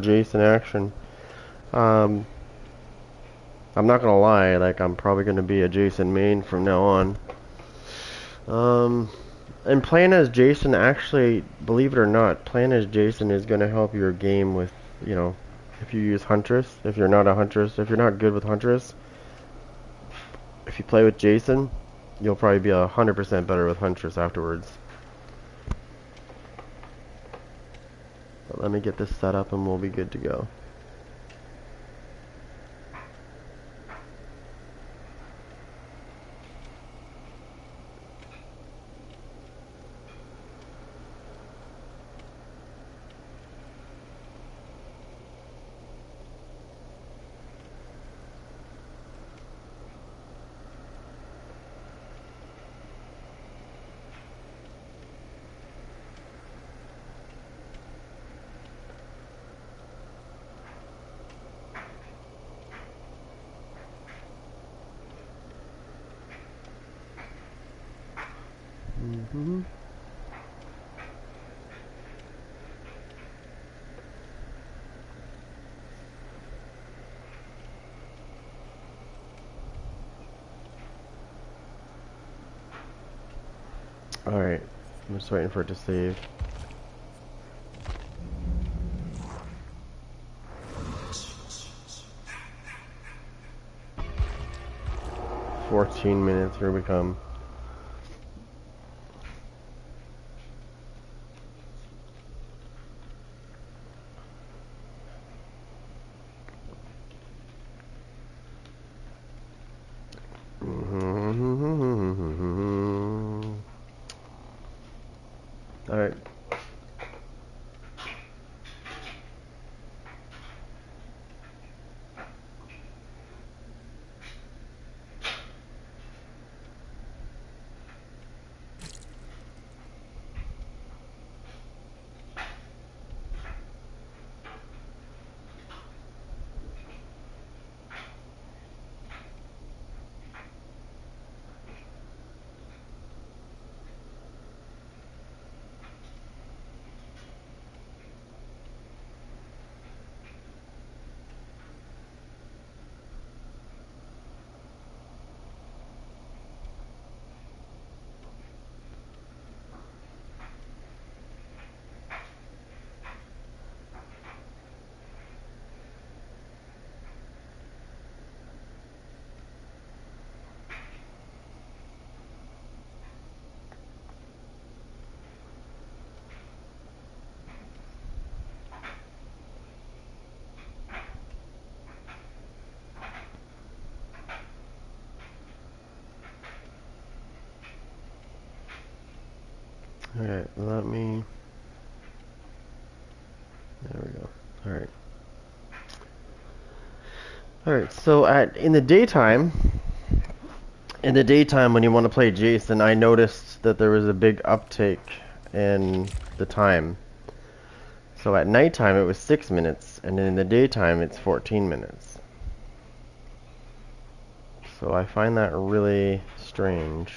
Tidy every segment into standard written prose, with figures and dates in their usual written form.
Jason action. Um, I'm not gonna lie, like I'm probably gonna be a Jason main from now on. Um, and playing as Jason, actually, believe it or not, playing as Jason is gonna help your game with, you know, if you use Huntress, if you're not a Huntress, if you're not good with Huntress, if you play with Jason, you'll probably be 100% better with Huntress afterwards. But let me get this set up and we'll be good to go. Mm-hmm. Alright, I'm just waiting for it to save. 14 minutes, here we come. Alright. Alright, let me... There we go. Alright. Alright, so in the daytime, when you want to play Jason, I noticed that there was a big uptake in the time. So at nighttime it was 6 minutes, and then in the daytime it's 14 minutes. So I find that really strange.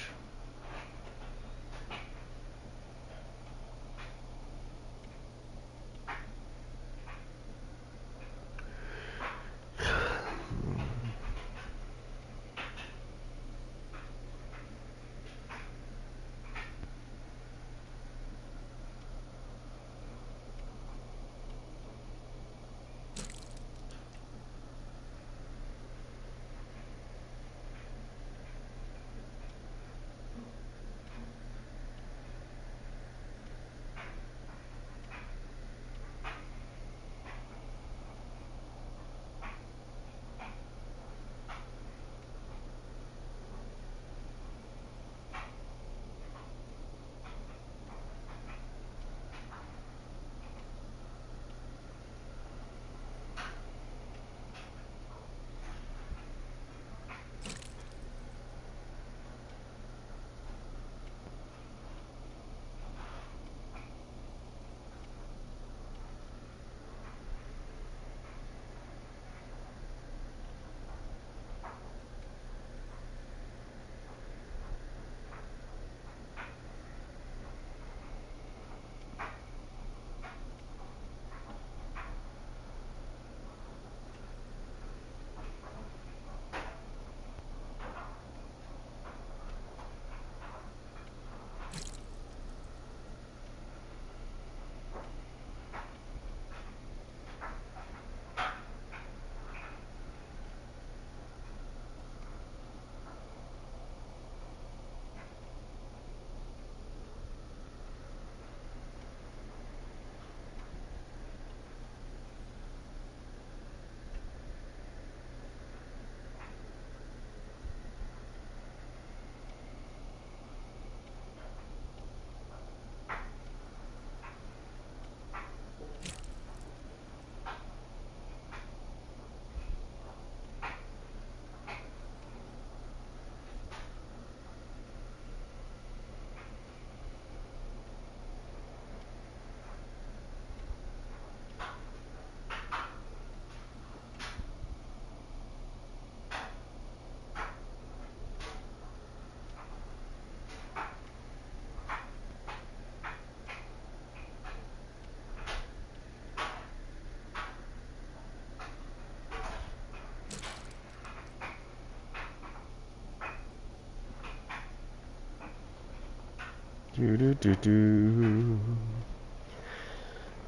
Do do do do.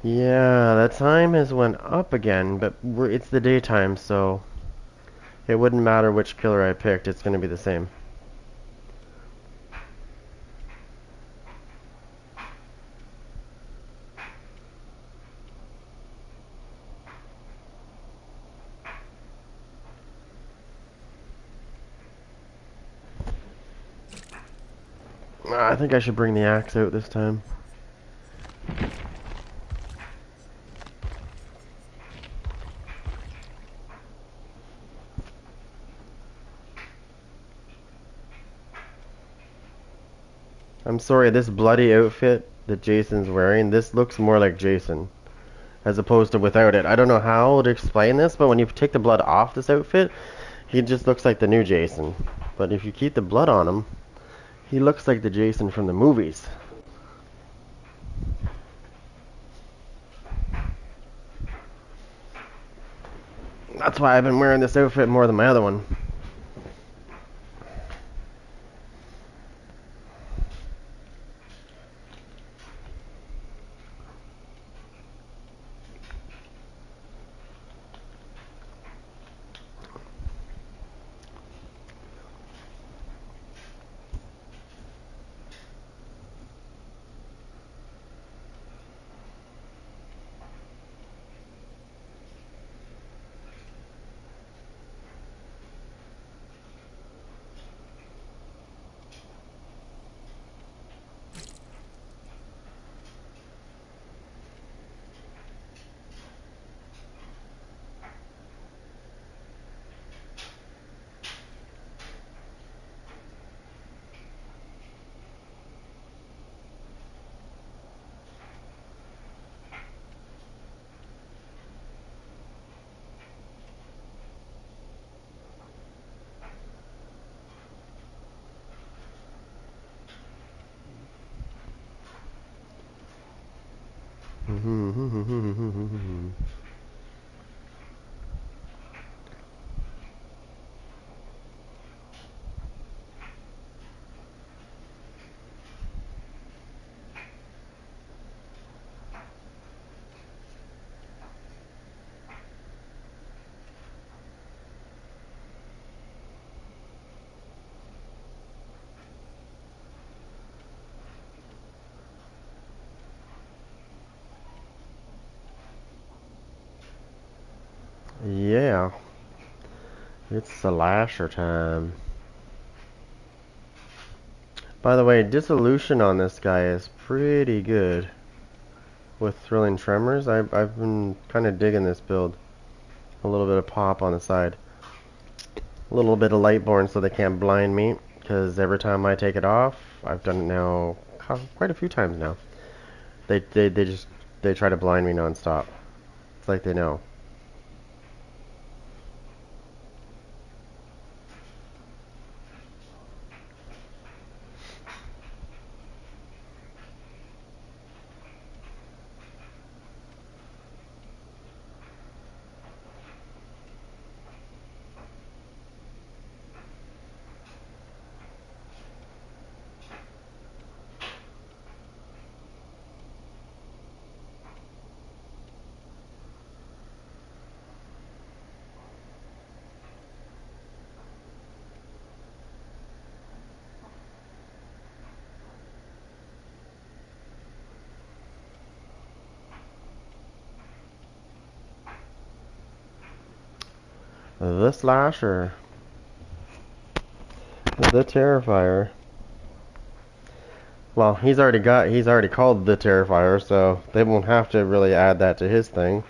Yeah, the time has went up again, but it's the daytime, so it wouldn't matter which killer I picked. It's gonna be the same. I think I should bring the axe out this time. I'm sorry, this bloody outfit that Jason's wearing, this looks more like Jason as opposed to without it. I don't know how to explain this, but when you take the blood off this outfit, he just looks like the new Jason. But if you keep the blood on him, he looks like the Jason from the movies. That's why I've been wearing this outfit more than my other one. Yeah, it's slasher time. By the way, dissolution on this guy is pretty good with thrilling tremors. I've been kind of digging this build. A little bit of pop on the side. A little bit of lightborn so they can't blind me, because every time I take it off, I've done it now quite a few times now. They try to blind me nonstop. It's like they know. The Slasher. The Terrifier. Well, he's already called the Terrifier, so they won't have to really add that to his thing.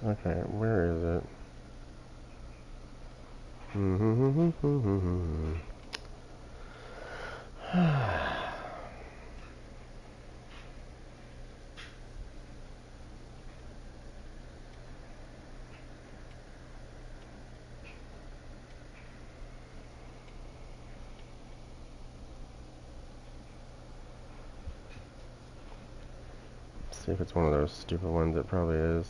Okay, where is it? See if it's one of those stupid ones. It probably is.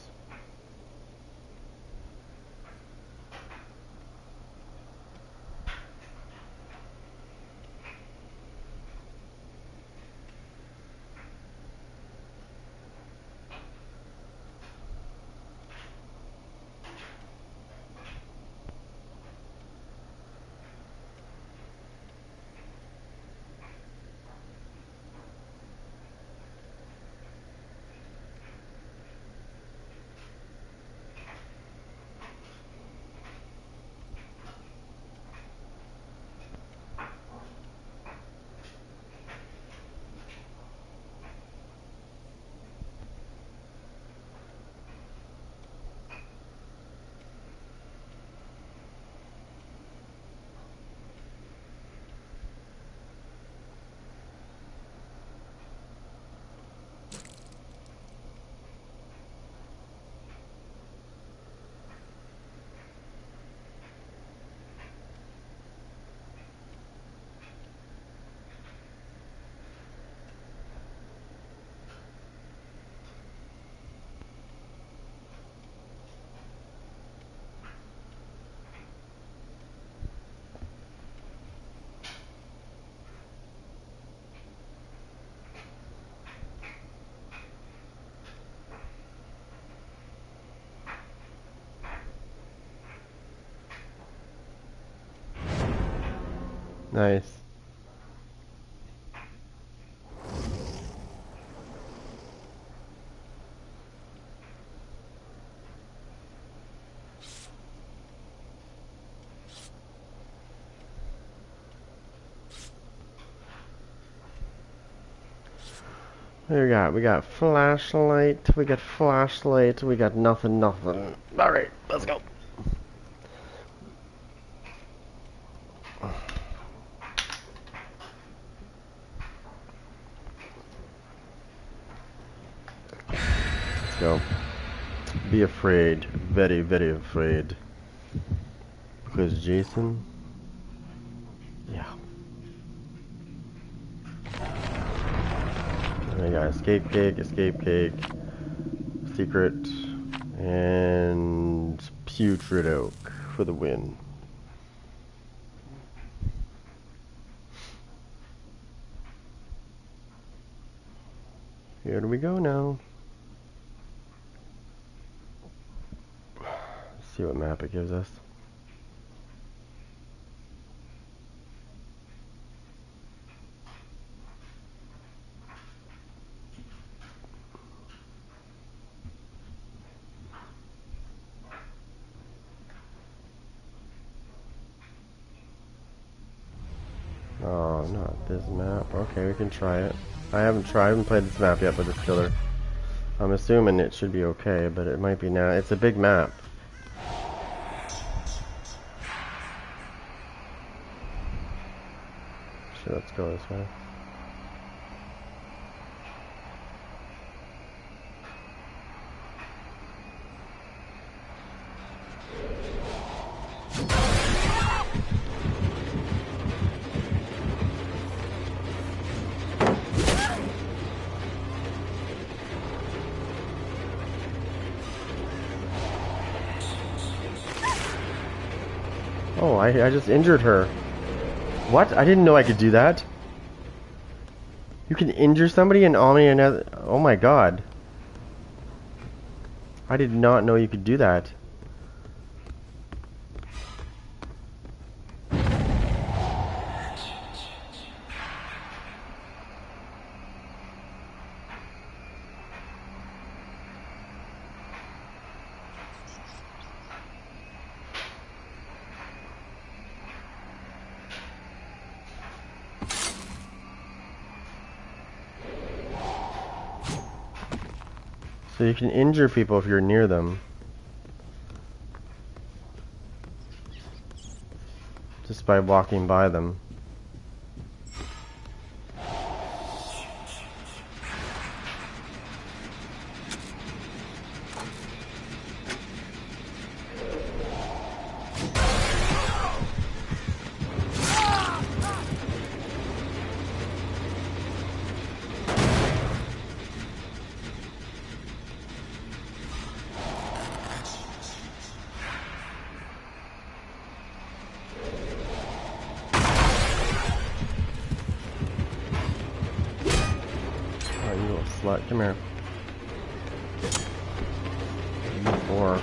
Nice. What do we got? We got flashlight. We got flashlight. We got nothing. Alright, let's go. Let's go. Be afraid. Very, very afraid. Because Jason... Yeah. We got escape cake, secret, and putrid oak for the win. Here do we go now. Let's see what map it gives us. Oh, not this map. Okay, we can try it. I haven't played this map yet, but it's killer. I'm assuming it should be okay, but it might be now. It's a big map. So let's go this way. Oh, I just injured her. What? I didn't know I could do that. You can injure somebody and Omni another. Oh my god. I did not know you could do that. So you can injure people if you're near them. just by walking by them. Slut, come here. You four.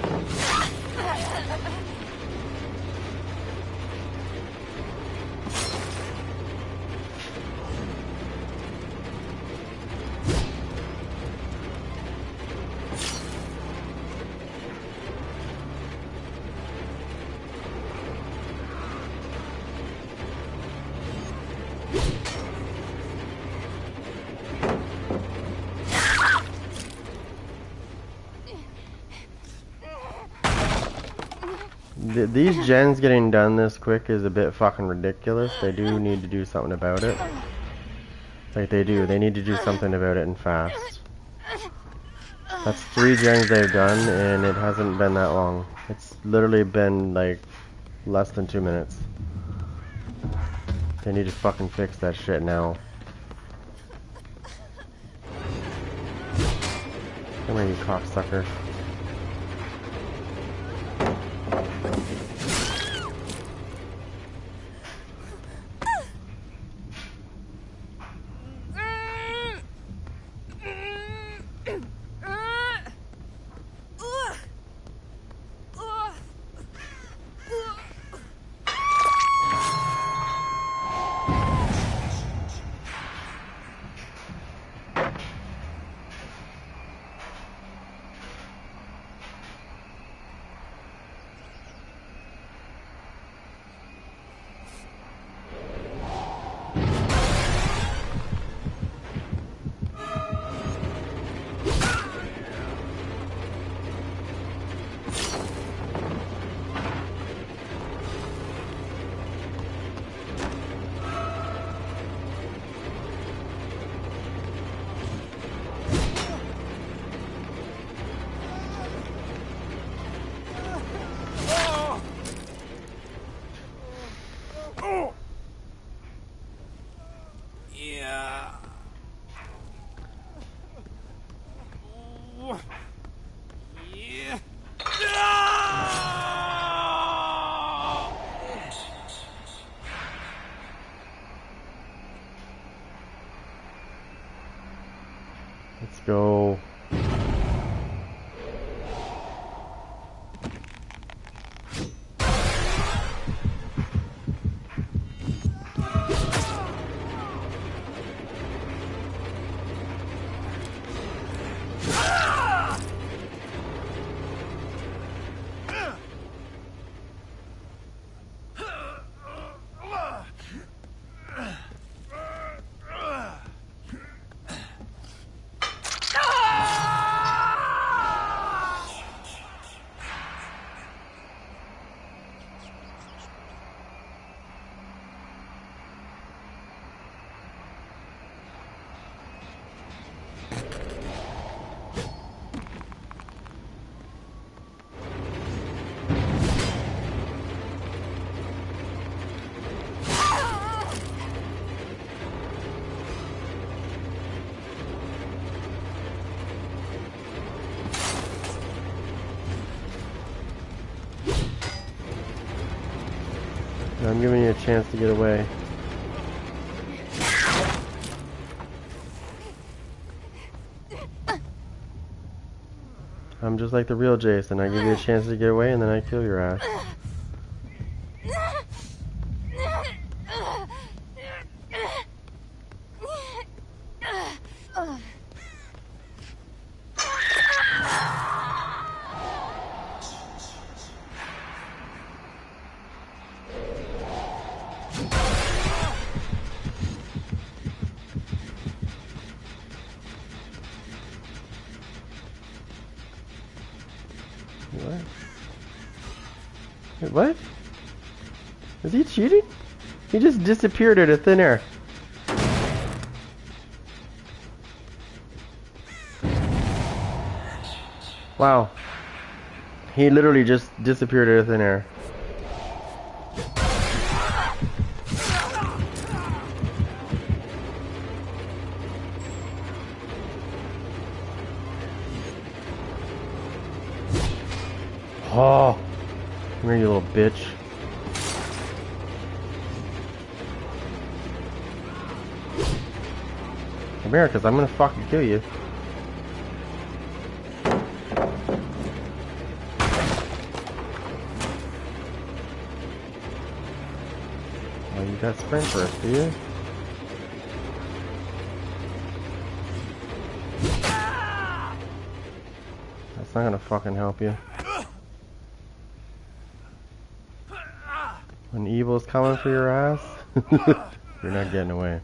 These gens getting done this quick is a bit fucking ridiculous. They do need to do something about it. Like they do. They need to do something about it and fast. That's 3 gens they've done and it hasn't been that long. It's literally been like less than 2 minutes. They need to fucking fix that shit now. Come here, you cocksucker. Let's go. I'm giving you a chance to get away. I'm just like the real Jason. I give you a chance to get away and then I kill your ass. What? Is he cheating? He just disappeared into thin air. Wow. He literally just disappeared into thin air. Oh, come here, you little bitch. Come here, because I'm going to fucking kill you. Oh, you got sprint first, do you? That's not going to fucking help you. When evil's coming for your ass, you're not getting away.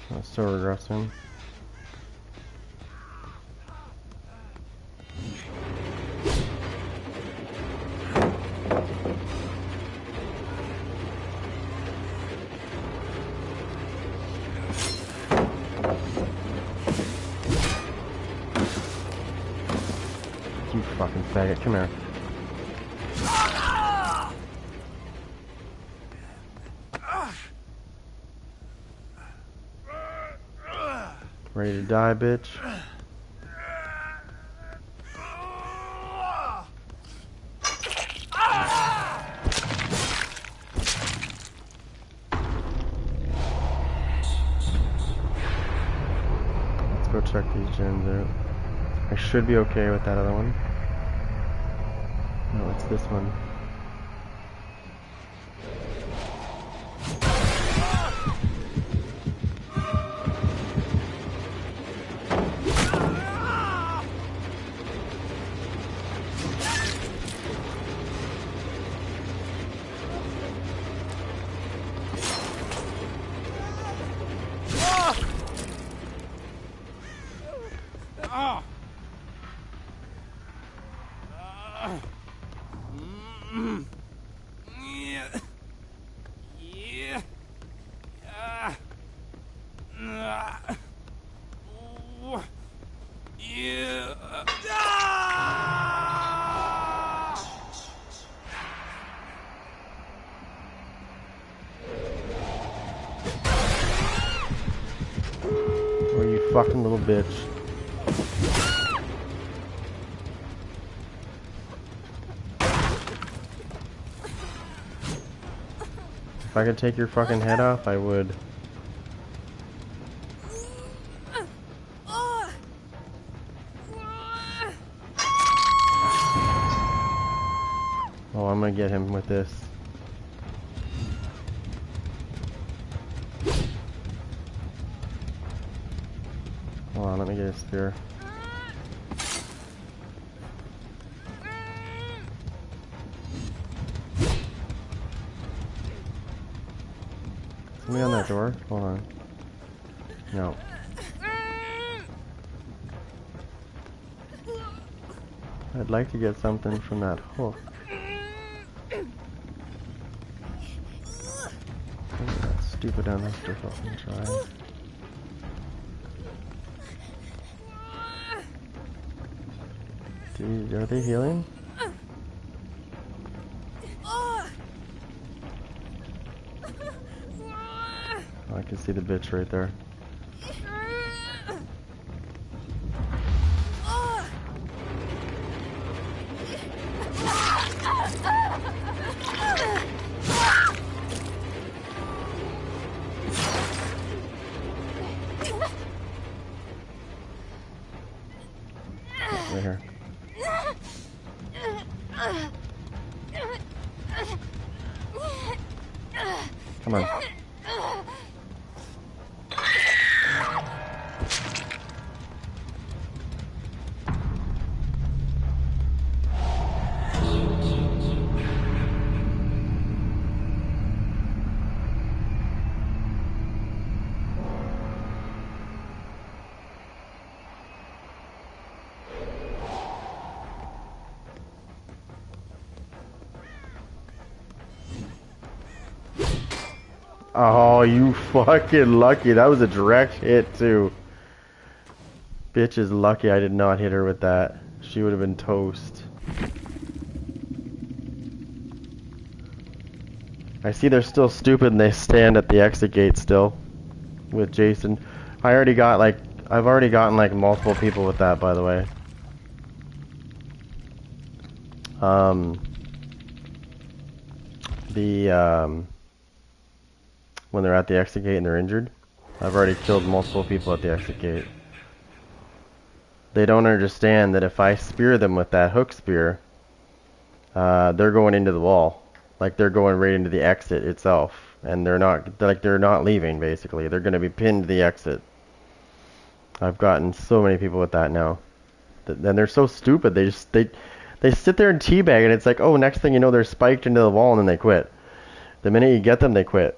That's still regressing. You fucking faggot, come here. Ready to die, bitch? Let's go check these gens out. I should be okay with that other one. No, it's this one. Oh, you fucking little bitch. If I could take your fucking head off, I would. Oh, I'm gonna get him with this. Hold on, let me get a spear. Somebody on that door? Hold on. No. I'd like to get something from that hook. That stupid down has to fucking try. Dude, are they healing? Oh, I can see the bitch right there. Right here. Oh, you fucking lucky. That was a direct hit, too. Bitch is lucky I did not hit her with that. She would have been toast. I see they're still stupid and they stand at the exit gate still. With Jason. I've already gotten like multiple people with that, by the way. When they're at the exit gate and they're injured. I've already killed multiple people at the exit gate. They don't understand that if I spear them with that hook spear, they're going into the wall. Like they're going right into the exit itself. And they're not leaving, basically. They're going to be pinned to the exit. I've gotten so many people with that now. And they're so stupid. They sit there and teabag and it's like, oh, next thing you know, they're spiked into the wall and then they quit. The minute you get them, they quit.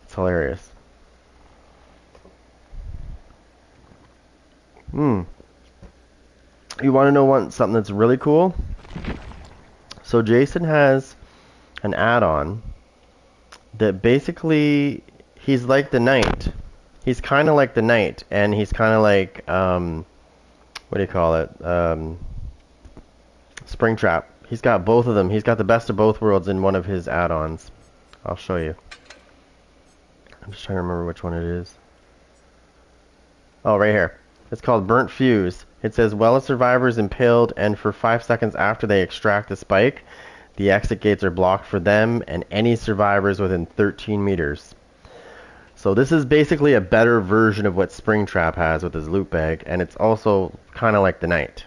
It's hilarious. You want to know something that's really cool? So Jason has an add-on that basically, he's like the knight. He's kind of like the knight, and he's kind of like, what do you call it? Springtrap. He's got both of them. He's got the best of both worlds in one of his add-ons. I'll show you. I'm just trying to remember which one it is. Oh, right here. It's called Burnt Fuse. It says, while a survivor is impaled and for 5 seconds after they extract the spike, the exit gates are blocked for them and any survivors within 13 meters. So this is basically a better version of what Springtrap has with his loot bag, and it's also kind of like the Knight.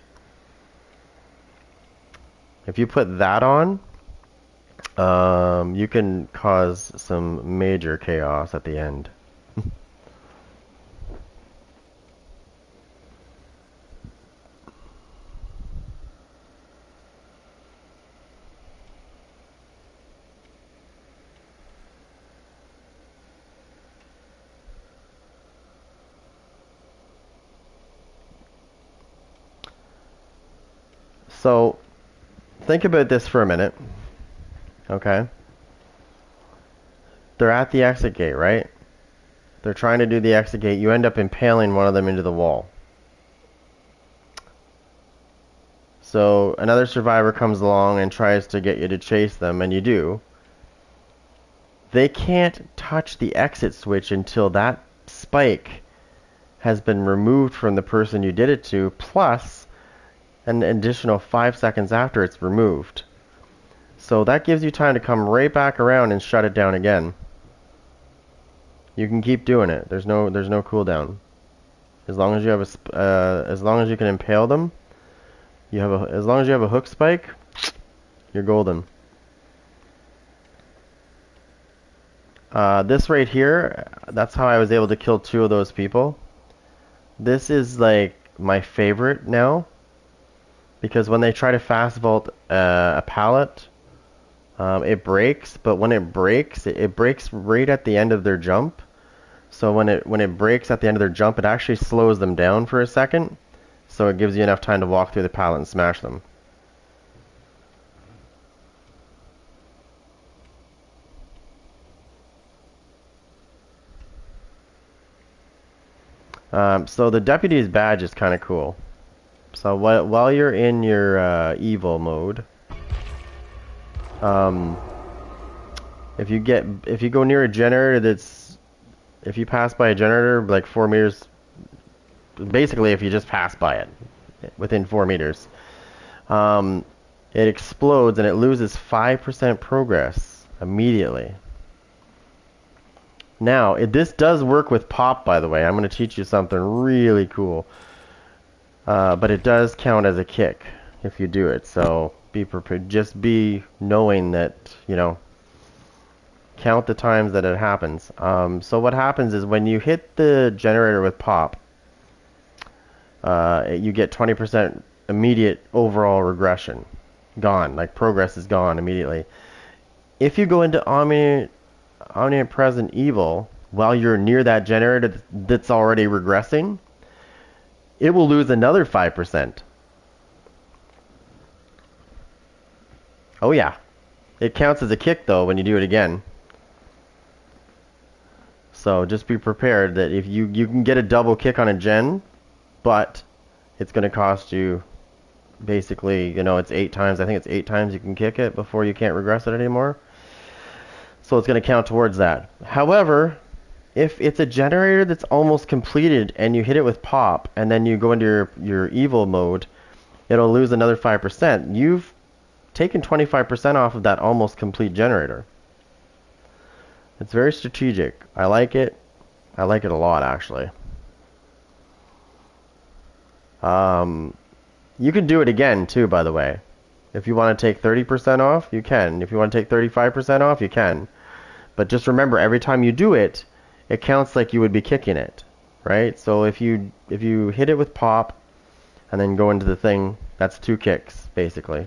If you put that on, you can cause some major chaos at the end. So, think about this for a minute. Okay? They're at the exit gate, right? They're trying to do the exit gate. You end up impaling one of them into the wall. So, another survivor comes along and tries to get you to chase them, and you do. They can't touch the exit switch until that spike has been removed from the person you did it to, plus an additional 5 seconds after it's removed. So that gives you time to come right back around and shut it down again. You can keep doing it. There's no cooldown. As long as you have as long as you can impale them, as long as you have a hook spike, you're golden. This right here, that's how I was able to kill 2 of those people. This is like my favorite now. Because when they try to fast vault a pallet, it breaks. But when it breaks right at the end of their jump. So when it breaks at the end of their jump, it actually slows them down for a second. So it gives you enough time to walk through the pallet and smash them. So the deputy's badge is kind of cool. So while you're in your evil mode, if you go near a generator if you pass by a generator like 4 meters, basically if you just pass by it within 4 meters, it explodes and it loses 5% progress immediately. Now, this does work with pop, by the way. I'm going to teach you something really cool. But it does count as a kick if you do it. So be prepared. Just be knowing that, count the times that it happens. So what happens is when you hit the generator with pop, you get 20% immediate overall regression. Gone. Like progress is gone immediately. If you go into omnipresent evil while you're near that generator that's already regressing, it will lose another 5%. Oh yeah. It counts as a kick though when you do it again. So just be prepared that if you can get a double kick on a gen, but it's going to cost you basically, you know, it's 8 times. I think it's 8 times you can kick it before you can't regress it anymore. So it's going to count towards that. However, if it's a generator that's almost completed and you hit it with pop and then you go into your evil mode, it'll lose another 5%. You've taken 25% off of that almost complete generator. It's very strategic. I like it. I like it a lot, actually. You can do it again, too, by the way. If you want to take 30% off, you can. If you want to take 35% off, you can. But just remember, every time you do it, it counts like you would be kicking it, right? So if you hit it with pop and then go into the thing, that's 2 kicks, basically.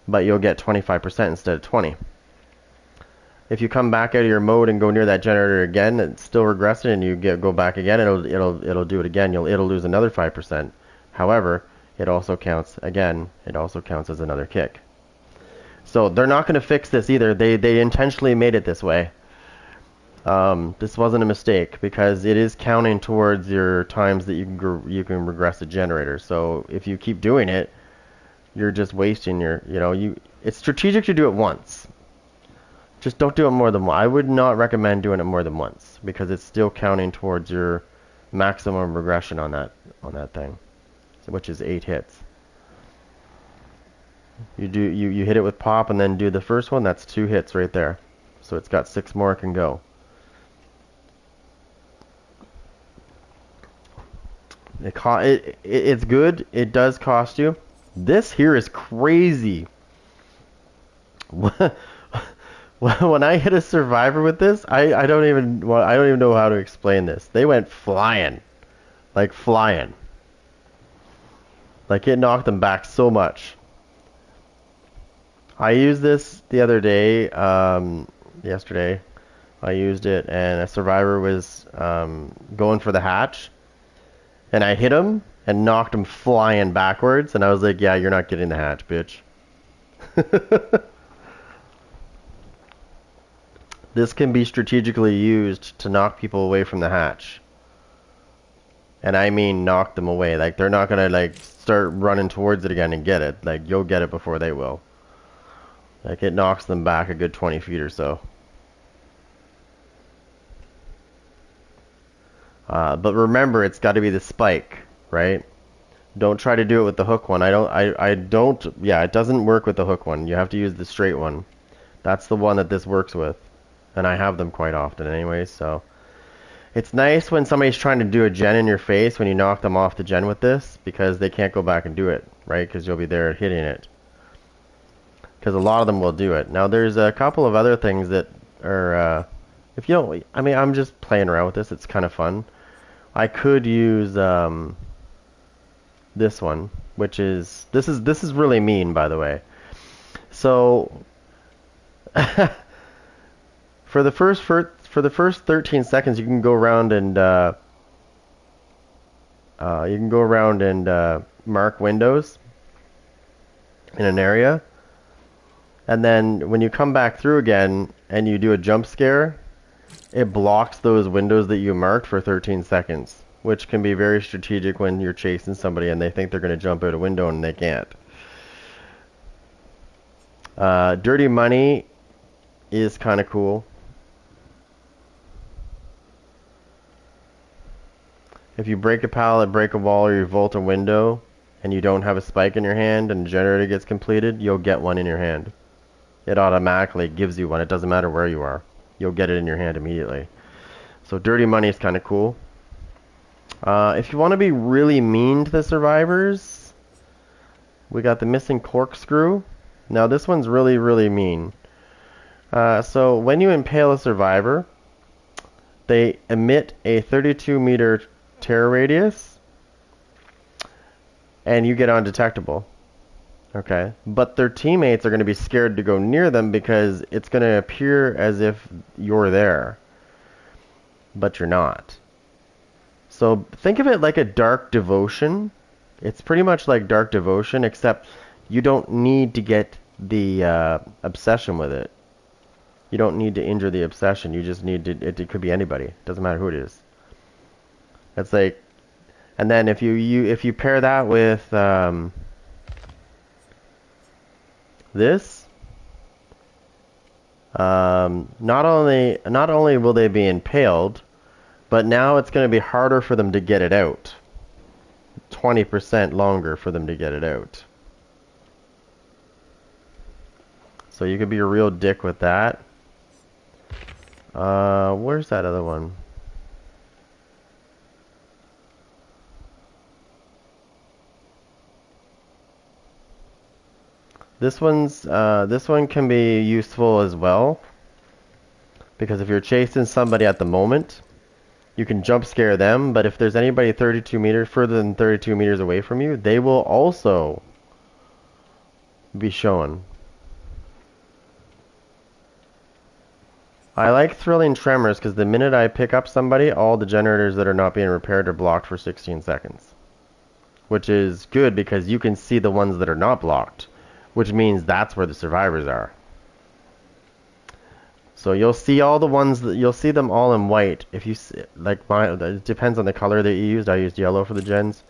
But you'll get 25% instead of 20. If you come back out of your mode and go near that generator again, it's still regressing, and you go back again, it'll do it again. It'll lose another 5%. However, it also counts again. It also counts as another kick. So they're not going to fix this either. They intentionally made it this way. This wasn't a mistake because it is counting towards your times that you can regress a generator. So if you keep doing it, you're just wasting your, it's strategic to do it once. Just don't do it more than once. I would not recommend doing it more than once because it's still counting towards your maximum regression on that thing, which is 8 hits. You hit it with pop and then do the first one. That's 2 hits right there. So it's got 6 more it can go. It's good. It does cost you. This here is crazy. When I hit a survivor with this, I don't even know how to explain this. They went flying, like flying. Like it knocked them back so much. I used this the other day, yesterday. I used it, and a survivor was going for the hatch, and I hit him and knocked him flying backwards, and I was like, "Yeah, you're not getting the hatch, bitch." This can be strategically used to knock people away from the hatch. And I mean knock them away. Like, they're not going to, like, start running towards it again and get it. Like, you'll get it before they will. Like, it knocks them back a good 20 feet or so. But remember, it's got to be the spike, right? Don't try to do it with the hook one. Yeah, it doesn't work with the hook one. You have to use the straight one. That's the one that this works with. And I have them quite often anyway, so. It's nice when somebody's trying to do a gen in your face when you knock them off the gen with this, because they can't go back and do it, right? Because you'll be there hitting it. Because a lot of them will do it. Now, there's a couple of other things that are, if you don't, I mean, I'm just playing around with this. It's kind of fun. I could use this one, which is, this is really mean, by the way. So, for the first 13 seconds, you can go around and mark windows in an area, and then when you come back through again and you do a jump scare, it blocks those windows that you marked for 13 seconds, which can be very strategic when you're chasing somebody and they think they're going to jump out a window and they can't. Dirty Money is kind of cool. If you break a pallet, break a wall, or you vault a window, and you don't have a spike in your hand and the generator gets completed, you'll get one in your hand. It automatically gives you one. It doesn't matter where you are. You'll get it in your hand immediately. So Dirty Money is kind of cool. If you want to be really mean to the survivors, we got the Missing Corkscrew. Now this one's really, really mean. So when you impale a survivor, they emit a 32-meter terror radius, and you get undetectable. Okay, but their teammates are going to be scared to go near them because it's going to appear as if you're there, but you're not. So think of it like a Dark Devotion. It's pretty much like Dark Devotion, except you don't need to get the obsession with it. You don't need to injure the obsession. You just need to. It could be anybody. Doesn't matter who it is. It's like, and then if you pair that with this, not only will they be impaled, but now it's going to be harder for them to get it out. 20% longer for them to get it out. So you could be a real dick with that. Where's that other one? This one can be useful as well, because if you're chasing somebody at the moment, you can jump scare them, but if there's anybody 32 meters further than 32 meters away from you, they will also be shown. I like thrilling tremors because the minute I pick up somebody, all the generators that are not being repaired are blocked for 16 seconds. Which is good because you can see the ones that are not blocked, which means that's where the survivors are. So you'll see all the ones you'll see them all in white. If you see, like it depends on the color that you used. I used yellow for the gens,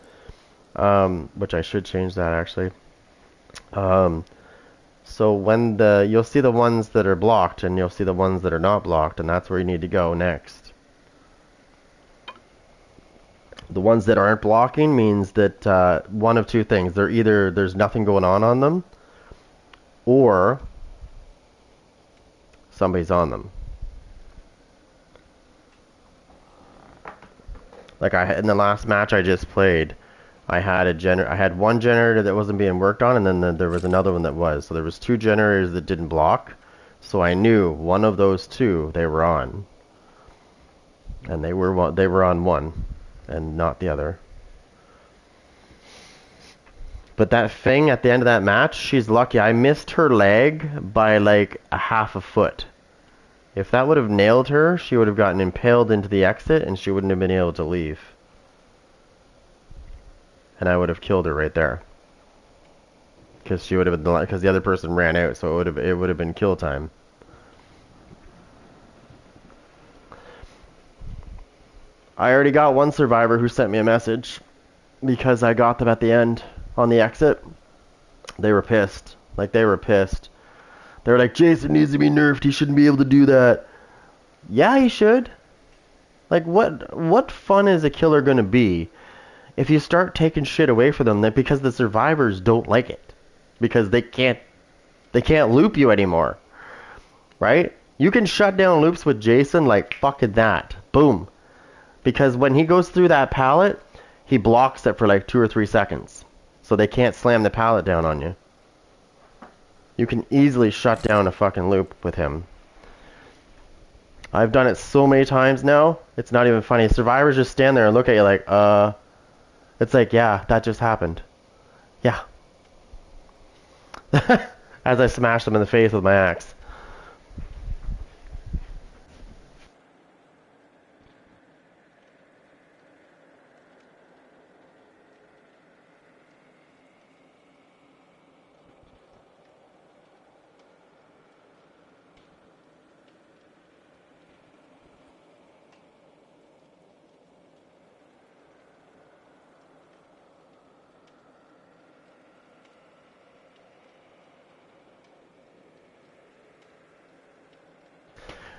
which I should change that actually. So when you'll see the ones that are blocked, and you'll see the ones that are not blocked, and that's where you need to go next. The ones that aren't blocking means that one of two things: they're either there's nothing going on them, or somebody's on them. Like in the last match I just played, I had one generator that wasn't being worked on, and then there was another one that was. So there was two generators that didn't block. So I knew one of those two they were on, and they were on one, and not the other. But that thing at the end of that match, she's lucky. I missed her leg by like a half a foot. If that would have nailed her, she would have gotten impaled into the exit, and she wouldn't have been able to leave. And I would have killed her right there. Because she would have been, because the other person ran out, so it would have been kill time. I already got one survivor who sent me a message because I got them at the end on the exit. They were pissed. Like, they were pissed. They were like, Jason needs to be nerfed. He shouldn't be able to do that. Yeah, he should. Like, what fun is a killer going to be if you start taking shit away from them because the survivors don't like it? Because they can't loop you anymore. Right? You can shut down loops with Jason like fucking that. Boom. Because when he goes through that pallet, he blocks it for like 2 or 3 seconds. So they can't slam the pallet down on you. You can easily shut down a fucking loop with him. I've done it so many times now, it's not even funny. Survivors just stand there and look at you like, It's like, yeah, that just happened. Yeah. As I smash them in the face with my axe.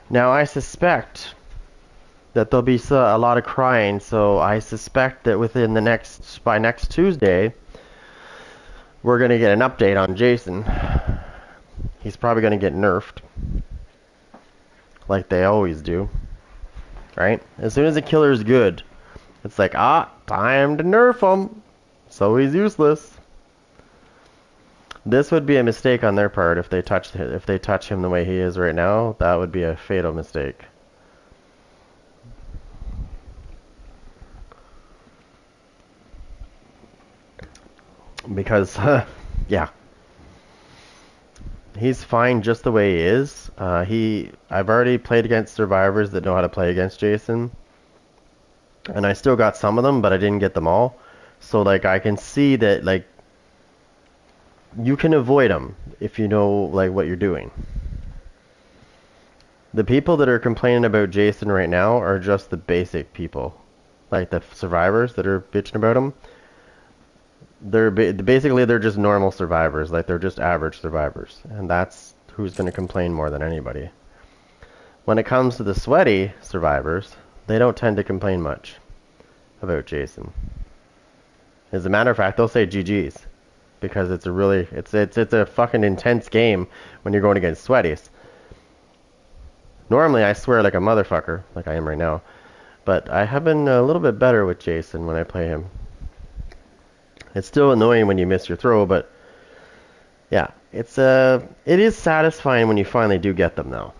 Now I suspect that there'll be a lot of crying, so I suspect that by next Tuesday, we're going to get an update on Jason. He's probably going to get nerfed, like they always do, right? As soon as a killer's good, it's like, time to nerf him, so he's useless. This would be a mistake on their part if they touch him the way he is right now. That would be a fatal mistake. Because, yeah, he's fine just the way he is. I've already played against survivors that know how to play against Jason, and I still got some of them, but I didn't get them all. So like I can see that like you can avoid them if you know like what you're doing. The people that are complaining about Jason right now are just the basic people. Like the survivors that are bitching about him. Basically they're just normal survivors. Like they're just average survivors. And that's who's going to complain more than anybody. When it comes to the sweaty survivors, they don't tend to complain much about Jason. As a matter of fact, they'll say GG's. Because it's a fucking intense game when you're going against sweaties. Normally I swear like a motherfucker, like I am right now. But I have been a little bit better with Jason when I play him. It's still annoying when you miss your throw, but yeah, it is satisfying when you finally do get them though.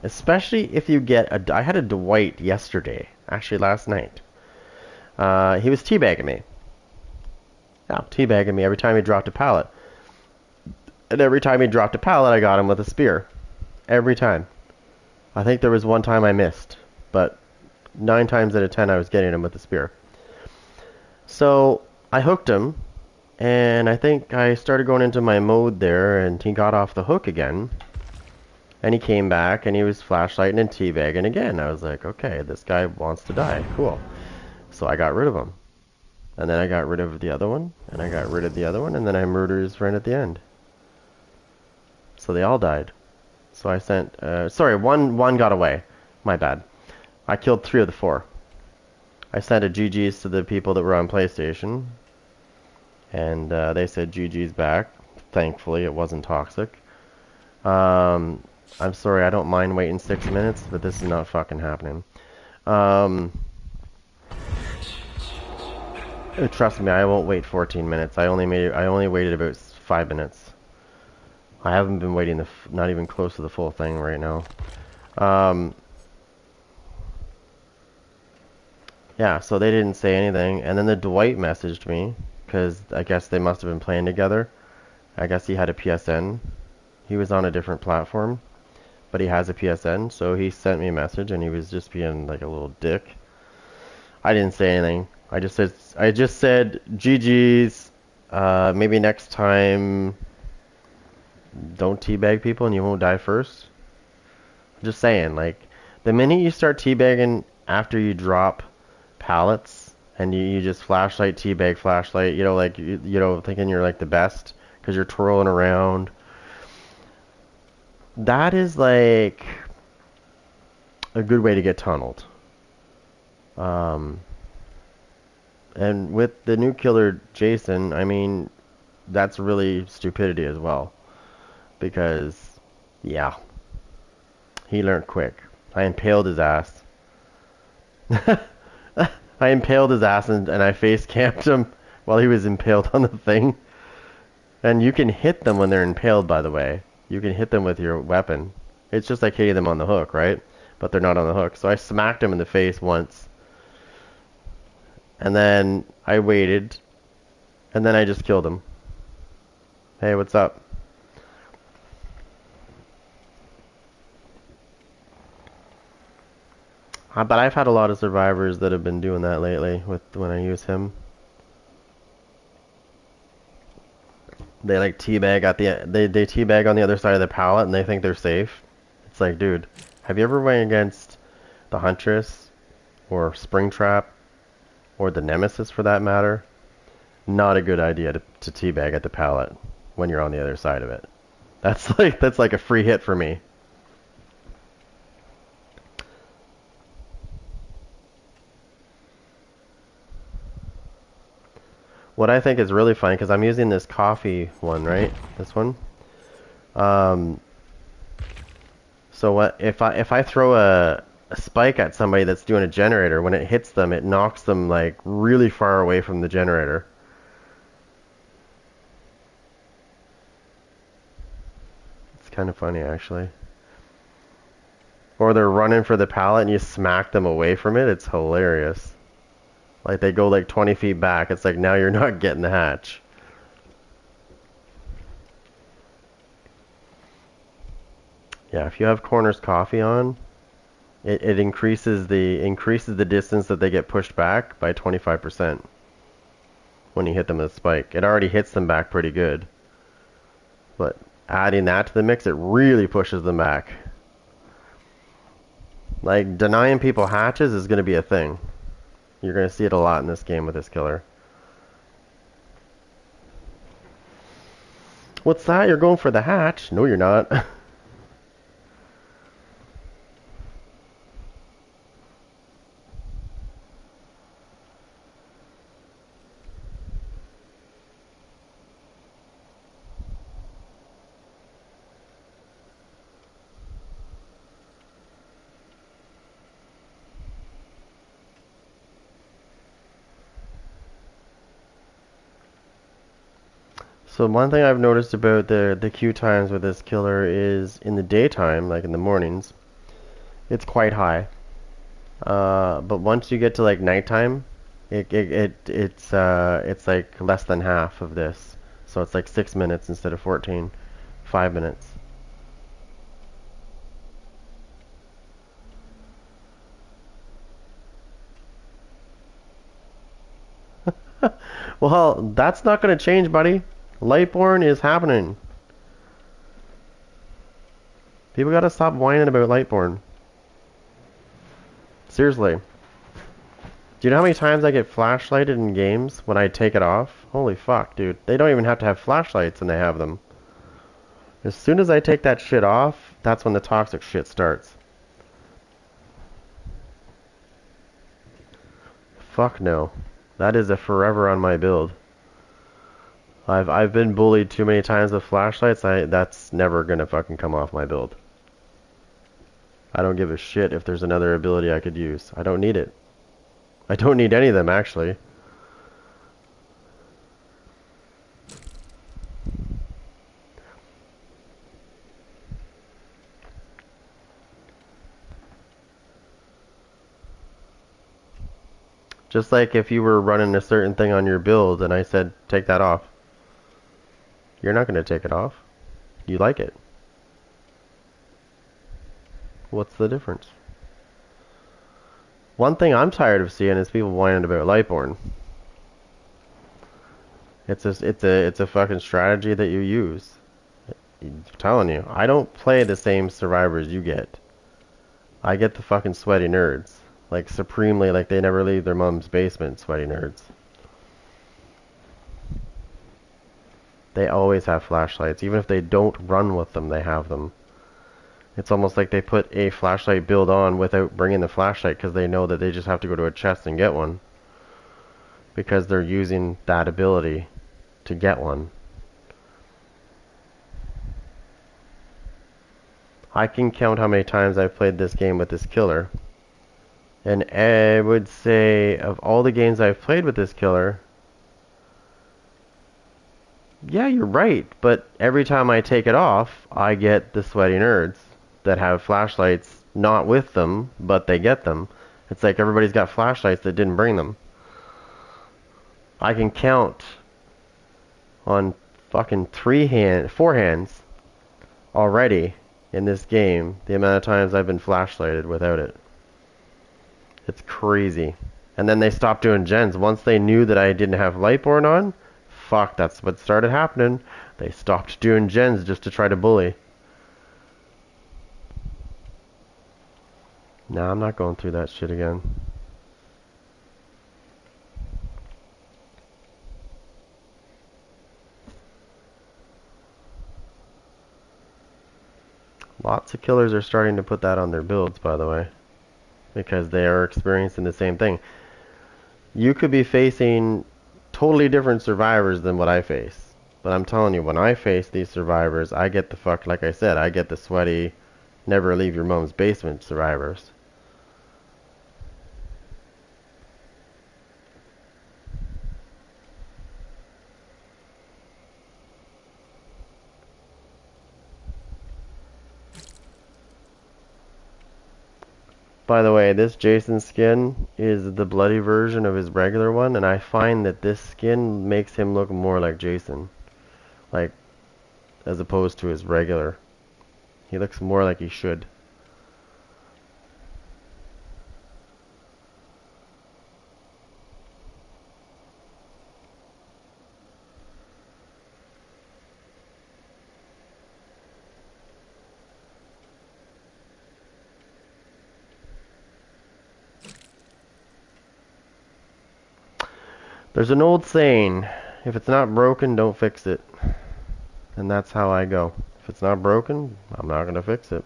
Especially if you get I had a Dwight yesterday, actually last night. He was teabagging me. Yeah, teabagging me every time he dropped a pallet. And every time he dropped a pallet, I got him with a spear. Every time. I think there was one time I missed, but 9 times out of 10 I was getting him with a spear. So I hooked him, and I think I started going into my mode there, and he got off the hook again. And he came back, and he was flashlighting and teabagging again. I was like, okay, this guy wants to die. Cool. So I got rid of him. And then I got rid of the other one, and I got rid of the other one, and then I murdered his friend at the end. So they all died. So I sent, sorry, one got away. My bad. I killed 3 of the 4. I sent a GG's to the people that were on PlayStation, and they said GG's back. Thankfully, it wasn't toxic. I'm sorry, I don't mind waiting 6 minutes, but this is not fucking happening. Trust me, I won't wait 14 minutes. I only waited about 5 minutes. I haven't been waiting not even close to the full thing right now. Yeah, so they didn't say anything, and then the Dwight messaged me because I guess they must have been playing together. I guess he had a PSN. He was on a different platform, but he has a PSN, so he sent me a message, and he was just being like a little dick. I didn't say anything. I just said GG's. Maybe next time don't teabag people and you won't die first. I'm just saying, like, the minute you start teabagging after you drop pallets and you just flashlight, teabag, flashlight, you know, like, you know, thinking you're like the best because you're twirling around. That is like a good way to get tunneled. And with the new killer Jason, I mean, that's really stupidity as well. Because, yeah, he learned quick. I impaled his ass. I impaled his ass and I face camped him while he was impaled on the thing. And you can hit them when they're impaled, by the way. You can hit them with your weapon. It's just like hitting them on the hook, right? But they're not on the hook. So I smacked him in the face once. And then I waited. And then I just killed him. Hey, what's up? But I've had a lot of survivors that have been doing that lately with when I use him. They like teabag at they teabag on the other side of the pallet and they think they're safe. It's like, dude, have you ever went against the Huntress or Springtrap or the Nemesis for that matter? Not a good idea to teabag at the pallet when you're on the other side of it. That's like a free hit for me. What I think is really funny, because I'm using this coffee one, right? This one. So what if I throw a spike at somebody that's doing a generator? When it hits them, it knocks them like really far away from the generator. It's kind of funny, actually. Or they're running for the pallet and you smack them away from it. It's hilarious. Like they go like 20 feet back. It's like, now you're not getting the hatch. Yeah, if you have Corner's coffee on, it increases the distance that they get pushed back by 25% when you hit them with a spike. It already hits them back pretty good. But adding that to the mix, it really pushes them back. Like, denying people hatches is going to be a thing. You're going to see it a lot in this game with this killer. What's that? You're going for the hatch? No, you're not. So one thing I've noticed about the queue times with this killer is in the daytime, like in the mornings, it's quite high. But once you get to like nighttime, it's like less than half of this. So it's like 6 minutes instead of 14, 5 minutes. Well, that's not gonna change, buddy. Lightborn is happening. People gotta stop whining about Lightborn. Seriously. Do you know how many times I get flashlighted in games when I take it off? Holy fuck, dude. They don't even have to have flashlights and they have them. As soon as I take that shit off, that's when the toxic shit starts. Fuck no. That is a forever on my build. I've been bullied too many times with flashlights. That's never gonna fucking come off my build. I don't give a shit if there's another ability I could use. I don't need it. I don't need any of them, actually. Just like if you were running a certain thing on your build and I said, take that off. You're not going to take it off. You like it. What's the difference? One thing I'm tired of seeing is people whining about Lightborn. It's a fucking strategy that you use. I'm telling you, I don't play the same survivors you get. I get the fucking sweaty nerds. Like, supremely, like they never leave their mom's basement, sweaty nerds. They always have flashlights. Even if they don't run with them, they have them. It's almost like they put a flashlight build on without bringing the flashlight because they know that they just have to go to a chest and get one. Because they're using that ability to get one. I can count how many times I've played this game with this killer. And I would say, of all the games I've played with this killer, yeah, you're right, but every time I take it off, I get the sweaty nerds that have flashlights not with them, but they get them. It's like everybody's got flashlights that didn't bring them. I can count on fucking four hands already in this game the amount of times I've been flashlighted without it. It's crazy. And then they stopped doing gens. Once they knew that I didn't have Lightborn on, fuck, that's what started happening. They stopped doing gens just to try to bully. Nah, I'm not going through that shit again. Lots of killers are starting to put that on their builds, by the way. Because they are experiencing the same thing. You could be facing totally different survivors than what I face. But I'm telling you, when I face these survivors, I get the fuck, like I said, I get the sweaty, never leave your mom's basement survivors. By the way, this Jason skin is the bloody version of his regular one, and I find that this skin makes him look more like Jason. Like, as opposed to his regular. He looks more like he should. There's an old saying, if it's not broken, don't fix it. And that's how I go. If it's not broken, I'm not going to fix it.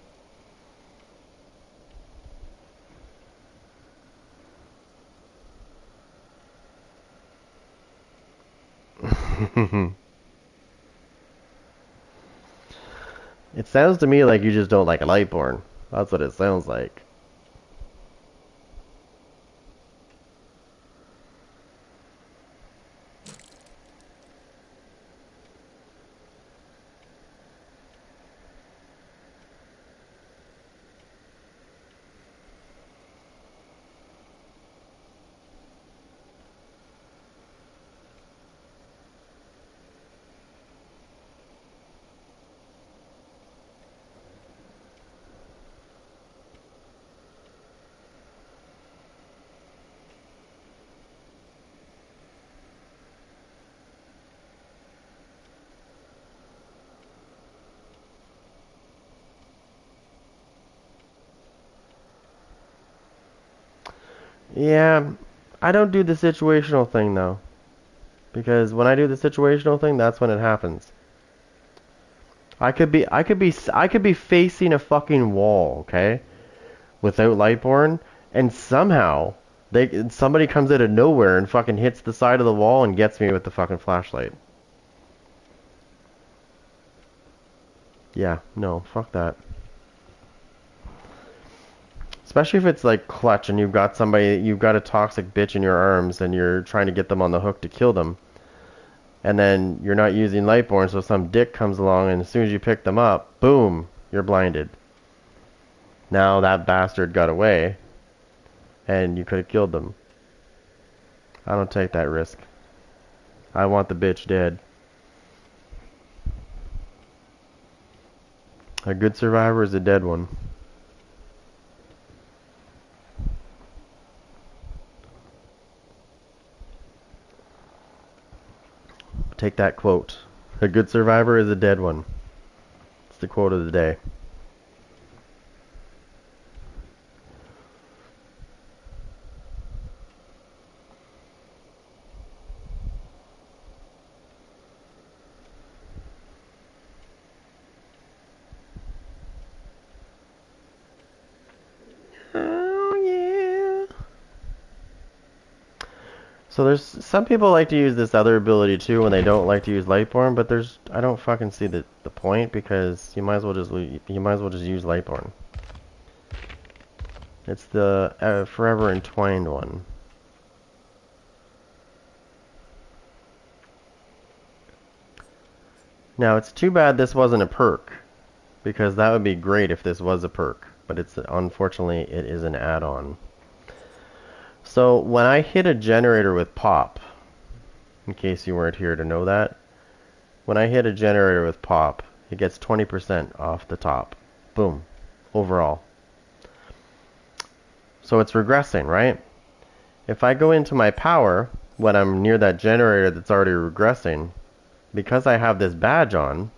It sounds to me like you just don't like Lightborn. That's what it sounds like. Yeah, I don't do the situational thing though. Because when I do the situational thing, that's when it happens. I could be facing a fucking wall, okay? Without Lightborn, and somehow somebody comes out of nowhere and fucking hits the side of the wall and gets me with the fucking flashlight. Yeah, no, fuck that. Especially if it's like clutch and you've got a toxic bitch in your arms and you're trying to get them on the hook to kill them. And then you're not using Lightborn, so some dick comes along and as soon as you pick them up, boom, you're blinded. Now that bastard got away and you could have killed them. I don't take that risk. I want the bitch dead. A good survivor is a dead one. Take that quote. A good survivor is a dead one. It's the quote of the day. So there's some people like to use this other ability too when they don't like to use Lightborn, but I don't fucking see the point because you might as well just use Lightborn. It's the Forever Entwined one. Now it's too bad this wasn't a perk because that would be great if this was a perk, but unfortunately it is an add-on. So when I hit a generator with pop, in case you weren't here to know that, when I hit a generator with pop, it gets 20% off the top. Boom. Overall. So it's regressing, right? If I go into my power when I'm near that generator that's already regressing, because I have this badge on,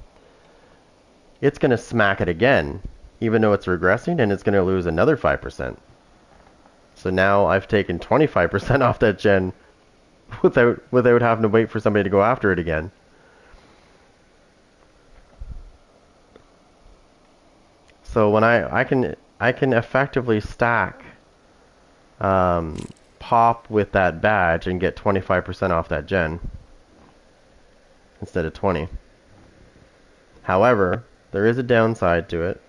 it's going to smack it again, even though it's regressing, and it's going to lose another 5%. So now I've taken 25% off that gen without having to wait for somebody to go after it again. So when I can effectively stack pop with that badge and get 25% off that gen instead of 20. However, there is a downside to it.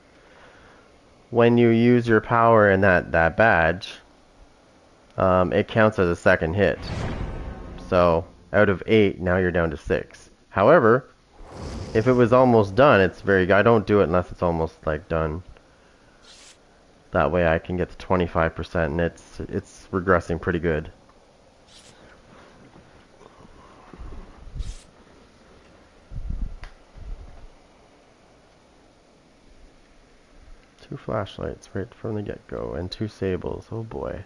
When you use your power in that badge, it counts as a second hit. So out of 8, now you're down to 6. However, if it was almost done, I don't do it unless it's almost like done. That way I can get to 25% and it's regressing pretty good. Two flashlights right from the get-go and 2 sables. Oh boy.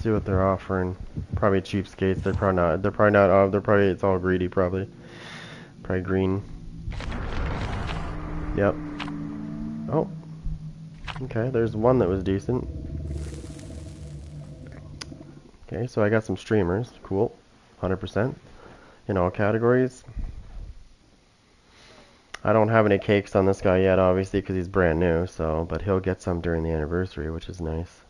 see what they're offering. Probably cheapskates. They're probably not. They're probably not. They're probably. It's all greedy. Probably. Probably green. Yep. Oh. Okay. There's one that was decent. Okay. So I got some streamers. Cool. 100% in all categories. I don't have any cakes on this guy yet, obviously, because he's brand new. So, but he'll get some during the anniversary, which is nice.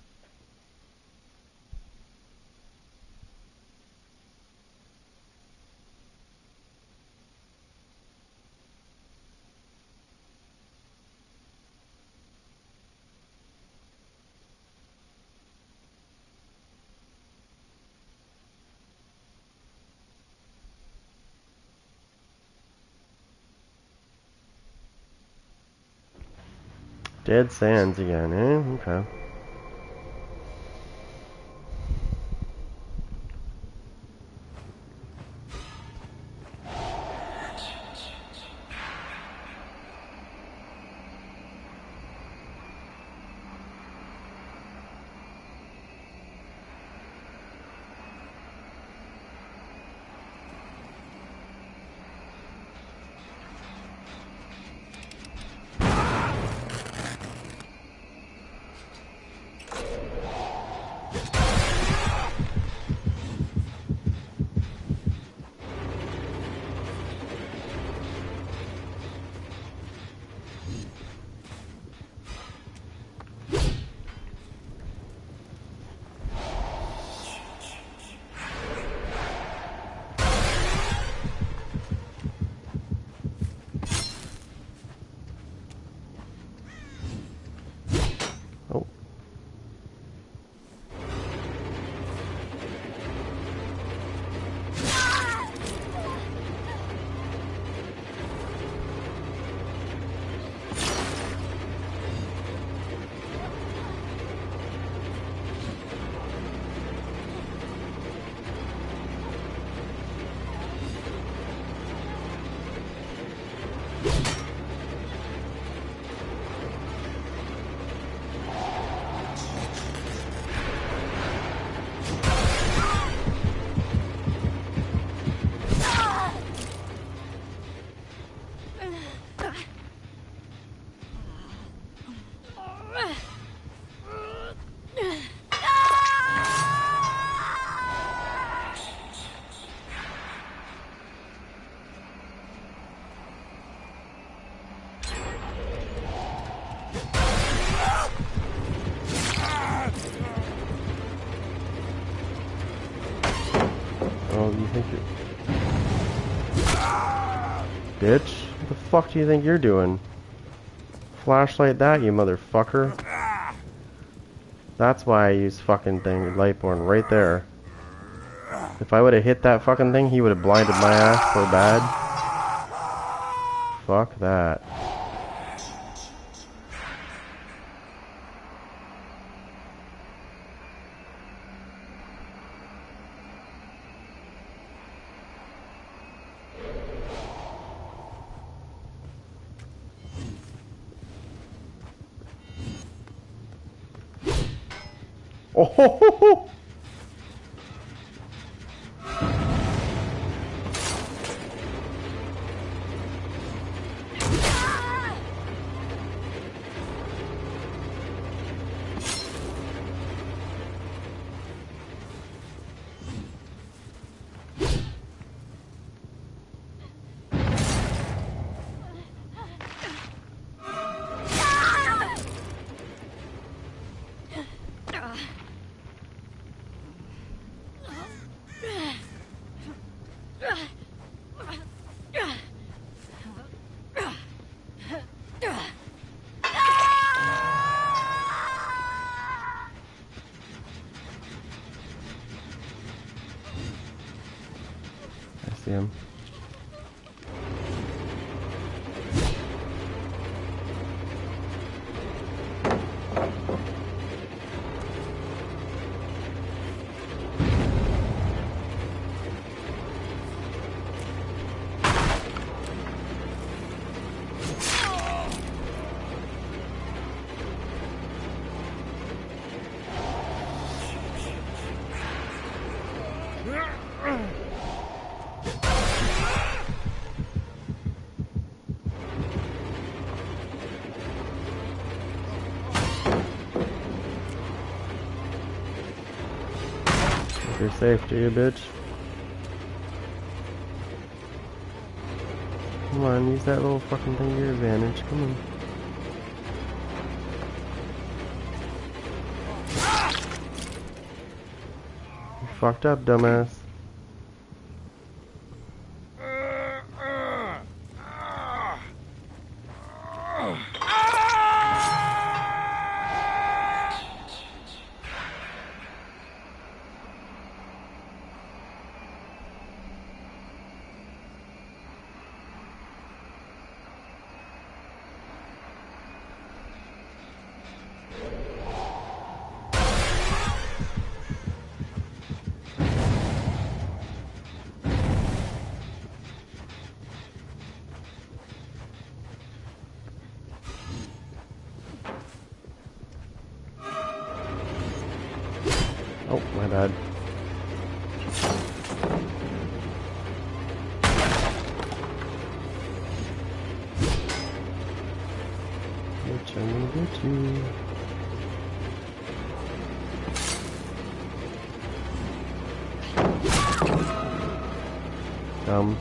Dead Sands again, eh? Okay. Oh. Oh, you think you're... Bitch, what the fuck do you think you're doing? Flashlight that, you motherfucker. That's why I use fucking thing, Lightborn, right there. If I would have hit that fucking thing, he would have blinded my ass so bad. Fuck that. Oh ho ho ho! See him. Keep your safety, you bitch. Come on, use that little fucking thing to your advantage. Come on. You fucked up, dumbass. Oh, my bad. Bitch, I'm gonna get you. Dumb.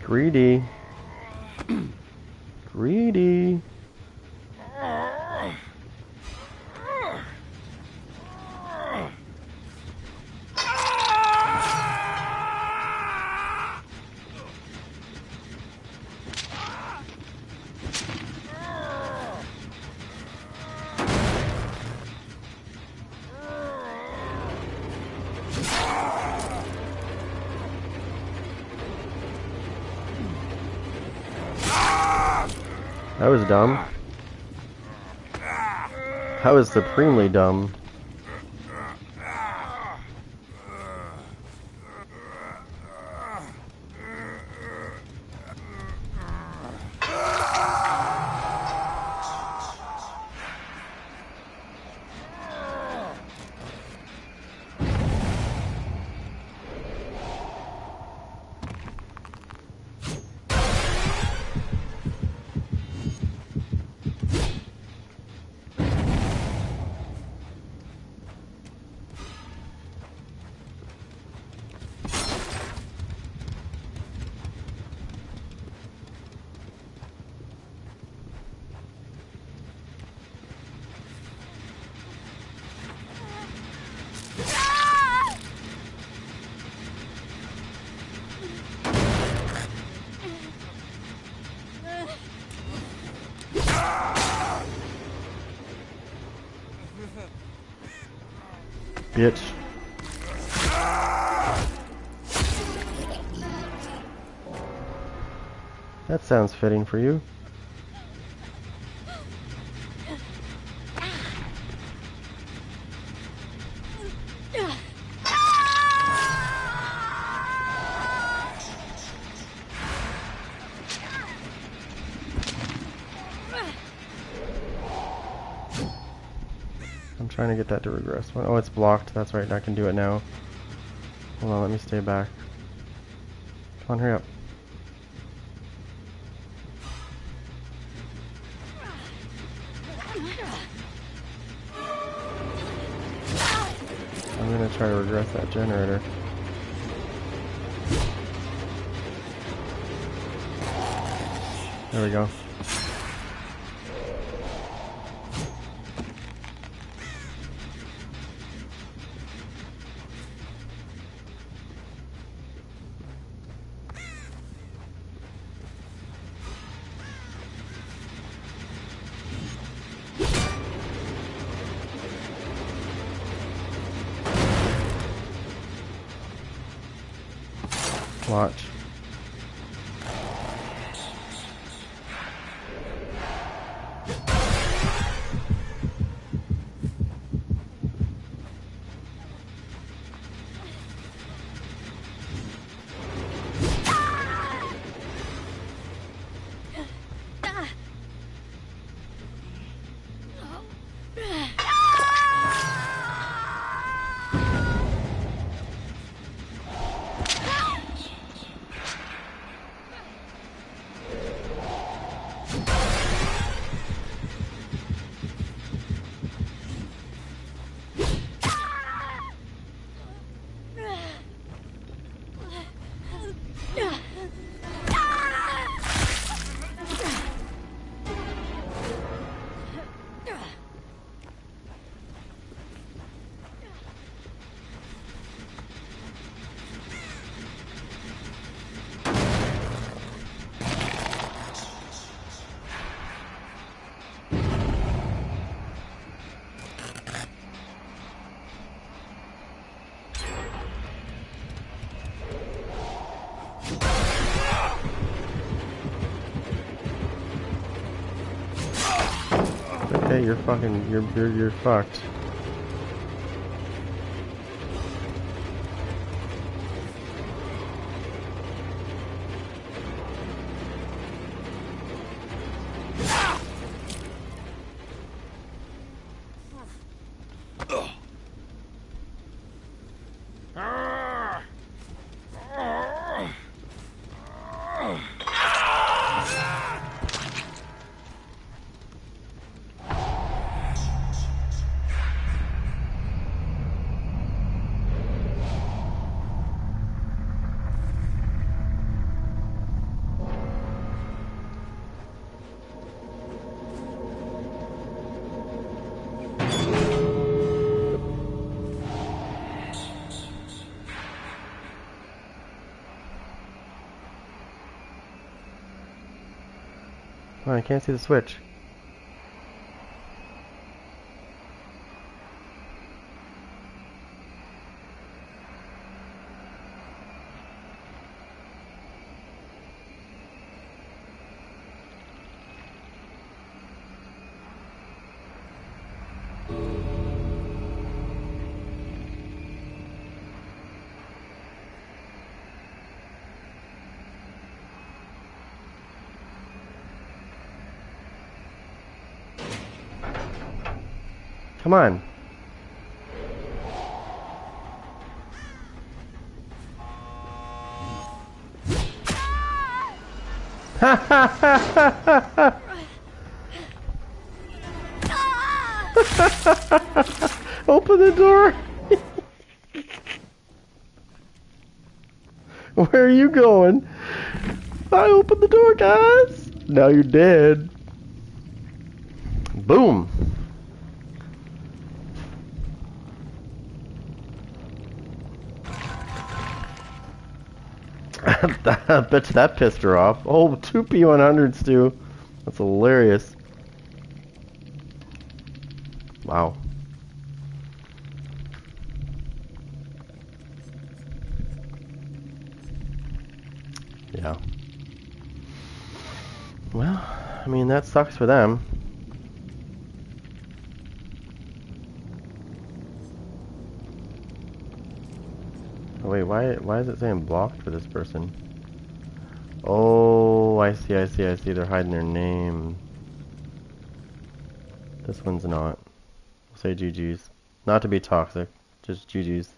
Greedy. Greedy. That was dumb. That was supremely dumb. Bitch. That sounds fitting for you. I'm trying to get that to regress. Oh, it's blocked. That's right. I can do it now. Hold on. Let me stay back. Come on, hurry up. I'm gonna try to regress that generator. There we go. Watch. Okay, you're fucking, you're fucked. Oh, I can't see the switch. Come on. Open the door. Where are you going? I opened the door, guys. Now you're dead. Boom. I bet you that pissed her off. Oh, 2 P100s too. That's hilarious. Wow. Yeah. Well, I mean, that sucks for them. Oh, wait, why is it saying blocked for this person? Oh, I see. They're hiding their name. This one's not. We'll say GG's. Not to be toxic, just GG's.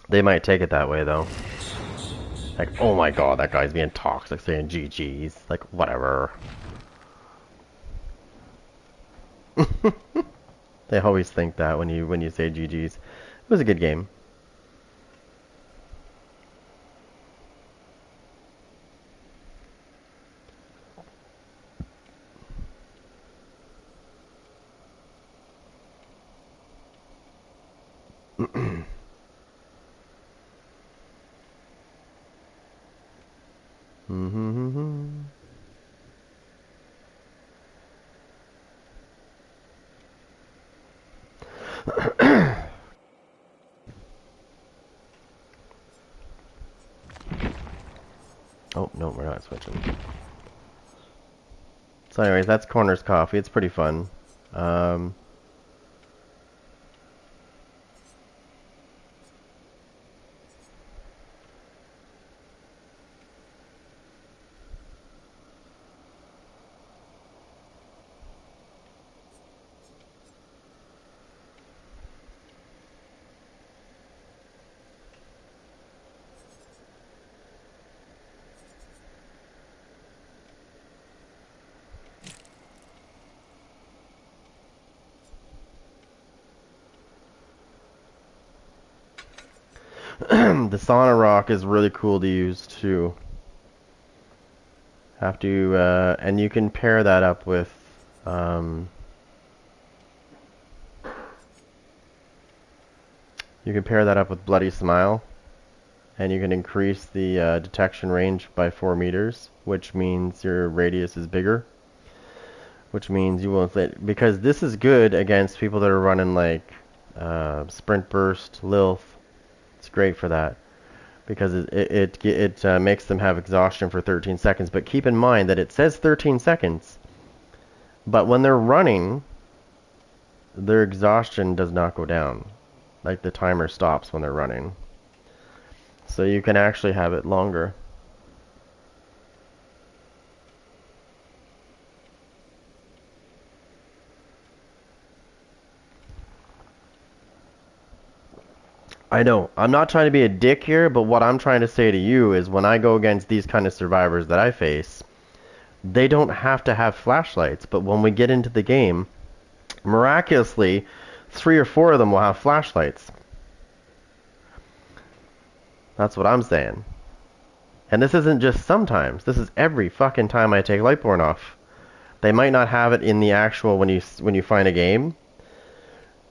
They might take it that way, though. Like, oh my god, that guy's being toxic, saying GG's. Like, whatever. They always think that when you say GG's. It was a good game. Oh, no, we're not switching. So anyways, that's Corner's Coffee. It's pretty fun. The sauna rock is really cool to use too. Have to, and you can pair that up with, you can pair that up with Bloody Smile, and you can increase the detection range by 4 meters, which means your radius is bigger. Which means you won't, because this is good against people that are running like Sprint Burst, Lilith. It's great for that. because it makes them have exhaustion for 13 seconds. But keep in mind that it says 13 seconds, but when they're running, their exhaustion does not go down. Like the timer stops when they're running. So you can actually have it longer. I know, I'm not trying to be a dick here, but what I'm trying to say to you is when I go against these kind of survivors that I face, they don't have to have flashlights, but when we get into the game, miraculously, 3 or 4 of them will have flashlights. That's what I'm saying. And this isn't just sometimes, this is every fucking time I take Lightborn off. They might not have it in the actual when you find a game,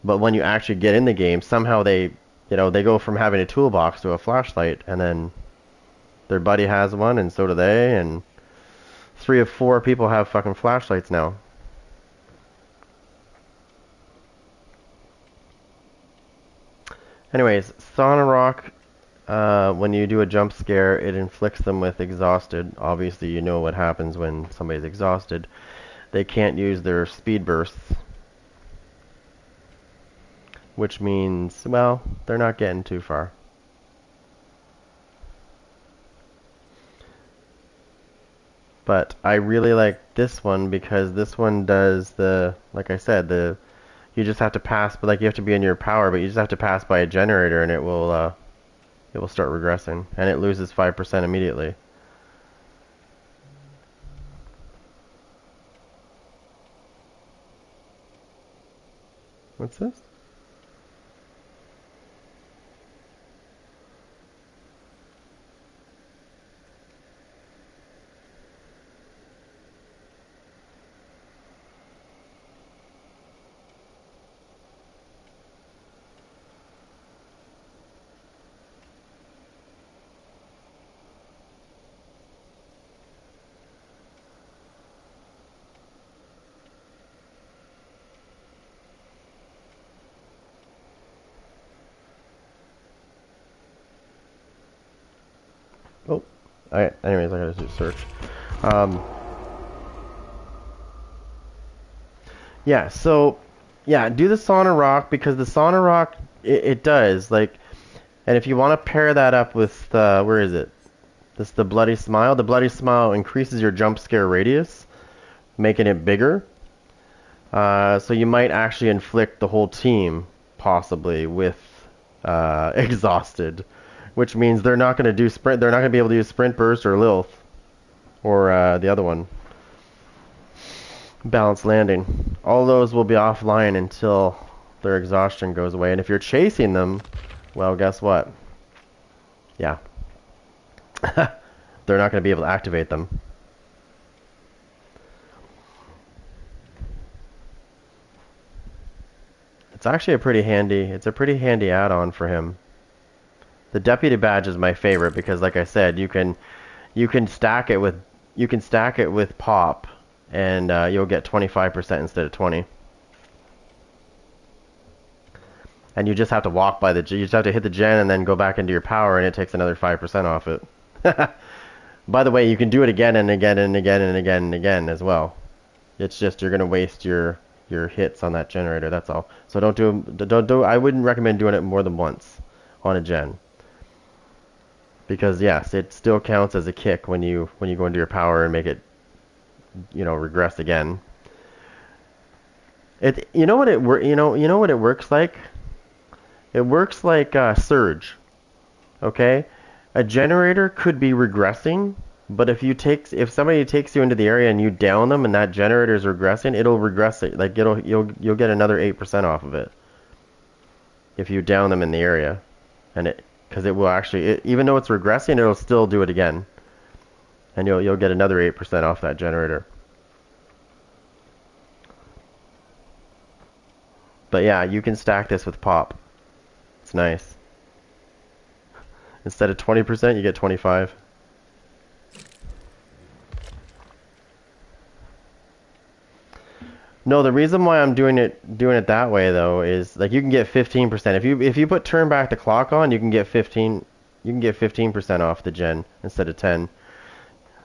but when you actually get in the game, somehow they go from having a toolbox to a flashlight, and then their buddy has one, and so do they, and 3 of 4 people have fucking flashlights now. Anyways, Sauna Rock, when you do a jump scare, it inflicts them with exhausted. Obviously, you know what happens when somebody's exhausted. They can't use their speed bursts, which means, well, they're not getting too far. But I really like this one because this one does like I said, you just have to pass, but like you have to be in your power, but you just have to pass by a generator and it will start regressing, and it loses 5% immediately. What's this? Oh, anyways, I gotta do a search. Yeah, so, yeah, do the Sauna Rock, because the Sauna Rock, it does, like, and if you want to pair that up with, where is it? This the Bloody Smile. The Bloody Smile increases your jump scare radius, making it bigger. So you might actually inflict the whole team, possibly, with exhausted, which means they're not going to do sprint. They're not going to be able to use sprint burst or Lilith, or the other one, balanced landing. All those will be offline until their exhaustion goes away. And if you're chasing them, well, guess what? Yeah, they're not going to be able to activate them. It's actually a pretty handy add-on for him. The deputy badge is my favorite because, like I said, you can stack it with pop, and you'll get 25% instead of 20. And you just have to walk by you just have to hit the gen and then go back into your power, and it takes another 5% off it. By the way, you can do it again and again and again and again and again as well. It's just you're gonna waste your hits on that generator. That's all. So I wouldn't recommend doing it more than once on a gen. Because yes, it still counts as a kick when you go into your power and make it, regress again. You know what it works like? It works like surge. Okay, a generator could be regressing, but if somebody takes you into the area and you down them and that generator is regressing, it'll regress it. Like you'll get another 8% off of it if you down them in the area, because it will actually, even though it's regressing, it'll still do it again, and you'll get another 8% off that generator. But yeah, you can stack this with pop. It's nice. Instead of 20%, you get 25. No, the reason why I'm doing it that way though is like you can get 15%. If you put turn back the clock on, you can get 15. You can get 15% off the gen instead of 10.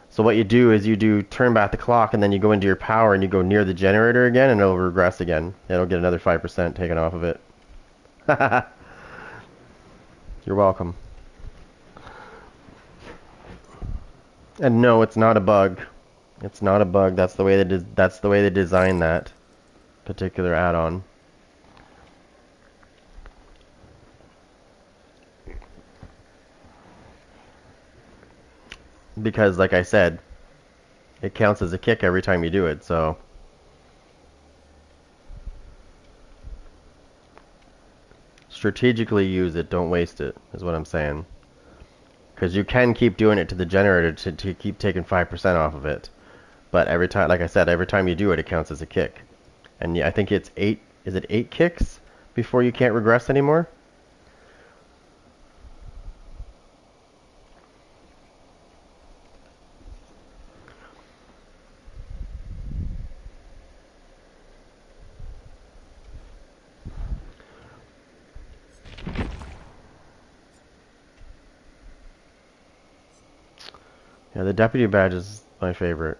So what you do is you do turn back the clock, and then you go into your power and you go near the generator again, and it'll regress again. It'll get another 5% taken off of it. You're welcome. And no, it's not a bug. It's not a bug. That's the way they designed that particular add-on. Because, like I said, it counts as a kick every time you do it, so... strategically use it, don't waste it, is what I'm saying. Because you can keep doing it to the generator to keep taking 5% off of it. But every time, like I said, every time you do it, it counts as a kick. And I think it's 8, is it 8 kicks before you can't regress anymore? Yeah, the deputy badge is my favorite.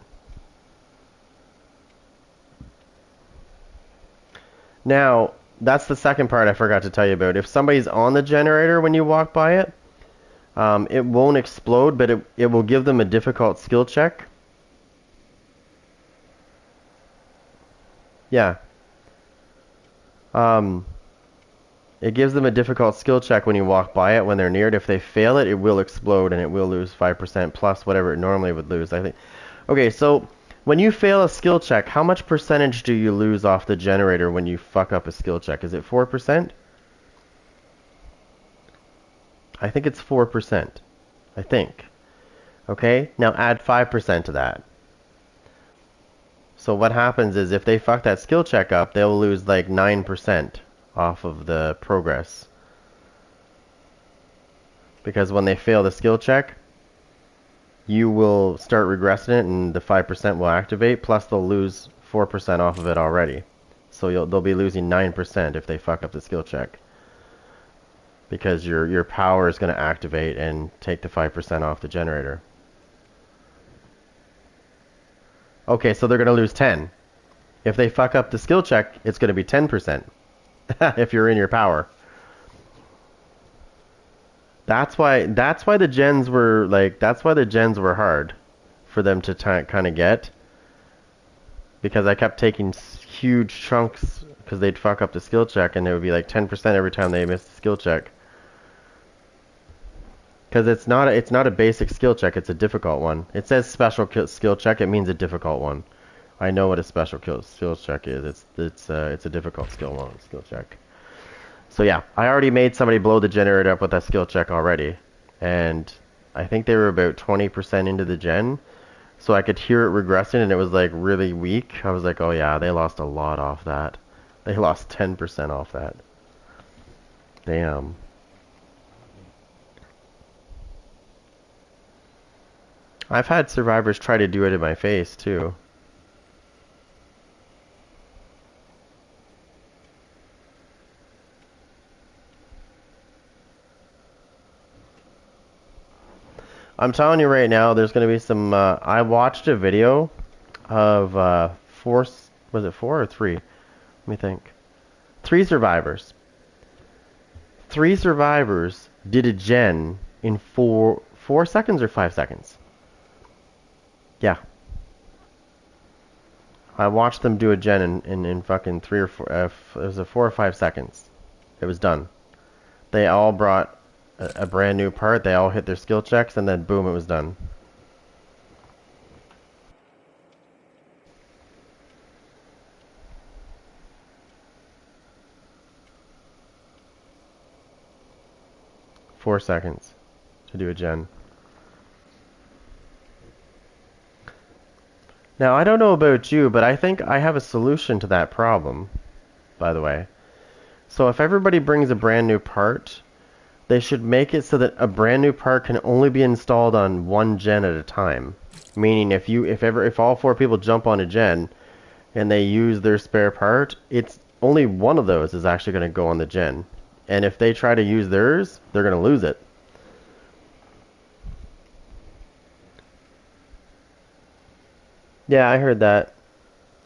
Now, that's the second part I forgot to tell you about. If somebody's on the generator when you walk by it, it won't explode, but it will give them a difficult skill check. Yeah. It gives them a difficult skill check when you walk by it when they're near it. If they fail it, it will explode and it will lose 5% plus whatever it normally would lose, I think. Okay, so when you fail a skill check, how much percentage do you lose off the generator when you fuck up a skill check? Is it 4%? I think it's 4%. I think. Okay, now add 5% to that. So what happens is if they fuck that skill check up, they'll lose like 9% off of the progress. Because when they fail the skill check, you will start regressing it and the 5% will activate, plus they'll lose 4% off of it already. So they'll be losing 9% if they fuck up the skill check. Because your power is going to activate and take the 5% off the generator. Okay, so they're going to lose 10. If they fuck up the skill check, it's going to be 10%. If you're in your power. That's why the gens were like, that's why the gens were hard for them to kind of get, because I kept taking huge chunks because they'd fuck up the skill check and it would be like 10% every time they missed the skill check. Because it's not a basic skill check, it's a difficult one. It says special skill check, it means a difficult one. I know what a special skill check is. It's a difficult skill check. So yeah, I already made somebody blow the generator up with that skill check already, and I think they were about 20% into the gen, so I could hear it regressing, and it was like really weak. I was like, oh yeah, they lost a lot off that. They lost 10% off that. Damn. I've had survivors try to do it in my face too. I'm telling you right now, there's going to be some, I watched a video of, was it 4 or 3? Let me think. 3 survivors. 3 survivors did a gen in 4 seconds or 5 seconds. Yeah. I watched them do a gen in fucking 3 or 4, it was a 4 or 5 seconds. It was done. They all brought a brand new part, they all hit their skill checks, and then boom, it was done. Four seconds to do a gen. Now, I don't know about you, but I think I have a solution to that problem, by the way. So if everybody brings a brand new part, they should make it so that a brand new part can only be installed on one gen at a time. Meaning if all 4 people jump on a gen and they use their spare part, it's only one of those is actually going to go on the gen. And if they try to use theirs, they're going to lose it. Yeah, I heard that.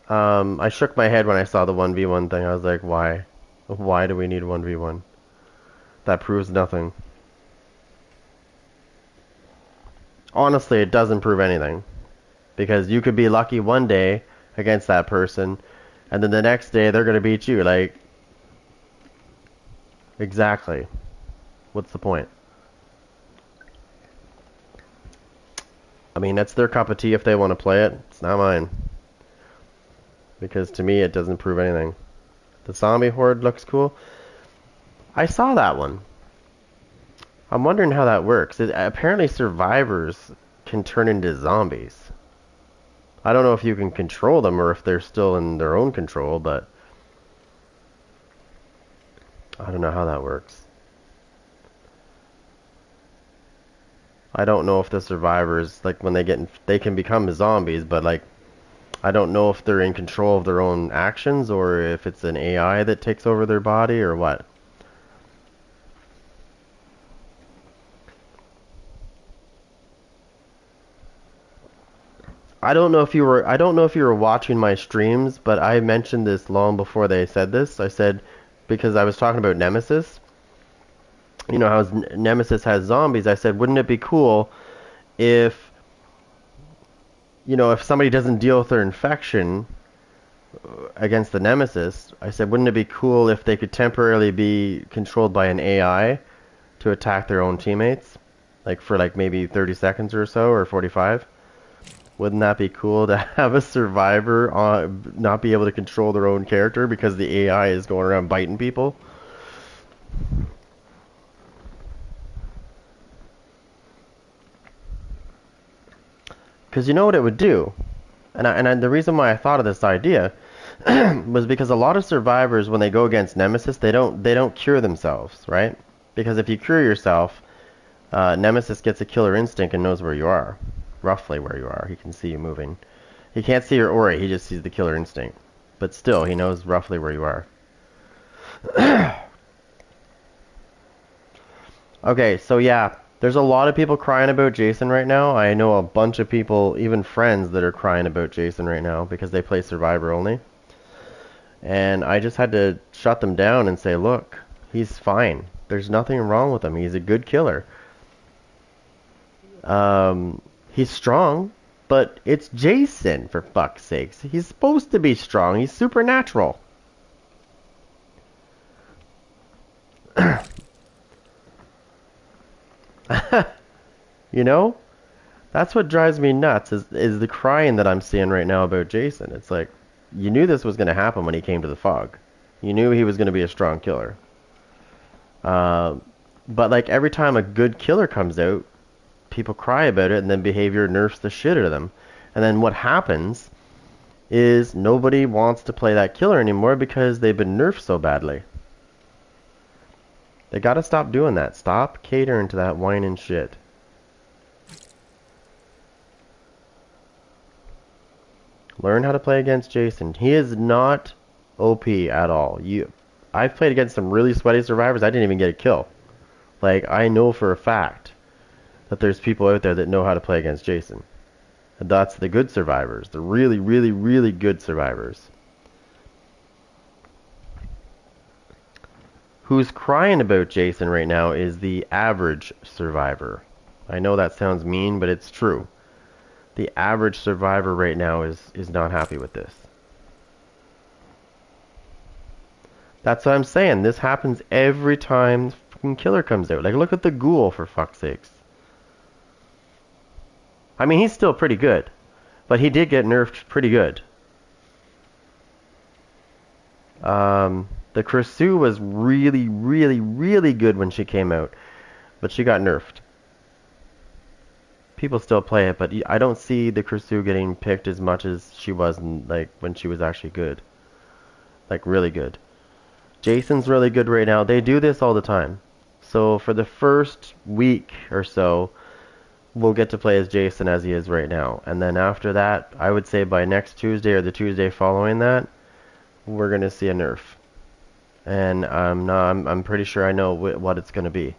I shook my head when I saw the 1v1 thing. I was like, why? Why do we need 1v1? That proves nothing. Honestly, it doesn't prove anything. Because you could be lucky one day against that person, and then the next day they're going to beat you. Like, exactly. What's the point? I mean, that's their cup of tea if they want to play it. It's not mine. Because to me, it doesn't prove anything. The zombie horde looks cool. I saw that one. I'm wondering how that works. Apparently survivors can turn into zombies. I don't know if you can control them or if they're still in their own control, but I don't know how that works. I don't know if the survivors, like when they can become zombies, but like I don't know if they're in control of their own actions or if it's an AI that takes over their body or what. I don't know if you were watching my streams, but I mentioned this long before they said this. I said because I was talking about Nemesis. You know how Nemesis has zombies. I said, wouldn't it be cool if if somebody doesn't deal with their infection against the Nemesis, I said, wouldn't it be cool if they could temporarily be controlled by an AI to attack their own teammates? Like for like maybe 30 seconds or so, or 45? Wouldn't that be cool to have a survivor not be able to control their own character because the AI is going around biting people? Because you know what it would do? And the reason why I thought of this idea was because a lot of survivors, when they go against Nemesis, they don't cure themselves, right? Because if you cure yourself, Nemesis gets a killer instinct and knows where you are, roughly where you are. He can see you moving. He can't see your aura. He just sees the killer instinct. But still, he knows roughly where you are. Okay, so yeah, there's a lot of people crying about Jason right now. I know a bunch of people, even friends, that are crying about Jason right now because they play Survivor only. And I just had to shut them down and say, look, he's fine. There's nothing wrong with him. He's a good killer. He's strong, but it's Jason, for fuck's sakes. He's supposed to be strong. He's supernatural. You know? That's what drives me nuts is the crying that I'm seeing right now about Jason. It's like, you knew this was going to happen when he came to the fog. You knew he was going to be a strong killer. But like every time a good killer comes out, people cry about it and then behavior nerfs the shit out of them. And then what happens is nobody wants to play that killer anymore because they've been nerfed so badly. They gotta stop doing that. Stop catering to that whining shit. Learn how to play against Jason. He is not OP at all. I've played against some really sweaty survivors. I didn't even get a kill. Like, I know for a fact that there's people out there that know how to play against Jason. And that's the good survivors. The really, really, really good survivors. Who's crying about Jason right now is the average survivor. I know that sounds mean, but it's true. The average survivor right now is not happy with this. That's what I'm saying. This happens every time fucking killer comes out. Like, look at the ghoul, for fuck's sakes. I mean, he's still pretty good. But he did get nerfed pretty good. The Krisu was really, really, really good when she came out. But she got nerfed. People still play it, but I don't see the Krisu getting picked as much as she was like when she was actually good. Like, really good. Jason's really good right now. They do this all the time. So for the first week or so, we'll get to play as Jason as he is right now. And then after that, I would say by next Tuesday or the Tuesday following that, we're going to see a nerf. And I'm pretty sure I know what it's going to be.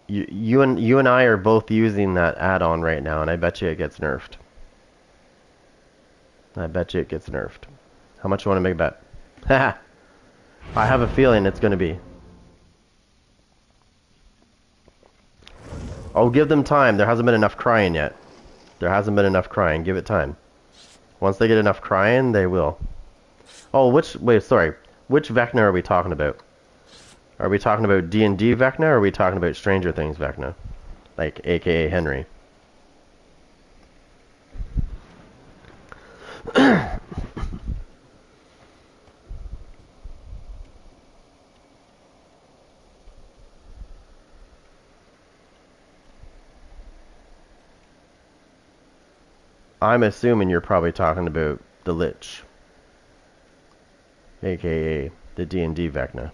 You and I are both using that add-on right now, and I bet you it gets nerfed. I bet you it gets nerfed. How much you want to make a bet? Haha. I have a feeling it's going to be. Oh, give them time. There hasn't been enough crying yet. There hasn't been enough crying. Give it time. Once they get enough crying, they will. Oh, wait, sorry. Which Vecna are we talking about? Are we talking about D&D Vecna, or are we talking about Stranger Things Vecna? Like, aka Henry. I'm assuming you're probably talking about the Lich, aka the D&D Vecna.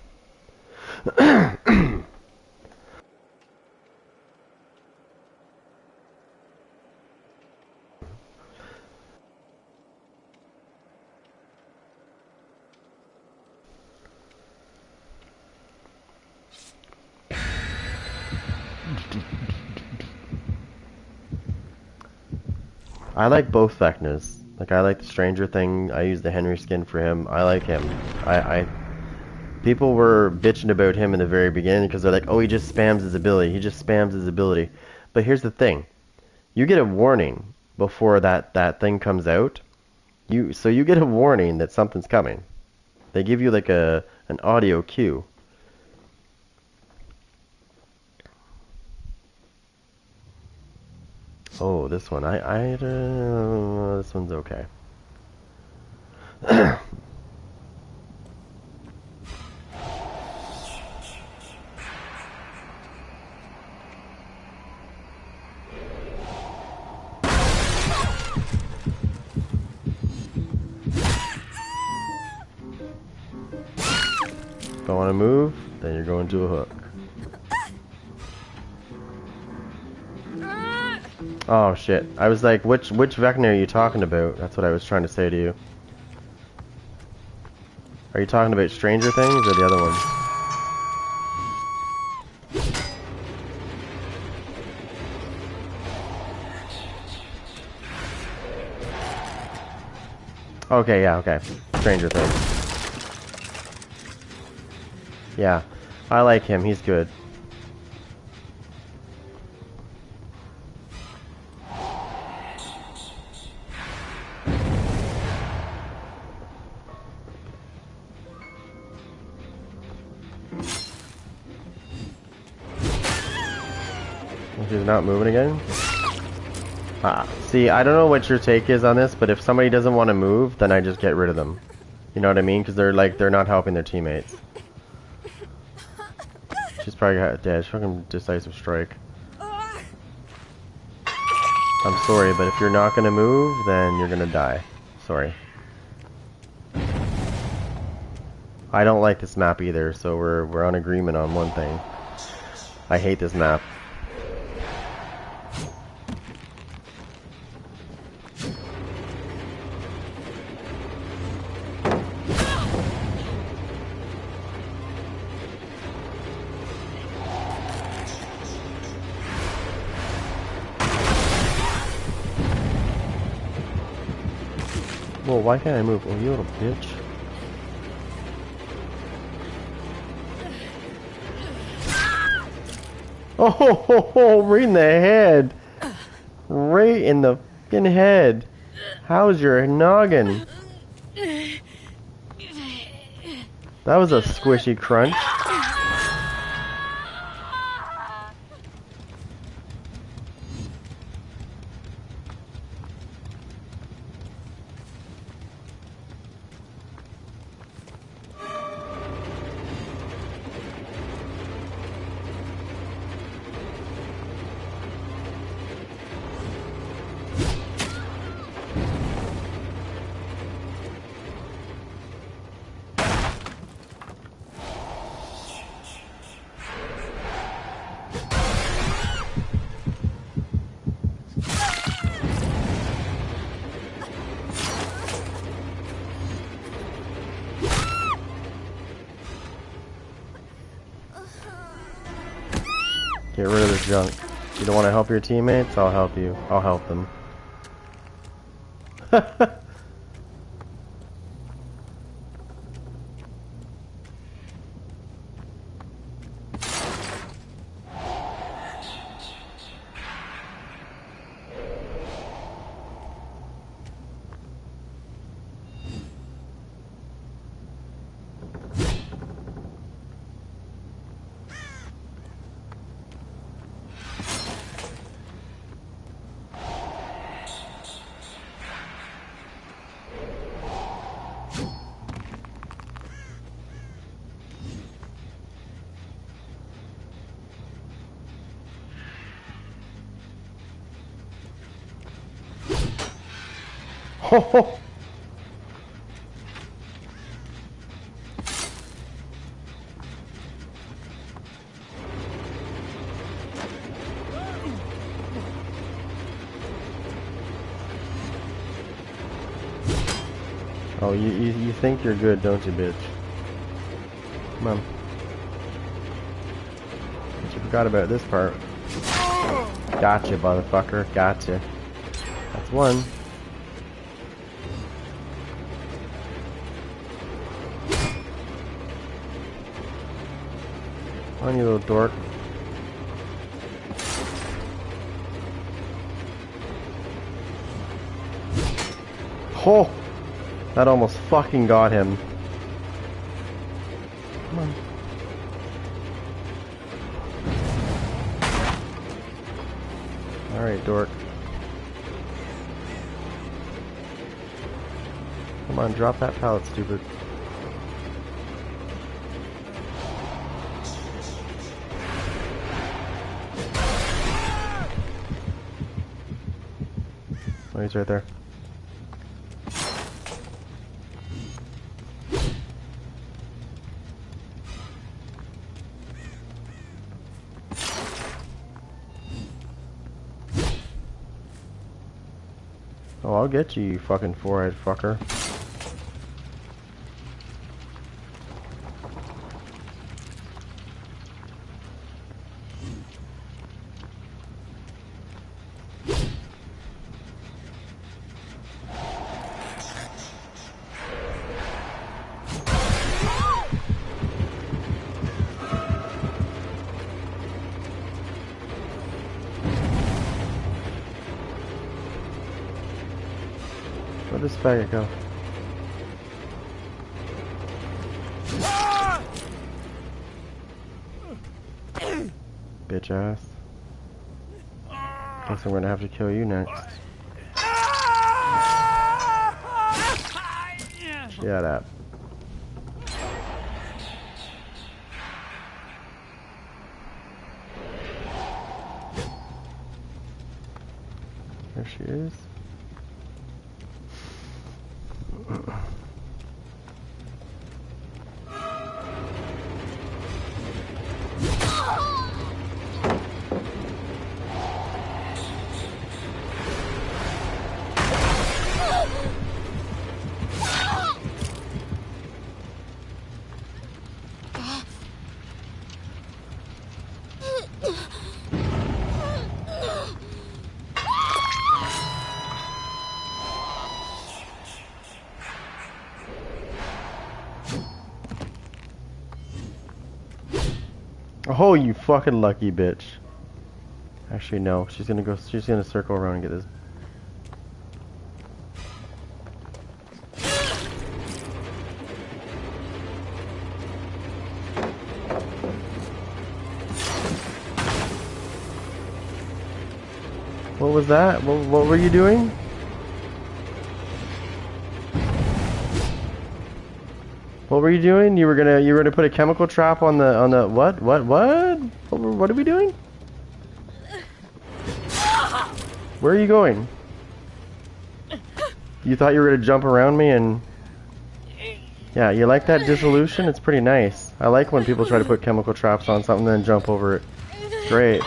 I like both Vecnas. Like, I like the Stranger Thing. I use the Henry skin for him. I like him. People were bitching about him in the very beginning because they're like, oh, he just spams his ability. He just spams his ability. But here's the thing. You get a warning before that thing comes out. So you get a warning that something's coming. They give you like an audio cue. Oh, this one. This one's okay. Don't want to move, then you're going to a hook. Oh shit. I was like, which Vecna are you talking about? That's what I was trying to say to you. Are you talking about Stranger Things or the other one? Okay, yeah, okay. Stranger Things. Yeah, I like him. He's good. He's not moving again? See, I don't know what your take is on this, but if somebody doesn't want to move, then I just get rid of them. You know what I mean? Because they're not helping their teammates. She's probably dead. She's fucking decisive strike. I'm sorry, but if you're not gonna move, then you're gonna die. Sorry. I don't like this map either, so we're on agreement on one thing. I hate this map. Well, why can't I move? Oh, you little bitch. Oh, ho, ho, ho, right in the head. Right in the fucking head. How's your noggin? That was a squishy crunch. Get rid of this junk. You don't want to help your teammates? I'll help you. I'll help them. Oh! Oh, you think you're good, don't you, bitch? Come on. But you forgot about this part. Gotcha, motherfucker. Gotcha. That's one. Come on, you little dork. Oh! That almost fucking got him. Come on. Alright, dork. Come on, drop that pallet, stupid. Oh, he's right there. Oh, I'll get you, you fucking four-eyed fucker. Where'd this faggot go? Bitch ass. Guess I'm gonna have to kill you next. Shut up. There she is. Oh, you fucking lucky bitch. Actually, no. She's gonna circle around and get this. What was that? What were you doing? What were you doing? You were gonna put a chemical trap on the what? What are we doing? Where are you going? You thought you were gonna jump around me and... Yeah, you like that dissolution? It's pretty nice. I like when people try to put chemical traps on something and then jump over it. Great.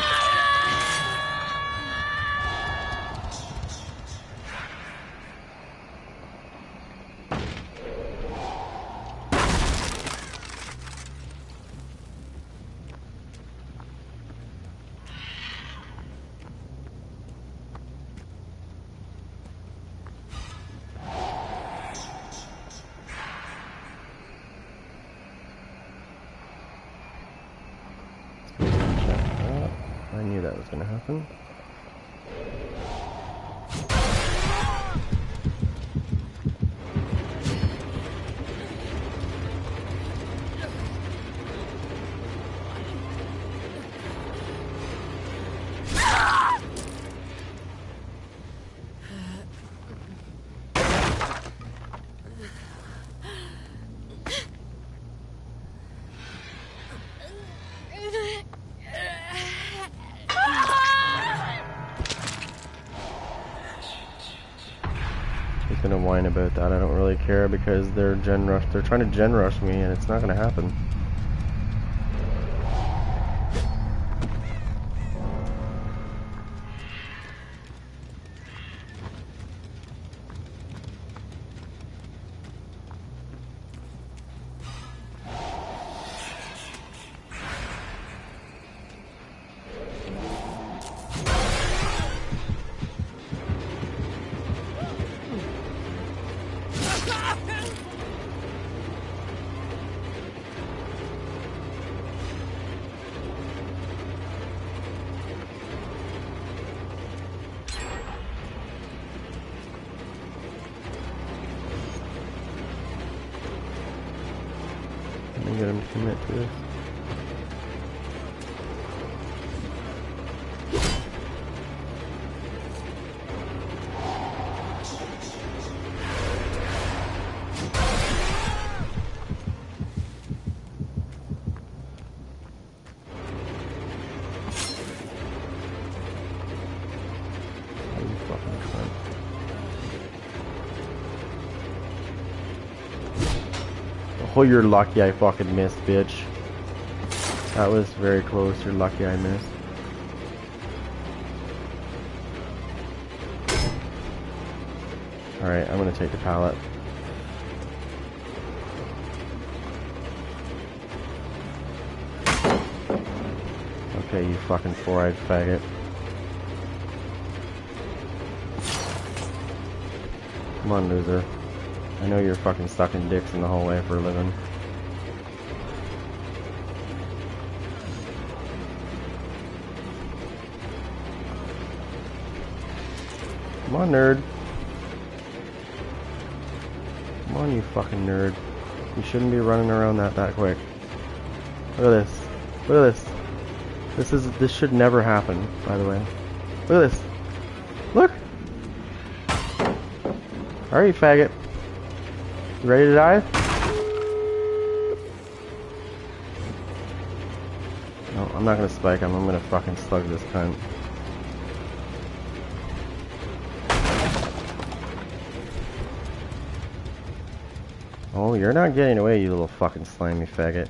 I knew that was gonna happen. gonna whine about that. I don't really care because they're trying to gen rush me, and it's not gonna happen. Get him to commit to this. You fucking cunt. Oh, you're lucky I fucking missed, bitch. That was very close. You're lucky I missed. Alright, I'm gonna take the pallet. Okay, you fucking four-eyed faggot. Come on, loser. I know you're fucking sucking dicks in the hallway for a living. Come on, nerd. Come on, you fucking nerd. You shouldn't be running around that quick. Look at this. Look at this. This should never happen, by the way. Look at this. Look! Alright, you faggot. You ready to die? No, I'm not gonna spike him. I'm gonna fucking slug this cunt. Oh, you're not getting away, you little fucking slimy faggot.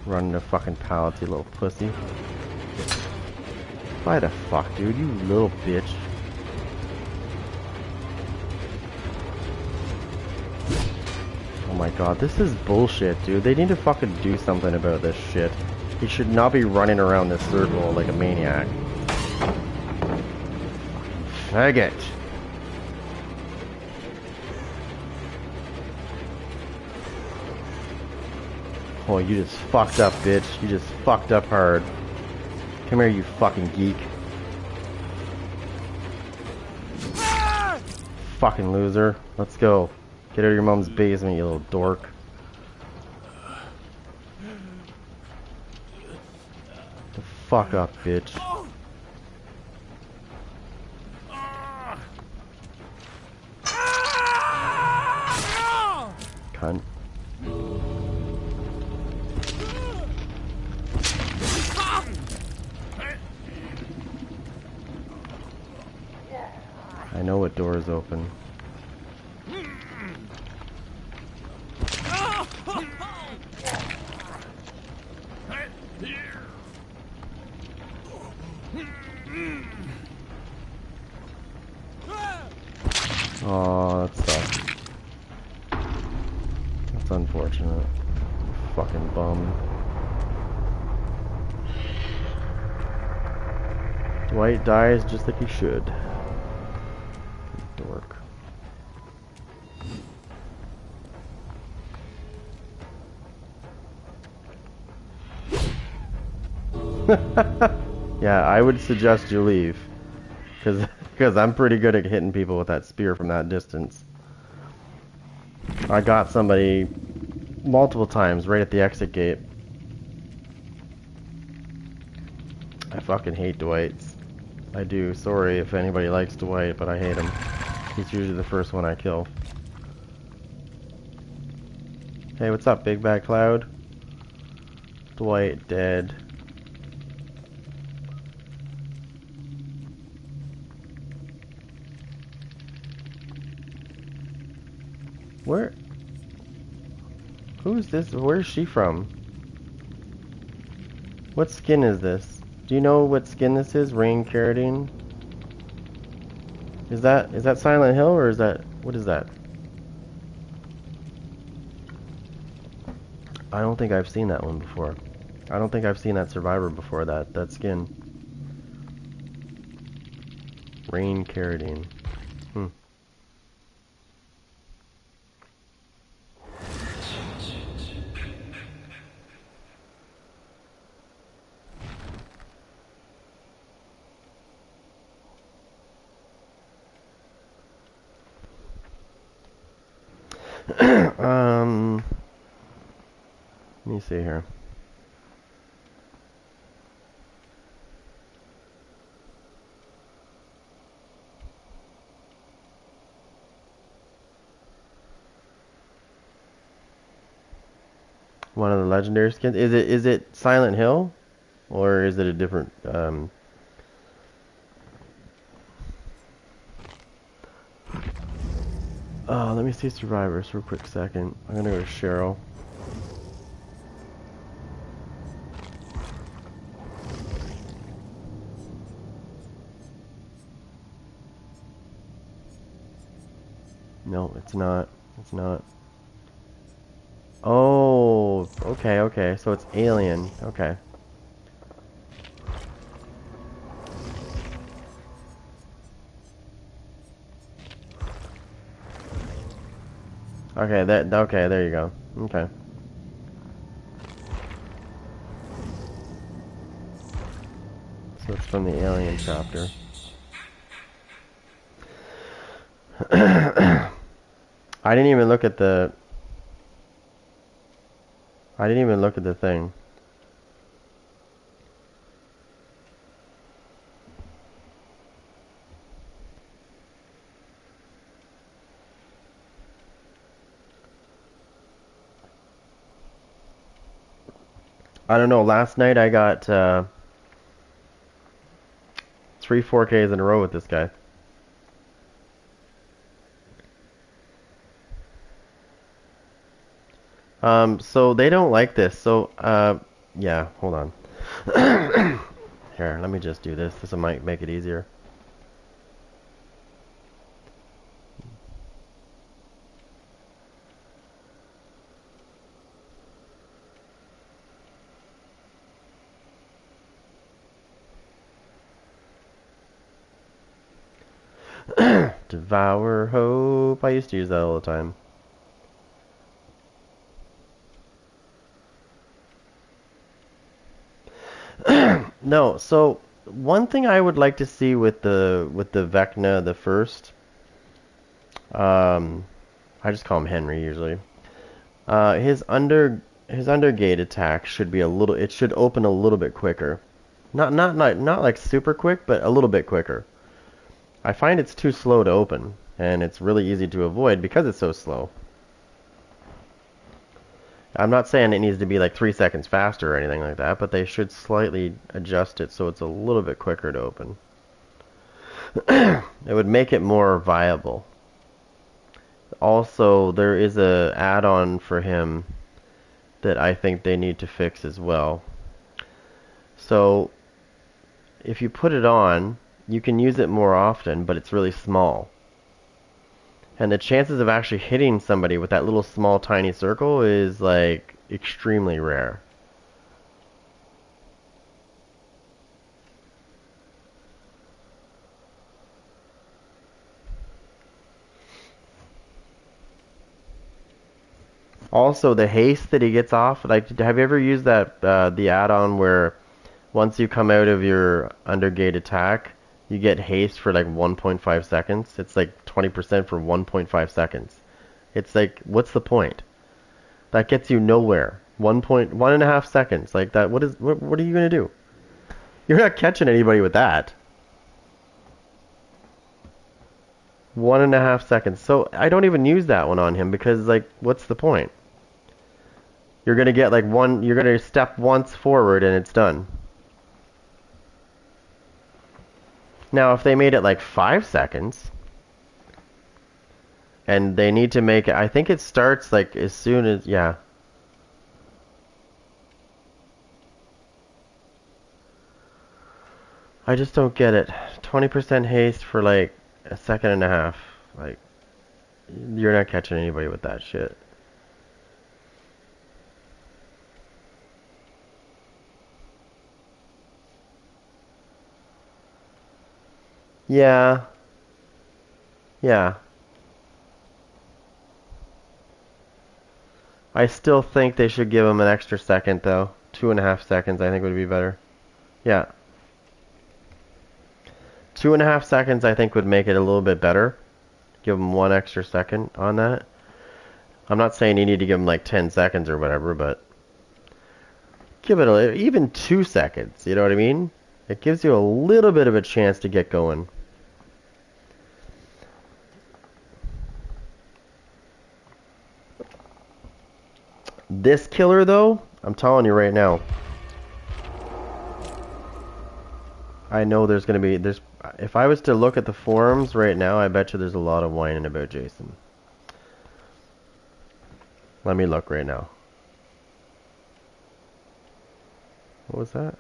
Running the fucking pallet, you little pussy. Why the fuck, dude? You little bitch. Oh my god, this is bullshit, dude. They need to fucking do something about this shit. He should not be running around this circle like a maniac. Faggot. Oh, you just fucked up, bitch. You just fucked up hard. Come here, you fucking geek. Fucking loser. Let's go. Get out of your mom's basement, you little dork. The fuck up, bitch. Cunt. I know what door is open. Oh, that sucks. That's unfortunate. Fucking bum. Dwight dies just like he should. Dork. Yeah, I would suggest you leave. Because I'm pretty good at hitting people with that spear from that distance. I got somebody multiple times right at the exit gate. I fucking hate Dwights. I do. Sorry if anybody likes Dwight, but I hate him. He's usually the first one I kill. Hey, what's up, Big Bad Cloud? Dwight dead. Where? Who's this? Where's she from? What skin is this? Do you know what skin this is? Rain Carradine? Is that Silent Hill or is that what is that? I don't think I've seen that one before. I don't think I've seen that Survivor before, that skin. Rain Carradine. Let me see here. One of the legendary skins. Is it Silent Hill, or is it a different? Let me see Survivors for a quick second. I'm gonna go to Cheryl. No, it's not. It's not. Oh, okay, okay. So it's Alien. Okay. Okay, okay, there you go. Okay. So it's from the Alien chapter. I didn't even look at the thing. I don't know, last night I got 3 4Ks in a row with this guy. So they don't like this. So, yeah, hold on. Here, let me just do this. This might make it easier. Devour Hope. I used to use that all the time. No, so one thing I would like to see with the Vecna the first, I just call him Henry usually. His undergate attack should be it should open a little bit quicker. Not like super quick, but a little bit quicker. I find it's too slow to open, and it's really easy to avoid because it's so slow. I'm not saying it needs to be like 3 seconds faster or anything like that, but they should slightly adjust it so it's a little bit quicker to open. It would make it more viable. Also, there is a add-on for him that I think they need to fix as well. So, if you put it on, you can use it more often, but it's really small. And the chances of actually hitting somebody with that little small tiny circle is like extremely rare. Also, the haste that he gets off, like, have you ever used that, the add-on where once you come out of your undergate attack, you get haste for like 1.5 seconds? It's like 20% for 1.5 seconds. It's like, what's the point? That gets you nowhere. 1.5 seconds. Like that, what are you gonna do? You're not catching anybody with that. 1.5 seconds. So I don't even use that one on him because, like, what's the point? You're gonna get like you're gonna step once forward and it's done. Now, if they made it like 5 seconds, And they need to make it, I think it starts like as soon as, yeah. I just don't get it. 20% haste for like a second and a half. Like, you're not catching anybody with that shit. Yeah. Yeah. I still think they should give him an extra second though. 2.5 seconds I think would be better. Yeah. 2.5 seconds I think would make it a little bit better. Give him 1 extra second on that. I'm not saying you need to give him like 10 seconds or whatever, but give it even 2 seconds. You know what I mean? It gives you a little bit of a chance to get going. This killer, though, I'm telling you right now, I know there's going to be, if I was to look at the forums right now, I bet you there's a lot of whining about Jason. Let me look right now. What was that?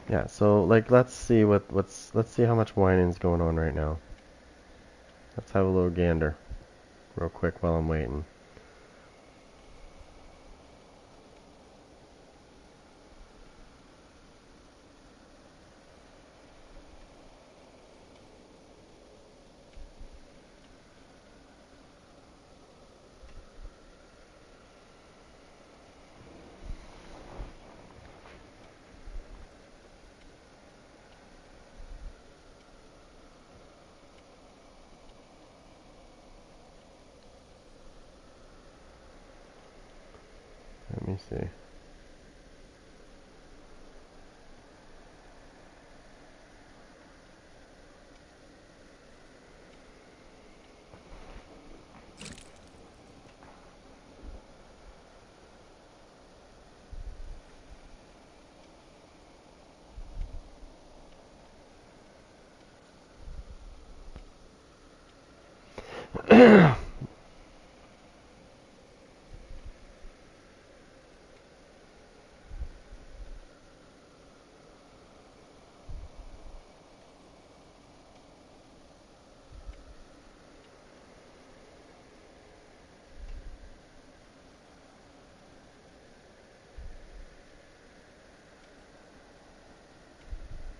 Yeah, so like let's see let's see how much whining's going on right now. Let's have a little gander real quick while I'm waiting. Let me see.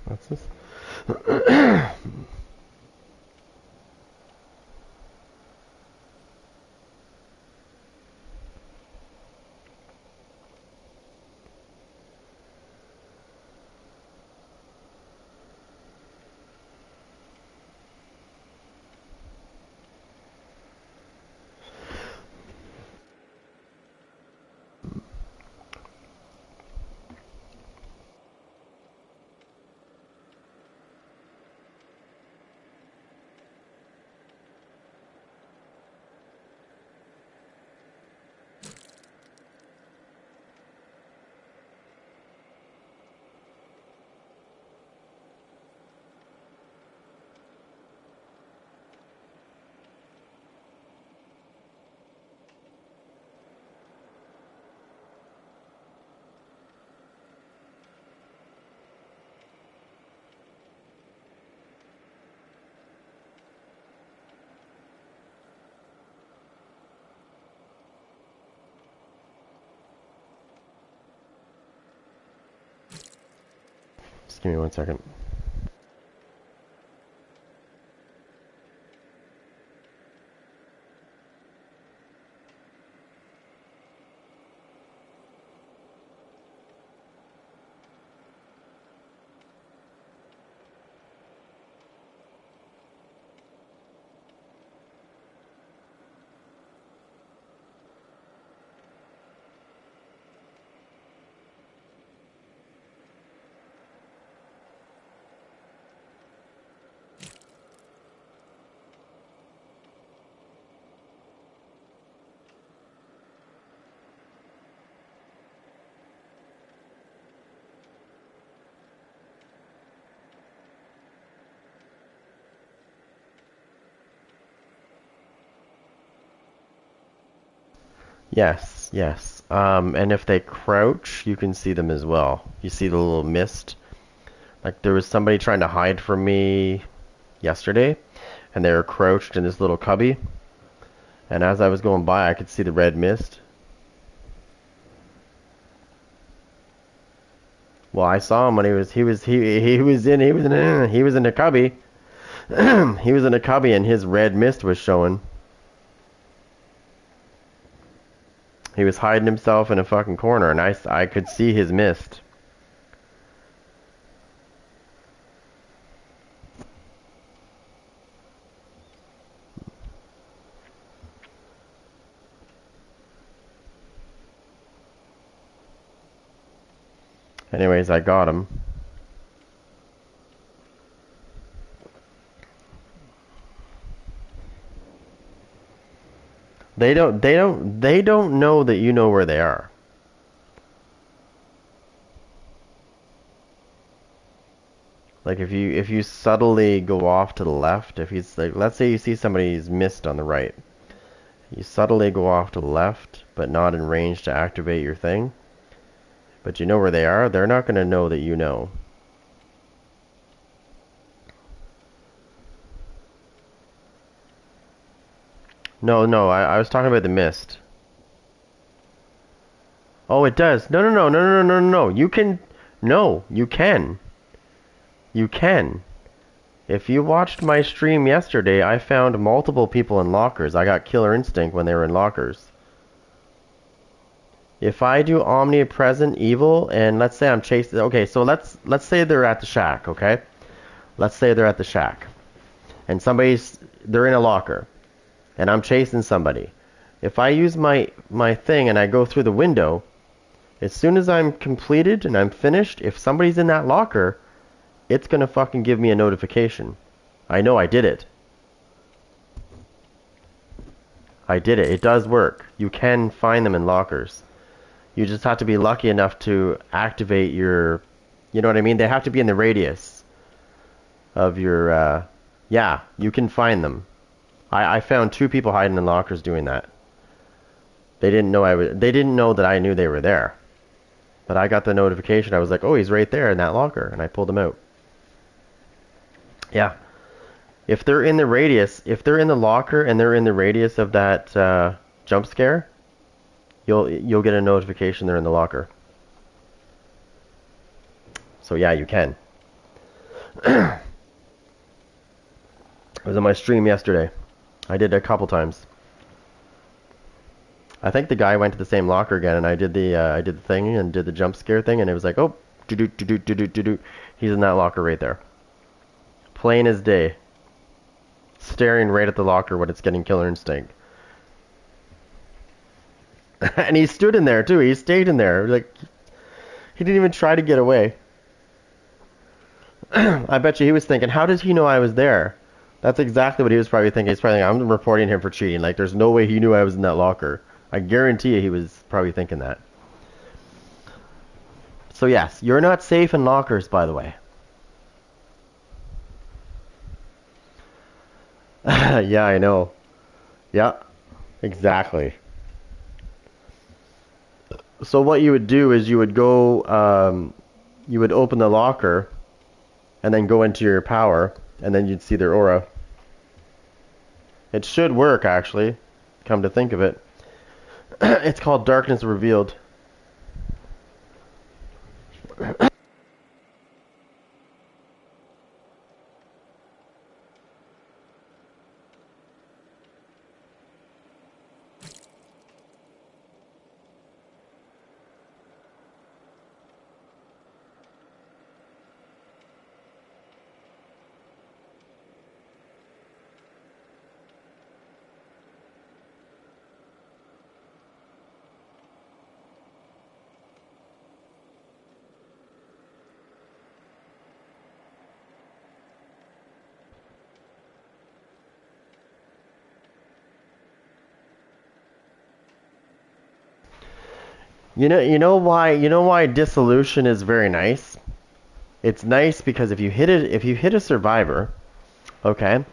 What's this? Just give me 1 second. Yes, yes. And if they crouch, you can see them as well. You see the little mist. Like there was somebody trying to hide from me yesterday, and they were crouched in this little cubby. And as I was going by, I could see the red mist. Well, I saw him when he was in a cubby. He was in a cubby, and his red mist was showing. He was hiding himself in a fucking corner, and I could see his mist. Anyways, I got him. They don't know that you know where they are. Like if you subtly go off to the left, if he's like, let's say you see somebody's missed on the right, you subtly go off to the left, but not in range to activate your thing, but you know where they are, they're not going to know that you know. No, I was talking about the mist. Oh, it does. No. You can, no, you can. You can. If you watched my stream yesterday, I found multiple people in lockers. I got Killer Instinct when they were in lockers. If I do omnipresent evil, and let's say I'm chasing, okay, so let's say they're at the shack, okay? Let's say they're at the shack, and they're in a locker, and I'm chasing somebody. If I use my thing and I go through the window, as soon as I'm completed and I'm finished, if somebody's in that locker, it's gonna fucking give me a notification. I know I did it. I did it. It does work. You can find them in lockers. You just have to be lucky enough to activate your, you know what I mean? They have to be in the radius of your, yeah, you can find them. I found 2 people hiding in lockers doing that. They didn't know that I knew they were there. But I got the notification. I was like, oh, he's right there in that locker. And I pulled him out. Yeah. If they're in the radius, if they're in the locker and they're in the radius of that jump scare, you'll get a notification they're in the locker. So yeah, you can. It was on my stream yesterday. I did it a couple times. I think the guy went to the same locker again, and I did the thing and did the jump scare thing, and it was like, oh, do. He's in that locker right there, plain as day, staring right at the locker when it's getting Killer Instinct. And he stood in there too. He stayed in there, like he didn't even try to get away. I bet you he was thinking, how does he know I was there? That's exactly what he was probably thinking. He's probably thinking, I'm reporting him for cheating. Like, there's no way he knew I was in that locker. I guarantee you he was probably thinking that. So yes, you're not safe in lockers, by the way. Yeah, I know. Yeah, exactly. So what you would do is you would go, you would open the locker, and then go into your power, and then you'd see their aura. It should work, actually, come to think of it. It's called Darkness Revealed. You know why dissolution is very nice? It's nice because if you hit a survivor, okay?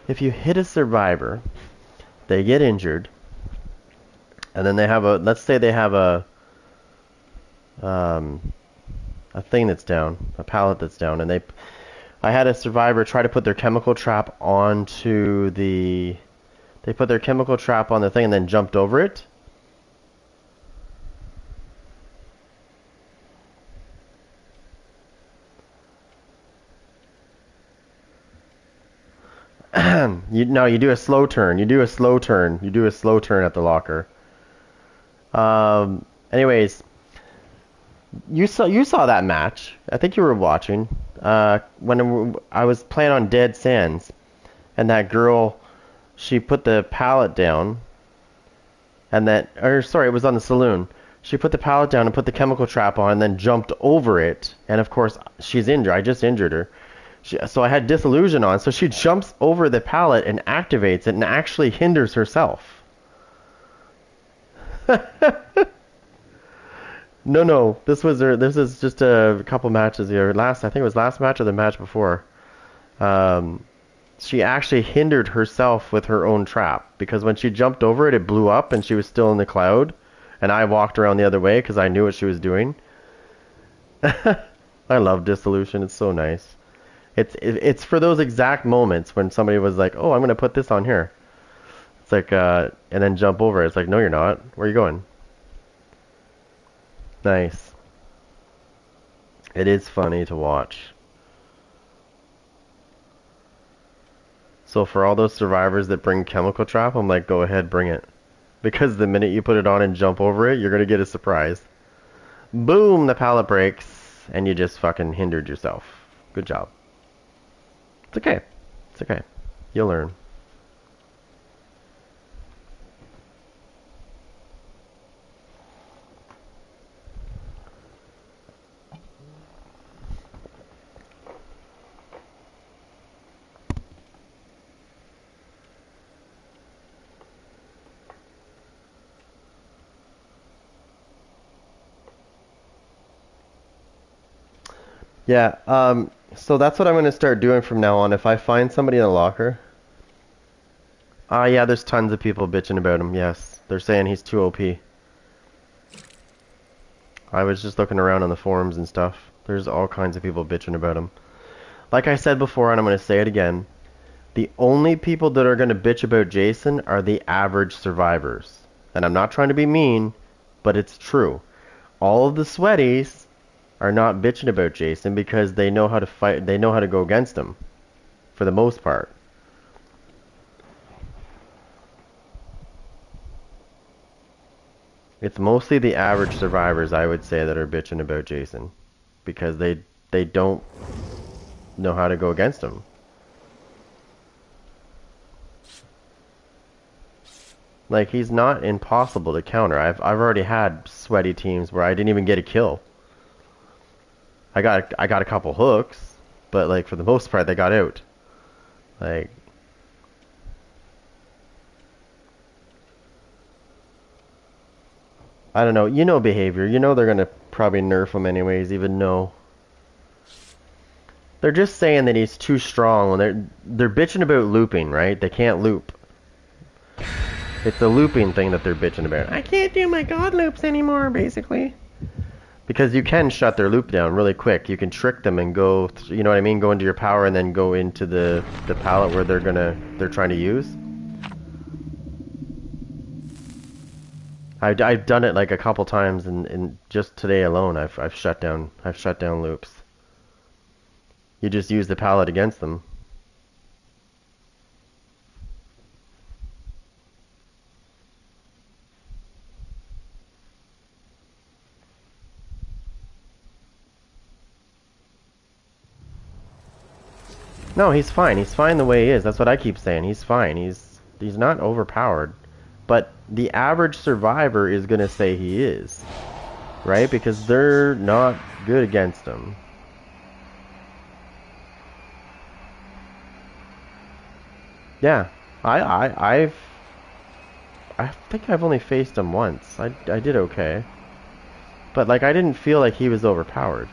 If you hit a survivor, they get injured, and then they have let's say they have a thing that's down, a pallet that's down, and I had a survivor try to put their chemical trap onto they put their chemical trap on the thing and then jumped over it. You do a slow turn. You do a slow turn. You do a slow turn at the locker. Anyways, you saw that match. I think you were watching. When I was playing on Dead Sands, and that girl, she put the pallet down, sorry, it was on the saloon. She put the pallet down and put the chemical trap on, and then jumped over it. And of course, she's injured. I just injured her. So I had disillusion on, so she jumps over the pallet and activates it and actually hinders herself. No, this is just a couple matches here. I think it was last match or the match before. She actually hindered herself with her own trap, because when she jumped over it, it blew up and she was still in the cloud, and I walked around the other way because I knew what she was doing. I love dissolution. It's so nice. It's for those exact moments when somebody was like, "Oh, I'm gonna put this on here." It's like, and then jump over it. It's like, no, you're not. Where are you going? Nice. It is funny to watch. So for all those survivors that bring chemical trap, I'm like, go ahead, bring it. Because the minute you put it on and jump over it, you're gonna get a surprise. Boom, the pallet breaks, and you just fucking hindered yourself. Good job. It's okay. It's okay. You'll learn. Yeah, so that's what I'm going to start doing from now on. If I find somebody in a locker... yeah, there's tons of people bitching about him, yes. They're saying he's too OP. I was just looking around on the forums and stuff. There's all kinds of people bitching about him. Like I said before, and I'm going to say it again, the only people that are going to bitch about Jason are the average survivors. And I'm not trying to be mean, but it's true. All of the sweaties are not bitching about Jason because they know how to fight, they know how to go against him, for the most part. It's mostly the average survivors, I would say, that are bitching about Jason, because they don't know how to go against him. Like, he's not impossible to counter. I've already had sweaty teams where I didn't even get a kill. I got a couple hooks, but like for the most part they got out. Like, I don't know. You know behavior. You know they're gonna probably nerf him anyways, even though they're just saying that he's too strong. When they're bitching about looping, right? They can't loop. It's the looping thing that they're bitching about. I can't do my god loops anymore, basically. Because you can shut their loop down really quick. You can trick them and go, you know what I mean? Go into your power and then go into the pallet where they're trying to use. I've done it like a couple times, and just today alone, I've shut down loops. You just use the pallet against them. No, he's fine. He's fine the way he is. That's what I keep saying. He's fine. He's not overpowered. But the average survivor is going to say he is. Right? Because they're not good against him. Yeah. I think I've only faced him once. I did okay. But, like, I didn't feel like he was overpowered.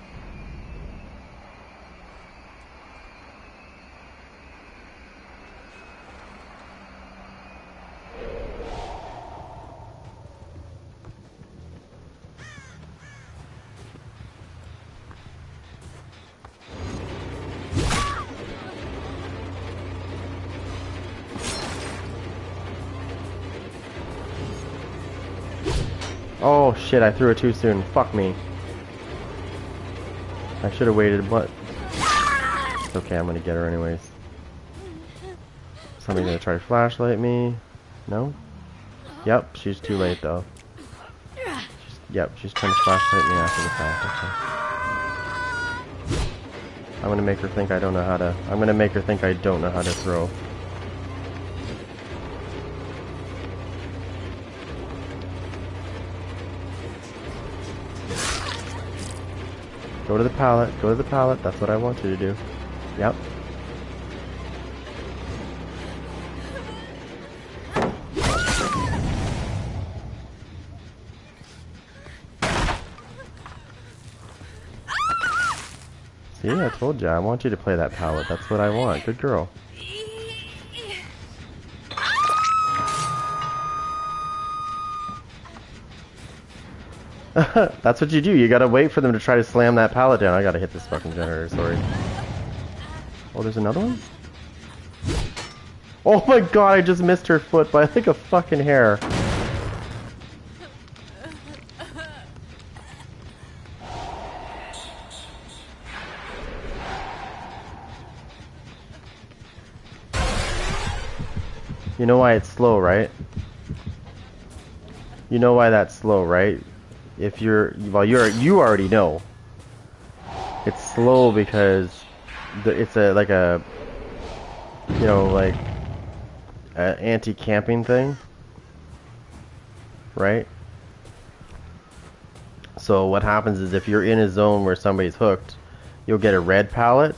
Oh shit, I threw it too soon. Fuck me. I should have waited, but it's okay, I'm gonna get her anyways. Somebody's gonna try to flashlight me. No? Yep, she's too late though. She's trying to flashlight me after the fact. Okay. I'm gonna make her think I don't know how to. I'm gonna make her think I don't know how to throw. Go to the pallet, go to the pallet, that's what I want you to do. Yep. See, I told you, I want you to play that pallet, that's what I want. Good girl. That's what you do. You gotta wait for them to try to slam that pallet down. I gotta hit this fucking generator, sorry. Oh, there's another one? Oh my god, I just missed her foot by like a fucking hair. You know why it's slow, right? You know why that's slow, right? If you're, well, you already know. It's slow because it's like a, you know, like an anti-camping thing, right? So what happens is if you're in a zone where somebody's hooked, you'll get a red pallet.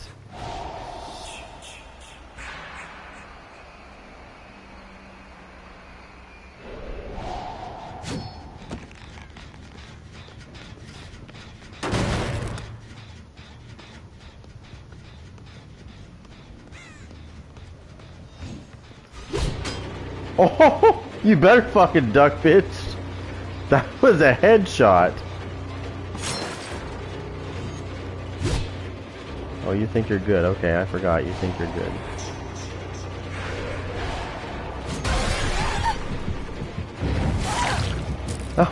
Oh, you better fucking duck, bitch. That was a headshot. Oh, you think you're good. Okay, I forgot. You think you're good.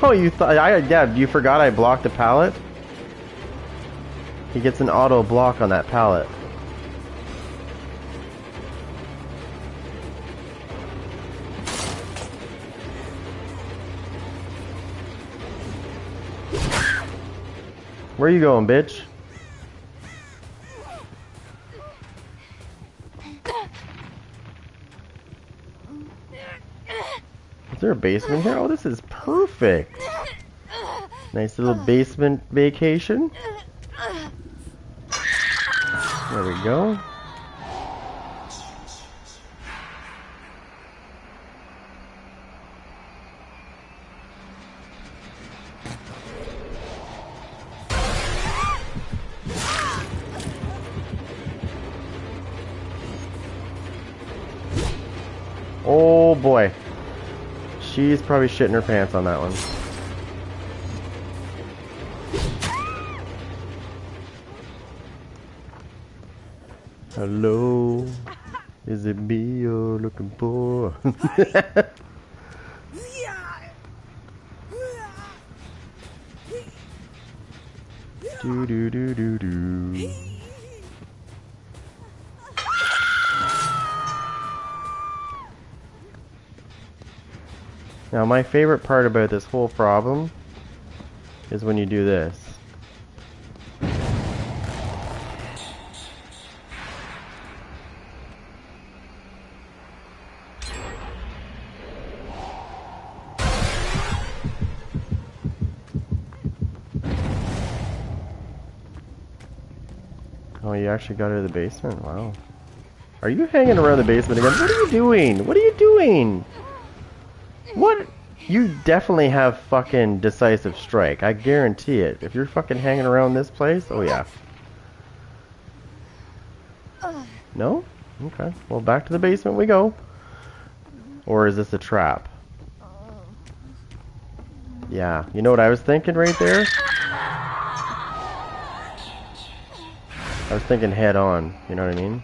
Oh, you thought... yeah, you forgot I blocked the pallet? He gets an auto block on that pallet. Where you going, bitch? Is there a basement here? Oh, this is perfect. Nice little basement vacation. There we go. Oh boy. She's probably shitting her pants on that one. Hello. Is it me you're looking for? Do do do do do. Now my favorite part about this whole problem is when you do this. Oh, you actually got her to the basement? Wow. Are you hanging around the basement again? What are you doing? What are you doing? What? You definitely have fucking decisive strike. I guarantee it. If you're fucking hanging around this place, oh yeah. No? Okay. Well, back to the basement we go. Or is this a trap? Yeah. You know what I was thinking right there? I was thinking head on. You know what I mean?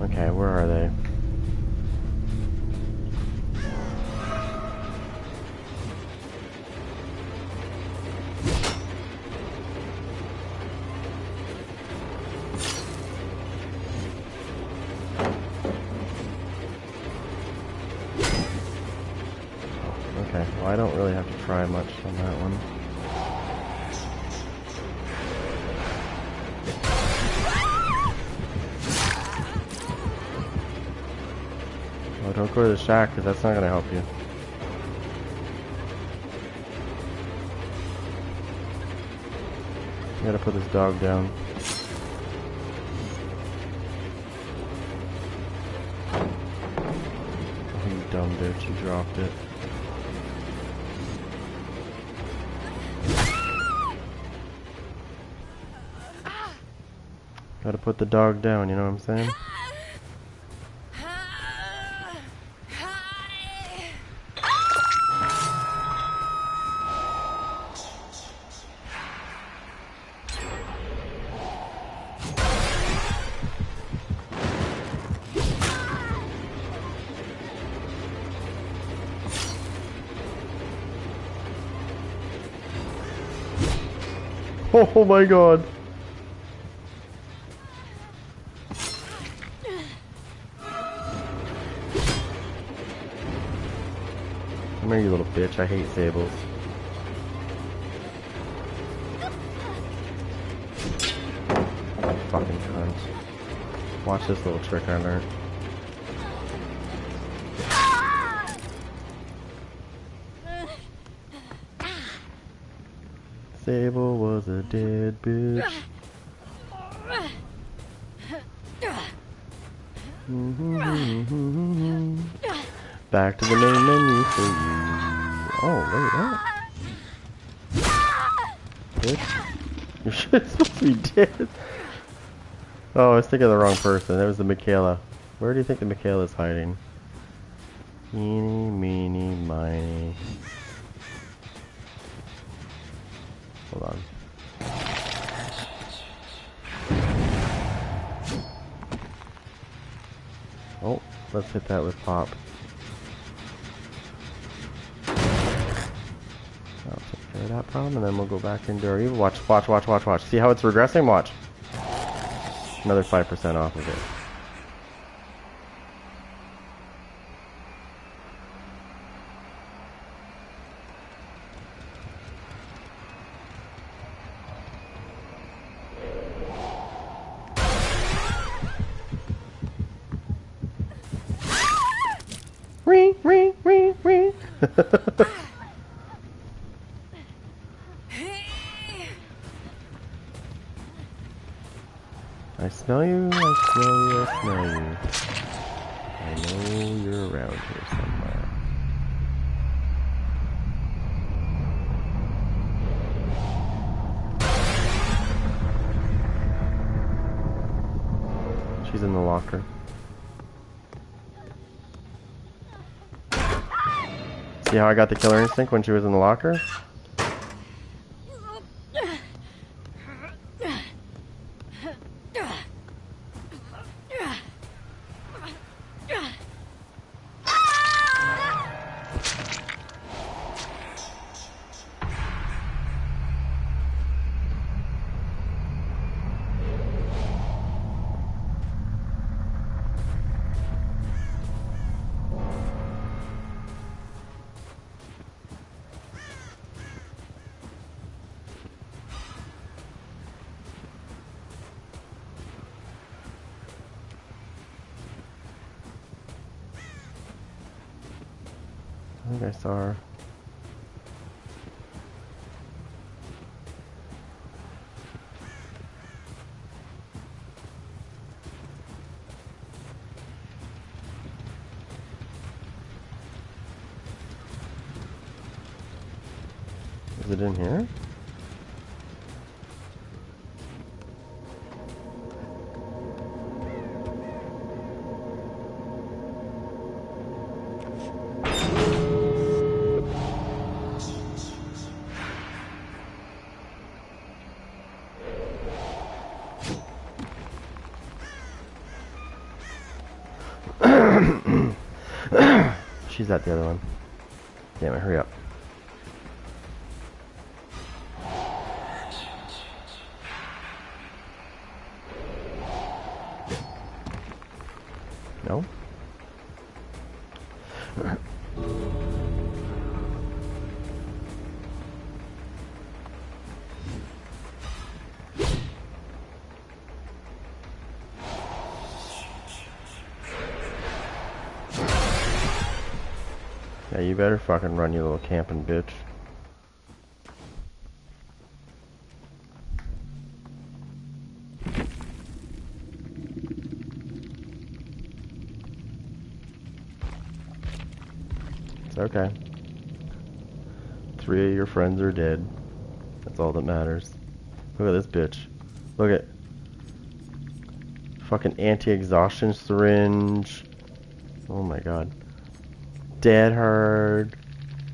Okay, where are they? Okay, well I don't really have to try much on that one. Oh, don't go to the shack, because that's not going to help you. You gotta put this dog down. Oh, you dumb bitch, you dropped it. Gotta put the dog down, you know what I'm saying? Oh my god! Come here, you little bitch. I hate sables. Fucking cunt. Watch this little trick I learned. Sable was a dead bitch. Back to the main menu for you. Oh, wait, what? Bitch. Your shit's supposed to be dead. Oh, I was thinking of the wrong person. That was the Michaela. Where do you think the Michaela's hiding? Eeny, meeny, miny. Hold on. Oh, let's hit that with Pop. I'll take care of that problem, and then we'll go back into our evil. Watch. See how it's regressing? Watch. Another 5% off of it. Ring, ring, ring, ring. I smell you, I smell you, I smell you. I know you're around here somewhere. She's in the locker. See how I got the killer instinct when she was in the locker? I think I saw her. Is it in here? She's at the other one. Damn it, hurry up. No? Yeah, you better fucking run, you little camping bitch. It's okay. 3 of your friends are dead. That's all that matters. Look at this bitch. Look at fucking anti-exhaustion syringe. Oh my god. Dead hard.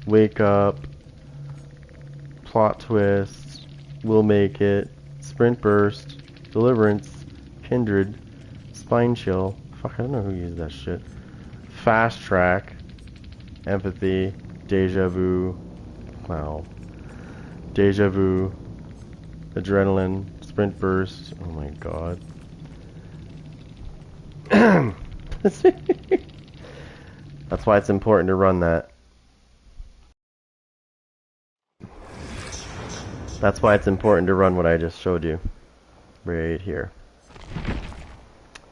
Wake up. Plot twist. We'll make it. Sprint burst. Deliverance. Kindred. Spine chill. Fuck, I don't know who used that shit. Fast track. Empathy. Deja vu. Wow. Deja vu. Adrenaline. Sprint burst. Oh my god. That's why it's important to run that. That's why it's important to run what I just showed you. Right here.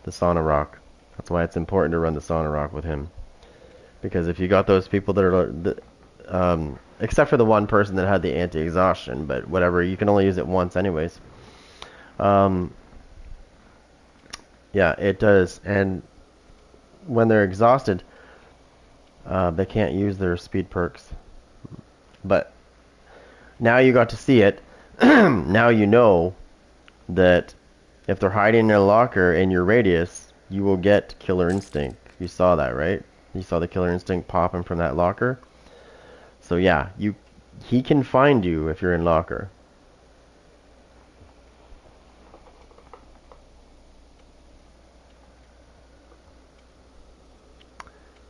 The sauna rock. That's why it's important to run the sauna rock with him. Because if you got those people that are... except for the one person that had the anti-exhaustion, but whatever, you can only use it once anyways. Yeah, it does. And when they're exhausted, they can't use their speed perks. But now you got to see it. Now you know that if they're hiding in a locker in your radius, you will get Killer Instinct. You saw that, right? You saw the Killer Instinct popping from that locker. So yeah, he can find you if you're in locker.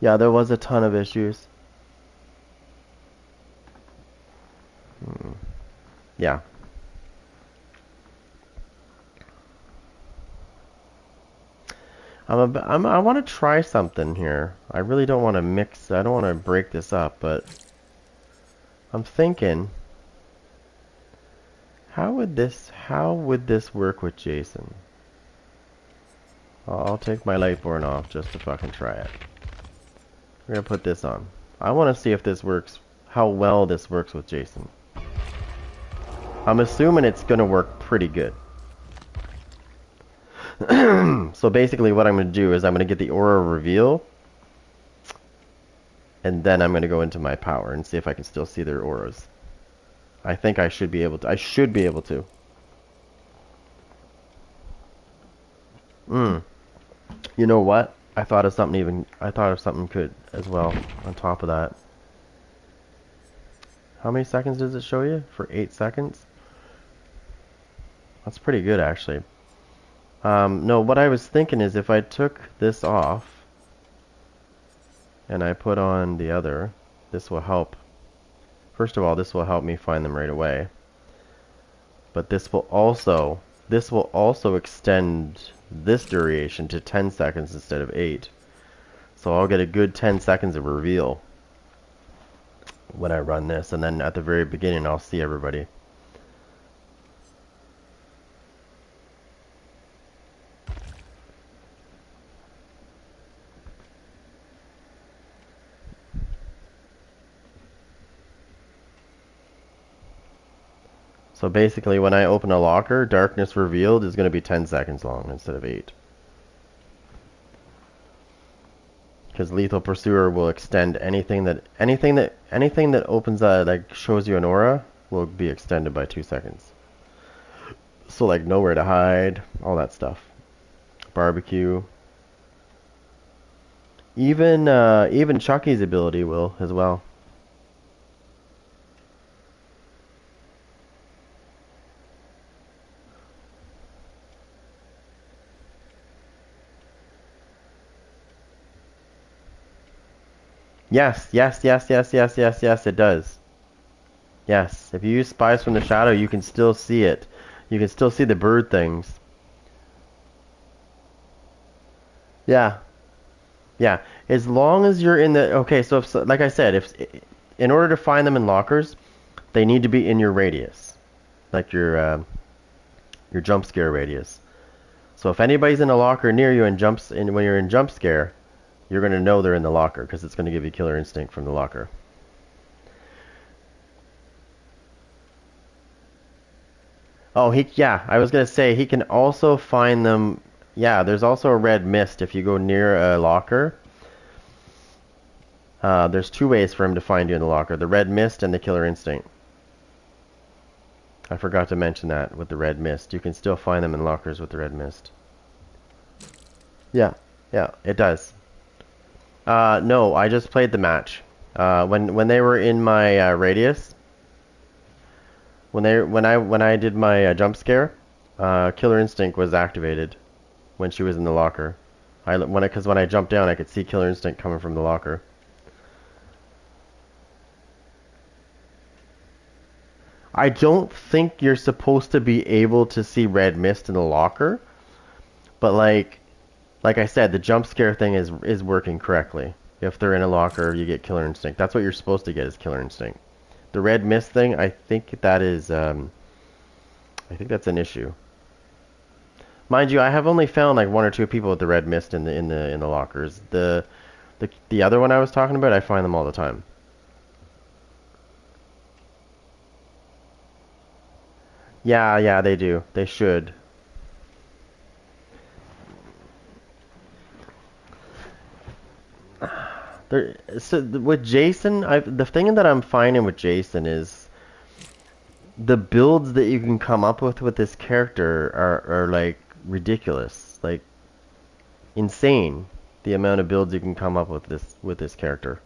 Yeah, there was a ton of issues. Yeah. I want to try something here. I really don't want to mix. I don't want to break this up, but I'm thinking, how would this work with Jason? I'll take my Lightborn off just to fucking try it. We're gonna put this on. I want to see if this works, how well this works with Jason. I'm assuming it's gonna work pretty good. So basically what I'm going to do is I'm going to get the aura reveal, and then I'm going to go into my power and see if I can still see their auras. I think I should be able to. I should be able to. You know what? I thought of something good as well on top of that. How many seconds does it show you? For 8 seconds? That's pretty good actually. No, what I was thinking is if I took this off and I put on the other, this will help. First of all, this will help me find them right away. But this will also extend this duration to 10 seconds instead of 8. So I'll get a good 10 seconds of reveal when I run this, and then at the very beginning I'll see everybody. So basically, when I open a locker, darkness revealed is going to be 10 seconds long instead of 8. Because Lethal Pursuer will extend anything that opens like shows you an aura will be extended by 2 seconds. So like nowhere to hide, all that stuff. Barbecue. Even Chucky's ability will as well. Yes, it does. Yes, if you use Spies from the Shadow, you can still see it. You can still see the bird things. Yeah. Yeah. As long as you're in the... Okay, so if, like I said, if in order to find them in lockers, they need to be in your radius. Like your jump scare radius. So if anybody's in a locker near you and when you're in jump scare, you're going to know they're in the locker because it's going to give you Killer Instinct from the locker. Oh, yeah, I was going to say he can also find them. Yeah, there's also a red mist if you go near a locker. There's 2 ways for him to find you in the locker, the red mist and the Killer Instinct. I forgot to mention that with the red mist. You can still find them in lockers with the red mist. Yeah, it does. No, I just played the match. When they were in my radius, when I did my jump scare, Killer Instinct was activated when she was in the locker. Because when I jumped down, I could see Killer Instinct coming from the locker. I don't think you're supposed to be able to see red mist in the locker, but like I said, the jump scare thing is working correctly. If they're in a locker, you get Killer Instinct. That's what you're supposed to get is Killer Instinct. The red mist thing, I think that is, I think that's an issue. Mind you, I have only found like 1 or 2 people with the red mist in the lockers. The other one I was talking about, I find them all the time. Yeah, they do. They should. So with Jason, the thing that I'm finding with Jason is the builds that you can come up with this character are like ridiculous, like insane. The amount of builds you can come up with this character.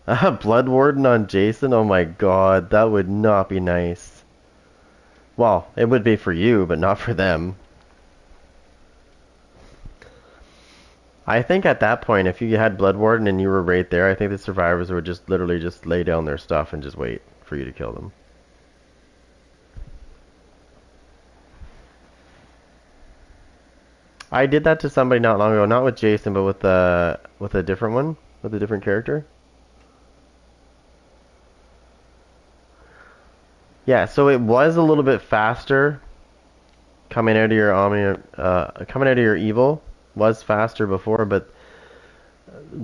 Blood Warden on Jason? Oh my god, that would not be nice. Well, it would be for you, but not for them. I think at that point, if you had Blood Warden and you were right there, I think the survivors would just literally just lay down their stuff and just wait for you to kill them. I did that to somebody not long ago, not with Jason, but with a different one, with a different character. Yeah, so it was a little bit faster coming out of your coming out of your evil was faster before, but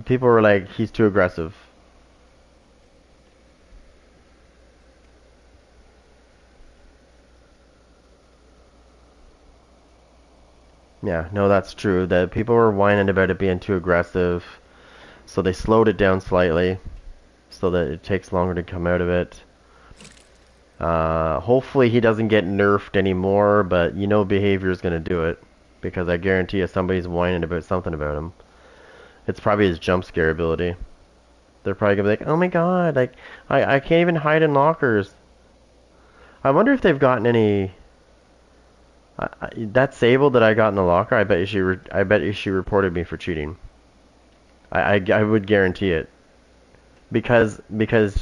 people were like, he's too aggressive. Yeah, no, that's true. That people were whining about it being too aggressive, so they slowed it down slightly so that it takes longer to come out of it. Hopefully he doesn't get nerfed anymore, but you know behavior is going to do it. Because I guarantee you somebody's whining about something about him. It's probably his jump scare ability. They're probably going to be like, oh my god, like, I can't even hide in lockers. I wonder if they've gotten any... that Sable that I got in the locker, I bet she reported me for cheating. I would guarantee it. Because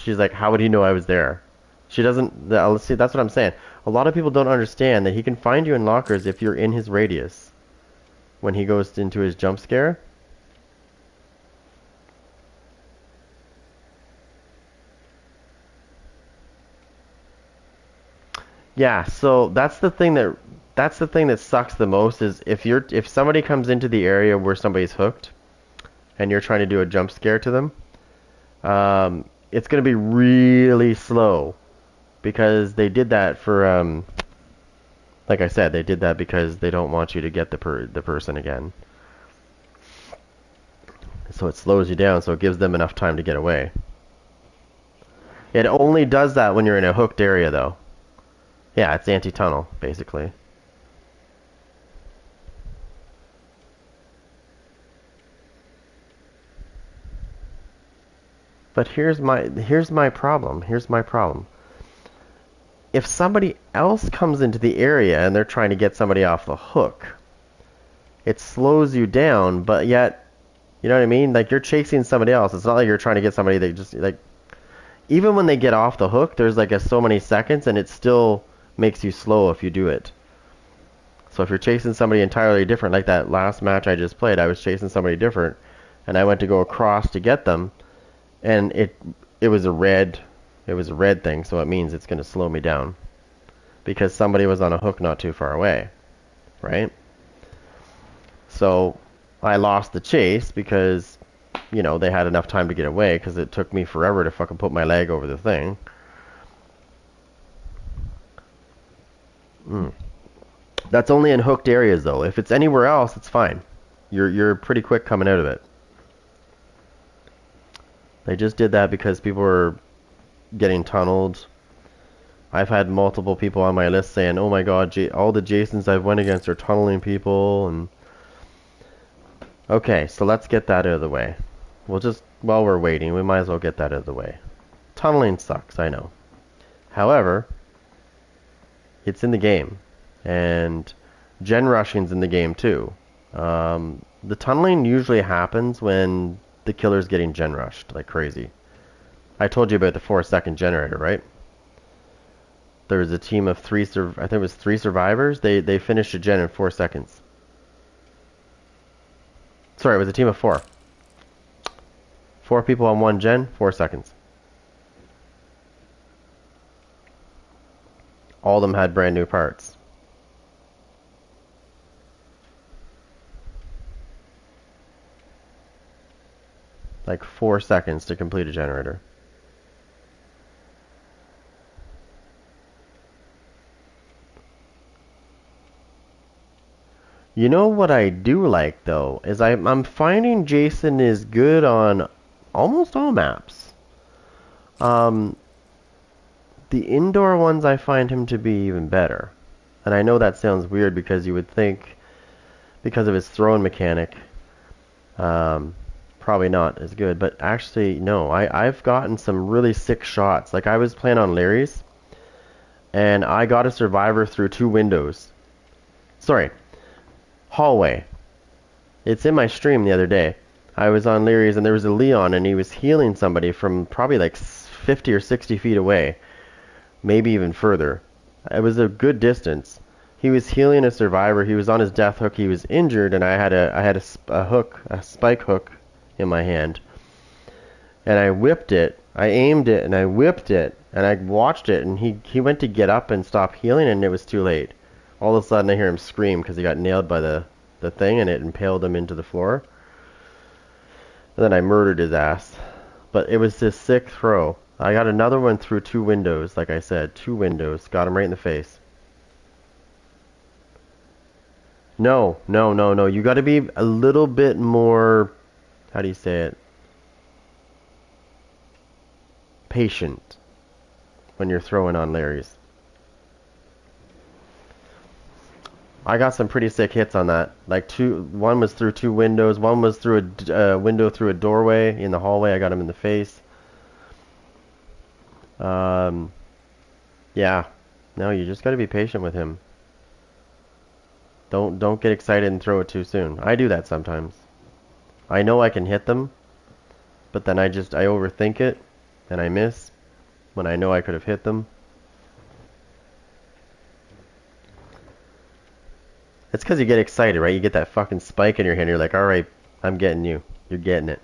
she's like, how would he know I was there? She doesn't... See, that's what I'm saying. A lot of people don't understand that he can find you in lockers if you're in his radius. When he goes into his jump scare. Yeah, so that's the thing that sucks the most is if somebody comes into the area where somebody's hooked and you're trying to do a jump scare to them, it's going to be really slow because they did that for like I said, they did that because they don't want you to get the person again. So it slows you down, so it gives them enough time to get away. It only does that when you're in a hooked area, though. Yeah, it's anti-tunnel, basically. But here's my problem. Here's my problem. If somebody else comes into the area and they're trying to get somebody off the hook, it slows you down, but yet, you know what I mean? Like, you're chasing somebody else. It's not like you're trying to get somebody that just, like, even when they get off the hook, there's like so many seconds, and it still makes you slow if you do it. So if you're chasing somebody entirely different, like that last match I just played, I was chasing somebody different, and I went to go across to get them, and it was a red thing, so it means it's going to slow me down because somebody was on a hook not too far away, right? So I lost the chase because, you know, they had enough time to get away because it took me forever to fucking put my leg over the thing. That's only in hooked areas, though. If it's anywhere else, it's fine. You're pretty quick coming out of it. They just did that because people were getting tunneled. I've had multiple people on my list saying, "Oh my God, all the Jasons I've went against are tunneling people." And okay, so let's get that out of the way. We'll just, while we're waiting, we might as well get that out of the way. Tunneling sucks, I know. However, it's in the game, and gen rushing's in the game too. The tunneling usually happens when the killer's getting gen rushed like crazy. I told you about the 4-second generator, right? There was a team of I think it was 3 survivors. They finished a gen in 4 seconds. Sorry, it was a team of 4. 4 people on 1 gen, 4 seconds. All of them had brand new parts. Like 4 seconds to complete a generator. You know what I do like, though, is I'm finding Jason is good on almost all maps. The indoor ones I find him to be even better. And I know that sounds weird because you would think, because of his throwing mechanic, probably not as good. But actually, no. I've gotten some really sick shots. Like, I was playing on Larry's, and I got a survivor through 2 windows. Sorry. Hallway. It's in my stream the other day. I was on Leary's and there was a Leon and he was healing somebody from probably like 50 or 60 feet away. Maybe even further. It was a good distance. He was healing a survivor. He was on his death hook. He was injured and I had a hook, a spike hook in my hand. And I whipped it. I aimed it and I whipped it and I watched it and he went to get up and stop healing and it was too late. All of a sudden I hear him scream because he got nailed by the thing and it impaled him into the floor. And then I murdered his ass. But it was this sick throw. I got another one through 2 windows, like I said. 2 windows. Got him right in the face. No. You got to be a little bit more, how do you say it? Patient when you're throwing on Larry's. I got some pretty sick hits on that. Like one was through 2 windows, one was through a window through a doorway in the hallway. I got him in the face. Yeah. No, you just got to be patient with him. Don't get excited and throw it too soon. I do that sometimes. I know I can hit them, but then I overthink it and I miss when I know I could have hit them. It's because you get excited, right? You get that fucking spike in your hand. You're like, all right, I'm getting you. You're getting it.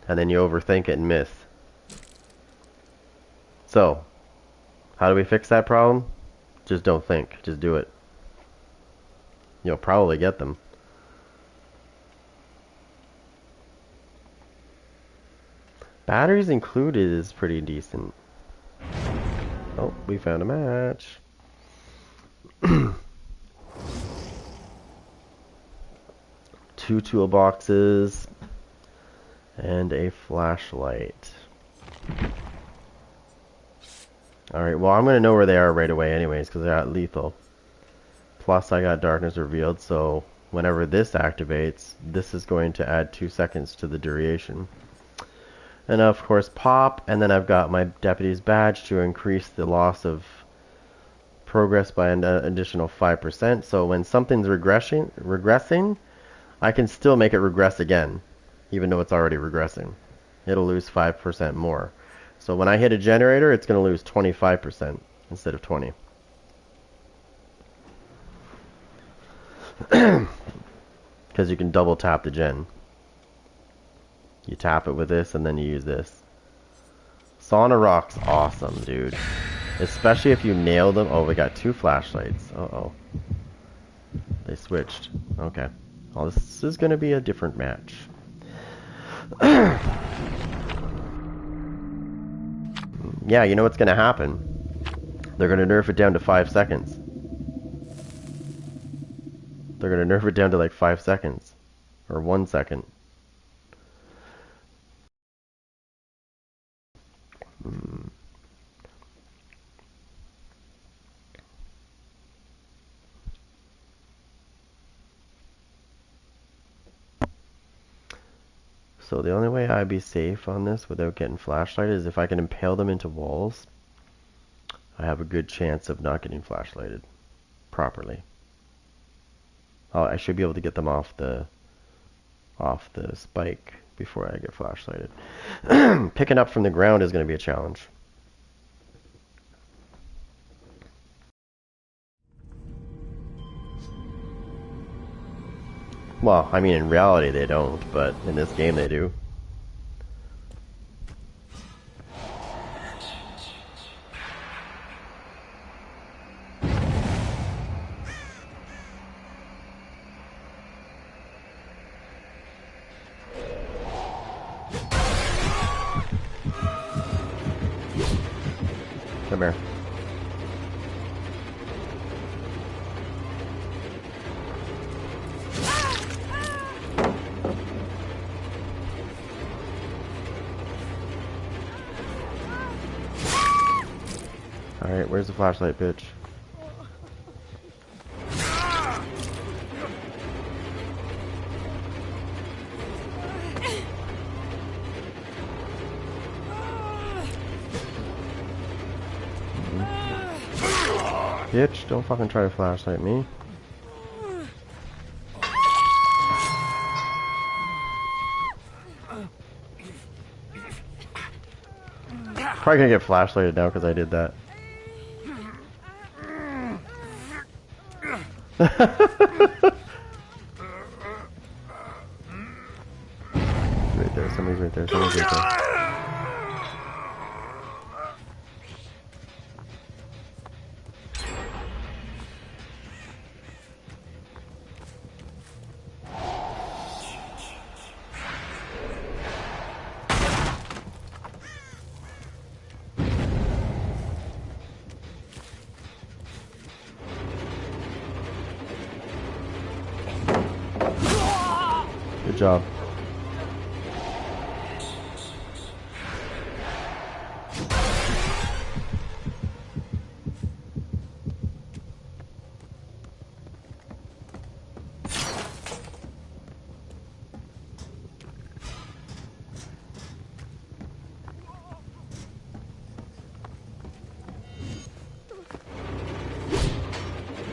And then you overthink it and miss. So, how do we fix that problem? Just don't think. Just do it. You'll probably get them. Batteries included is pretty decent. Oh, we found a match. 2 toolboxes and a flashlight. Alright, well I'm gonna know where they are right away anyways, because they're at lethal. Plus I got darkness revealed, so whenever this activates, this is going to add 2 seconds to the duration. And of course pop, and then I've got my deputy's badge to increase the loss of progress by an additional 5%. So when something's regressing, I can still make it regress again, even though it's already regressing. It'll lose 5% more. So when I hit a generator, it's going to lose 25% instead of 20. Because you can double tap the gen. You tap it with this and then you use this. Sauna Rock's awesome, dude. Especially if you nail them. Oh, we got 2 flashlights. Uh-oh. They switched. Okay. Well, this is going to be a different match. Yeah, you know what's going to happen? They're going to nerf it down to 5 seconds. They're going to nerf it down to like 5 seconds. Or 1 second. So the only way I'd be safe on this without getting flashlighted is if I can impale them into walls. I have a good chance of not getting flashlighted properly. Oh, I should be able to get them off the spike before I get flashlighted. Picking up from the ground is going to be a challenge. Well, I mean in reality they don't, but in this game they do. Come here. Alright, where's the flashlight, bitch? Bitch, don't fucking try to flashlight me. Probably gonna get flashlighted now because I did that. Right there, somebody's right there, somebody's right there. Good job.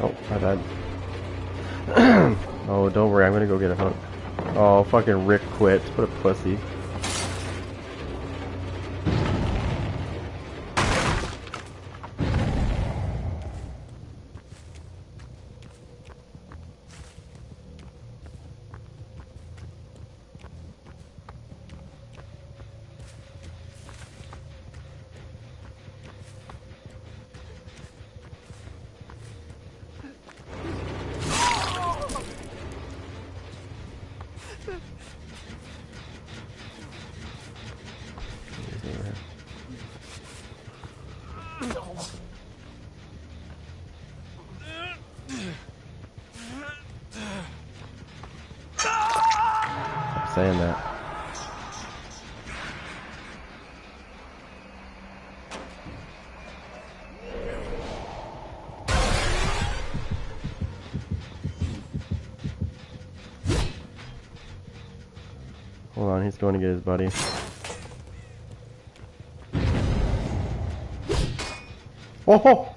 Oh, my bad. Oh, don't worry, I'm gonna go get a hook. Oh, fucking Rick quit. What a pussy. saying that. Hold on, he's going to get his buddy. Oh!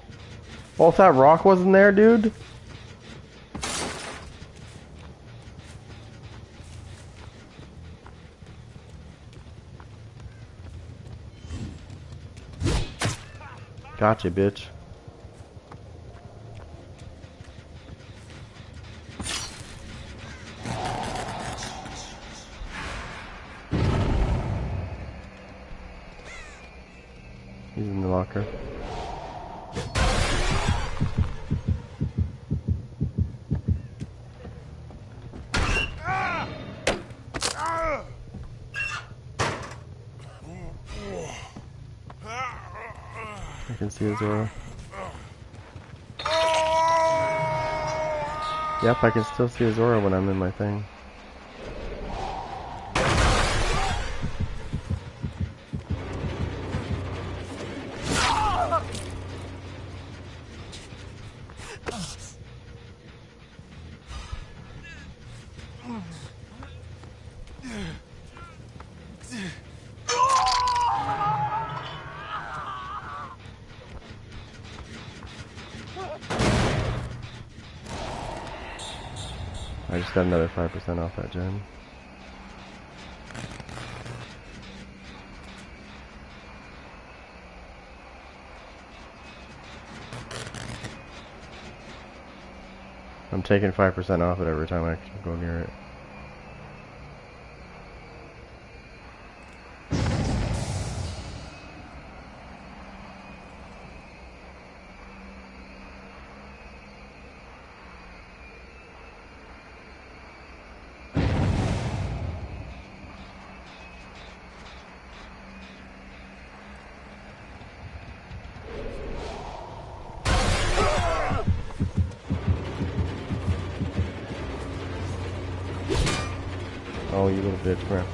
Well, if that rock wasn't there, dude. Gotcha, bitch. He's in the locker. I can see his aura. Yep, I can still see his aura when I'm in my thing. I just got another 5% off that gem. I'm taking 5% off it every time I go near it. Oh, you little bitch, crap.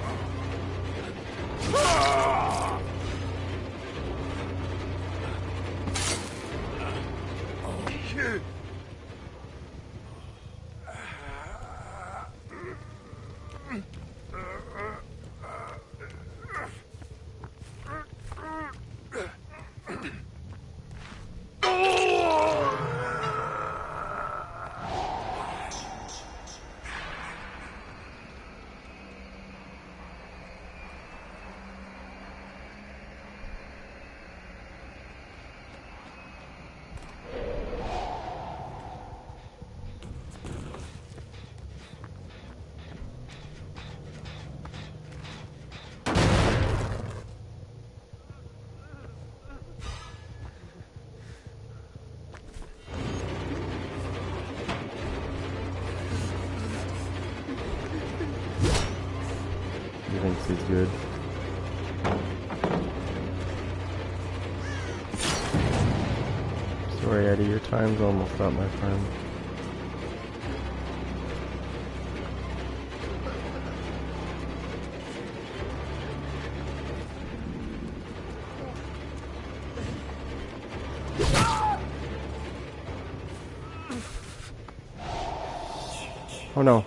Thinks he's good. Sorry, Eddie, your time's almost up, my friend. Oh no.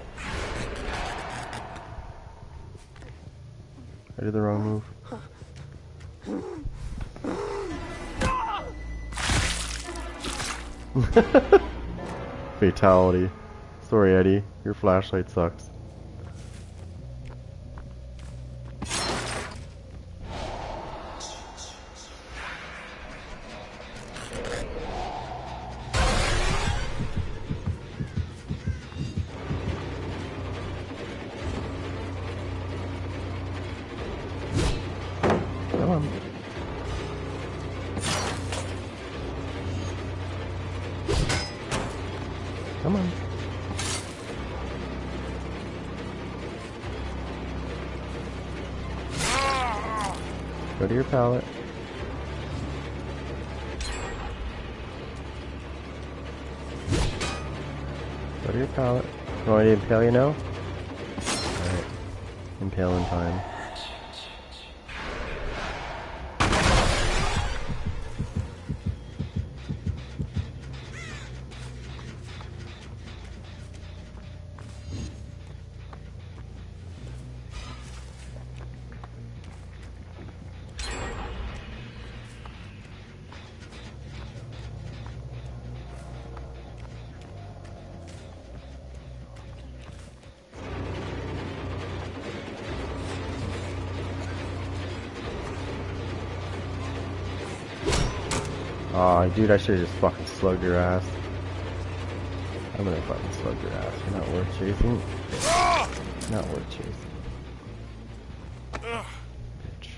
I did the wrong move. Fatality. Sorry, Eddie. Your flashlight sucks. Come on. Come on. Go to your pallet. Go to your pallet. You want me to impale you now? Alright. Impaling time. Aw, dude, I should've just fucking slugged your ass. I'm gonna fucking slug your ass. You're not worth chasing. Not worth chasing. Bitch.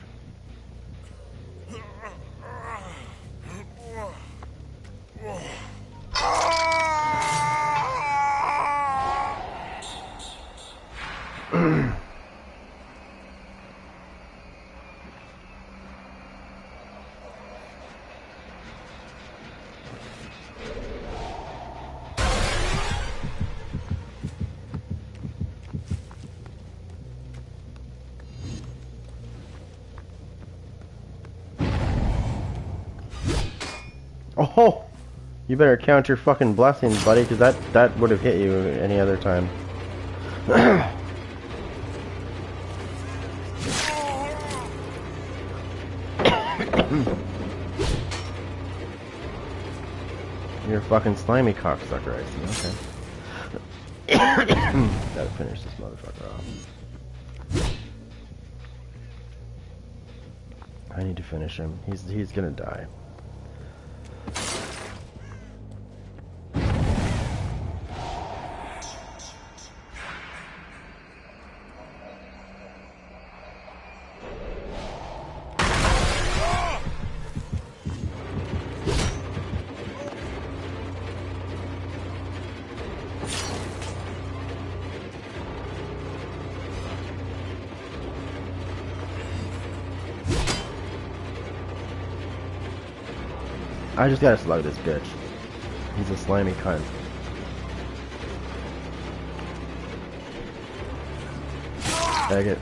Oh! You better count your fucking blessings, buddy, because that would have hit you any other time. You're a fucking slimy cocksucker, I see. Okay. Gotta finish this motherfucker off. I need to finish him. He's gonna die. I just gotta slug this bitch. He's a slimy cunt. Bag it.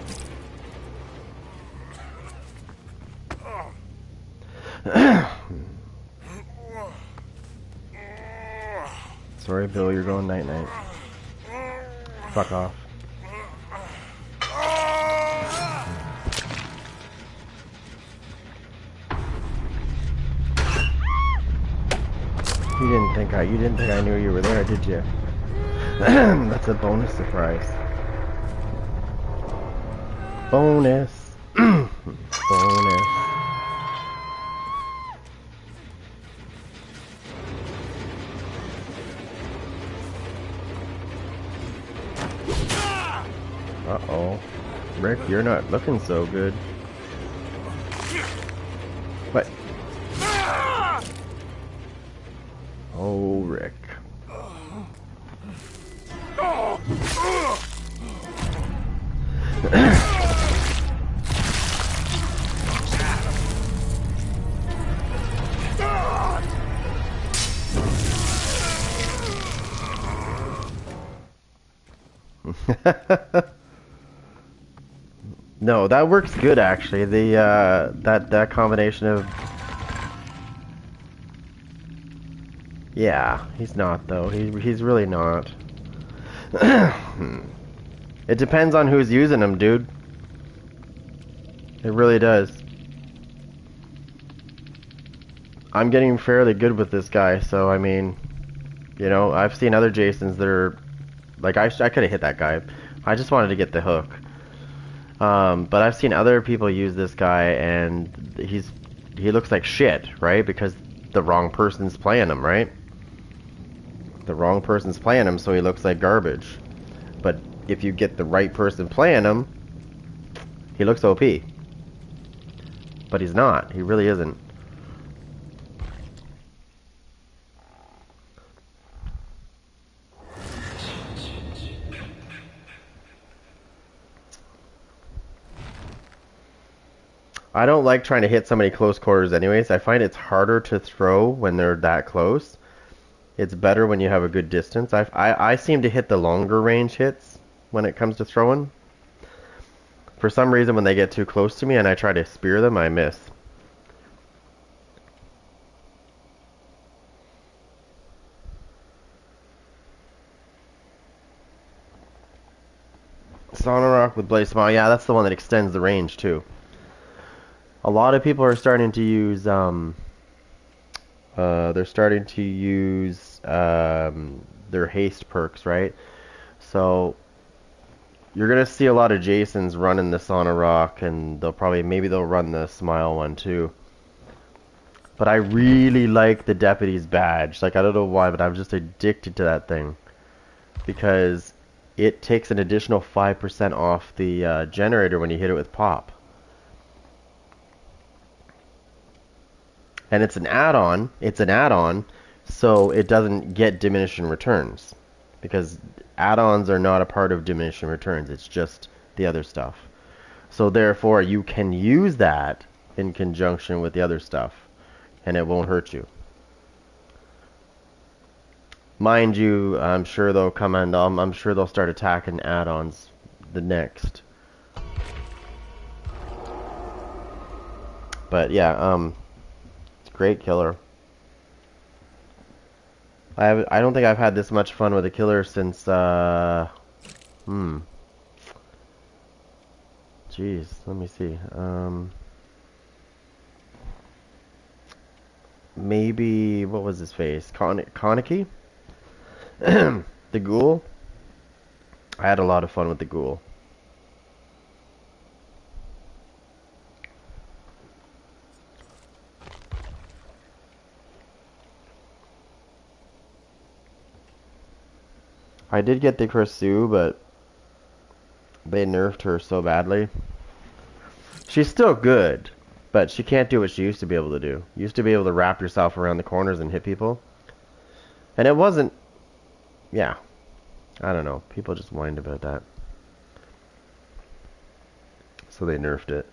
Sorry, Bill, you're going night-night. Fuck off. You didn't think I knew you were there, did you? That's a bonus surprise. Bonus. Bonus. Uh-oh. Rick, you're not looking so good. What? Oh, Rick. No, that works good actually. The that combination of yeah, he's not though. He's really not. It depends on who's using him, dude. It really does. I'm getting fairly good with this guy, so I mean, you know, I've seen other Jasons that are like I could have hit that guy. I just wanted to get the hook. But I've seen other people use this guy, and he looks like shit, right? Because the wrong person's playing him, right? The wrong person's playing him, so he looks like garbage. But if you get the right person playing him, he looks OP. But he's not. He really isn't. I don't like trying to hit somebody close quarters anyways. I find it's harder to throw when they're that close. It's better when you have a good distance. I seem to hit the longer range hits when it comes to throwing. For some reason, when they get too close to me and I try to spear them, I miss. Sonorock with Blaze Smile. Yeah, that's the one that extends the range, too. A lot of people are starting to use, they're starting to use, their haste perks, right? So, you're gonna see a lot of Jasons running the Sonorock, and maybe they'll run the Smile one, too. But I really like the Deputy's badge. Like, I don't know why, but I'm just addicted to that thing. Because it takes an additional 5% off the generator when you hit it with pop. And it's an add-on. It's an add-on, so it doesn't get diminishing returns. Because add-ons are not a part of diminishing returns. It's just the other stuff. So therefore, you can use that in conjunction with the other stuff, and it won't hurt you. Mind you, I'm sure they'll come and I'm sure they'll start attacking add-ons the next. But yeah, it's a great killer. I don't think I've had this much fun with a killer since Jeez, let me see. Maybe what was his face? Koniki? The Ghoul? I had a lot of fun with the Ghoul. I did get the Kursu, but they nerfed her so badly. She's still good, but she can't do what she used to be able to do. You used to be able to wrap yourself around the corners and hit people. And it wasn't... Yeah. I don't know. People just whined about that. So they nerfed it.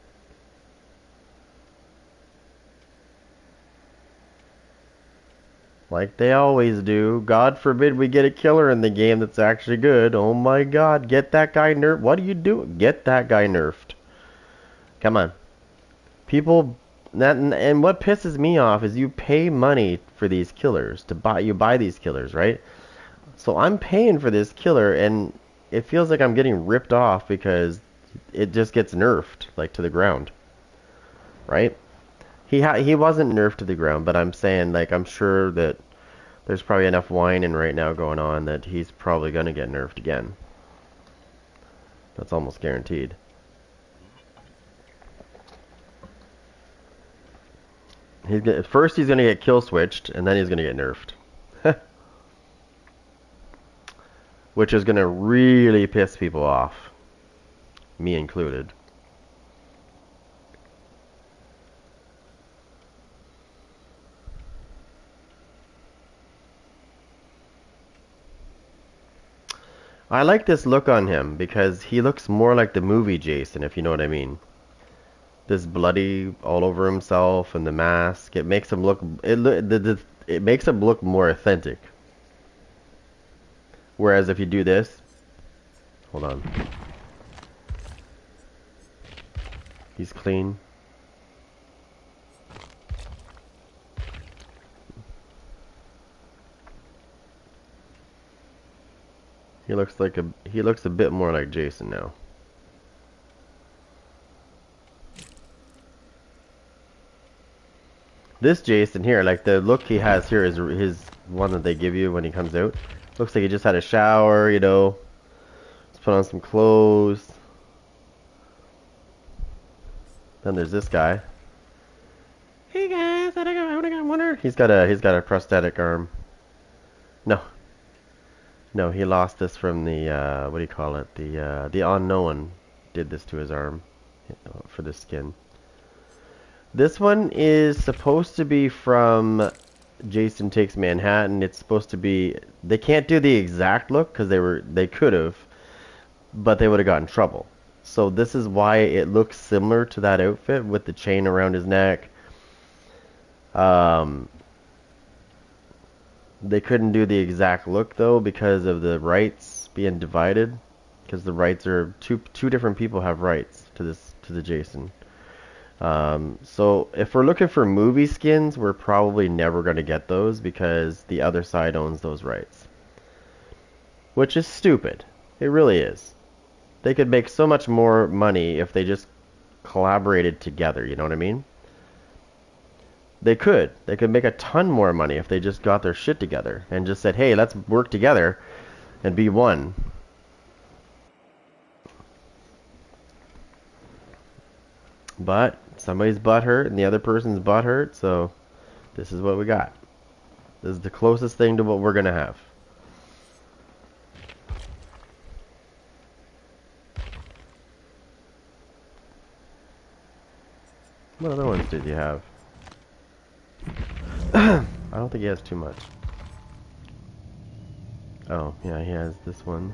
Like they always do. God forbid we get a killer in the game that's actually good. Oh my god, get that guy nerfed. What are you doing? Get that guy nerfed. Come on. People... And what pisses me off is you pay money for these killers. You buy these killers, right? So I'm paying for this killer, and it feels like I'm getting ripped off because it just gets nerfed, like, to the ground. Right? He wasn't nerfed to the ground, but I'm saying, like, I'm sure that there's probably enough whining right now going on that he's probably going to get nerfed again. That's almost guaranteed. First he's going to get kill switched, and then he's going to get nerfed. Which is going to really piss people off. Me included. I like this look on him because he looks more like the movie Jason, if you know what I mean. This bloody all over himself and the mask, it makes him look it makes him look more authentic. Whereas if you do this, hold on. He's clean. He looks a bit more like Jason now. This Jason here, like the look he has here is his one that they give you when he comes out. Looks like he just had a shower, you know. Let's put on some clothes. Then there's this guy. Hey guys, I got one. He's got a prosthetic arm. No, he lost this from the what do you call it? The unknown did this to his arm for the skin. This one is supposed to be from Jason Takes Manhattan. It's supposed to be... They can't do the exact look because they could have, but they would have gotten in trouble. So this is why it looks similar to that outfit with the chain around his neck. They couldn't do the exact look though because of the rights being divided. because the rights are two different people have rights to the Jason. So if we're looking for movie skins, we're probably never going to get those because the other side owns those rights. Which is stupid. It really is. They could make so much more money if they just collaborated together, you know what I mean? They could. They could make a ton more money if they just got their shit together and just said, hey, let's work together and be one. But somebody's butt hurt and the other person's butt hurt, so this is what we got. This is the closest thing to what we're gonna have. What other ones did you have? I don't think he has too much. Oh, yeah, he has this one.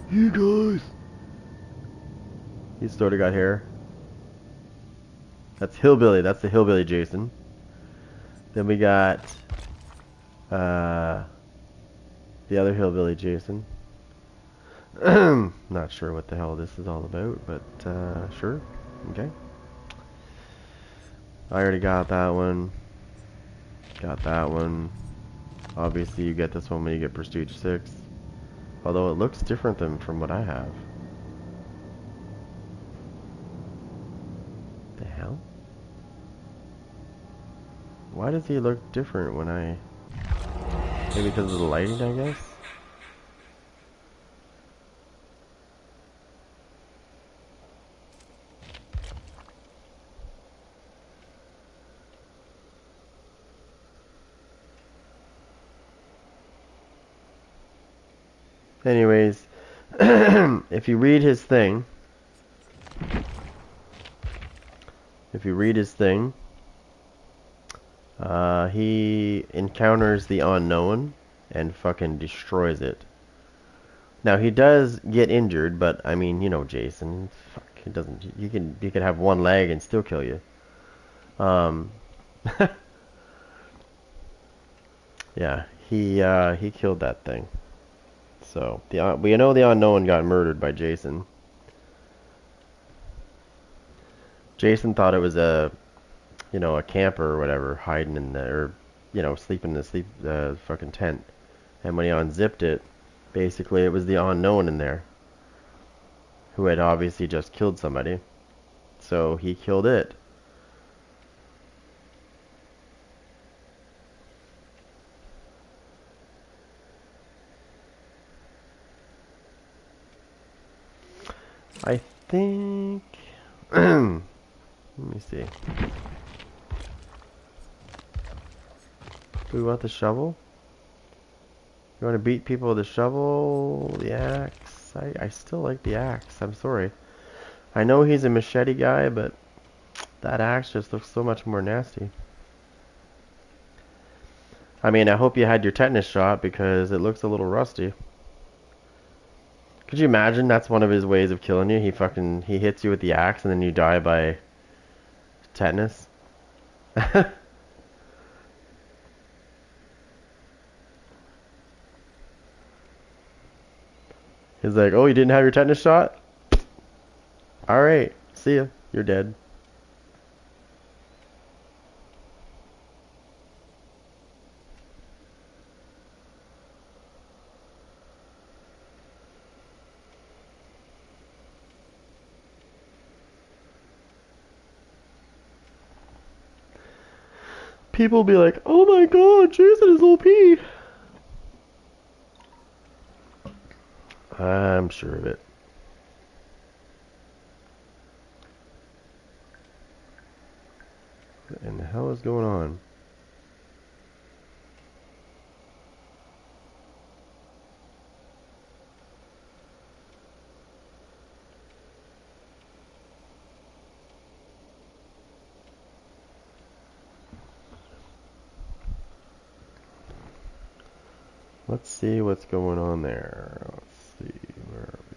You guys! He's sort of got hair. That's Hillbilly. That's the Hillbilly Jason. Then we got the other Hillbilly Jason. Not sure what the hell this is all about, but sure. Okay. I already got that one. Got that one. Obviously, you get this one when you get Prestige 6. Although it looks different than from what I have. The hell? Why does he look different when I... Maybe because of the lighting, I guess? Anyways, if you read his thing, he encounters the unknown and fucking destroys it. Now he does get injured, but I mean, you know, Jason, fuck, he doesn't. You can have one leg and still kill you. Yeah, he killed that thing. So we know the unknown got murdered by Jason. Jason thought it was a camper or whatever hiding in there, or sleeping in the fucking tent. And when he unzipped it, basically it was the unknown in there, who had obviously just killed somebody. So he killed it. I think... Let me see. Do we want the shovel? You want to beat people with the shovel? The axe? I still like the axe. I'm sorry. I know he's a machete guy, but that axe just looks so much more nasty. I mean, I hope you had your tetanus shot because it looks a little rusty. Could you imagine that's one of his ways of killing you? He hits you with the axe and then you die by tetanus? He's like, oh, you didn't have your tetanus shot? Alright, see ya. You're dead. People be like, oh my god, Jason is OP. I'm sure of it. What in the hell is going on? Let's see what's going on there. Let's see, where are we?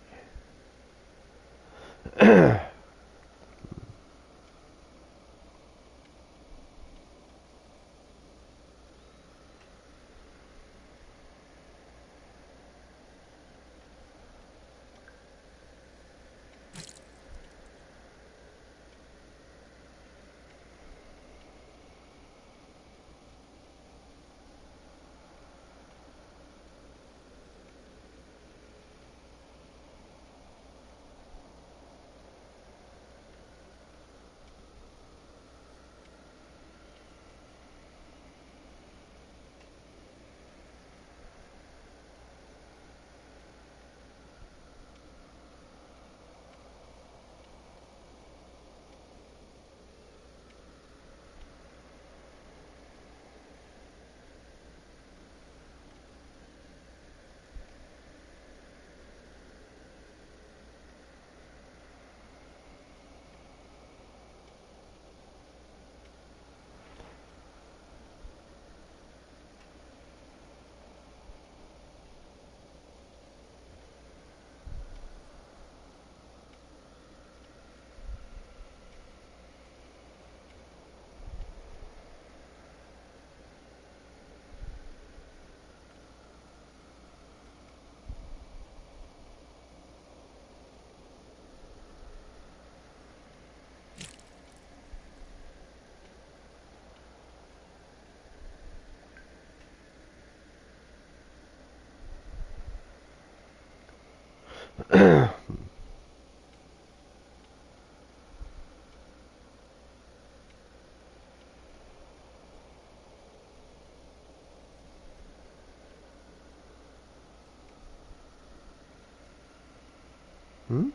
Hmm?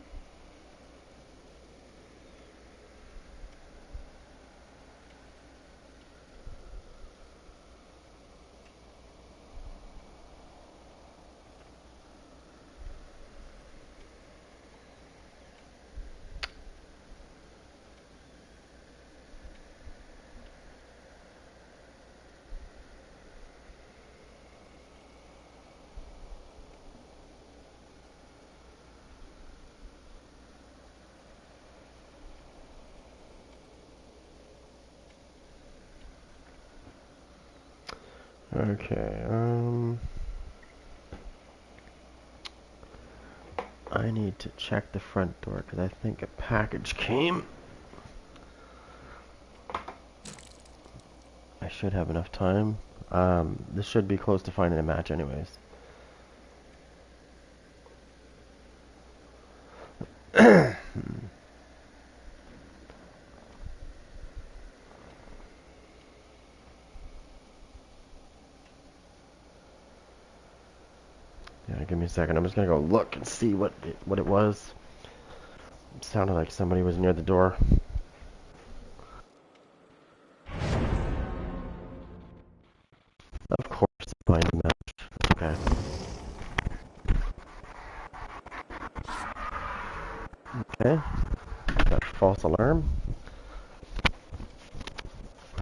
Okay, I need to check the front door because I think a package came. I should have enough time. This should be close to finding a match anyways. Yeah, give me a second. I'm just gonna go look and see what it was. It sounded like somebody was near the door. Of course, find a match. Okay. Okay. Got a false alarm.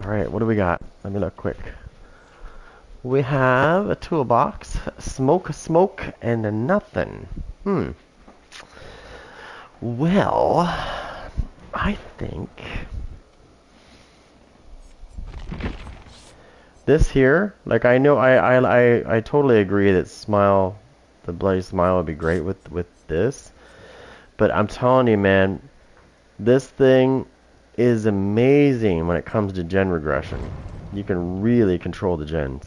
Alright, what do we got? Let me look quick. We have a toolbox, smoke, and a nothing. Well, I think this here, like I know I totally agree that the bloody smile would be great with this. But I'm telling you, man, this thing is amazing when it comes to gen regression. You can really control the gens.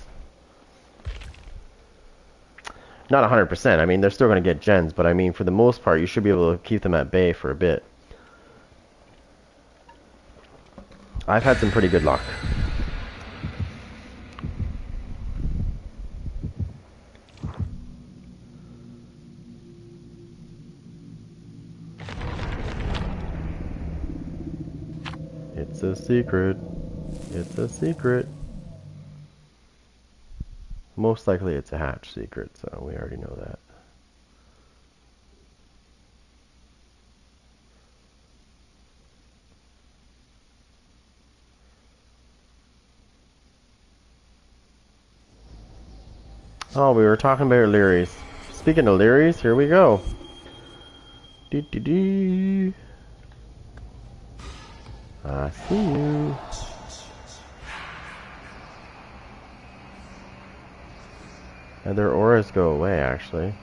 Not 100%. I mean, they're still going to get gens, but I mean, for the most part, you should be able to keep them at bay for a bit. I've had some pretty good luck. It's a secret. It's a secret. Most likely it's a hatch secret, so we already know that. Oh, we were talking about Leary's. Speaking of Leary's, here we go. Dee. I see you. And their auras go away, actually.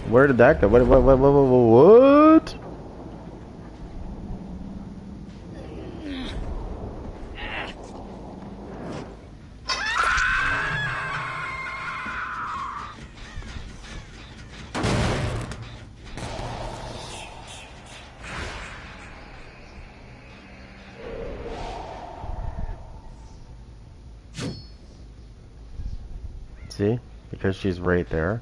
Where did that go? What? See? Because she's right there.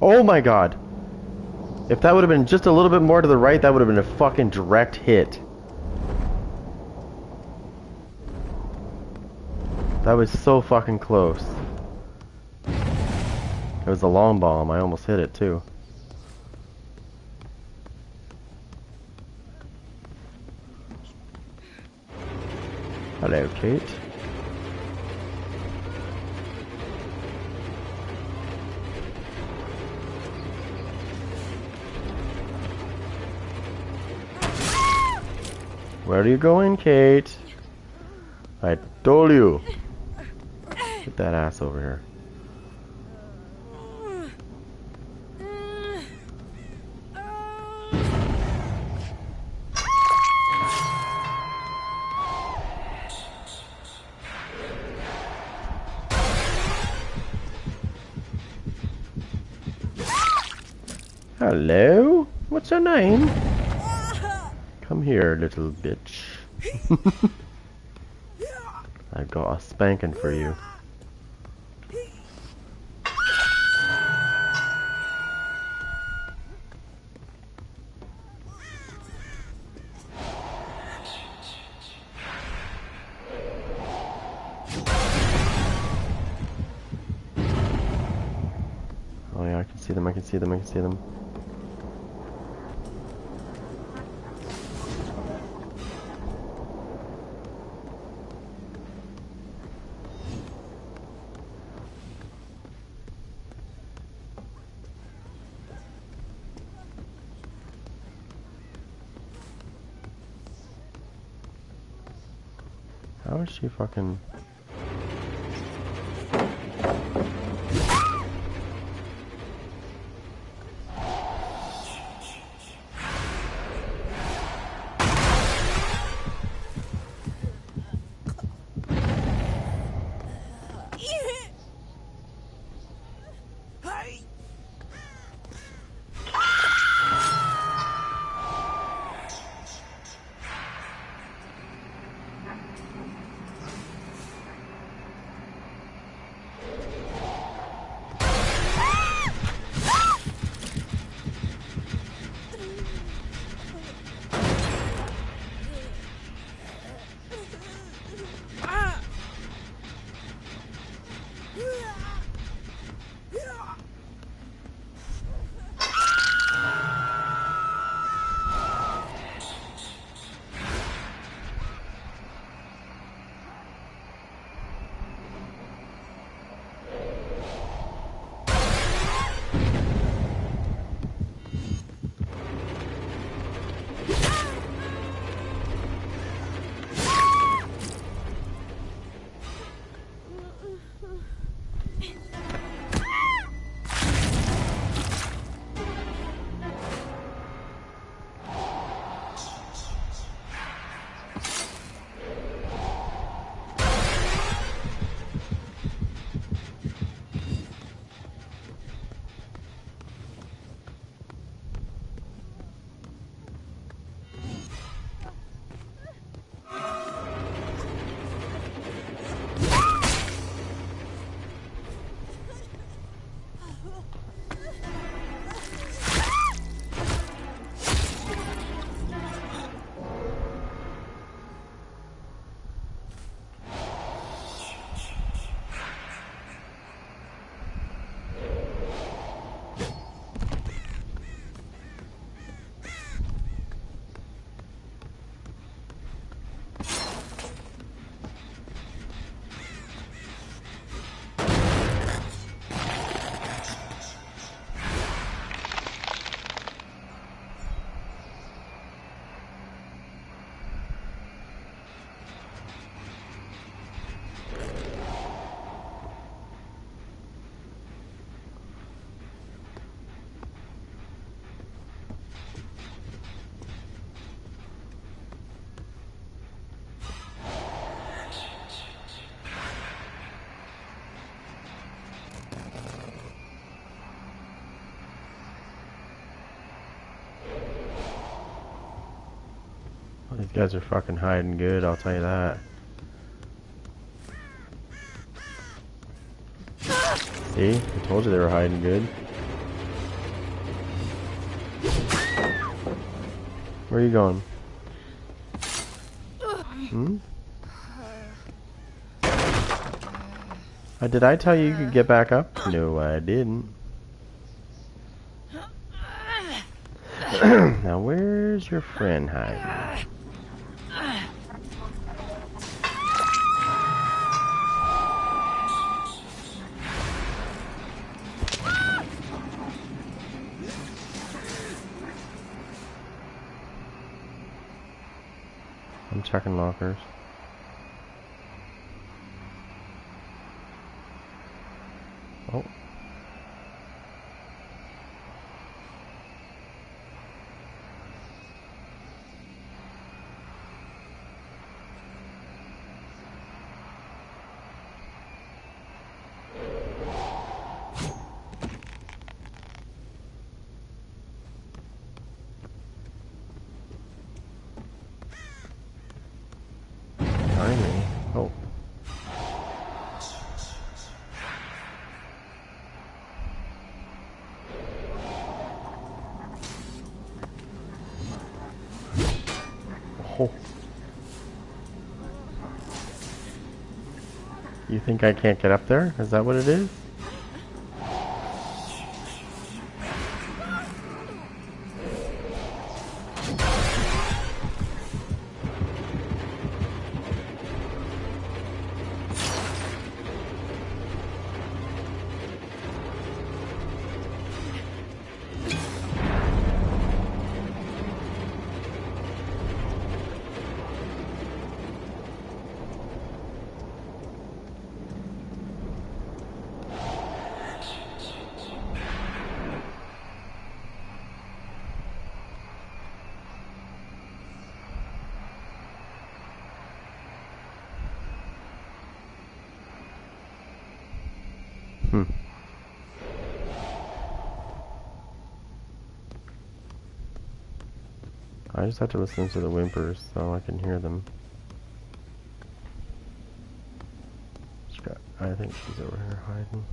Oh my god. If that would have been just a little bit more to the right, that would have been a fucking direct hit. That was so fucking close. It was a long bomb. I almost hit it too. Hello, Kate. Where are you going, Kate? I told you. Get that ass over here. Hello? What's your name? Come here, little bitch. I got a spanking for you. Oh yeah, I can see them, I can see them, I can see them. How is she fucking... These guys are fucking hiding good, I'll tell you that. See? I told you they were hiding good. Where are you going? Hmm? Did I tell you you could get back up? No, I didn't. Now, where's your friend hiding? I'm checking lockers. Oh. Tiny. Oh. Oh. You think I can't get up there? Is that what it is? I just have to listen to the whimpers so I can hear them. I think she's over here hiding.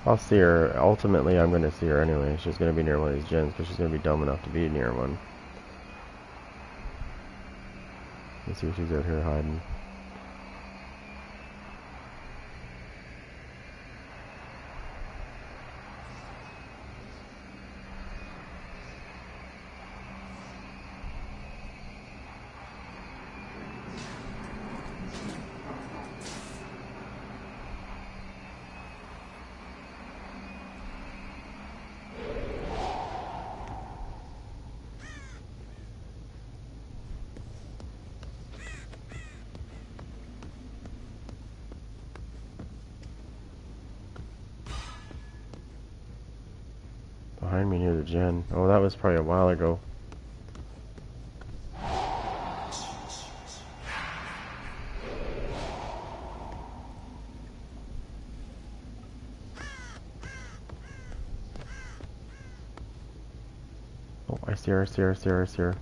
I'll see her. Ultimately, I'm going to see her anyway. She's going to be near one of these gens because she's going to be dumb enough to be near one. Let's see if she's out here hiding. Behind me near the gen. Oh, that was probably a while ago. Oh, I see her, I see her, I see her, I see her.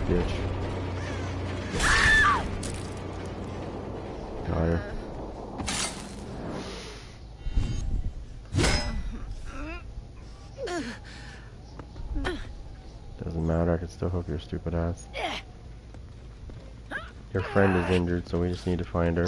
Bitch. Got her. Doesn't matter, I can still hook your stupid ass. Your friend is injured, so we just need to find her.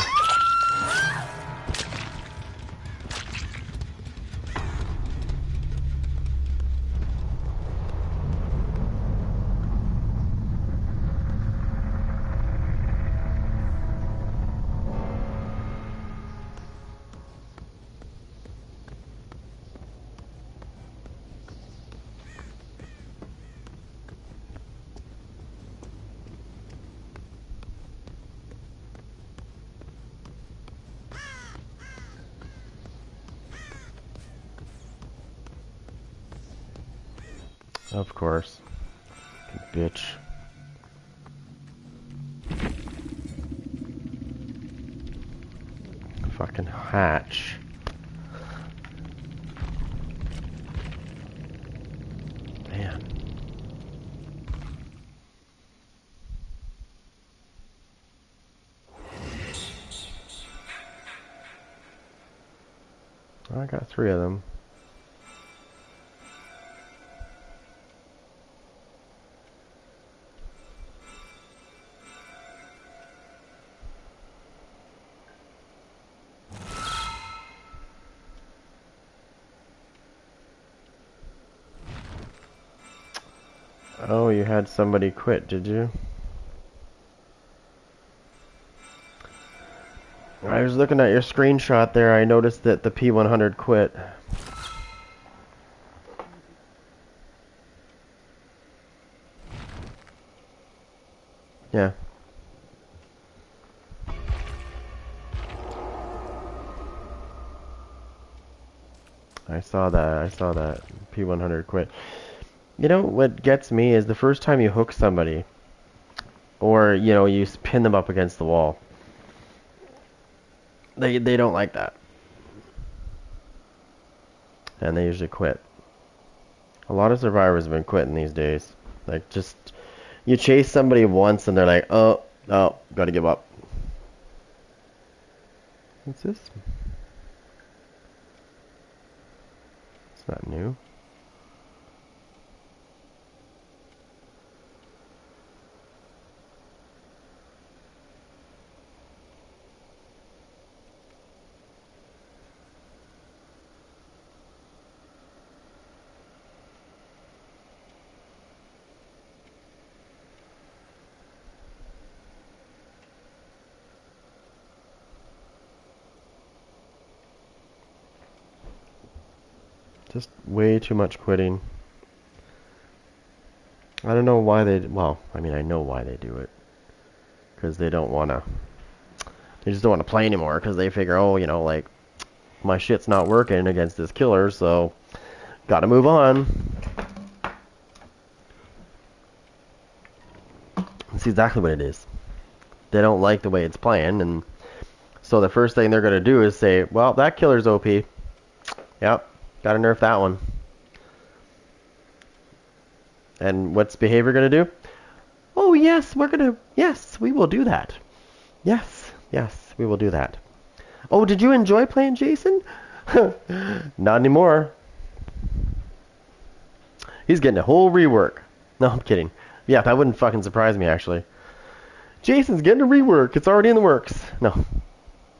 Of course. Bitch. fucking hatch. Man. I got 3 of them. Oh, you had somebody quit, did you? I was looking at your screenshot there. I noticed that the P100 quit. Yeah. I saw that P100 quit. You know what gets me is the first time you hook somebody, or you know you pin them up against the wall. They don't like that, and they usually quit. A lot of survivors have been quitting these days. Like just you chase somebody once and they're like, oh, gotta give up. What's this? It's not new. Just way too much quitting. I don't know why they... Well, I mean, I know why they do it. Because they don't want to... They just don't want to play anymore. Because they figure, oh, you know, like... My shit's not working against this killer, so... Gotta move on. That's exactly what it is. They don't like the way it's playing, and... So the first thing they're going to do is say, well, that killer's OP. Yep. Gotta nerf that one. And what's behavior gonna do? Oh yes, yes, we will do that. Yes, we will do that. Oh, did you enjoy playing Jason? Not anymore. He's getting a whole rework. No, I'm kidding. Yeah, that wouldn't fucking surprise me actually. Jason's getting a rework. It's already in the works. No.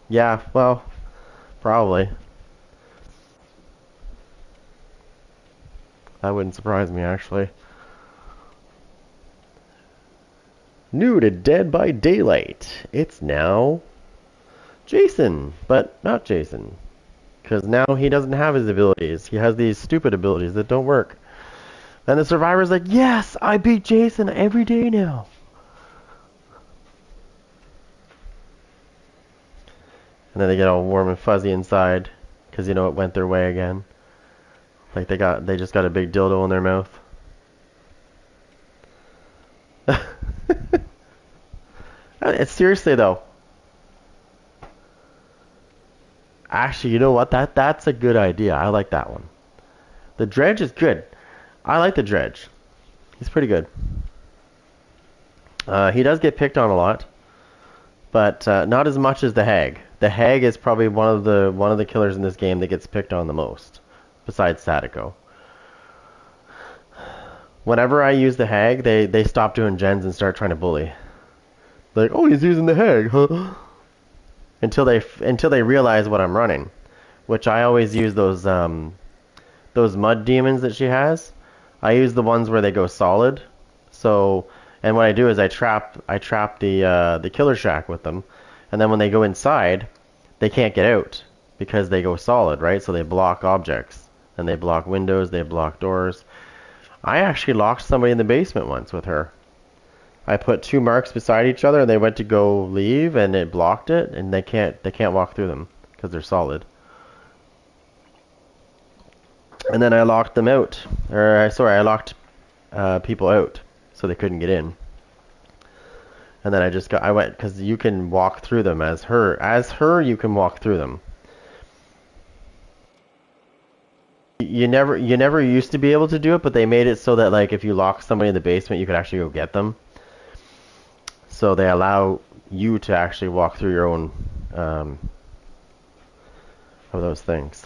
Yeah, well, probably. That wouldn't surprise me, actually. New to Dead by Daylight. It's now Jason, but not Jason. Because now he doesn't have his abilities. He has these stupid abilities that don't work. And the survivor's like, yes, I beat Jason every day now. And then they get all warm and fuzzy inside. Because, you know, it went their way again. Like they just got a big dildo in their mouth. It's seriously though. Actually, you know what? That's a good idea. I like that one. The Dredge is good. I like the Dredge. He's pretty good. He does get picked on a lot, but not as much as the Hag. The Hag is probably one of the killers in this game that gets picked on the most, besides Sadako. Whenever I use the Hag, they stop doing gens and start trying to bully. Like, oh, he's using the Hag, huh? Until they realize what I'm running, which I always use those mud demons that she has. I use the ones where they go solid. So, and what I do is I trap the killer shack with them, and then when they go inside, they can't get out because they go solid, right? So they block objects and they block windows, they block doors. I actually locked somebody in the basement once with her. I put 2 marks beside each other and they went to go leave and it blocked it and they can't walk through them because they're solid. And then I locked them out. I locked people out so they couldn't get in. And then I went, because you can walk through them as her, you can walk through them. You never used to be able to do it, but they made it so that, like, if you lock somebody in the basement, you could actually go get them. So they allow you to actually walk through your own, of those things.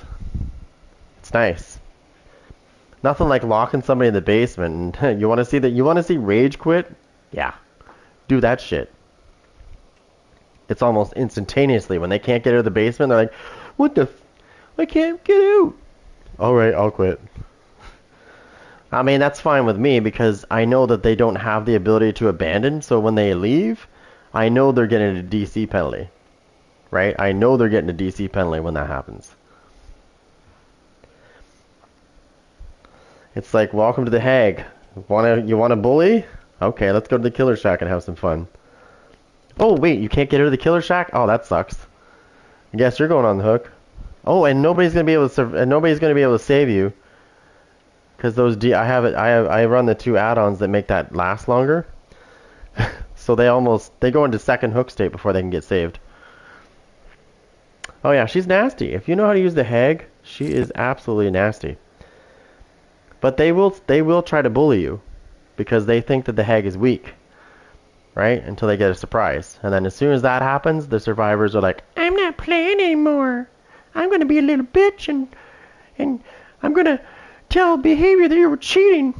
It's nice. Nothing like locking somebody in the basement. And you want to see that? You want to see rage quit? Yeah, do that shit. It's almost instantaneously when they can't get out of the basement. They're like, "What the? I can't get out." All right, I'll quit. I mean, that's fine with me because I know that they don't have the ability to abandon. So when they leave, I know they're getting a DC penalty, right? I know they're getting a DC penalty when that happens. It's like, welcome to the Hague. You want to bully? Okay, let's go to the Killer Shack and have some fun. Oh wait, you can't get out of the Killer Shack? Oh, that sucks. I guess you're going on the hook. Oh, and nobody's gonna be able to save you, because I run the 2 add-ons that make that last longer. So they go into second hook state before they can get saved. Oh yeah, she's nasty. If you know how to use the Hag, she is absolutely nasty. But they will try to bully you because they think that the Hag is weak, right? Until they get a surprise. And then as soon as that happens, the survivors are like, "I'm not playing anymore. I'm going to be a little bitch and I'm going to tell behavior that you were cheating."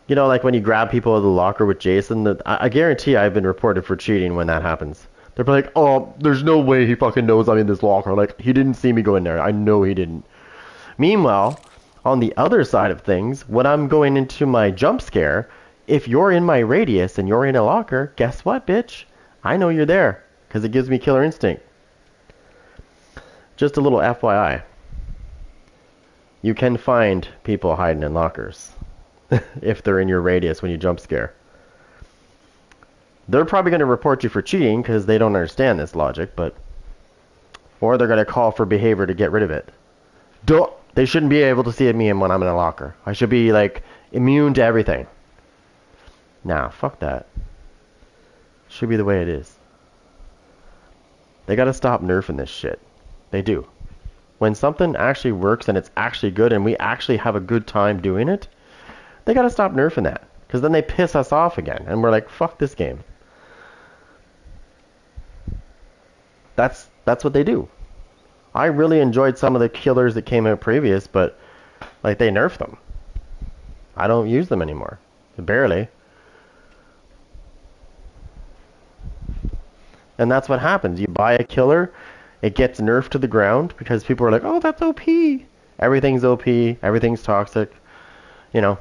You know, like when you grab people out of the locker with Jason, I guarantee I've been reported for cheating when that happens. They're like, "Oh, there's no way he fucking knows I'm in this locker. Like, he didn't see me go in there. I know he didn't." Meanwhile, on the other side of things, when I'm going into my jump scare, if you're in my radius and you're in a locker, guess what, bitch? I know you're there, because it gives me killer instinct. Just a little FYI. You can find people hiding in lockers if they're in your radius when you jump scare. They're probably going to report you for cheating because they don't understand this logic, or they're going to call for behavior to get rid of it. They shouldn't be able to see me when I'm in a locker. I should be, like, immune to everything. Nah, fuck that. Should be the way it is. They got to stop nerfing this shit. They do. When something actually works and it's actually good and we actually have a good time doing it, they got to stop nerfing that. Because then they piss us off again. And we're like, fuck this game. That's what they do. I really enjoyed some of the killers that came out previous, but like they nerfed them. I don't use them anymore. Barely. And that's what happens. You buy a killer, it gets nerfed to the ground because people are like, "Oh, that's OP." Everything's OP, everything's toxic. You know.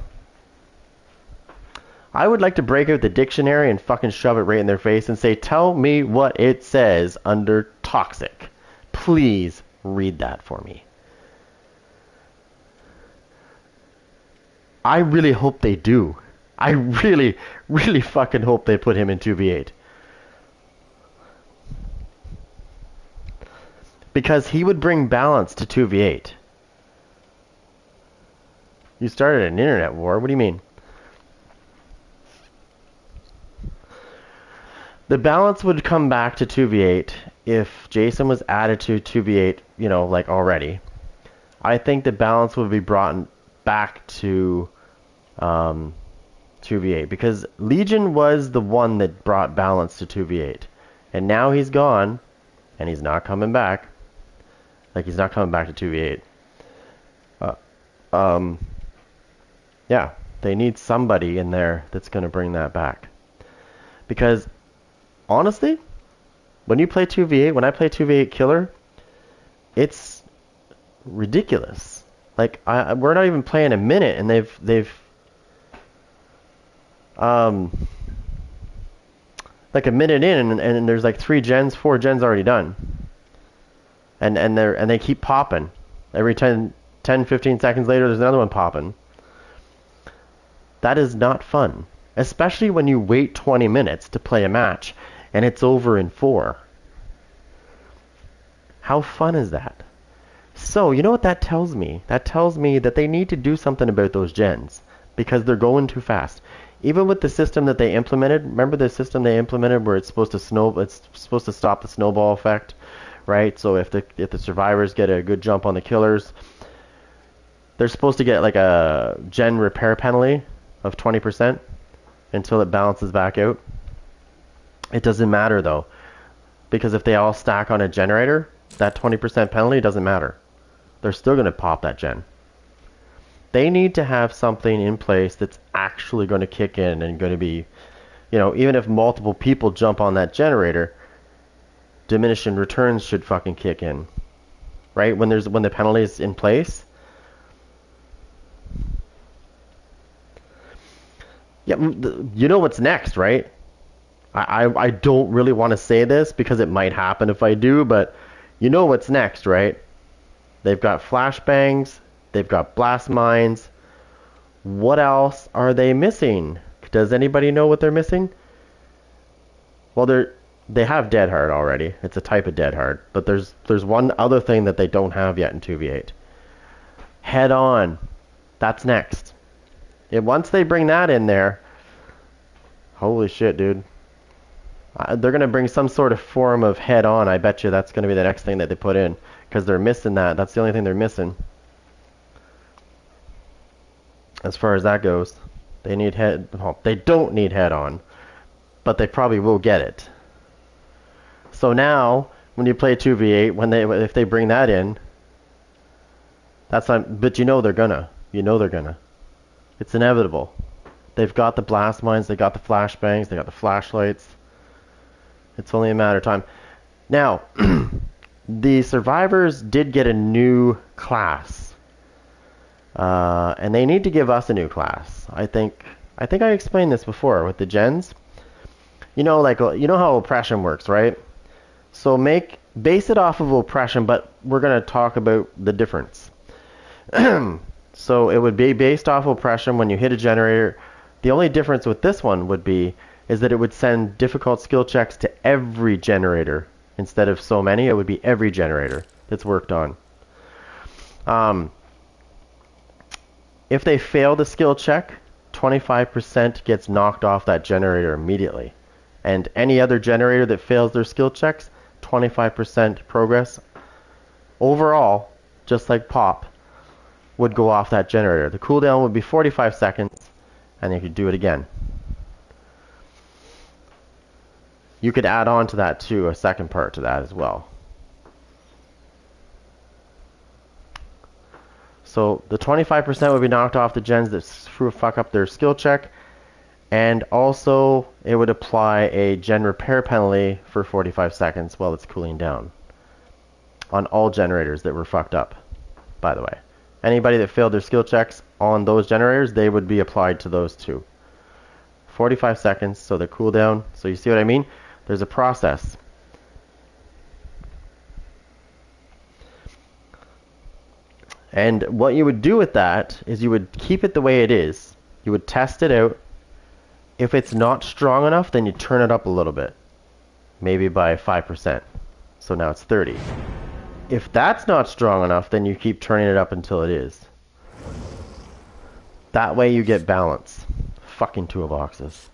I would like to break out the dictionary and fucking shove it right in their face and say, "Tell me what it says under toxic. Please read that for me." I really hope they do. I really, really fucking hope they put him in 2v8. Because he would bring balance to 2v8. You started an internet war? What do you mean? The balance would come back to 2v8 if Jason was added to 2v8, you know, like already. I think the balance would be brought back to 2v8 because Legion was the one that brought balance to 2v8. And now he's gone and he's not coming back. Like, he's not coming back to 2v8. Yeah, they need somebody in there that's going to bring that back. Because honestly, when you play 2v8, when I play 2v8 killer, it's ridiculous. Like, we're not even playing a minute, and they've like a minute in, and there's like 4 gens already done, and they keep popping. Every 10, 15 seconds later, there's another one popping. That is not fun, especially when you wait 20 minutes to play a match. And it's over in 4. How fun is that? So, you know what that tells me? That tells me that they need to do something about those gens. because they're going too fast. Even with the system that they implemented, remember the system they implemented where it's supposed to stop the snowball effect, right? So if the survivors get a good jump on the killers, they're supposed to get like a gen repair penalty of 20% until it balances back out. It doesn't matter though, because if they all stack on a generator, that 20% penalty doesn't matter. They're still going to pop that gen. They need to have something in place that's actually going to kick in and going to be, you know, even if multiple people jump on that generator, diminishing returns should fucking kick in, right? When the penalty is in place. Yeah, you know what's next, right? I don't really want to say this because it might happen if I do, but you know what's next, right? They've got flashbangs. They've got blast mines. What else are they missing? Does anybody know what they're missing? Well, they have dead hard already. It's a type of dead hard. But there's one other thing that they don't have yet in 2v8. Head on. That's next. Once they bring that in there, holy shit, dude. They're going to bring some sort of form of head on. I bet you that's going to be the next thing that they put in. Because they're missing that. That's the only thing they're missing. As far as that goes, they need they don't need head on, but they probably will get it. So now, when you play 2v8, if they bring that in, that's not. But you know they're gonna. It's inevitable. They've got the blast mines, they got the flashbangs, they got the flashlights. It's only a matter of time. Now, the survivors did get a new class. And they need to give us a new class. I think I explained this before with the gens. You know, like, you know how oppression works, right? So base it off of oppression, but we're going to talk about the difference. So it would be based off oppression when you hit a generator. The only difference with this one is that it would send difficult skill checks to every generator. Instead of so many, it would be every generator that's worked on. If they fail the skill check, 25% gets knocked off that generator immediately. And any other generator that fails their skill checks, 25% progress overall, just like pop, would go off that generator. The cooldown would be 45 seconds, and you could do it again. You could add on to that too, a second part to that as well. So the 25% would be knocked off the gens that fuck up their skill check, and also it would apply a gen repair penalty for 45 seconds while it's cooling down on all generators that were fucked up, by the way. Anybody that failed their skill checks on those generators, they would be applied to those too. 45 seconds, so the cooldown. So you see what I mean? There's a process. And what you would do with that is you would keep it the way it is. You would test it out. If it's not strong enough, then you turn it up a little bit. Maybe by 5%. So now it's 30. If that's not strong enough, then you keep turning it up until it is. That way you get balance. Fucking toolboxes.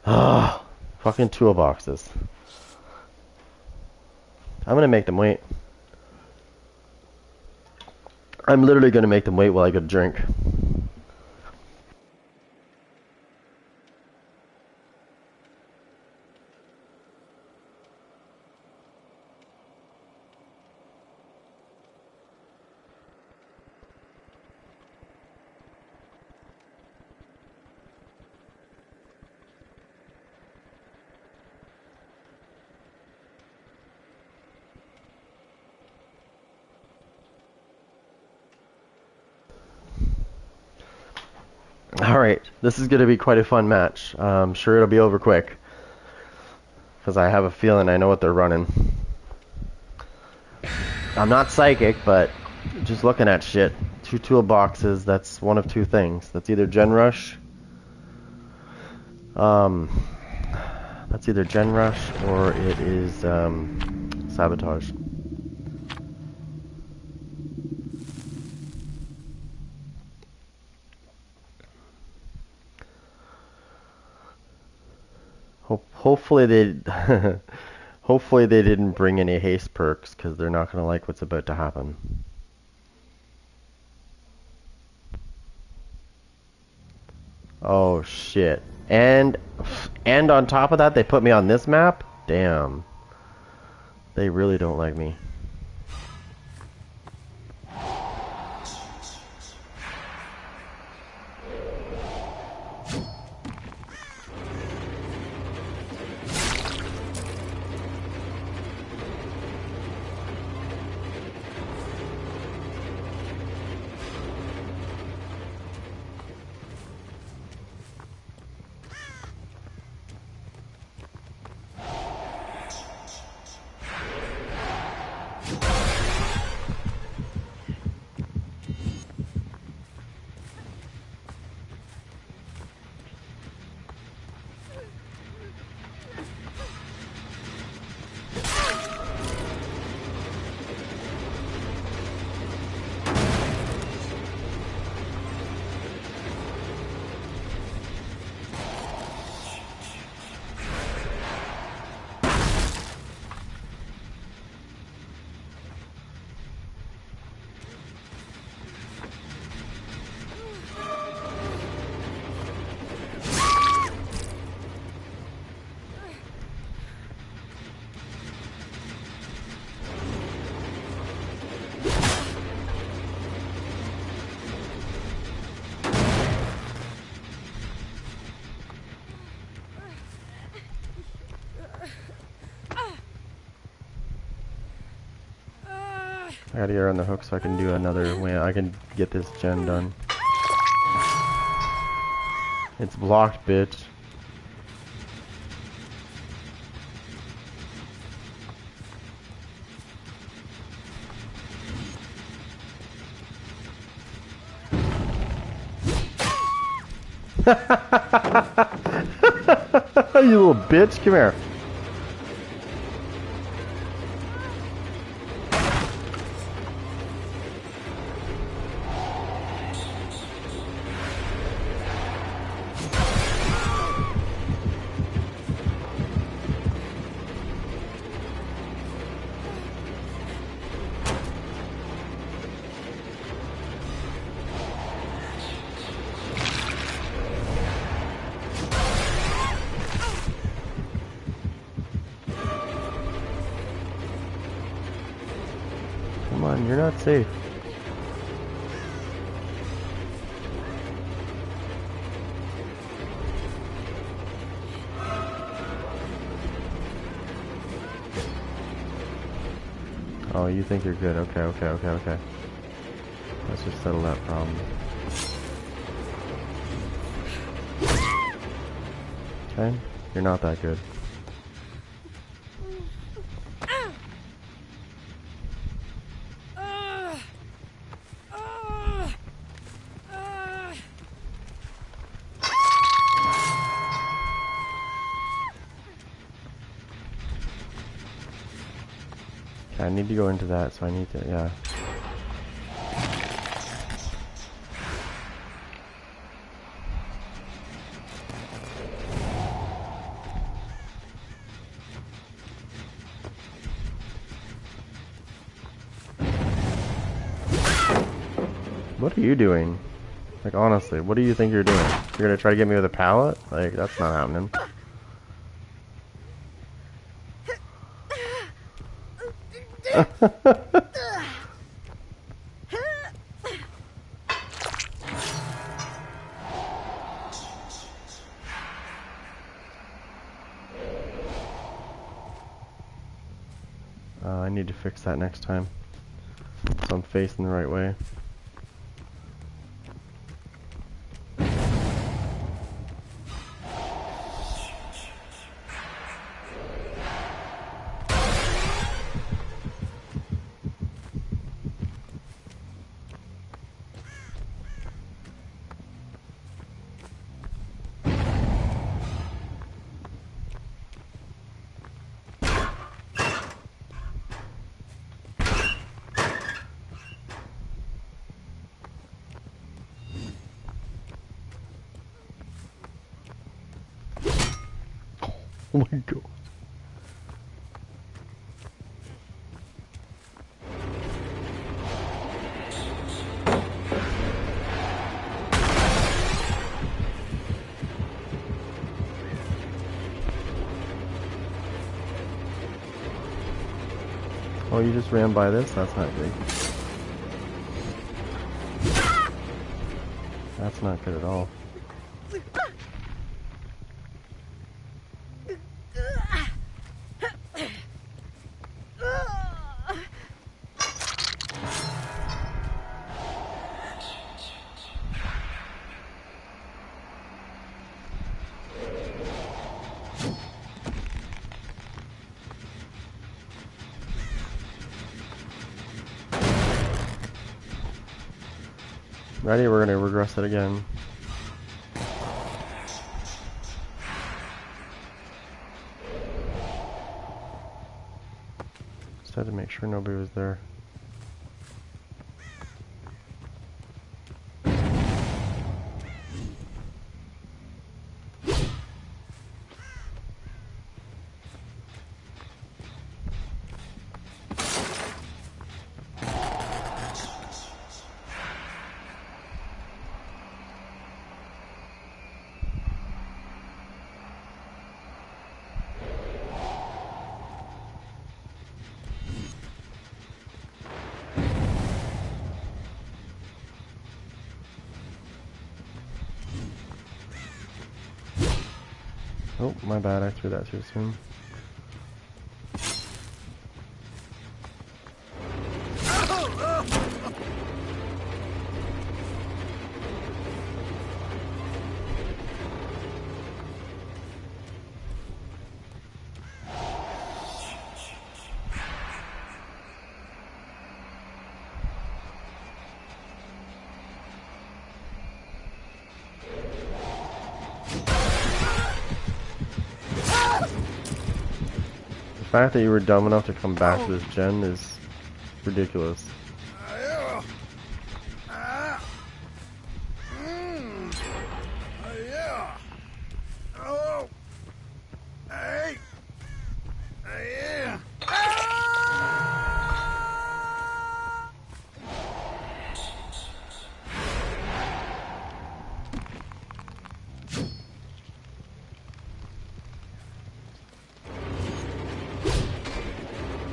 Ah, fucking toolboxes. I'm gonna make them wait. I'm literally gonna make them wait while I get a drink. Alright, this is going to be quite a fun match. I'm sure it'll be over quick. Because I have a feeling I know what they're running. I'm not psychic, but just looking at shit. 2 toolboxes, that's one of 2 things. That's either Gen Rush. That's either Gen Rush or it is Sabotage. Hopefully they hopefully they didn't bring any haste perks, because they're not going to like what's about to happen. Oh shit. And on top of that, they put me on this map? Damn. They really don't like me. I gotta get her on the hook so I can do another win. I can get this gen done. It's blocked, bitch. You little bitch, come here. Come on, you're not safe. Oh, you think you're good. Okay, okay, okay, okay. Let's just settle that problem. Okay, you're not that good. I need to go into that, so I need to, yeah. What are you doing? Like, honestly, what do you think you're doing? You're gonna try to get me with a pallet? Like, that's not happening. I need to fix that next time, so I'm facing the right way. Oh my god. Oh, you just ran by this? That's not good. That's not good at all. Ready? We're gonna regress it again. Just had to make sure nobody was there. Oh, my bad, I threw that too soon. The fact that you were dumb enough to come back to this gen is ridiculous.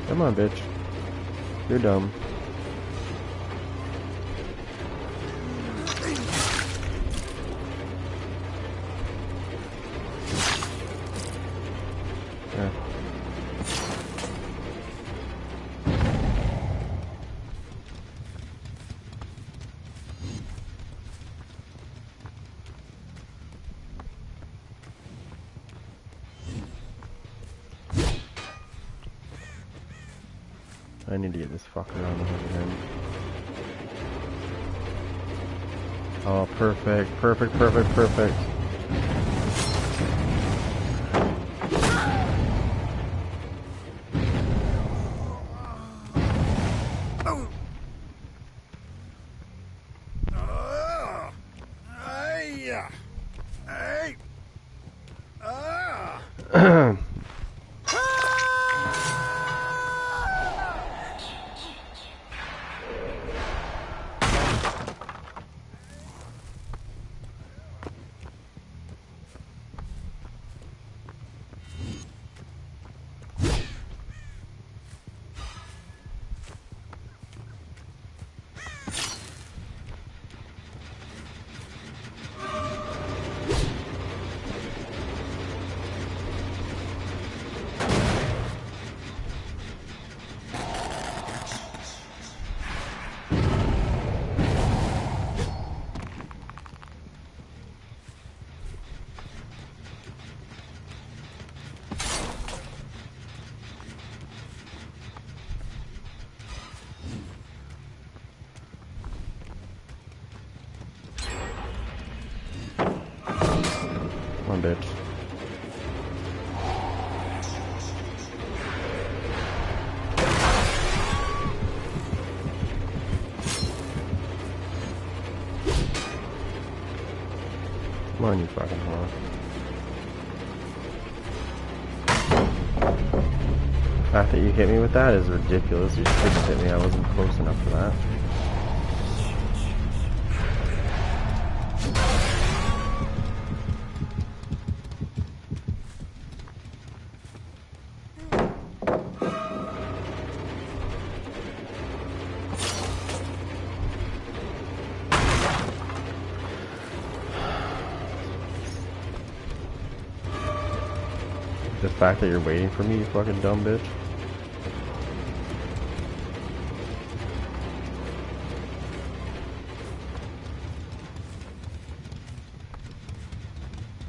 Come on, bitch. You're dumb. Yeah. I need to get this fucker on the hook again. Oh, perfect, perfect, perfect, perfect. Come on, bitch. Come on, you fucking whore. The fact that you hit me with that is ridiculous. You shouldn't hit me. I wasn't close enough for that. The fact that you're waiting for me, you fucking dumb bitch.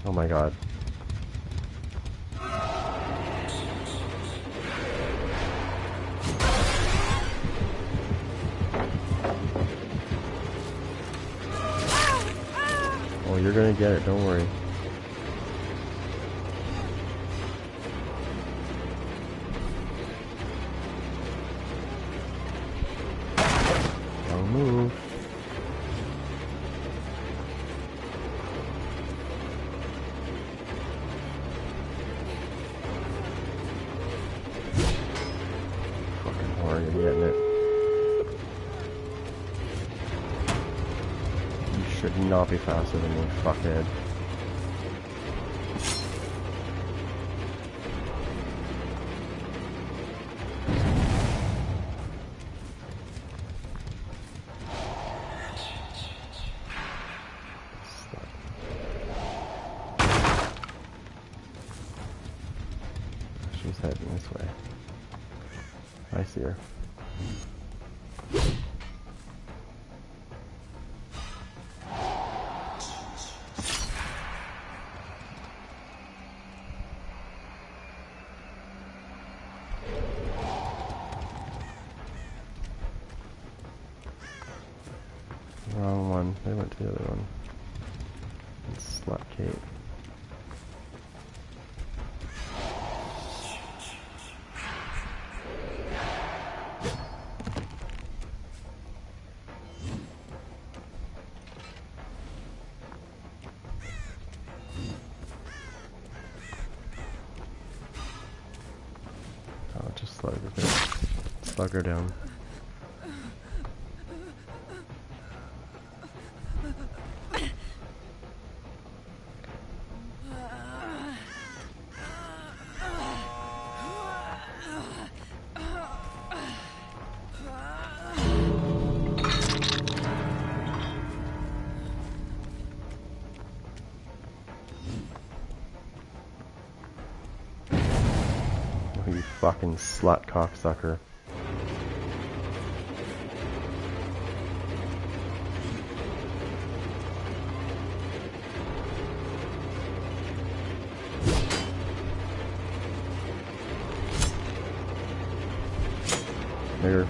Oh my god. Oh, you're gonna get it, don't worry. Don't move. Fucking whore, you're getting it. You should not be faster than me, fuckhead. She's heading this way. I see her. Wrong one. They went to the other one. Slut Kate. Oh, just slug her down. You fucking slut cocksucker. There.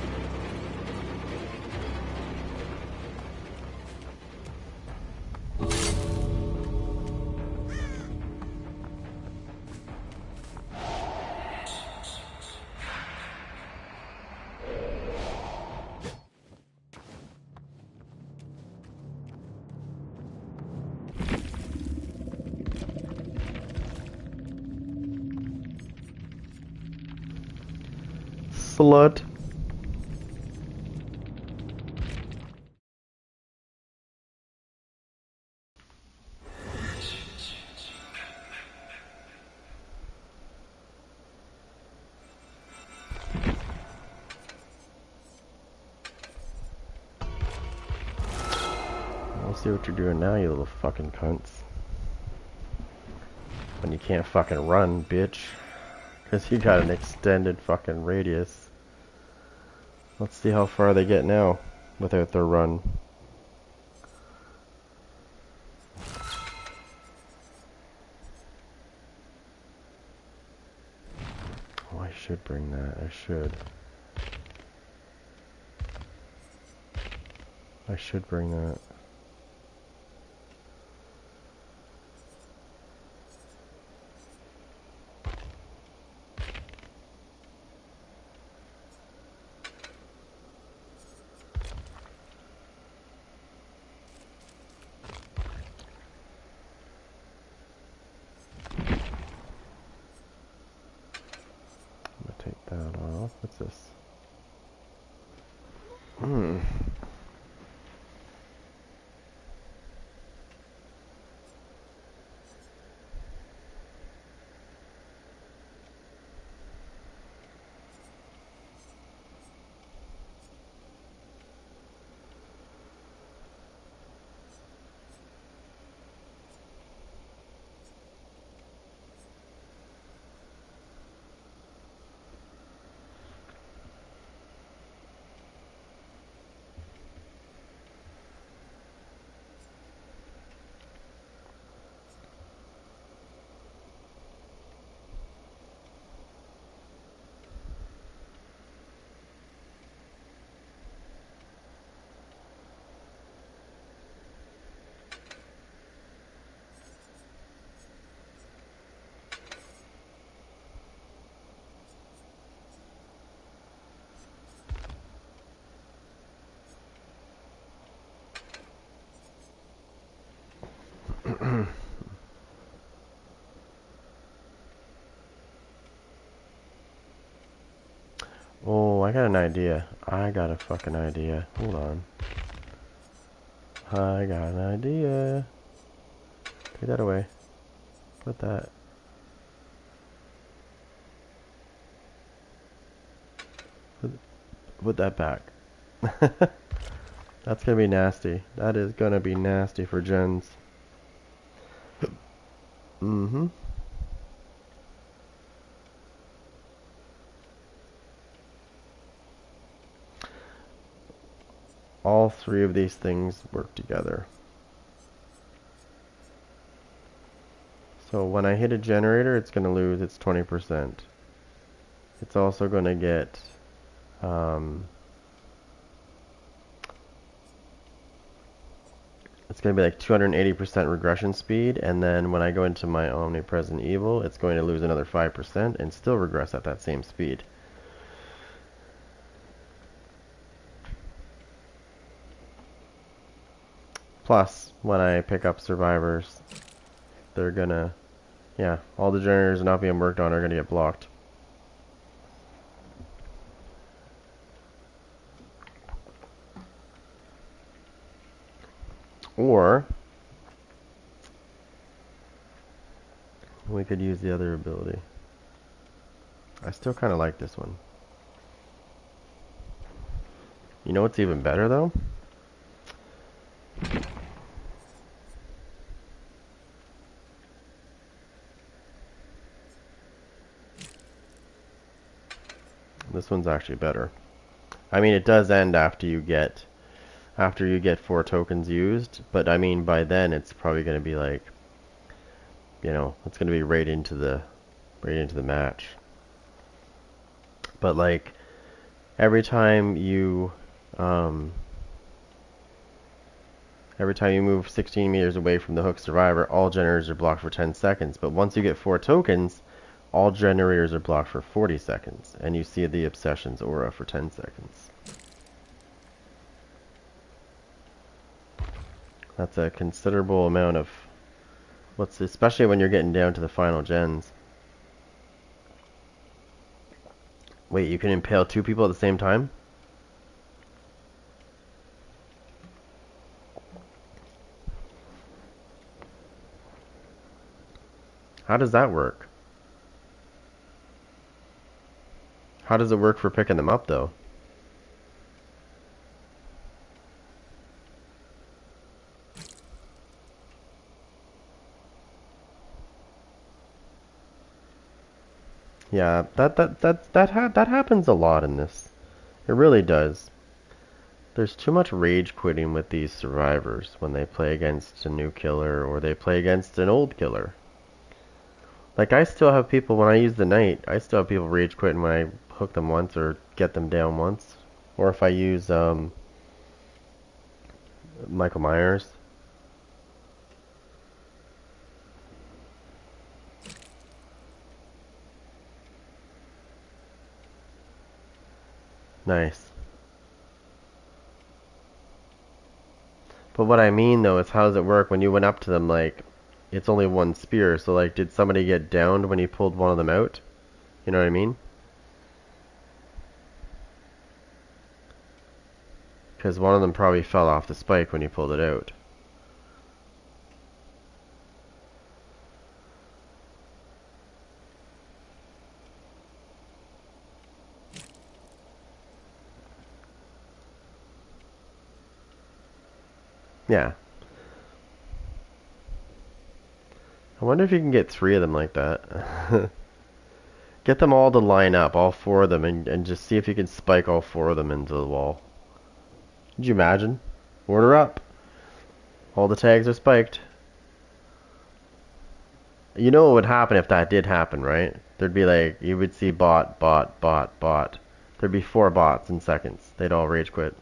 Slut. I'll see what you're doing now, you little fucking cunts. When you can't fucking run, bitch. Because you got an extended fucking radius. Let's see how far they get now without their run. Oh, I should bring that. I should. I should bring that. Take that. hell? What's this? Hmm. Oh, I got an idea. I got a fucking idea. Hold on. I got an idea. Take that away. Put that. Put that back. That's gonna be nasty. That is gonna be nasty for gens. Mm-hmm. All three of these things work together. So when I hit a generator, it's going to lose its 20%. It's also going to get it's going to be like 280% regression speed, and then when I go into my omnipresent evil, it's going to lose another 5% and still regress at that same speed. Plus, when I pick up survivors, they're gonna, yeah, all the generators not being worked on are gonna get blocked. Or we could use the other ability. I still kind of like this one. You know what's even better though? This one's actually better. I mean, it does end after you get 4 tokens used, but I mean by then it's probably going to be like, you know, it's going to be right into the match. But like every time you move 16 meters away from the hook survivor, all generators are blocked for 10 seconds. But once you get 4 tokens, all generators are blocked for 40 seconds, and you see the Obsession's aura for 10 seconds. That's a considerable amount of especially when you're getting down to the final gens. Wait, you can impale 2 people at the same time? How does that work? How does it work for picking them up, though? Yeah, that happens a lot in this. It really does. There's too much rage quitting with these survivors when they play against a new killer or they play against an old killer. Like, I still have people, when I use the knight, I still have people rage quitting when I hook them once or get them down once. Or if I use Michael Myers. Nice. But what I mean though is, how does it work when you went up to them? Like, it's only one spear, so like, did somebody get downed when you pulled one of them out? You know what I mean? Because one of them probably fell off the spike when you pulled it out. Yeah. I wonder if you can get 3 of them like that. Get them all to line up, all 4 of them, and just see if you can spike all 4 of them into the wall. Could you imagine? Order up. All the tags are spiked. You know what would happen if that did happen, right? There'd be like, you would see bot, bot, bot, bot. There'd be 4 bots in seconds. They'd all rage quit.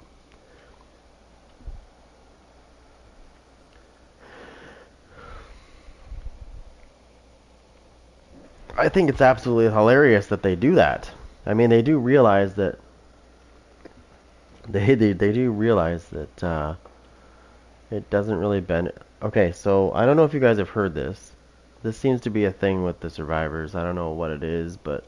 I think it's absolutely hilarious that they do that. I mean, they do realize that they do realize that it doesn't really bend. Okay, so I don't know if you guys have heard this. This seems to be a thing with the survivors. I don't know what it is, but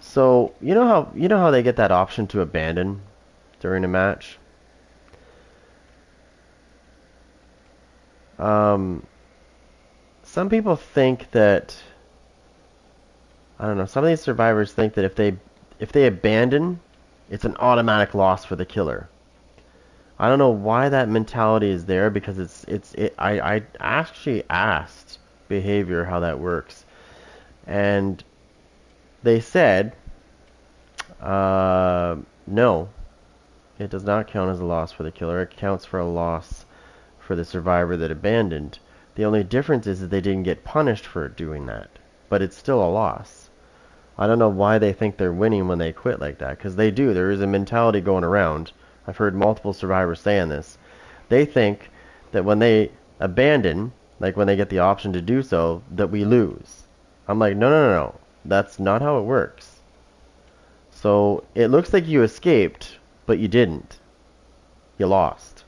so you know how they get that option to abandon during a match? Some people think that, I don't know, some of these survivors think that if they abandon, it's an automatic loss for the killer. I don't know why that mentality is there, because I actually asked Behavior how that works, and they said no, it does not count as a loss for the killer. It counts for a loss for the survivor that abandoned. The only difference is that they didn't get punished for doing that, but it's still a loss. I don't know why they think they're winning when they quit like that, because they do. There is a mentality going around. I've heard multiple survivors saying this. They think that when they abandon, like when they get the option to do so, that we lose. I'm like, no, no, no, no. That's not how it works. So it looks like you escaped, but you didn't. You lost.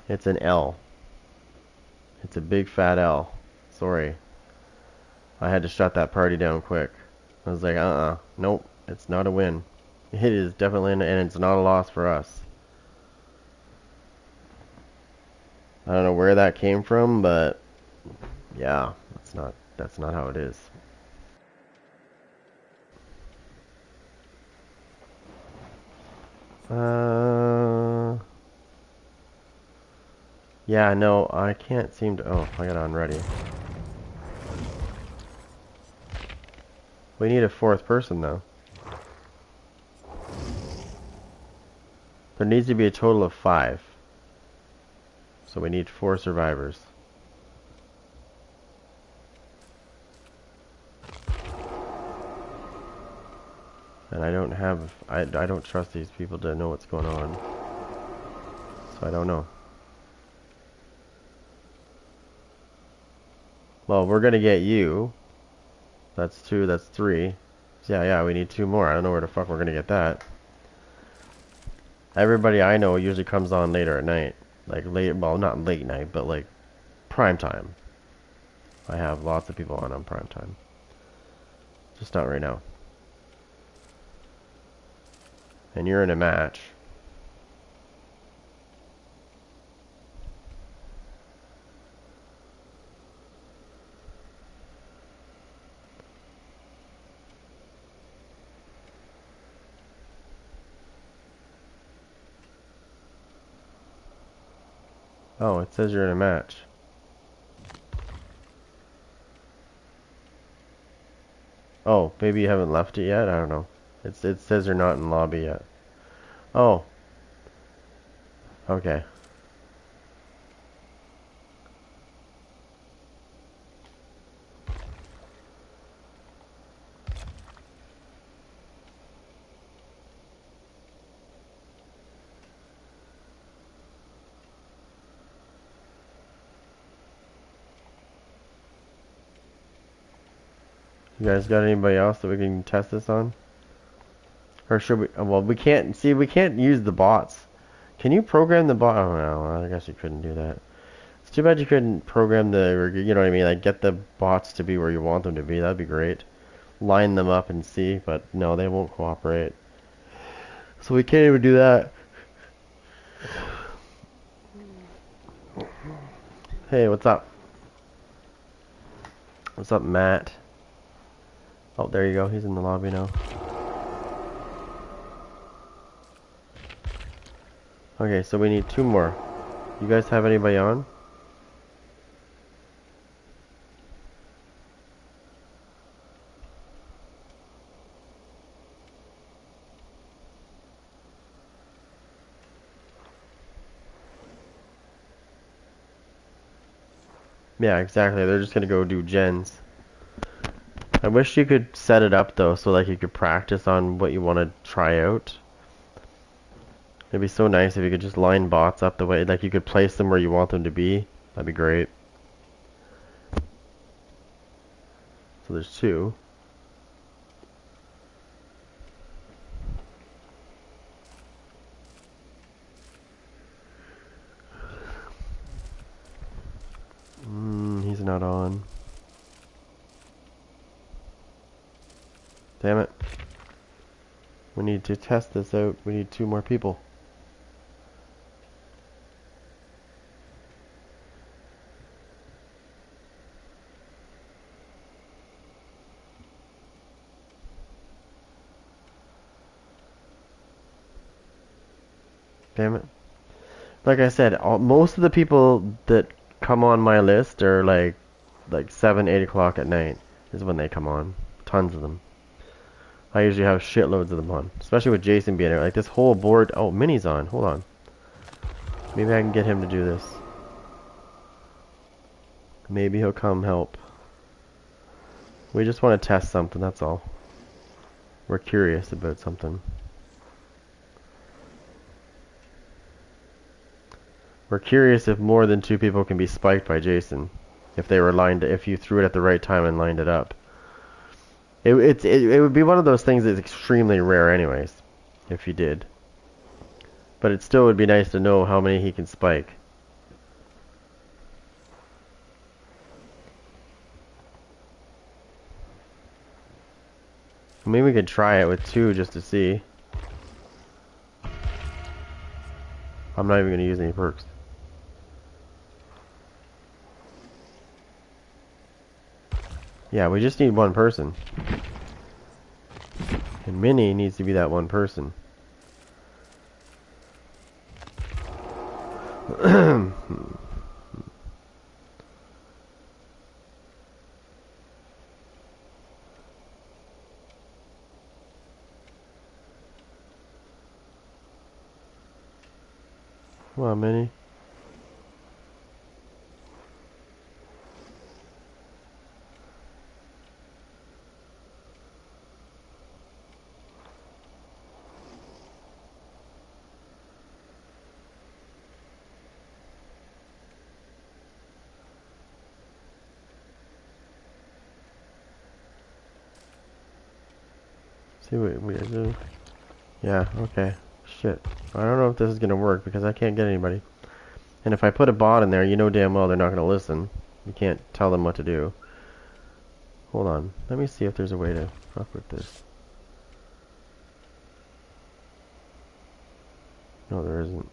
It's an L. It's a big fat L. Sorry. I had to shut that party down quick. I was like, nope, it's not a win. It is definitely, and it's not a loss for us. I don't know where that came from, but yeah, that's not how it is. Yeah, no, I can't seem to, oh, I got on ready. We need a 4th person, though. There needs to be a total of 5. So we need 4 survivors. And I don't have, I don't trust these people to know what's going on. So I don't know. Well, we're gonna get you. That's 2, that's 3. Yeah, we need 2 more. I don't know where the fuck we're gonna get that. Everybody I know usually comes on later at night. Like late, well, not late night, but like prime time. I have lots of people on prime time. Just not right now. And you're in a match. Oh, it says you're in a match. Oh, maybe you haven't left it yet? I don't know. It says you're not in lobby yet. Oh. Okay. You guys got anybody else that we can test this on? Or should we? Well, we can't. See, we can't use the bots. Can you program the bot? Oh no, I guess you couldn't do that. It's too bad you couldn't program the, you know what I mean? Like get the bots to be where you want them to be. That'd be great. line them up and see, but no, they won't cooperate. So we can't even do that. Hey, what's up? What's up, Matt? Oh, there you go. He's in the lobby now. Okay, so we need 2 more. You guys have anybody on? Yeah, exactly. They're just gonna go do gens. I wish you could set it up though, so like you could practice on what you want to try out. It'd be so nice if you could just line bots up the way, like you could place them where you want them to be. That'd be great. So there's 2. He's not on. Damn it. We need to test this out. We need 2 more people. Damn it. Like I said, most of the people that come on my list are like 7, 8 o'clock at night is when they come on. Tons of them. I usually have shitloads of them on, especially with Jason being there. Like this whole board. Oh, Minnie's on. Hold on. Maybe I can get him to do this. Maybe he'll come help. We just want to test something, that's all. We're curious about something. We're curious if more than 2 people can be spiked by Jason. If they were if you threw it at the right time and lined it up. It would be one of those things that's extremely rare anyways, if you did. But it still would be nice to know how many he can spike. Maybe we could try it with 2 just to see. I'm not even going to use any perks. Yeah, we just need 1 person. And Minnie needs to be that 1 person. Come on, Minnie. See what we do. Yeah, okay. Shit. I don't know if this is gonna work because I can't get anybody. And if I put a bot in there, you know damn well they're not gonna listen. You can't tell them what to do. Hold on. Let me see if there's a way to fuck with this. No, there isn't.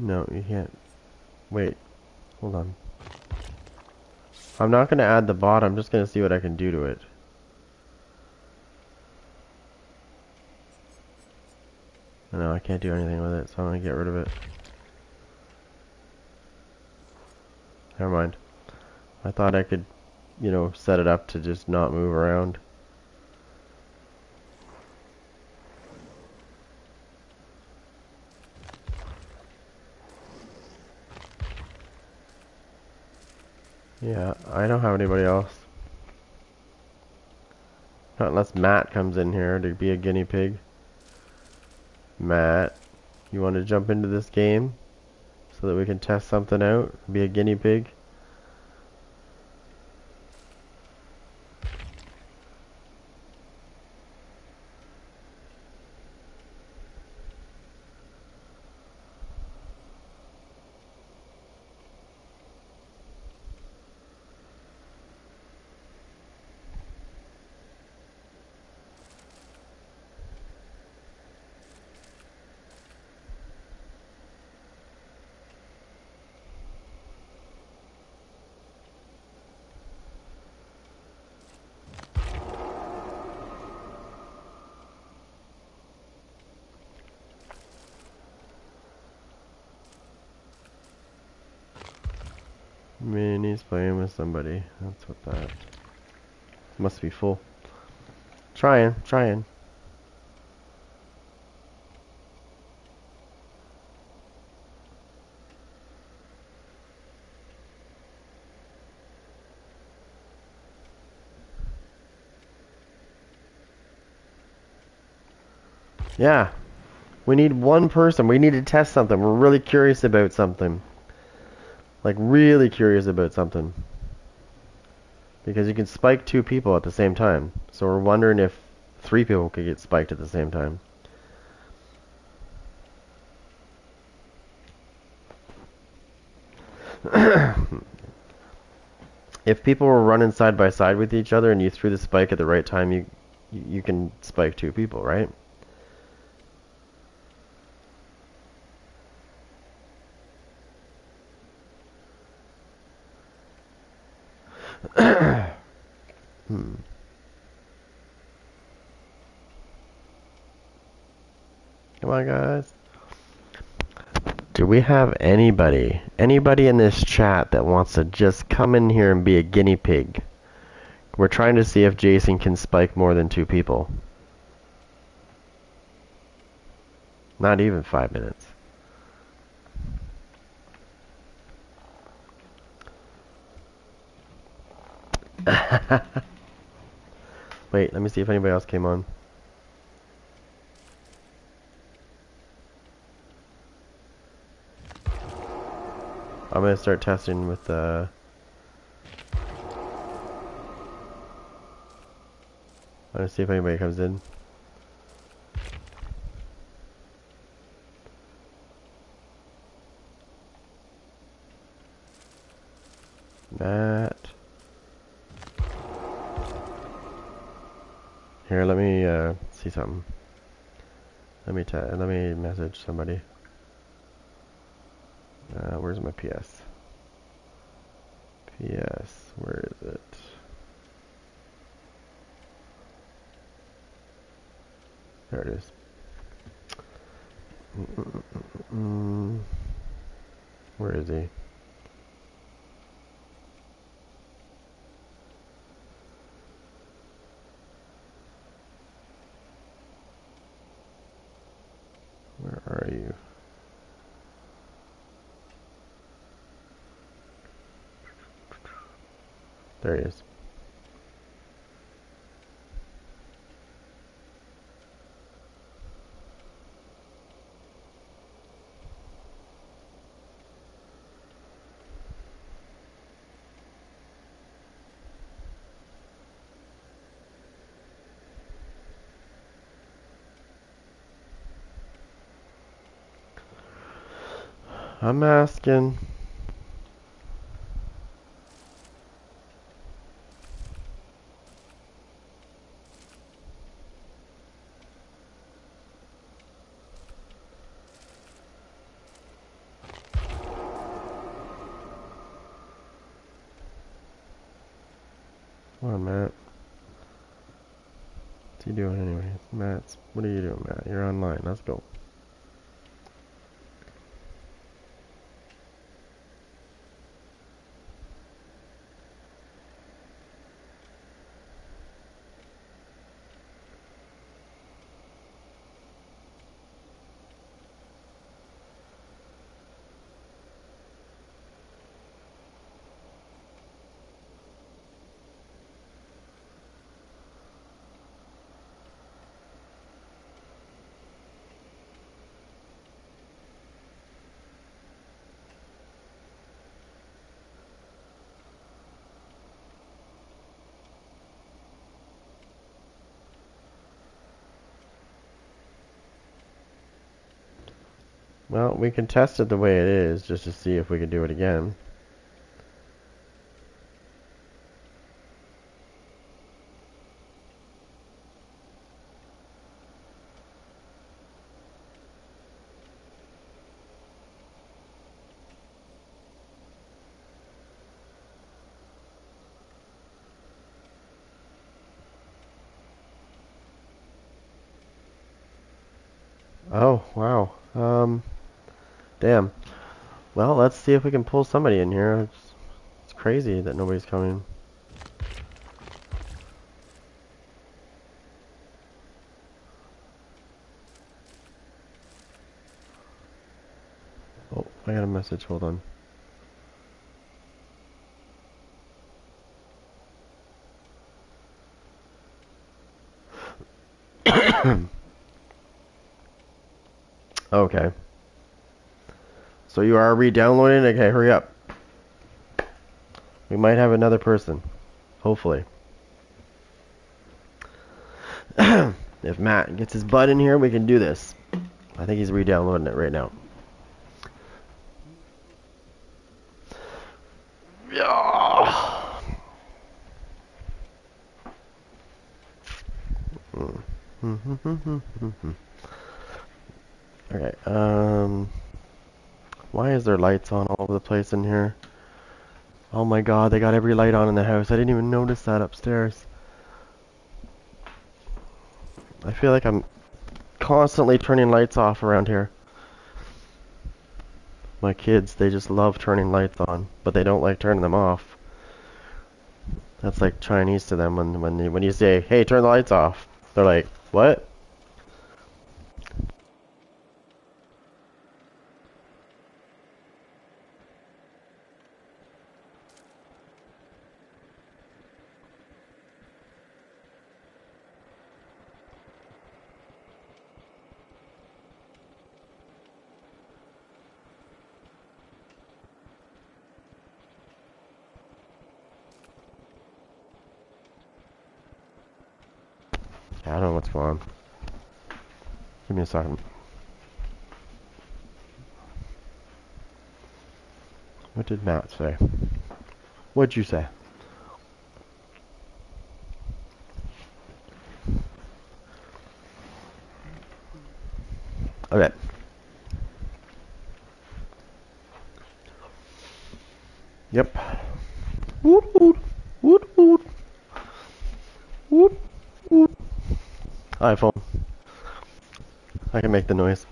No, you can't. Wait. Hold on. I'm not gonna add the bot, I'm just gonna see what I can do to it. No, I can't do anything with it, so I'm gonna get rid of it. Never mind. I thought I could, you know, set it up to just not move around. Yeah, I don't have anybody else. Not unless Matt comes in here to be a guinea pig. Matt, you want to jump into this game so that we can test something out? Be a guinea pig? Minnie's playing with somebody. That's what that must be full. Trying. Yeah. We need one person. We need to test something. We're really curious about something. Like, really curious about something. Because you can spike 2 people at the same time. So we're wondering if 3 people could get spiked at the same time. If people were running side by side with each other and you threw the spike at the right time, you can spike 2 people, right? Come on, guys. Do we have anybody in this chat that wants to just come in here and be a guinea pig? We're trying to see if Jason can spike more than 2 people. Not even 5 minutes. Wait, let me see if anybody else came on. I'm gonna start testing with I'm gonna see if anybody comes in. Matt. Here, let me see something. Let me message somebody. Where's my PS? PS, where is it? There it is. Where is he? Where are you? There he is. I'm asking. Come on, Matt. What's he doing anyway? Matt, what are you doing, Matt? You're online. Let's go. Well, we can test it the way it is, just to see if we can do it again. Oh, wow. Damn. Well, let's see if we can pull somebody in here. It's crazy that nobody's coming. Oh, I got a message. Hold on. Okay. So you are re-downloading? Okay, hurry up. We might have another person. Hopefully. If Matt gets his butt in here, we can do this. I think he's re-downloading it right now. Okay, why is there lights on all over the place in here? Oh my god, they got every light on in the house. I didn't even notice that upstairs. I feel like I'm constantly turning lights off around here. My kids, they just love turning lights on, but they don't like turning them off. That's like Chinese to them when you say, "Hey, turn the lights off." They're like, "What?" I don't know what's going on. Give me a second. What did Matt say? What'd you say? Okay. Yep. Woot woot. Woot woot. Woot woot. iPhone. I can make the noise.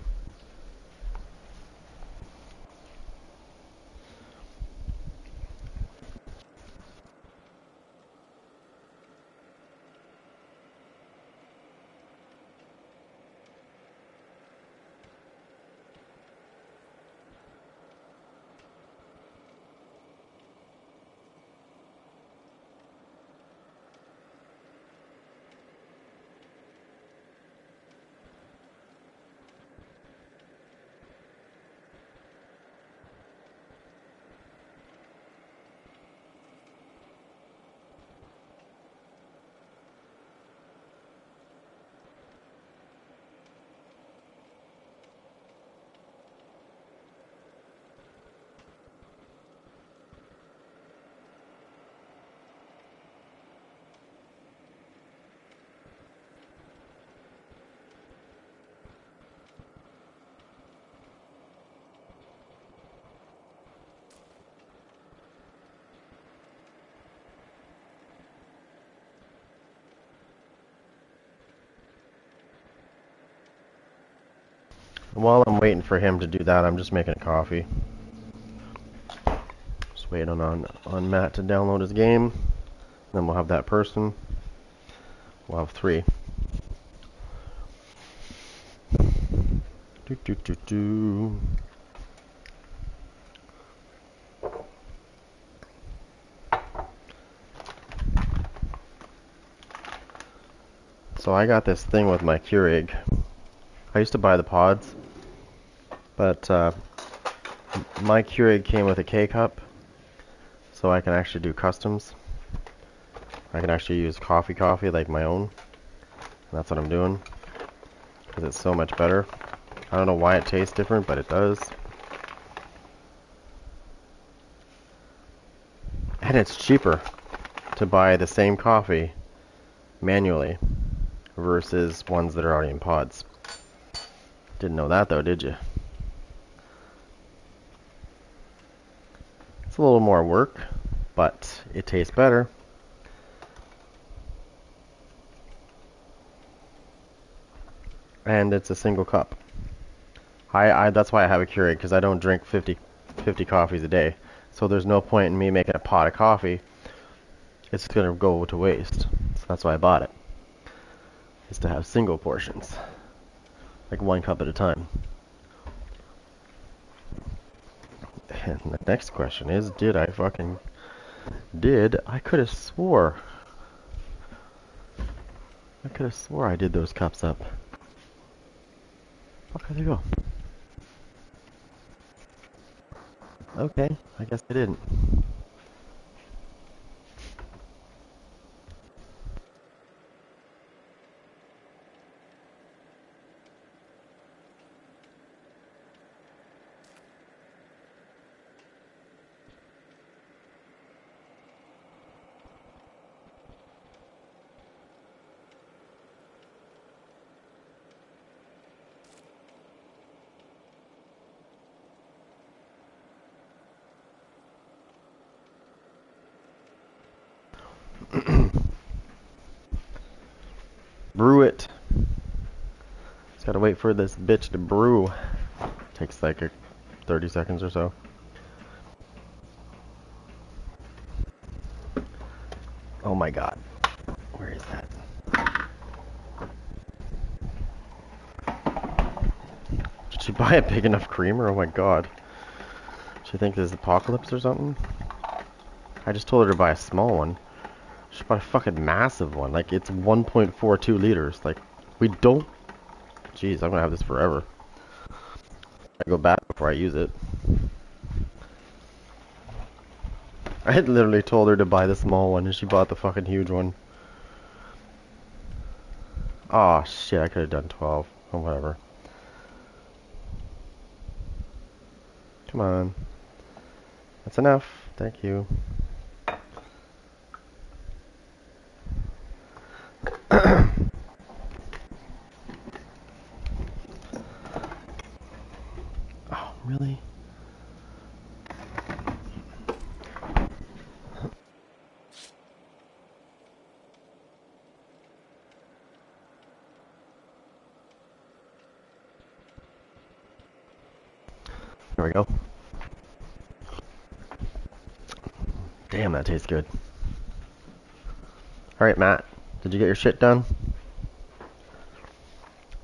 While I'm waiting for him to do that, I'm just making a coffee. Just waiting on Matt to download his game. Then we'll have that person. We'll have 3. Do do do do. So I got this thing with my Keurig. I used to buy the pods, but my Keurig came with a K-cup, so I can actually do customs. I can actually use coffee like my own. And that's what I'm doing, because it's so much better. I don't know why it tastes different, but it does. And it's cheaper to buy the same coffee manually versus ones that are already in pods. Didn't know that though, did you? It's a little more work, but it tastes better. And it's a single cup. That's why I have a Keurig, because I don't drink 50 coffees a day. So there's no point in me making a pot of coffee. It's going to go to waste. So that's why I bought it. Is to have single portions. Like 1 cup at a time. And the next question is, I could have swore I did those cups up. Fuck, where'd they go? Okay, I guess I didn't. Brew it. Just gotta wait for this bitch to brew. Takes like 30 seconds or so. Oh my god. Where is that? Did she buy a big enough creamer? Oh my god. She think this is apocalypse or something? I just told her to buy a small one. She bought a fucking massive one. Like, it's 1.42 liters. Like, we don't... Jeez, I'm gonna have this forever. I go back before I use it. I had literally told her to buy the small one, and she bought the fucking huge one. Oh shit, I could have done 12. Oh, whatever. Come on. That's enough. Thank you. Oh, really? There we go. Damn, that tastes good. Alright, Matt. Did you get your shit done?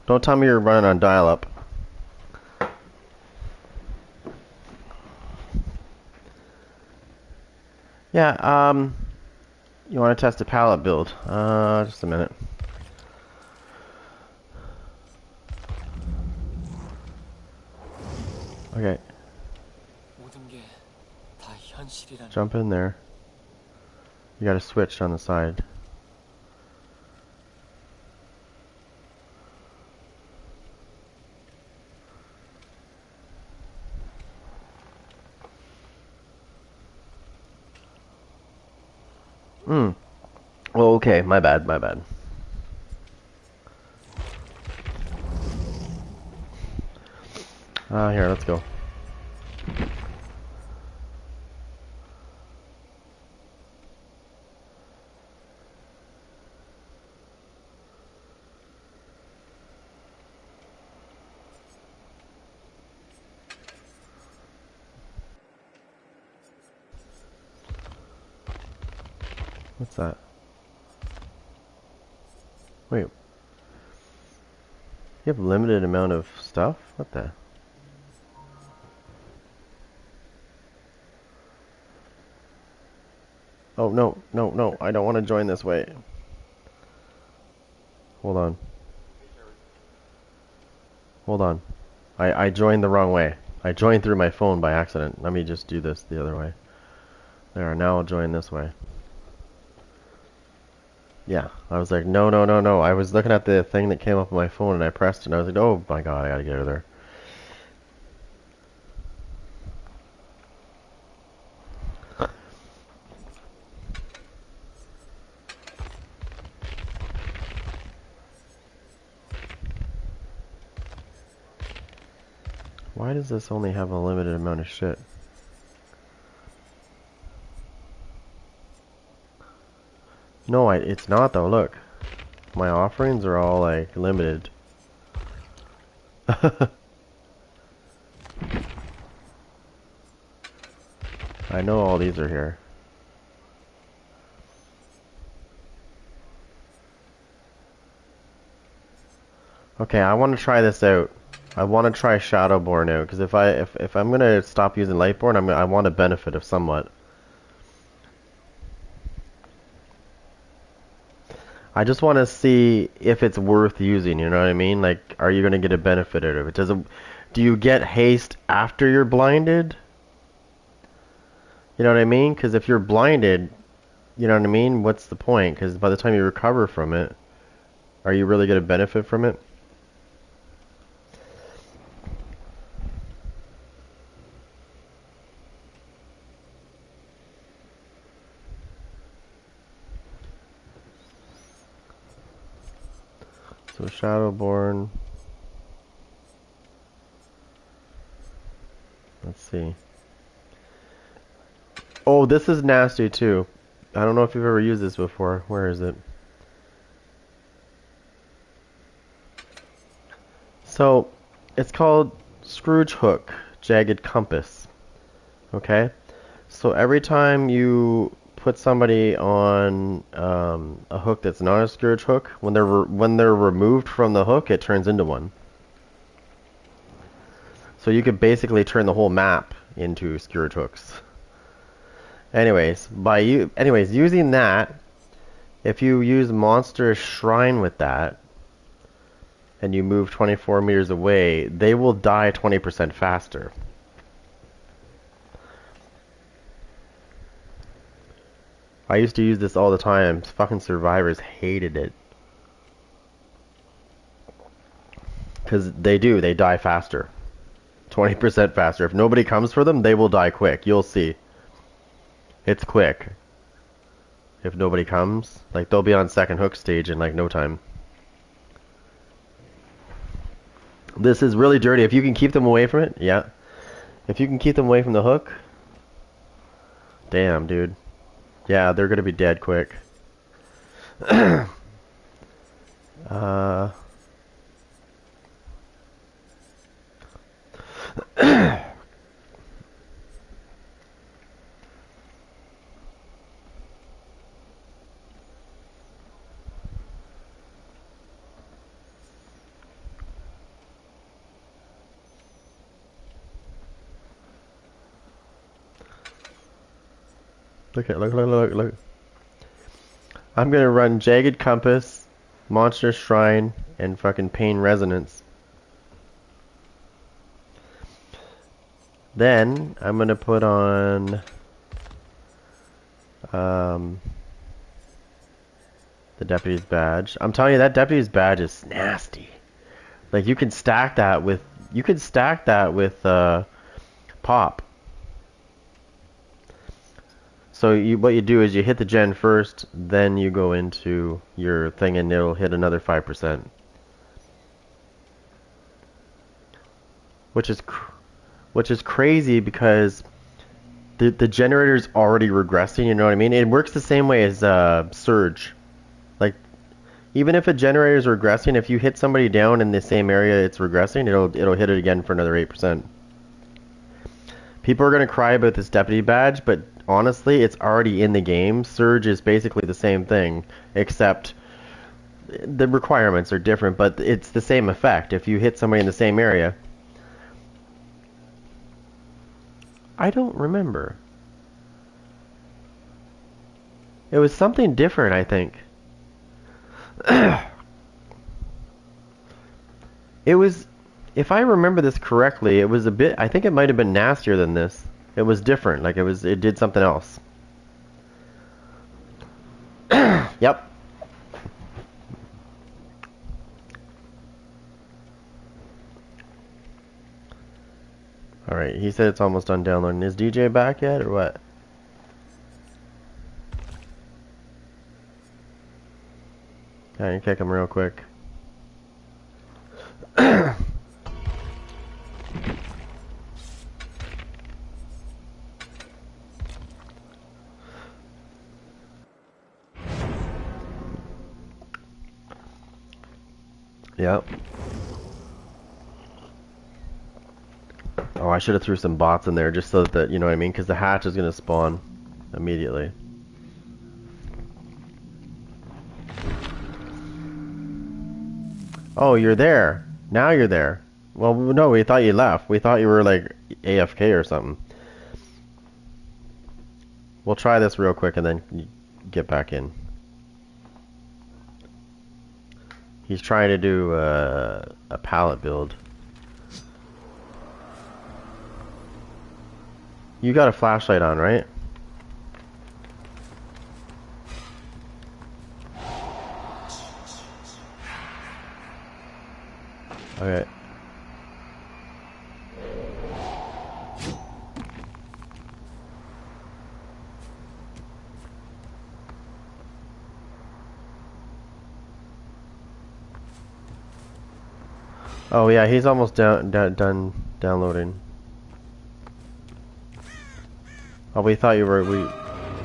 Don't tell me you're running on dial-up. Yeah, you want to test a pallet build? Just a minute. Okay. Jump in there. You got a switch on the side. Oh, okay, my bad. Here, let's go. What's that? Wait. You have limited amount of stuff? What the? Oh, no. I don't want to join this way. Hold on. I joined the wrong way. I joined through my phone by accident. Let me just do this the other way. There, now I'll join this way. Yeah, I was like, no. I was looking at the thing that came up on my phone and I pressed it and I was like, oh my god, I gotta get her there. Why does this only have a limited amount of shit? No, it's not though, look. My offerings are all like limited. I know all these are here. Okay, I want to try this out. I want to try Shadowborn out because if I'm gonna stop using Lightborn, I want a benefit of somewhat. I just want to see if it's worth using. You know what I mean? Like, are you gonna get a benefit out of it? Do you get haste after you're blinded? You know what I mean? Because if you're blinded, you know what I mean? What's the point? Because by the time you recover from it, are you really gonna benefit from it? So Shadowborn. Let's see. Oh, this is nasty too. I don't know if you've ever used this before. Where is it? So, it's called Scrooge Hook, Jagged Compass. Okay? So every time you put somebody on a hook that's not a Scrooge hook, when they're removed from the hook, it turns into one. So you could basically turn the whole map into Scrooge hooks. Anyways, using that, if you use Monster Shrine with that, and you move 24 meters away, they will die 20% faster. I used to use this all the time. Fucking survivors hated it. Because they die faster. 20% faster. If nobody comes for them, they will die quick. You'll see. It's quick. If nobody comes, like they'll be on second hook stage in like no time. This is really dirty. If you can keep them away from it, yeah. If you can keep them away from the hook, damn, dude. Yeah, they're gonna be dead quick. Look. I'm gonna run Jagged Compass, Monster Shrine, and fucking Pain Resonance. Then I'm gonna put on the Deputy's Badge. I'm telling you, that Deputy's Badge is nasty. Like you can stack that with Pop. So what you do is you hit the gen first, then you go into your thing and it'll hit another 5%. Which is crazy because the generator's already regressing, you know what I mean? It works the same way as Surge. Like even if a generator is regressing, if you hit somebody down in the same area it's regressing, it'll hit it again for another 8%. People are going to cry about this Deputy Badge, but honestly, it's already in the game. Surge is basically the same thing, except the requirements are different, but it's the same effect. If you hit somebody in the same area. I don't remember. It was something different, I think. It was, if I remember this correctly, it was a bit, I think it might have been nastier than this. It was different, like it did something else. Yep. Alright, he said it's almost done downloading. Is DJ back yet, or what? Okay, kick him real quick. Yep. Oh, I should have threw some bots in there just so that, you know what I mean? Because the hatch is going to spawn immediately. Oh, you're there. Now you're there. Well, no, we thought you left. We thought you were like AFK or something. We'll try this real quick and then get back in. He's trying to do a pallet build. You got a flashlight on, right? Okay. Oh yeah, he's almost done downloading. Oh, we thought you were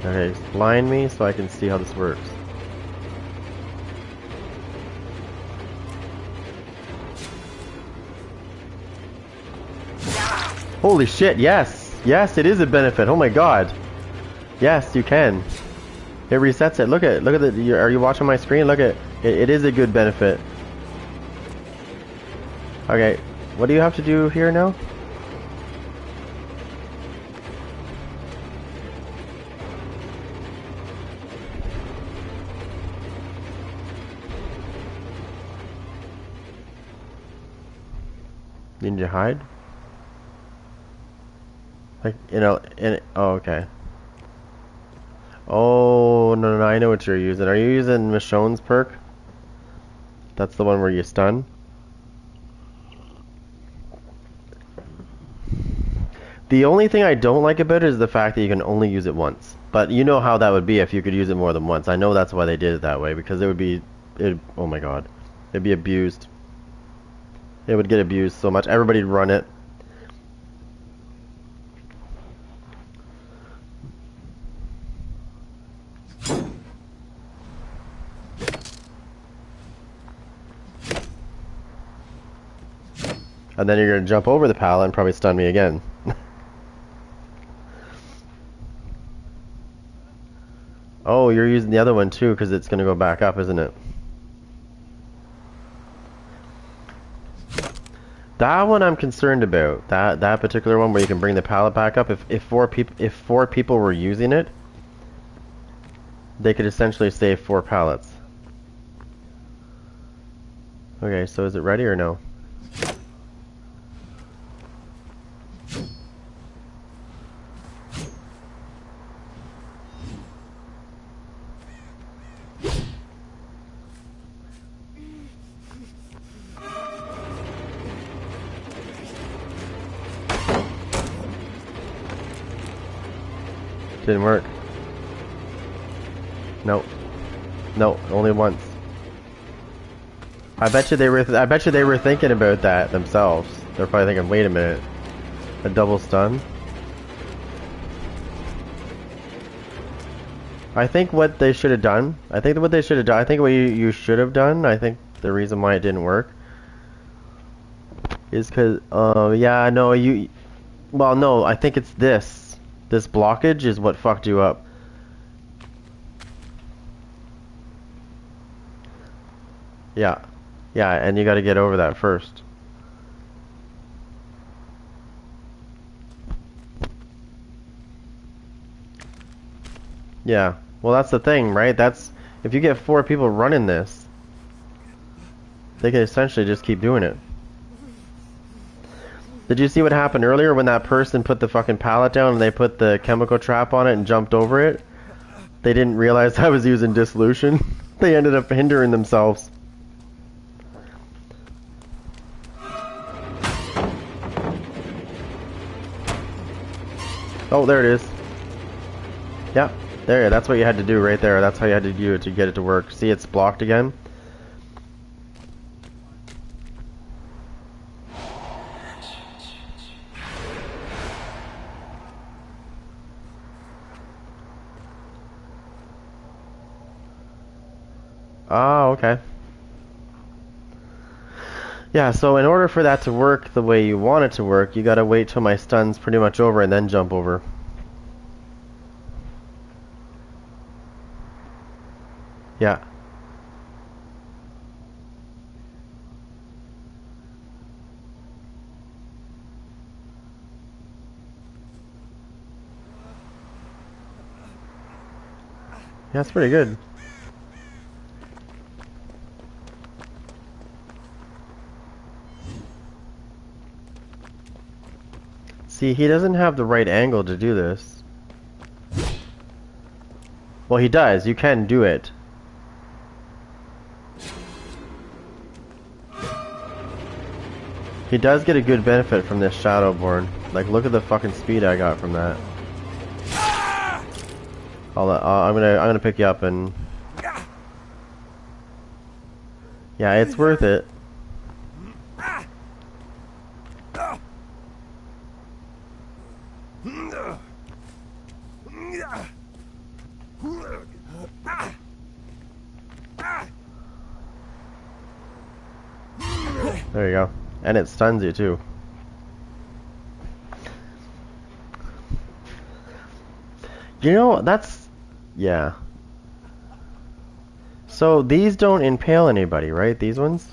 Okay, blind me so I can see how this works. Holy shit! Yes, yes, it is a benefit. Oh my god. Yes, you can. It resets it. Look at the. Are you watching my screen? Look at it. It is a good benefit. Okay, what do you have to do here now? You need to hide? Like, you know, oh, okay. Oh, no, I know what you're using. Are you using Michonne's perk? That's the one where you stun? The only thing I don't like about it is the fact that you can only use it once. But you know how that would be if you could use it more than once. I know that's why they did it that way, because oh my god. It'd be abused. It would get abused so much. Everybody'd run it. And then you're going to jump over the pallet and probably stun me again. Oh, you're using the other one too, because it's going to go back up, isn't it? That one I'm concerned about. That particular one where you can bring the pallet back up. If four people were using it, they could essentially save 4 pallets. Okay, so is it ready or no? Didn't work. Nope. No, only once. I bet you they were thinking about that themselves. They're probably thinking, wait a minute, a double stun. I think what they should have done. I think what you should have done. I think the reason why it didn't work is because, yeah, no, well, no, I think it's this. This blockage is what fucked you up. Yeah. Yeah, and you gotta get over that first. Yeah. Well, that's the thing, right? If you get 4 people running this, they can essentially just keep doing it. Did you see what happened earlier when that person put the fucking pallet down and they put the chemical trap on it and jumped over it? They didn't realize I was using dissolution. They ended up hindering themselves. Oh, there it is. Yeah, there, that's what you had to do right there. That's how you had to do it to get it to work. See, it's blocked again. Oh, okay. Yeah, so in order for that to work the way you want it to work, you gotta wait till my stun's pretty much over and then jump over. Yeah. Yeah, that's pretty good. See, he doesn't have the right angle to do this. Well, he does. You can do it. He does get a good benefit from this Shadowborn. Like, look at the fucking speed I got from that. I'm gonna pick you up and... Yeah, it's worth it. There you go. And it stuns you too. You know, that's... Yeah. So these don't impale anybody, right? These ones?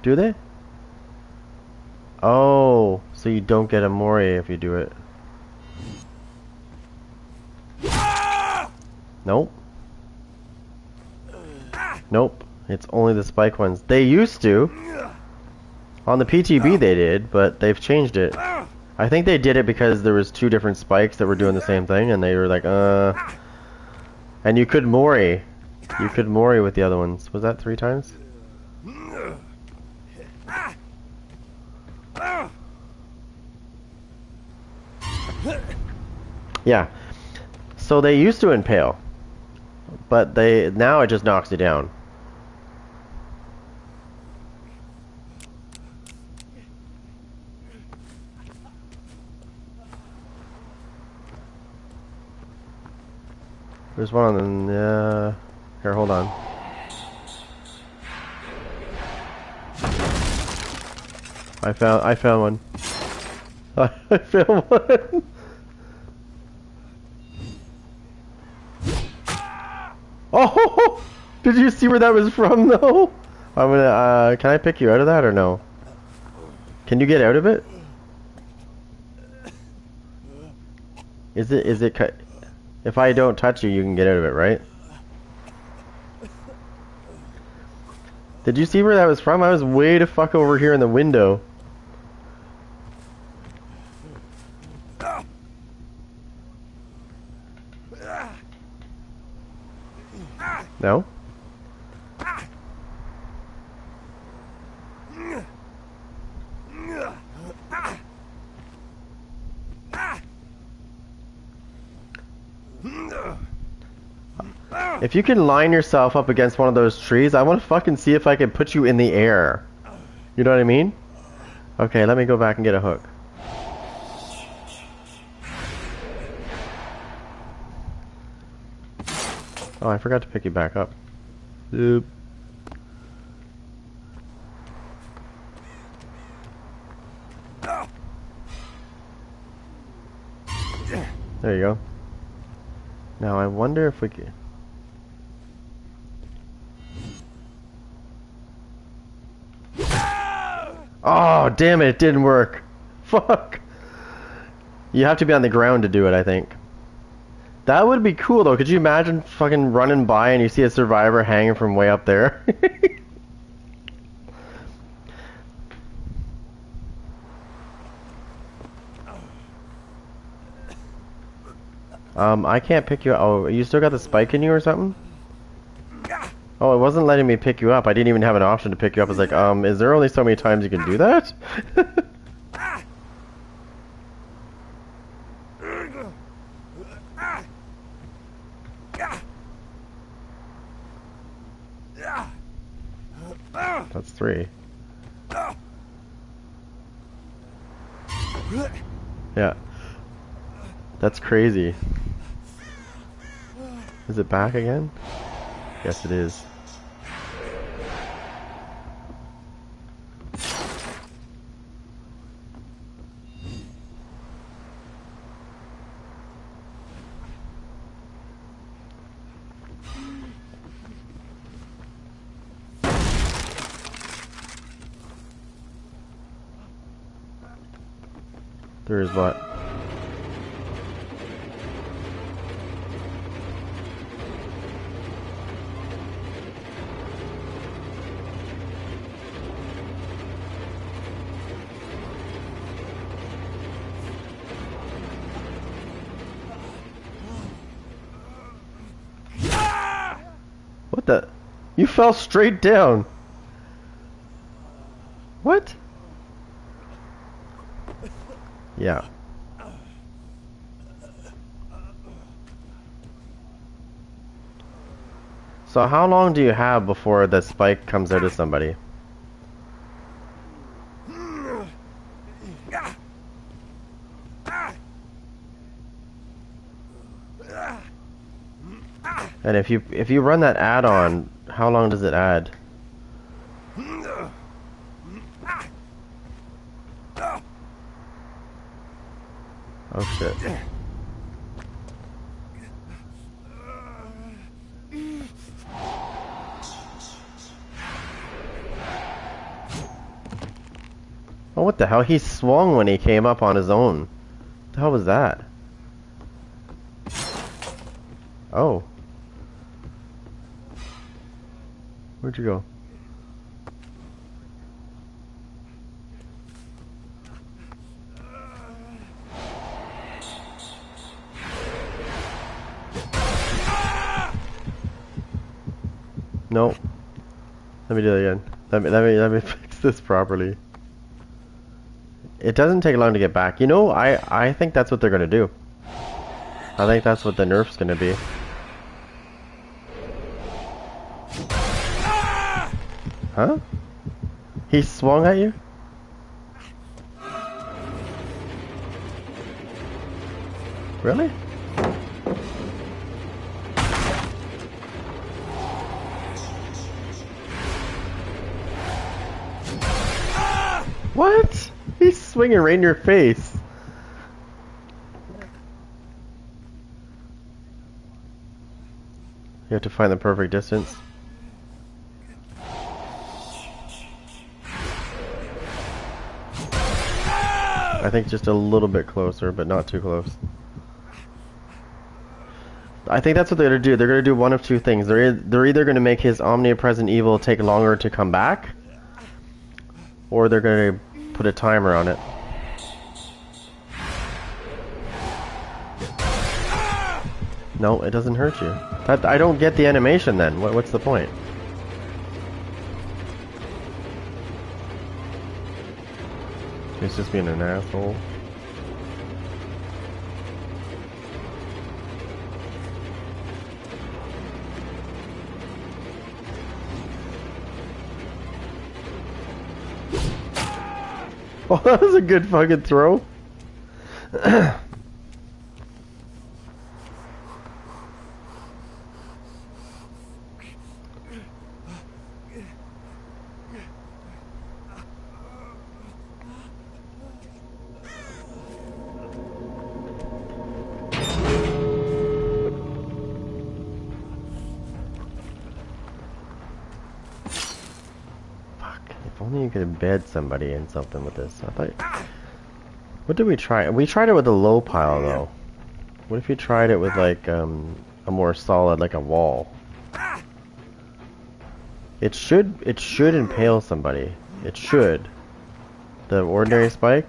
Do they? Oh, so you don't get a moray if you do it. Nope. Nope. It's only the spike ones. They used to. On the PTB they did, but they've changed it. I think they did it because there was two different spikes that were doing the same thing, and they were like, And you could moray. You could moray with the other ones. Was that 3 times? Yeah. So they used to impale, but now it just knocks you down. There's one on the... Here, hold on. I found one. I found one. Oh! Did you see where that was from, though? I'm gonna, can I pick you out of that, or no? Can you get out of it? Is it if I don't touch you, you can get out of it, right? Did you see where that was from? I was way the fuck over here in the window. No? If you can line yourself up against one of those trees, I want to fucking see if I can put you in the air. You know what I mean? Okay, let me go back and get a hook. Oh, I forgot to pick you back up. Oop. There you go. Now I wonder if we can... Oh, damn it, it didn't work. Fuck. You have to be on the ground to do it, I think. That would be cool, though. Could you imagine fucking running by and you see a survivor hanging from way up there? I can't pick you up. Oh, you still got the spike in you or something? Oh, it wasn't letting me pick you up. I didn't even have an option to pick you up. I was like, is there only so many times you can do that? That's 3. Yeah. That's crazy. Is it back again? Yes, it is. There is what? What the? You fell straight down. What? Yeah. So how long do you have before the spike comes out of somebody? And if you run that add-on, how long does it add? Oh shit. Oh, what the hell? He swung when he came up on his own. What the hell was that? Oh. Where'd you go? No. Let me do it again. Let me fix this properly. It doesn't take long to get back. You know, I think that's what they're gonna do. I think that's what the nerf's gonna be. Huh? He swung at you? Really? What? He's swinging right in your face. You have to find the perfect distance. I think just a little bit closer, but not too close. I think that's what they're gonna do. They're gonna do one of two things. They're either gonna make his omnipresent evil take longer to come back, or they're gonna put a timer on it. No, it doesn't hurt you. I don't get the animation then. What's the point? He's just being an asshole. Oh, that was a good fucking throw. If only you could embed somebody in something with this. I thought. What did we try? We tried it with a low pile though. What if you tried it with like a more solid, like a wall? It should impale somebody. It should. The ordinary spike.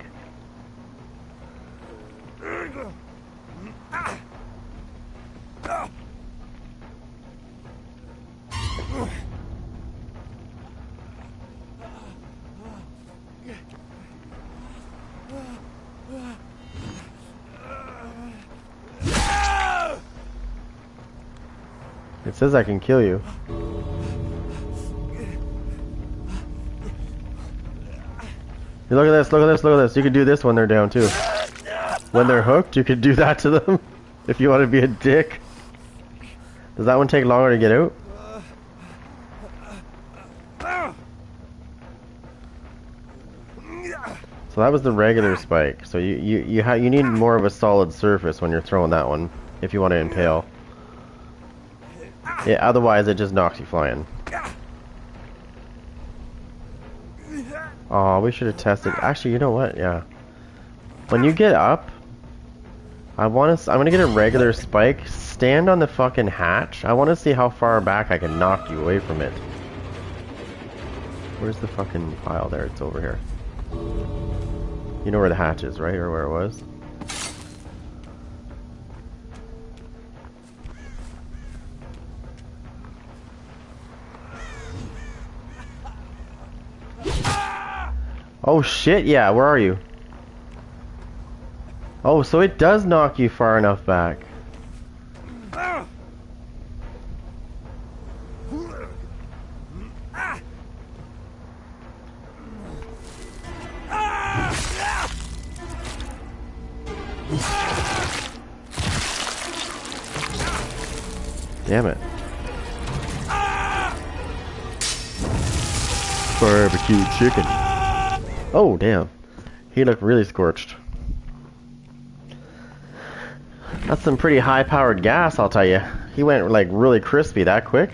It says I can kill you. Look at this, look at this, look at this. You can do this when they're down too. When they're hooked, you can do that to them. If you want to be a dick. Does that one take longer to get out? So that was the regular spike. So you need more of a solid surface when you're throwing that one if you want to impale. Yeah, otherwise it just knocks you flying. Oh, we should have tested. Actually, you know what? Yeah. When you get up, I'm gonna get a regular spike. Stand on the fucking hatch. I want to see how far back I can knock you away from it. Where's the fucking pile there? It's over here. You know where the hatch is, right? Or where it was? Oh shit, yeah, where are you? Oh, so it does knock you far enough back. Damn it. Barbecue chicken. Oh, damn. He looked really scorched. That's some pretty high-powered gas, I'll tell you. He went, like, really crispy that quick.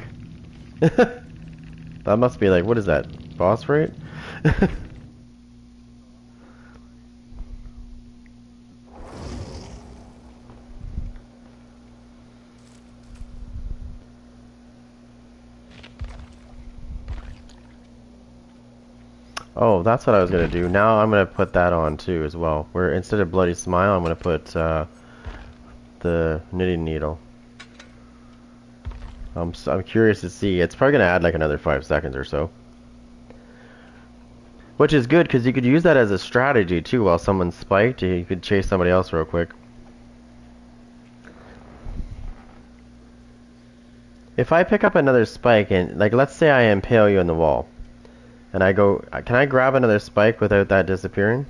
That must be, like, what is that? Phosphorate? Oh, that's what I was gonna do. Now I'm gonna put that on too as well. Where instead of Bloody Smile, I'm gonna put the knitting needle. I'm curious to see. It's probably gonna add like another 5 seconds or so, which is good because you could use that as a strategy too. While someone's spiked, you could chase somebody else real quick. If I pick up another spike and, like, let's say I impale you in the wall. And I go, can I grab another spike without that disappearing?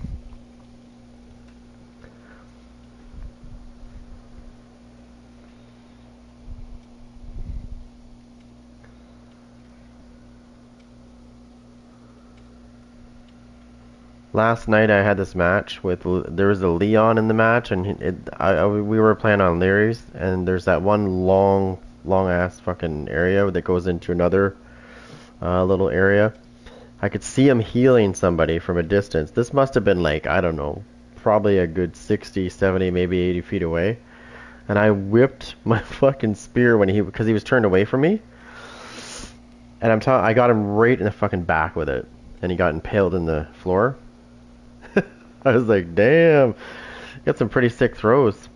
Last night I had this match with, there was a Leon in the match, and we were playing on Leary's, and there's that one long ass fucking area that goes into another little area. I could see him healing somebody from a distance. This must have been like, I don't know, probably a good 60, 70, maybe 80 feet away. And I whipped my fucking spear because he was turned away from me. And I got him right in the fucking back with it. And he got impaled in the floor. I was like, damn, got some pretty sick throws.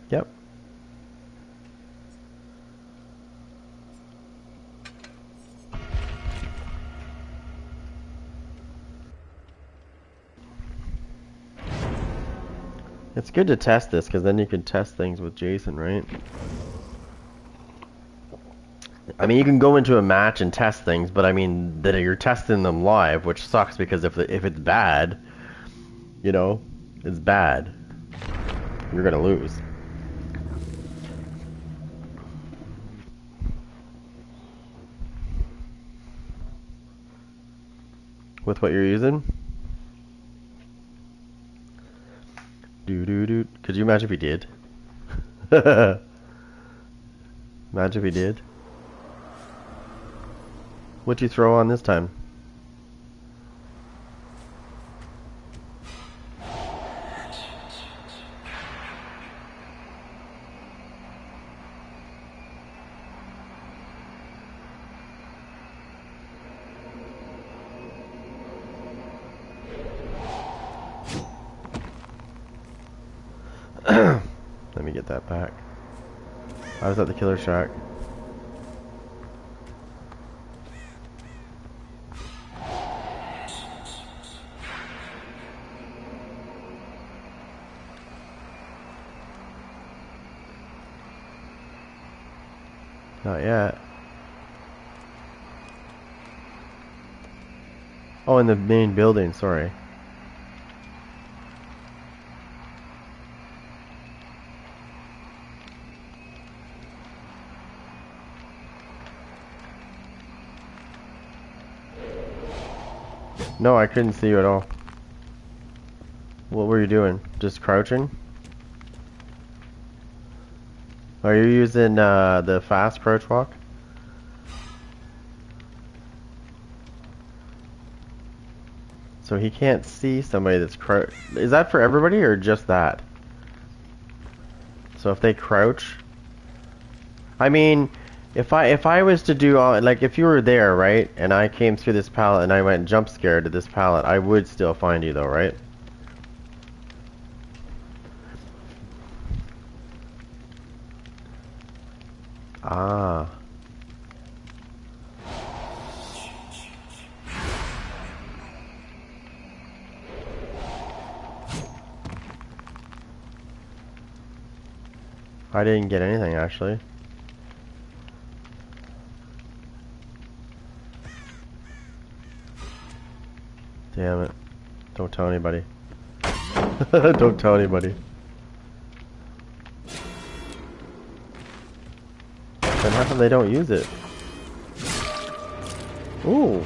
Yep. It's good to test this because then you can test things with Jason, right? I mean, you can go into a match and test things, but I mean that you're testing them live, which sucks because if it's bad, you know, it's bad. You're gonna lose. With what you're using? Could you imagine if he did? Imagine if he did. What'd you throw on this time? Let me get that back. I was at the killer shack. Not yet. Oh, in the main building, sorry. No, I couldn't see you at all. What were you doing? Just crouching? Are you using the fast crouch walk? So he can't see somebody that's crouch. Is that for everybody or just that? So if they crouch, I mean, if I was to do all, like if you were there, right, and I came through this pallet and I went jump scared to this pallet, I would still find you though, right? Ah. I didn't get anything actually. Damn it. Don't tell anybody. Don't tell anybody. Then how come they don't use it? Ooh.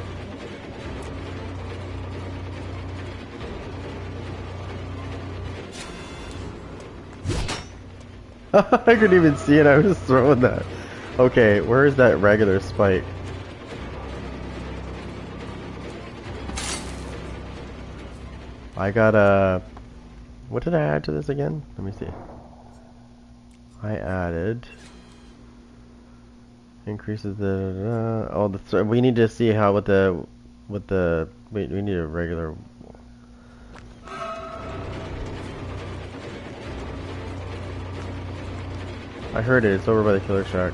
I couldn't even see it, I was throwing that. Okay, where is that regular spike? I got a... What did I add to this again? Let me see. I added... Increases the... oh, we need to see how with the... Wait, we need a regular... I heard it, it's over by the killer shack.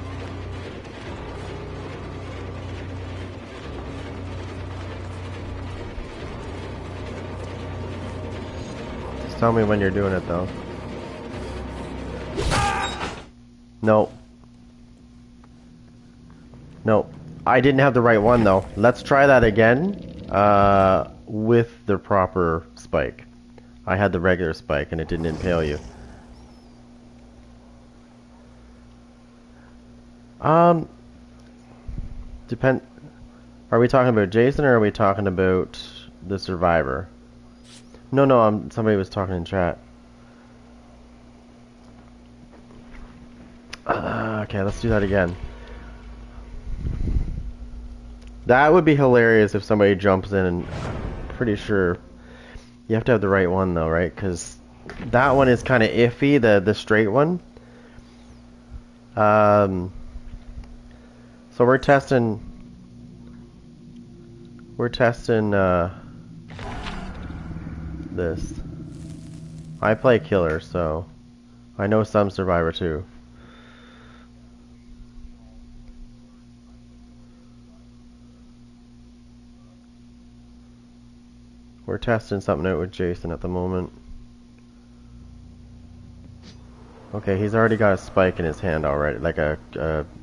Just tell me when you're doing it though. No. No. I didn't have the right one though. Let's try that again. With the proper spike. I had the regular spike and it didn't impale you. Depend. Are we talking about Jason or are we talking about the survivor? No, somebody was talking in chat. Okay, let's do that again. That would be hilarious if somebody jumps in and pretty sure you have to have the right one though, right? Because that one is kind of iffy, the straight one. So we're testing this. I play killer, so I know some survivor too. We're testing something out with Jason at the moment. Okay, he's already got a spike in his hand already, like a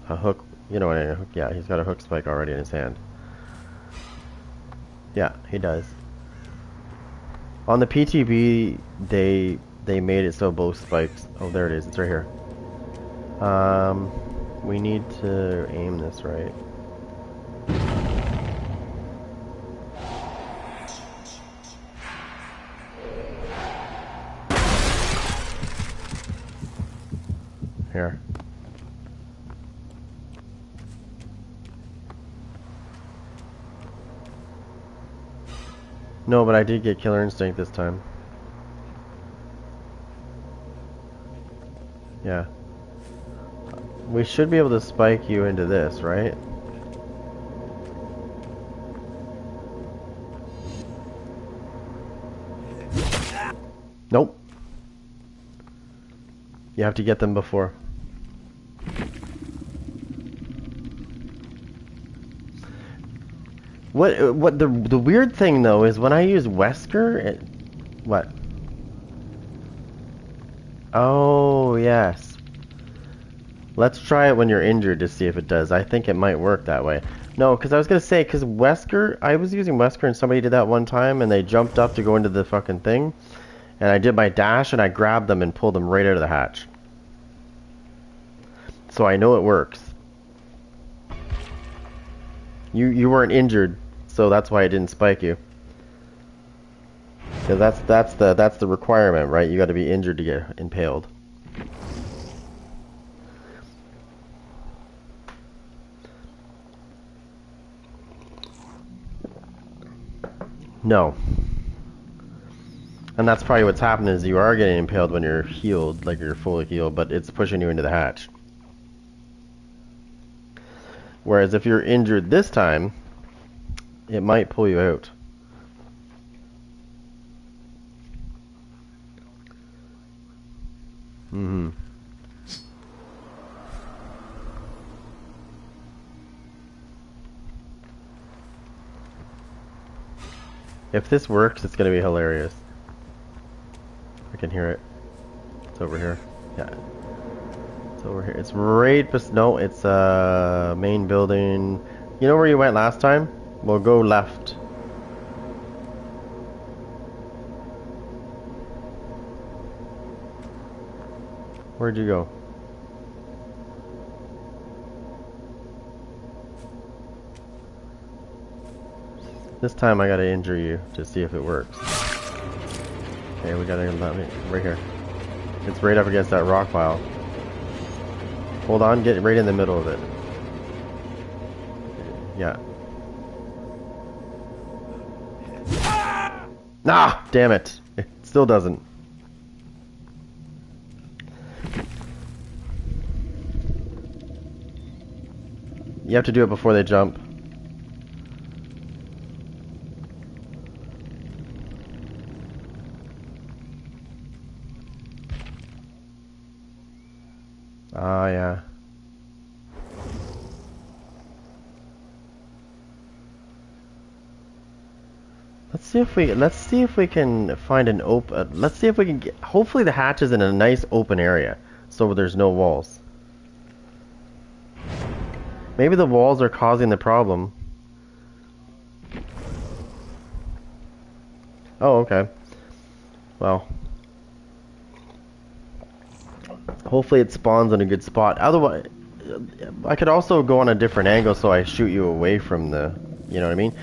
hook. You know what I mean? Yeah, he's got a hook spike already in his hand. Yeah, he does. On the PTB, they made it so both spikes. Oh, there it is. It's right here. We need to aim this right. Here. No, but I did get Killer Instinct this time. Yeah. We should be able to spike you into this, right? Nope. You have to get them before. What the weird thing though is when I use Wesker, what? Oh yes. Let's try it when you're injured to see if it does. I think it might work that way. No, because I was gonna say, because Wesker, I was using Wesker and somebody did that one time and they jumped up to go into the fucking thing, and I did my dash and I grabbed them and pulled them right out of the hatch. So I know it works. You weren't injured, so that's why I didn't spike you. Because that's the requirement, right? You got to be injured to get impaled. No. And that's probably what's happening is you are getting impaled when you're healed, like you're fully healed, but it's pushing you into the hatch. Whereas if you're injured this time, it might pull you out. Mm-hmm. If this works, it's going to be hilarious. I can hear it. It's over here. Yeah. It's over here. It's right no, it's main building. You know where you went last time? We'll go left. Where'd you go? This time I gotta injure you to see if it works. Okay, we gotta right here. It's right up against that rock pile. Hold on, get right in the middle of it. Yeah. Ah, damn it. It still doesn't. You have to do it before they jump. Ah, yeah. Let's see if we can find an open. Let's see if we can get. Hopefully, the hatch is in a nice open area, so there's no walls. Maybe the walls are causing the problem. Oh, okay. Well, hopefully it spawns in a good spot. Otherwise, I could also go on a different angle so I shoot you away from the. You know what I mean?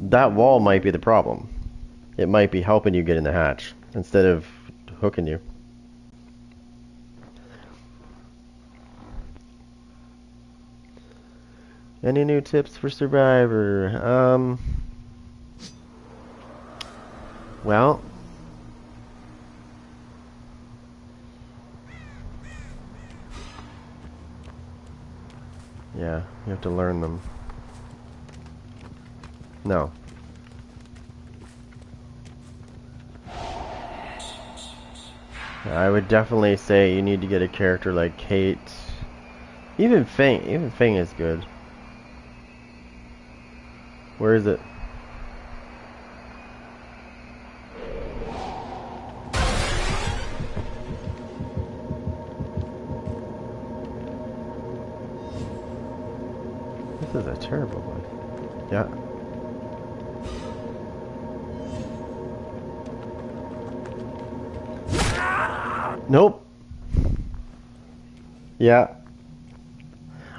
That wall might be the problem. It might be helping you get in the hatch instead of hooking you. Any new tips for Survivor? Well, yeah, you have to learn them. No. I would definitely say you need to get a character like Kate. Even Fang is good. Where is it? This is a terrible one. Yeah. Nope. Yeah.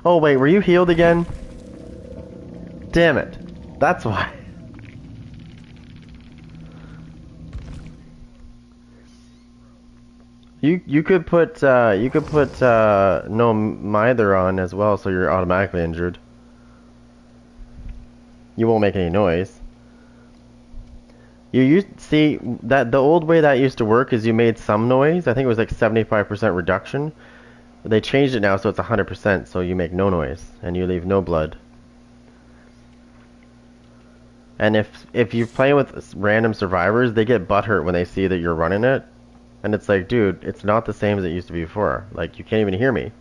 Oh wait, were you healed again? Damn it. That's why. You could put no mither on as well, so you're automatically injured. You won't make any noise. See that the old way that used to work is you made some noise. I think it was like 75% reduction. But they changed it now so it's 100%, so you make no noise and you leave no blood. And if you're playing with random survivors, they get butthurt when they see that you're running it. And it's like, dude, it's not the same as it used to be before. Like, you can't even hear me.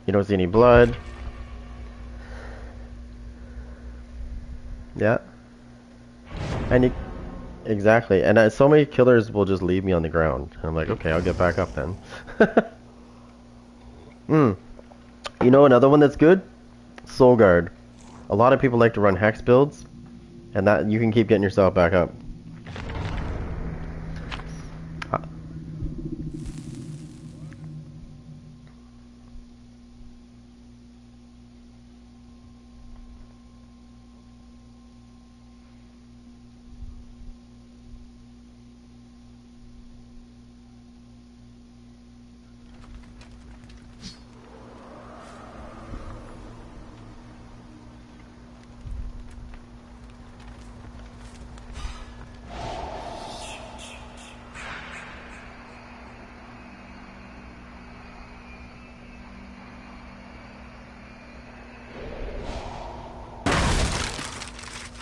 You don't see any blood. Yeah. And you... Exactly. And so many killers will just leave me on the ground. And I'm like, okay, I'll get back up then. You know another one that's good? Soul Guard. A lot of people like to run hex builds. And that you can keep getting yourself back up.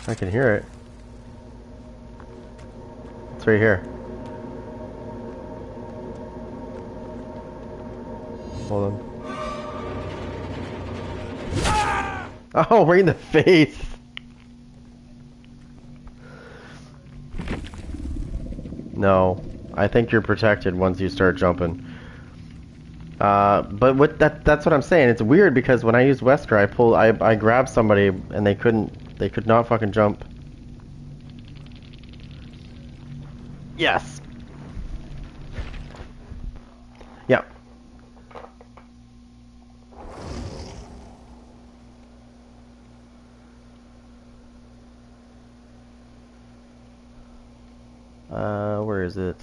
I can hear it. It's right here. Hold on. Oh, right in the face! No. I think you're protected once you start jumping. But what that's what I'm saying. It's weird because when I used Wesker, I grabbed somebody and they could not fucking jump. Yes. Yep. Where is it?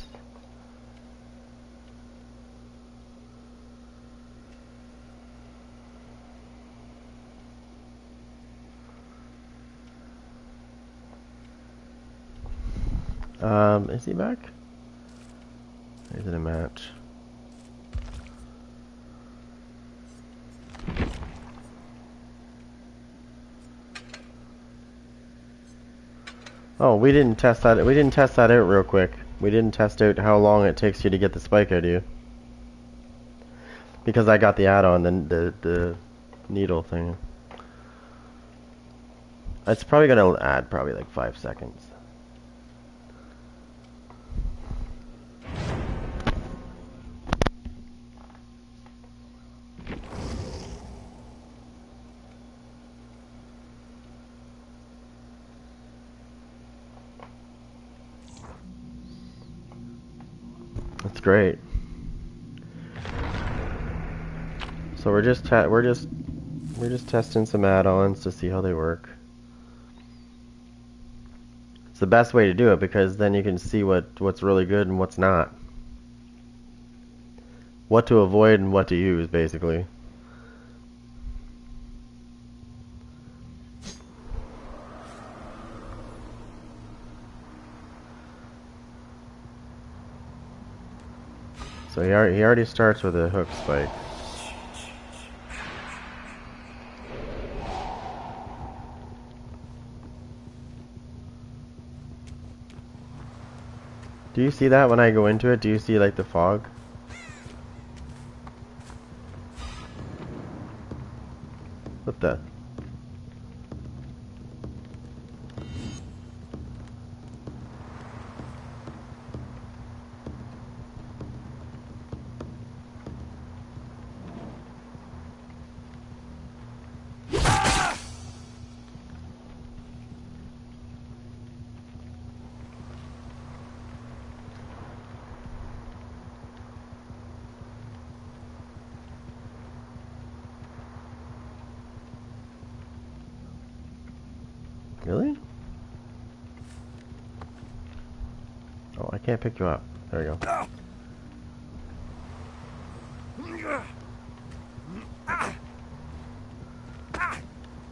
Is he back? He's in a match. Oh, we didn't test that. We didn't test that out real quick. We didn't test out how long it takes you to get the spike out of you. Because I got the add-on, the needle thing. It's probably gonna add probably like 5 seconds. That's great. So we're just testing some add-ons to see how they work. It's the best way to do it because then you can see what's really good and what's not. What to avoid and what to use, basically. So he already starts with a hook spike. Do you see that when I go into it? Do you see like the fog? What the? Really? Oh, I can't pick you up. There we go.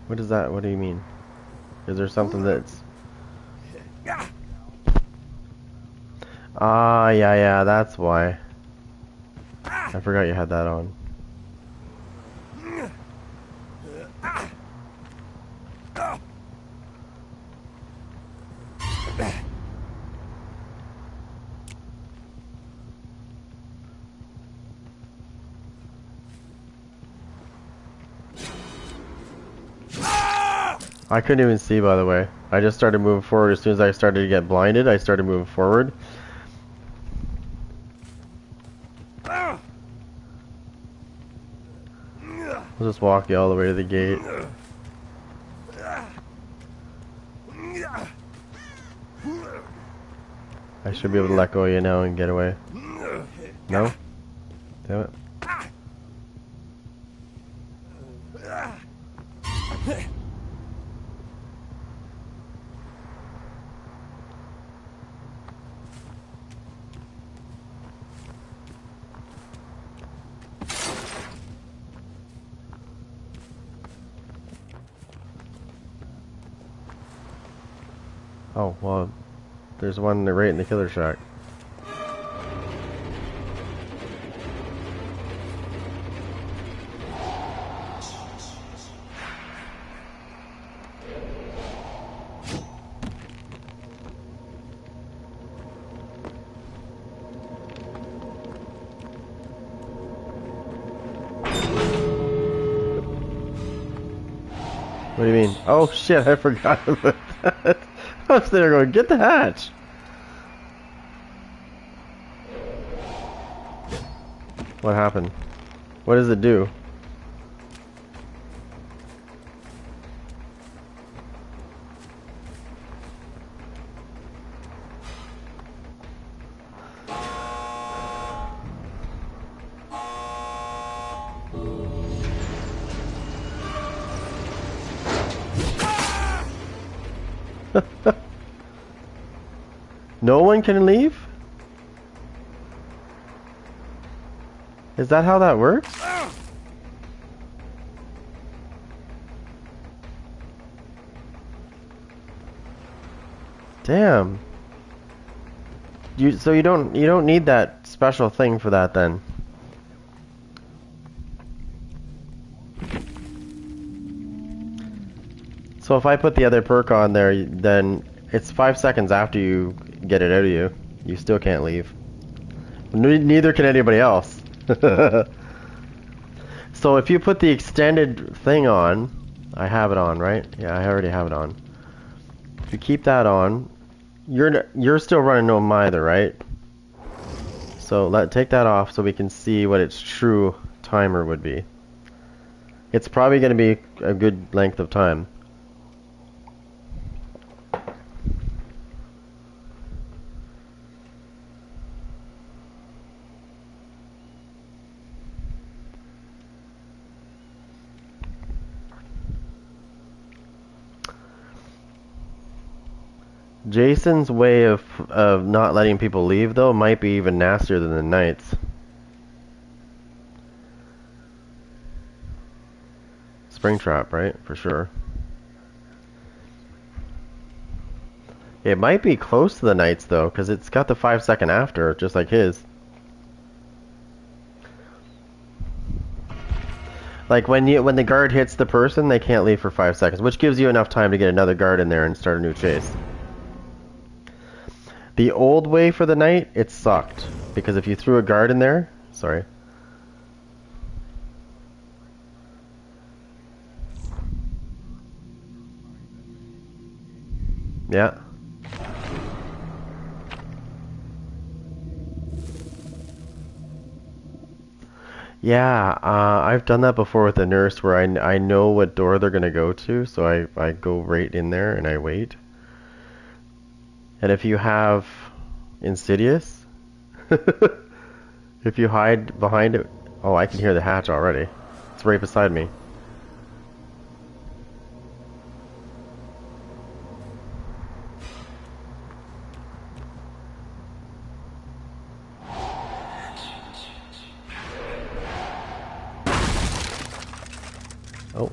What is that? What do you mean? Is there something that's... Ah, yeah, that's why. I forgot you had that on. I couldn't even see, by the way. I just started moving forward. As soon as I started to get blinded, I started moving forward. I'll just walk you all the way to the gate. I should be able to let go of you now and get away. No? Damn it. Oh, well, there's one right in the killer shack. What do you mean? Oh shit, I forgot about that. I was there going, get the hatch. What happened? What does it do? No one can leave? Is that how that works? Damn. So you don't need that special thing for that then. So if I put the other perk on there, then it's 5 seconds after you get it out of you. You still can't leave. Neither can anybody else. So if you put the extended thing on, I have it on, right? Yeah, I already have it on. If you keep that on, you're still running no either, right? So take that off so we can see what its true timer would be. It's probably going to be a good length of time. Jason's way of not letting people leave, though, might be even nastier than the Knight's. Springtrap, right? For sure. It might be close to the Knight's, though, because it's got the 5 second after, just like his. Like when the guard hits the person, they can't leave for 5 seconds, which gives you enough time to get another guard in there and start a new chase. The old way for the Knight, it sucked. Because if you threw a guard in there... Sorry. Yeah. Yeah, I've done that before with a nurse where I know what door they're going to go to, so I go right in there and I wait. And if you have Insidious, if you hide behind it... Oh, I can hear the hatch already. It's right beside me. Oh.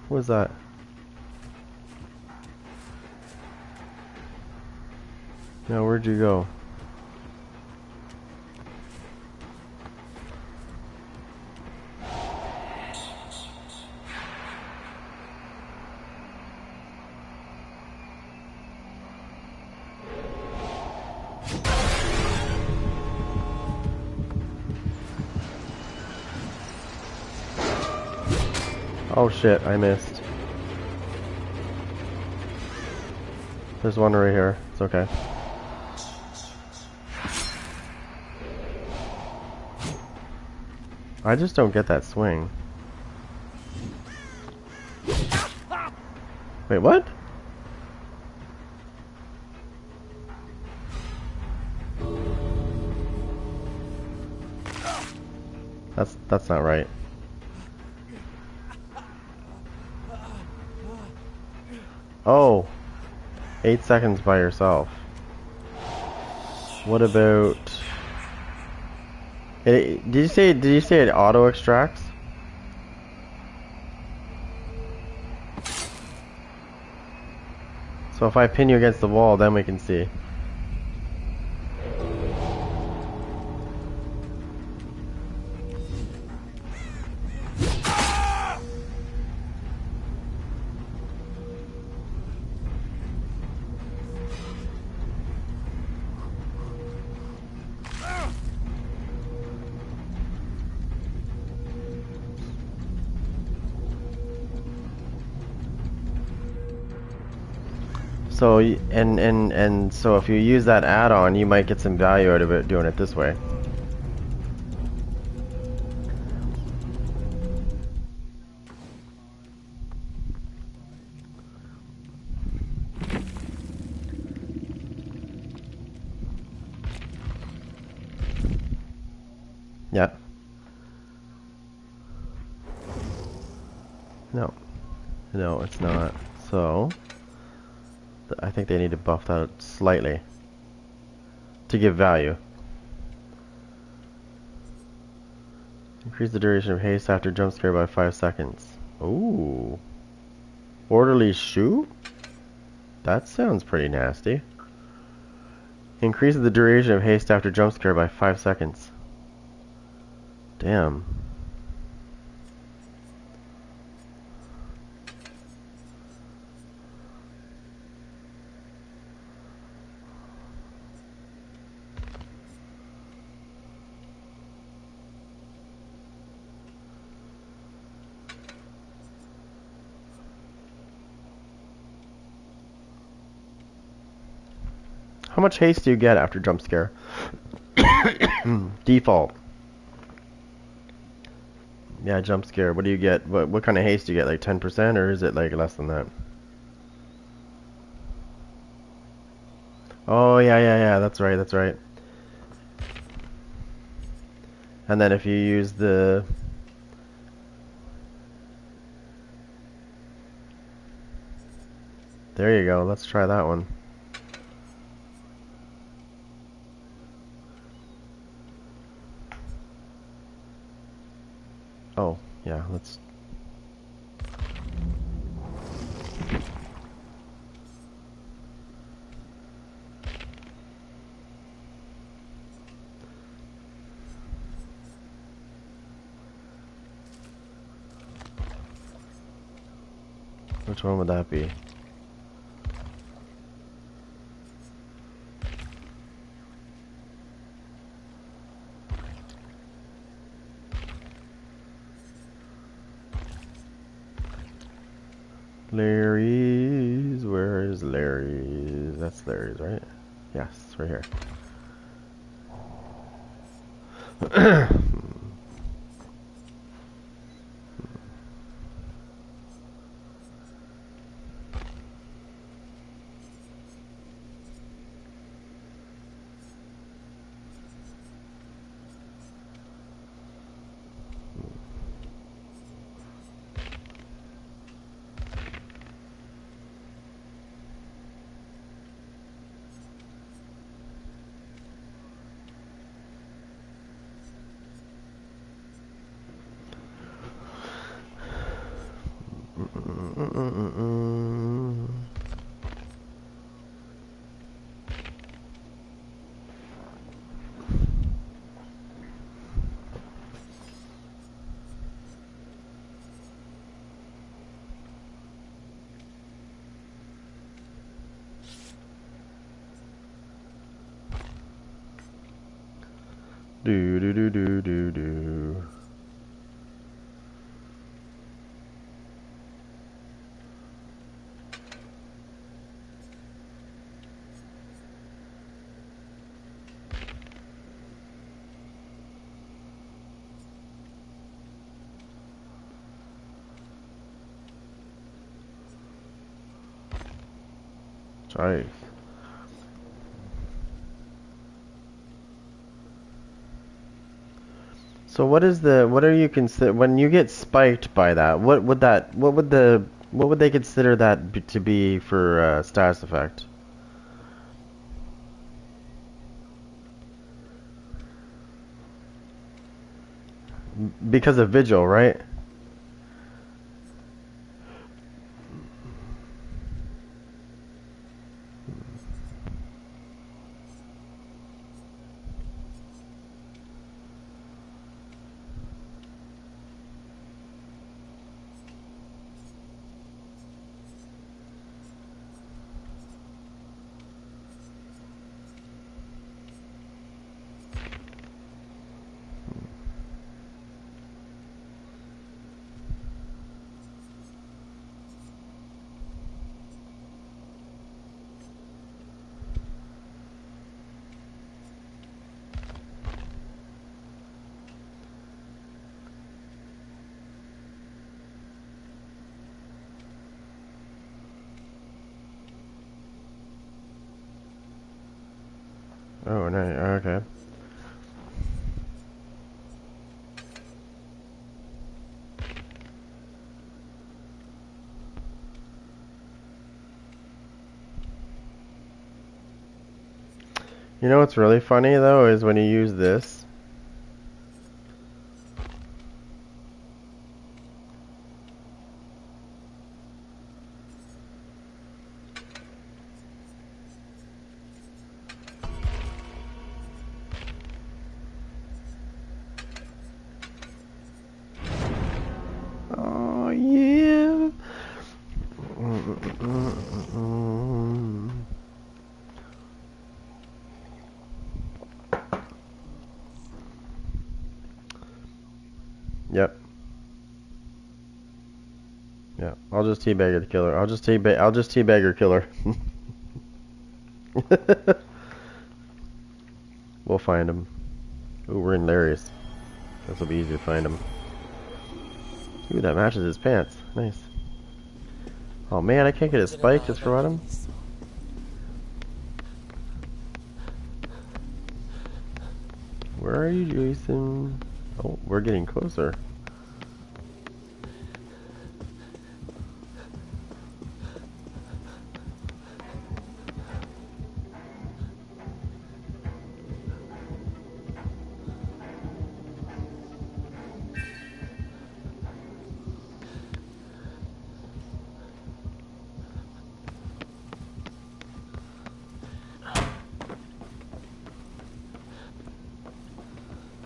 What was that? Now, where'd you go? Oh shit, I missed. There's one right here. It's okay. I just don't get that swing. Wait, what? That's not right. Oh, 8 seconds by yourself. What about... did you say it auto extracts? So if I pin you against the wall, then we can see. So and so if you use that add-on, you might get some value out of it doing it this way. Yeah. No. No, it's not. So I think they need to buff that slightly to give value. Increase the duration of haste after jump scare by 5 seconds. Ooh. Orderly shoot? That sounds pretty nasty. Increase the duration of haste after jump scare by 5 seconds. Damn. How much haste do you get after jump scare? Default. Yeah, jump scare. What do you get? What kind of haste do you get? Like 10% or is it like less than that? Oh, yeah. That's right. That's right. And then if you use the... There you go. Let's try that one. Oh, yeah. Let's... Which one would that be? Larry's. Where is Larry's? That's Larry's, right? Yes, right here. Do. Nice. So what are you consider when you get spiked by that? What would they consider that to be for status effect? Because of vigil, right? Oh, nice. Okay. You know what's really funny though is when you use this. Oh yeah. Yep. Yeah. I'll just teabag the killer. I'll just teabag your killer. We'll find him. Ooh, we're in Larry's. This will be easy to find him. Ooh, that matches his pants. Nice. Oh man, I can't get a spike just for him. Where are you, Jason? Oh, we're getting closer.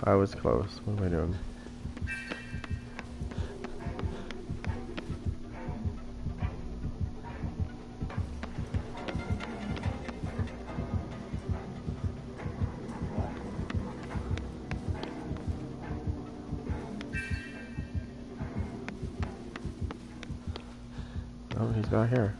I was close. What am I doing? Oh, he's back here.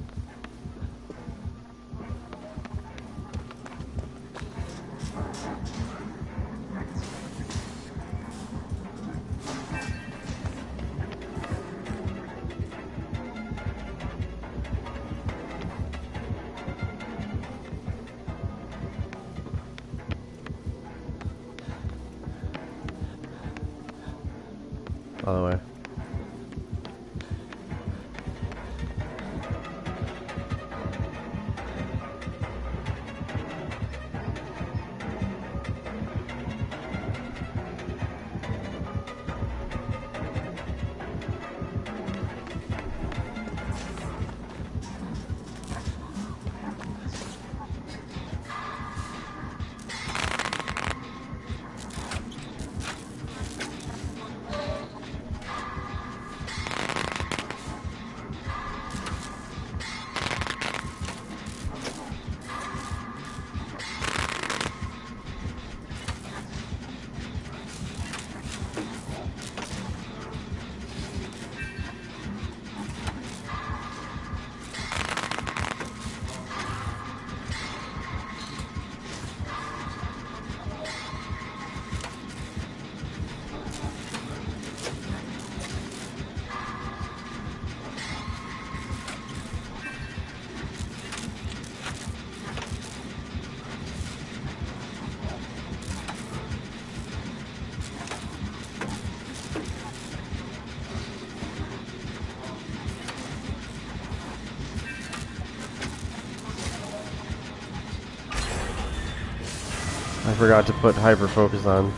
By the way. I forgot to put hyper focus on.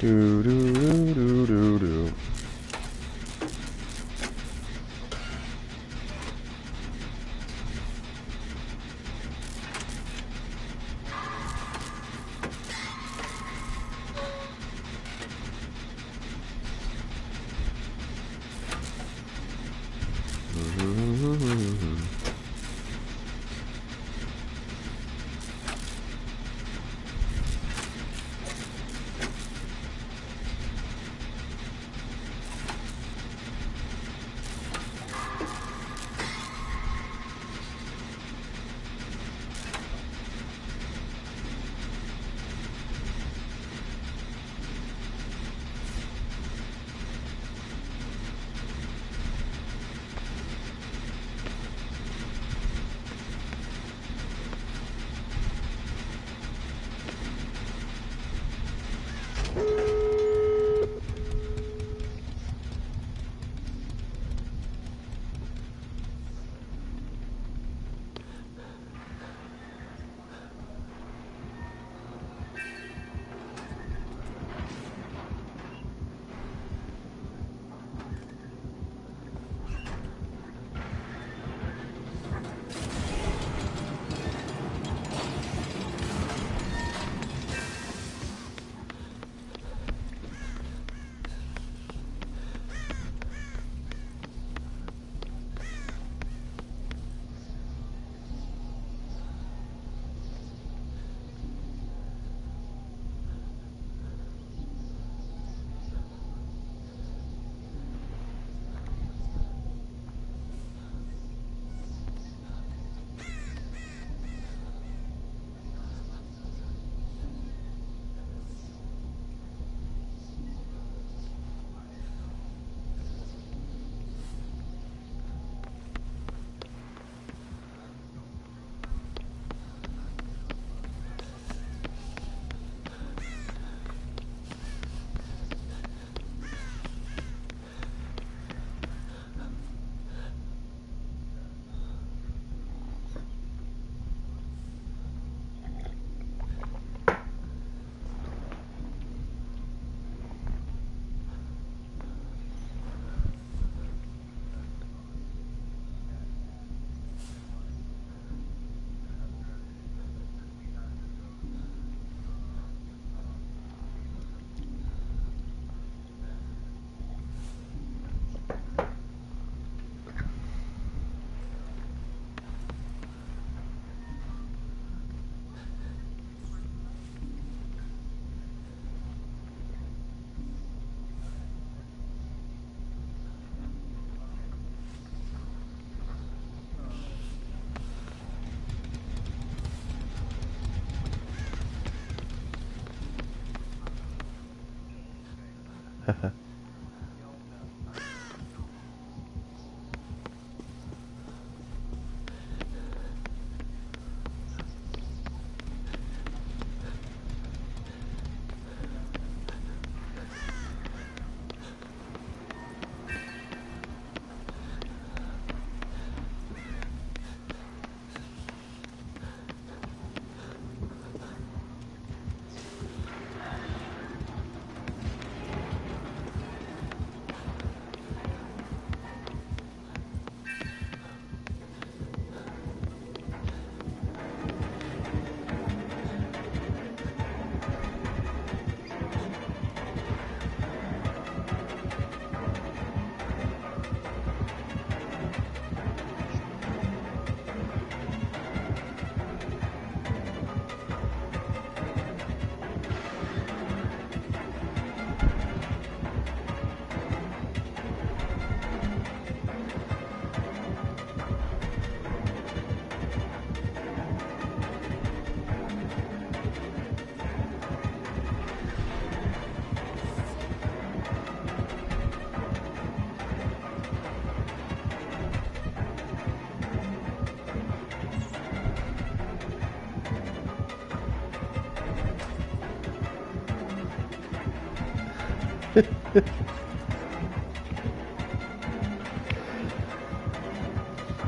Do do do do do do.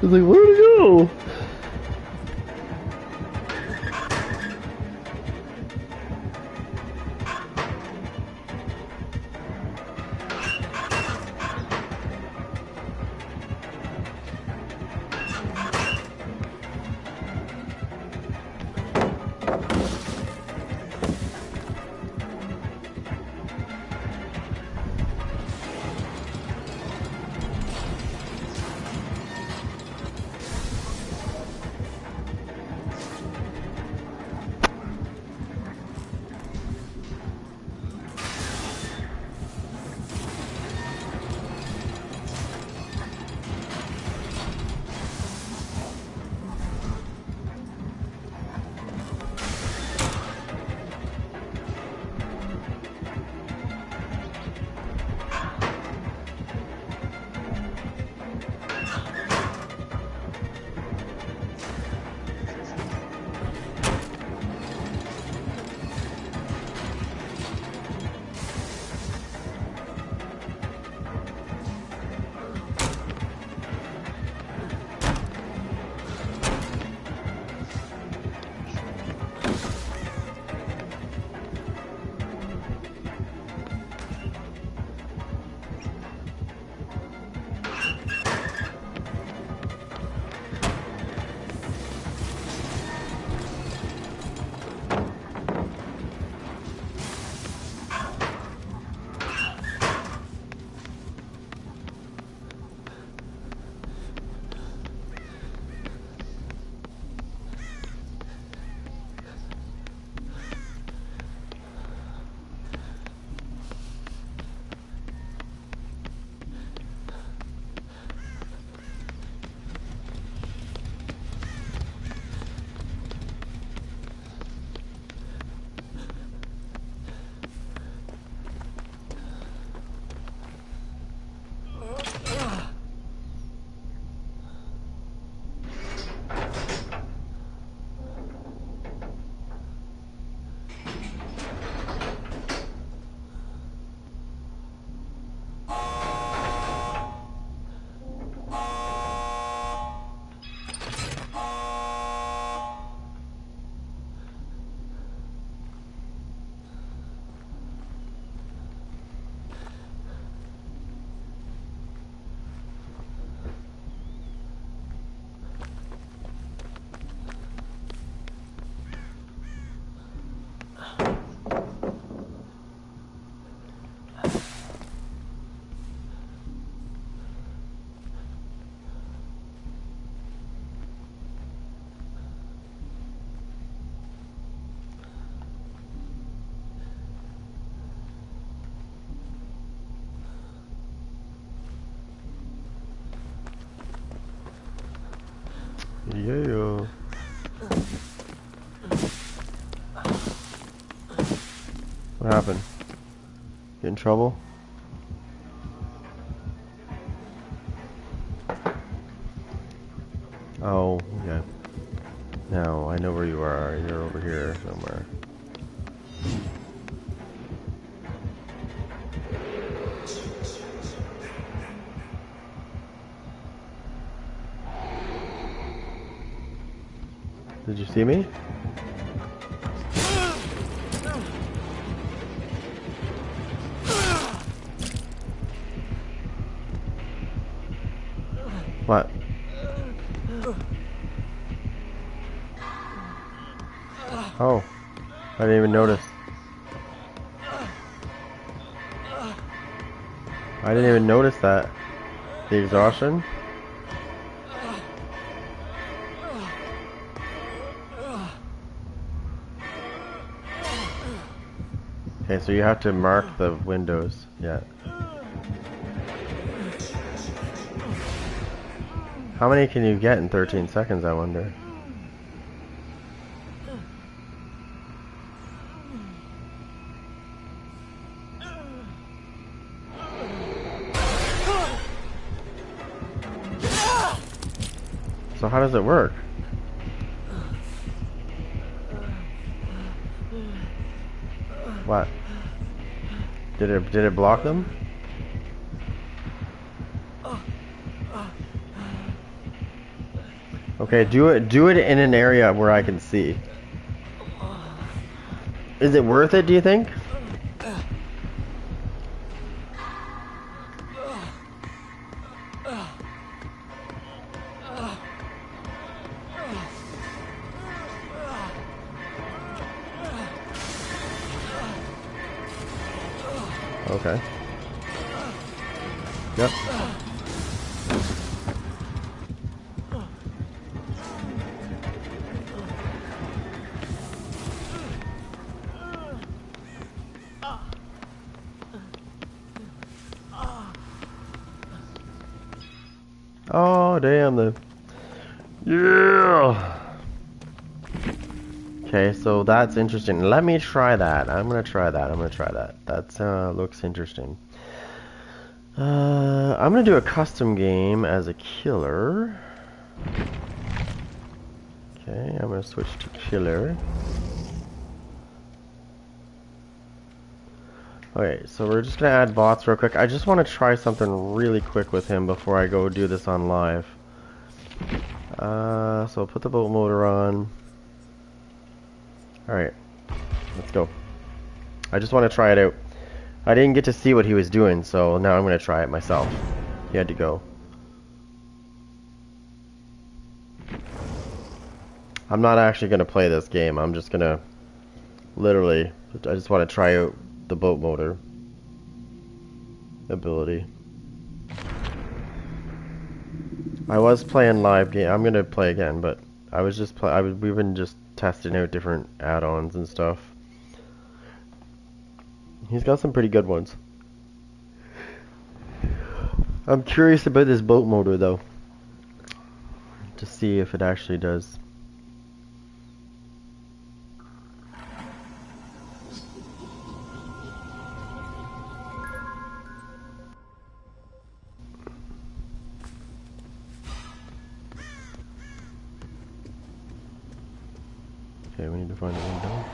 It's like, where'd it go? Yeah. What happened? Get in trouble? Oh, okay. Now I know where you are. You're over here somewhere. Did you see me? What? Oh, I didn't even notice. I didn't even notice that. The exhaustion? Okay, so you have to mark the windows. Yeah. How many can you get in 13 seconds, I wonder? So how does it work? What? Did it block them? Okay, do it in an area where I can see. Is it worth it, do you think? Okay. Yep. Oh, damn, yeah! Okay, so that's interesting. Let me try that. I'm gonna try that. That looks interesting. I'm gonna do a custom game as a killer. Okay, I'm gonna switch to killer. Okay, so we're just gonna add bots real quick. I just want to try something really quick with him before I go do this on live. So I'll put the boat motor on. Alright, let's go. I just want to try it out. I didn't get to see what he was doing, so now I'm gonna try it myself. He had to go. I'm not actually gonna play this game. I'm just gonna literally, I just want to try out the boat motor ability. I was playing live game. I'm gonna play again, but I was just we've been just testing out different add-ons and stuff. He's got some pretty good ones. I'm curious about this boat motor though, to see if it actually does. Okay, we need to find a window.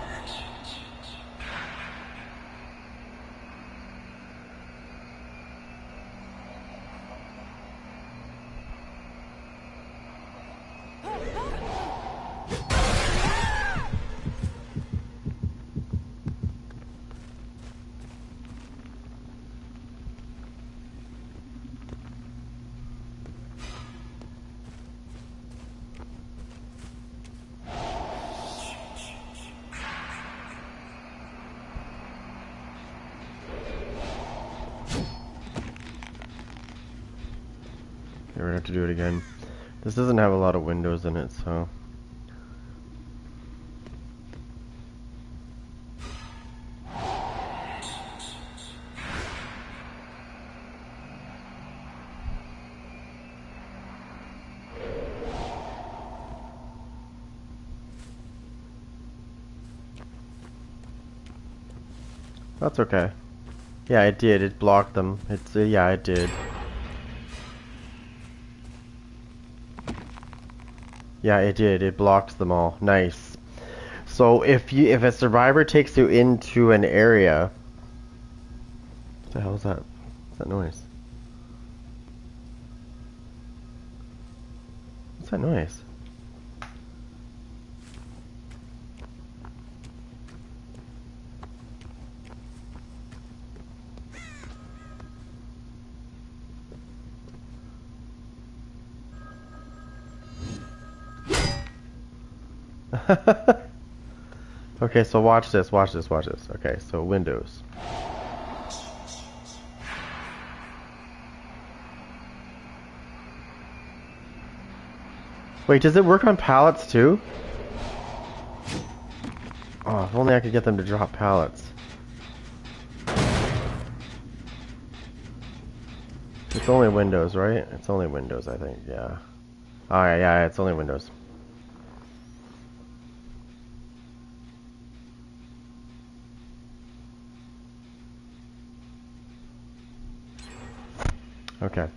We're gonna have to do it again. This doesn't have a lot of windows in it, so. That's okay. Yeah, it did. It blocked them. It's yeah, it did. Yeah, it did. It blocked them all. Nice. So if a survivor takes you into an area, what the hell is that? What's that noise? What's that noise? Okay, so watch this, watch this, watch this. Okay, so Windows. Wait, does it work on pallets too? Oh, if only I could get them to drop pallets. It's only Windows, right? It's only Windows, I think, yeah. Oh, yeah, it's only Windows. Okay.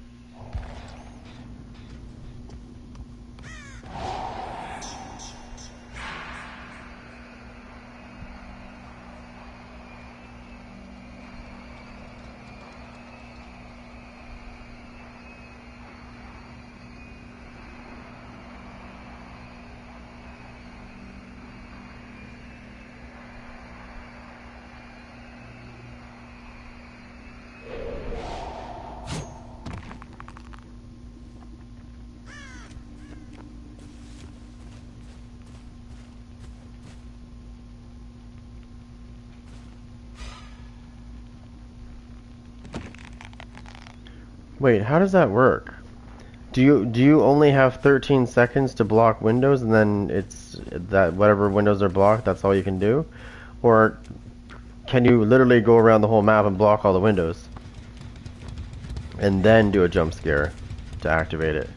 Wait, how does that work? Do you only have 13 seconds to block windows and then it's that whatever windows are blocked, that's all you can do? Or can you literally go around the whole map and block all the windows? And then do a jump scare to activate it?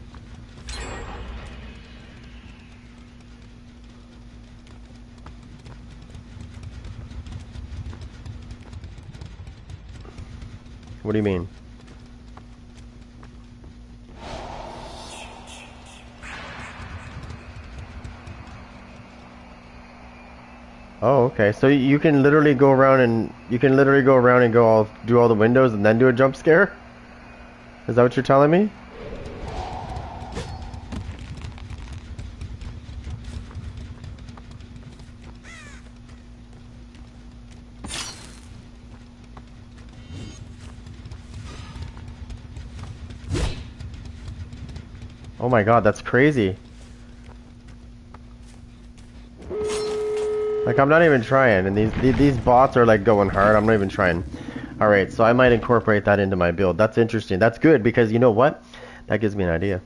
What do you mean? Oh, okay. So you can literally go around and do all the windows and then do a jump scare? Is that what you're telling me? Oh my god, that's crazy. Like, I'm not even trying, and these bots are like going hard. I'm not even trying. Alright, so I might incorporate that into my build. That's interesting. That's good, because you know what? That gives me an idea.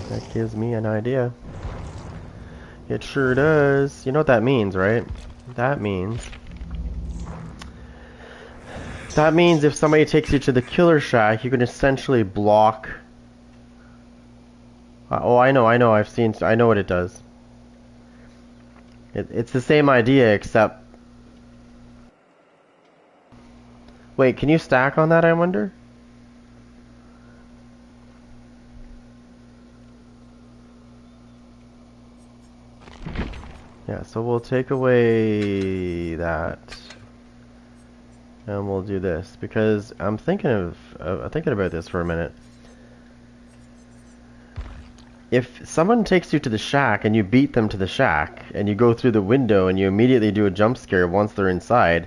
That gives me an idea. It sure does. You know what that means, right? That means if somebody takes you to the killer shack, you can essentially block... oh, I know, I know what it does. It's the same idea, except... Wait, can you stack on that, I wonder? Yeah, so we'll take away that. And we'll do this, because I'm thinking about this for a minute. If someone takes you to the shack and you beat them to the shack, and you go through the window and you immediately do a jump scare once they're inside,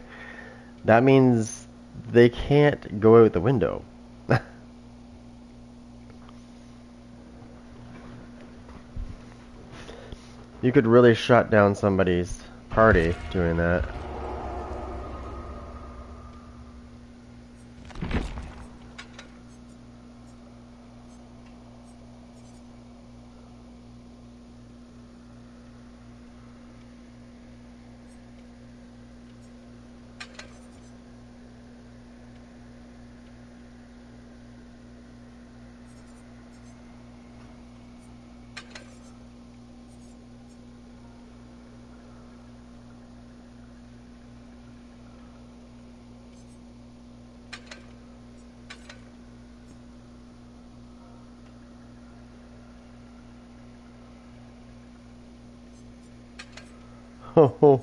that means they can't go out the window. You could really shut down somebody's party doing that. Oh.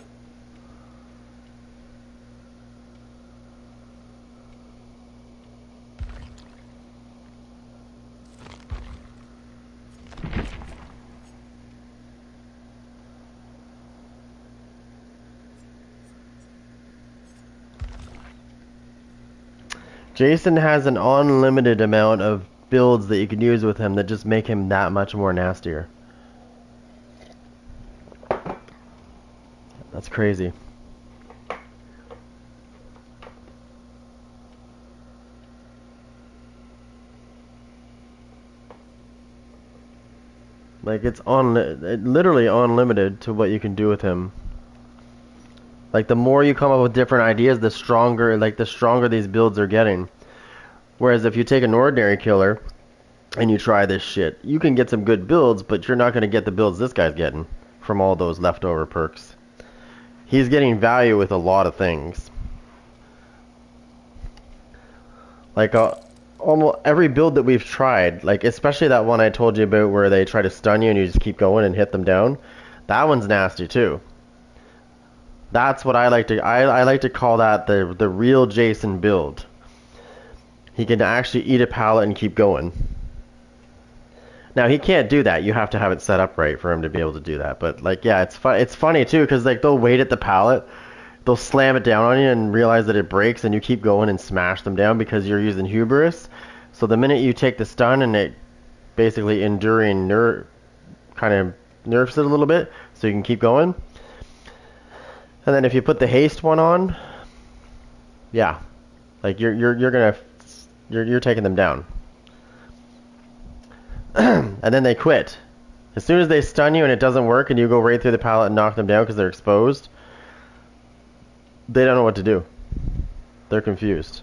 Jason has an unlimited amount of builds that you can use with him that just make him that much more nastier. That's crazy. Like it's literally unlimited to what you can do with him. Like the more you come up with different ideas, the stronger these builds are getting. Whereas if you take an ordinary killer and you try this shit, you can get some good builds, but you're not going to get the builds this guy's getting from all those leftover perks. He's getting value with a lot of things. Like almost every build that we've tried, like especially that one I told you about where they try to stun you and you just keep going and hit them down, that one's nasty too. That's what I like to I like to call that the real Jason build. He can actually eat a pallet and keep going. Now he can't do that. You have to have it set up right for him to be able to do that. But like, yeah, it's funny too because like they'll wait at the pallet, they'll slam it down on you and realize that it breaks, and you keep going and smash them down because you're using hubris. So the minute you take the stun and it basically enduring kind of nerfs it a little bit, so you can keep going. And then if you put the haste one on, yeah, like you're taking them down. And then they quit. As soon as they stun you and it doesn't work and you go right through the pallet and knock them down because they're exposed, they don't know what to do. They're confused.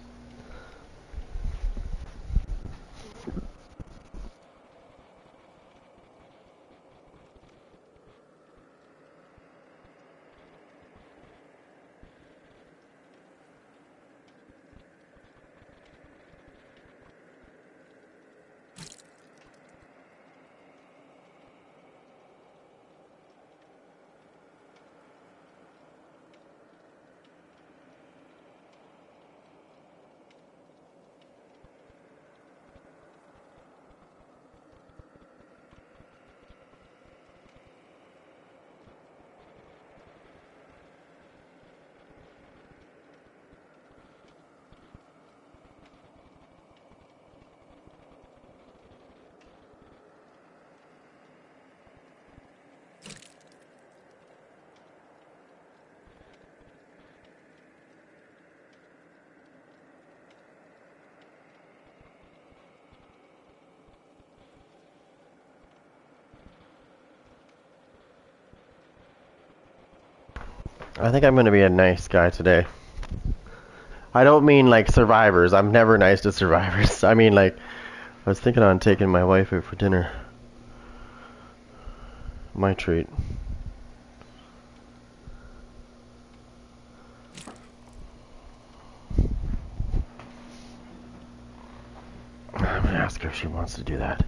I think I'm going to be a nice guy today. I don't mean like survivors. I'm never nice to survivors. I mean like, I was thinking on taking my wife out for dinner. My treat. I'm going to ask her if she wants to do that.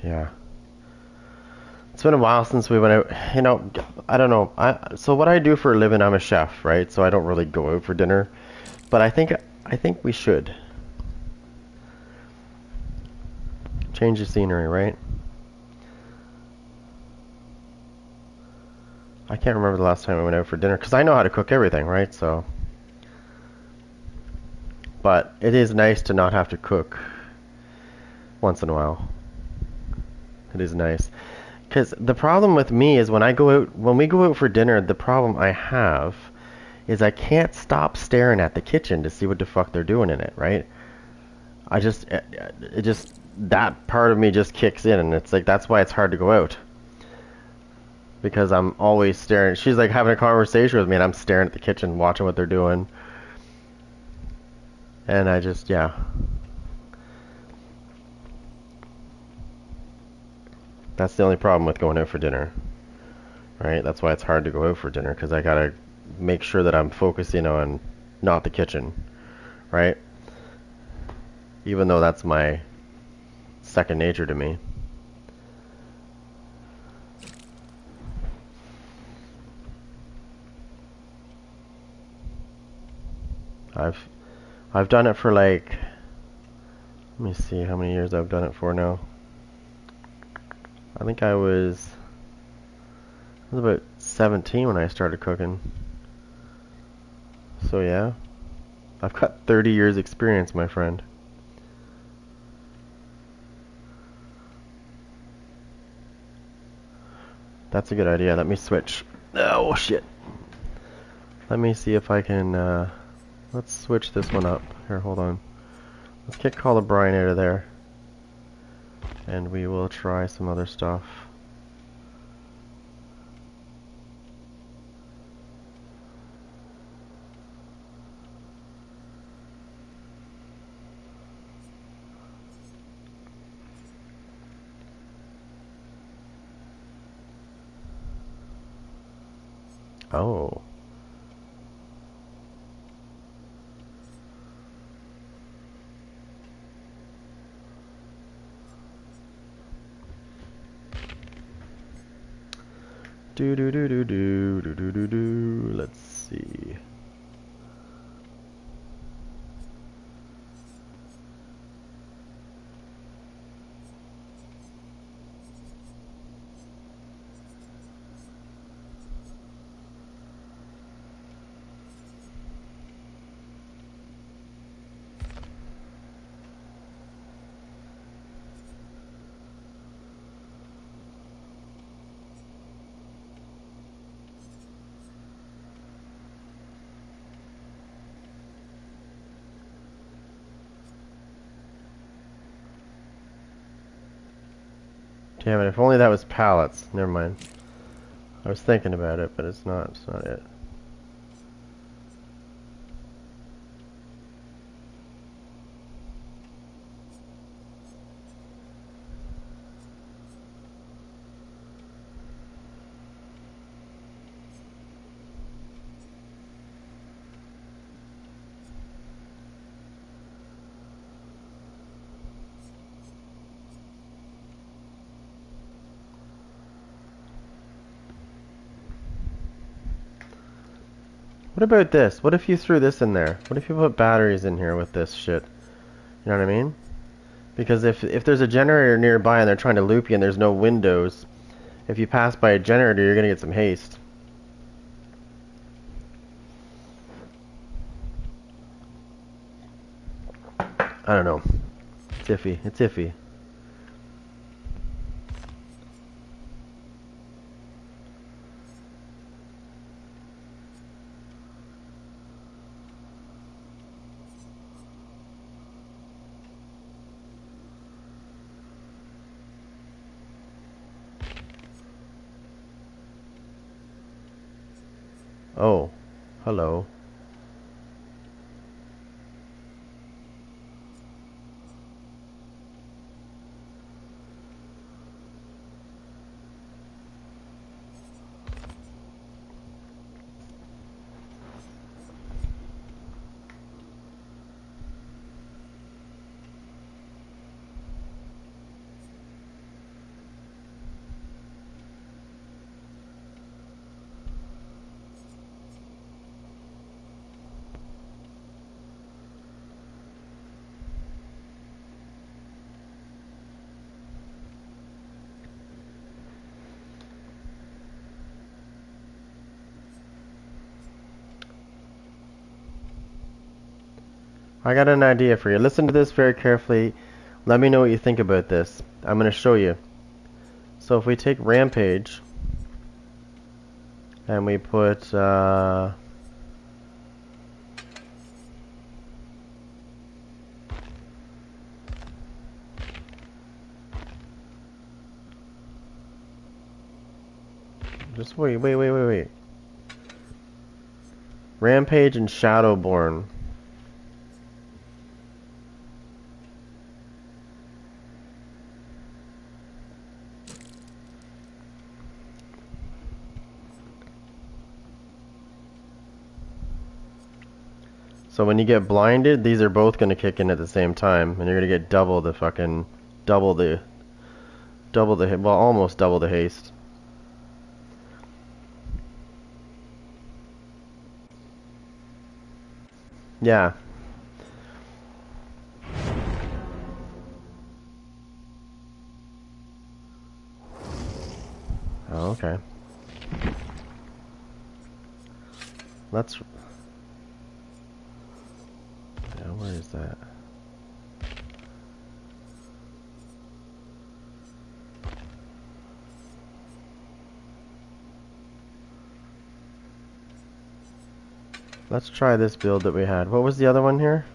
Yeah. It's been a while since we went out. You know, I don't know. So what I do for a living, I'm a chef, right? So I don't really go out for dinner. But I think we should. Change the scenery, right? I can't remember the last time I went out for dinner because I know how to cook everything, right? So, but it is nice to not have to cook once in a while. It is nice. Because the problem with me is when we go out for dinner, the problem I have is I can't stop staring at the kitchen to see what the fuck they're doing in it, right? That part of me just kicks in, and it's like, that's why it's hard to go out. Because I'm always staring. She's like having a conversation with me, and I'm staring at the kitchen, watching what they're doing. And yeah. That's the only problem with going out for dinner, right? That's why it's hard to go out for dinner, because I gotta make sure that I'm focusing on not the kitchen, right? Even though that's my second nature to me. I've done it for like, let me see how many years I've done it for now. I think I was about 17 when I started cooking. So yeah, I've got 30 years experience, my friend. That's a good idea. Let me switch. Oh shit. Let me see if I can, let's switch this one up. Here, hold on. Let's get Call of Brian out of there. And we will try some other stuff. Oh. Do do do do do do do do do. Let's see. Damn it, if only that was pallets. Never mind. I was thinking about it, but it's not it. What about this? What if you threw this in there? What if you put batteries in here with this shit? You know what I mean? Because if there's a generator nearby and they're trying to loop you and there's no windows, if you pass by a generator, you're gonna get some haste. I don't know. It's iffy. It's iffy. Oh, hello. I got an idea for you. Listen to this very carefully. Let me know what you think about this. I'm going to show you. So if we take Rampage and we put just wait. Rampage and Shadowborn. So when you get blinded, these are both going to kick in at the same time, and you're going to get double the fucking, well, almost double the haste. Yeah. Oh, okay. Let's... Yeah, where is that? Let's try this build that we had. What was the other one here?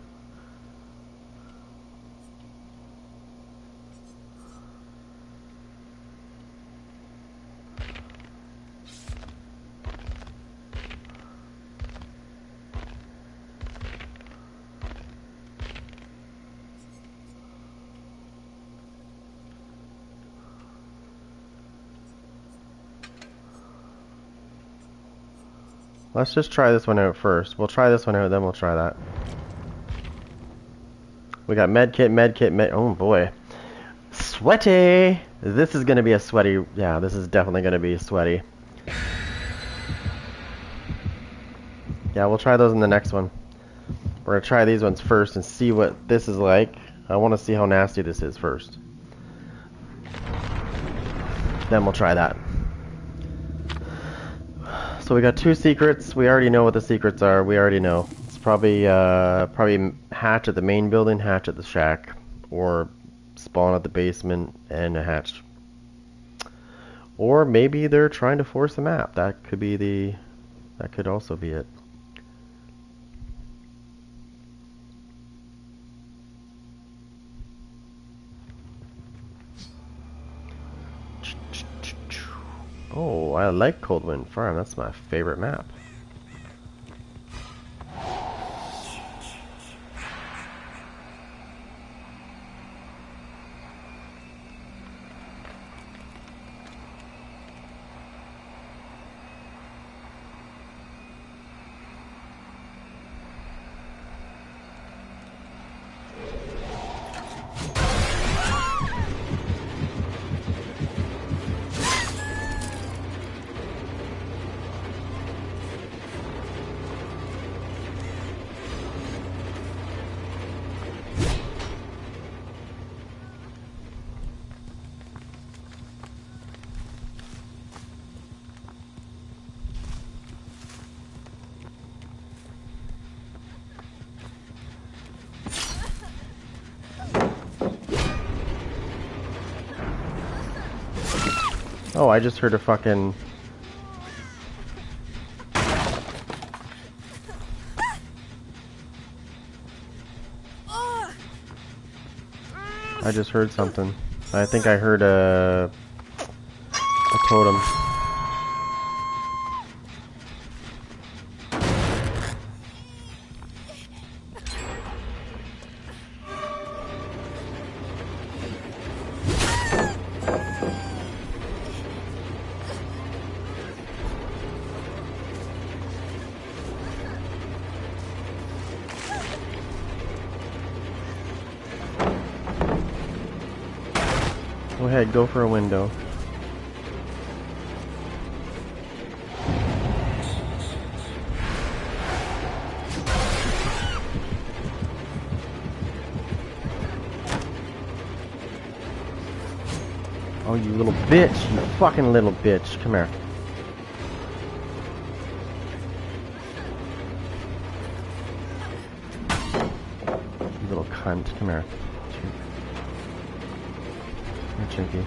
Let's just try this one out first. We'll try this one out, then we'll try that. We got medkit, oh boy. Sweaty! This is gonna be a sweaty, yeah, this is definitely gonna be sweaty. Yeah, we'll try those in the next one. We're gonna try these ones first and see what this is like. I wanna see how nasty this is first. Then we'll try that. So we got 2 secrets. We already know what the secrets are. We already know. It's probably hatch at the main building, hatch at the shack, or spawn at the basement and a hatch. Or maybe they're trying to force a map. That could be the... That could also be it. Oh, I like Cold Wind Farm. That's my favorite map. Oh, I just heard a fucking... I just heard something. I think I heard a totem. Go ahead, go for a window. Oh, you little bitch! You fucking little bitch! Come here. You little cunt! Come here. Chinky.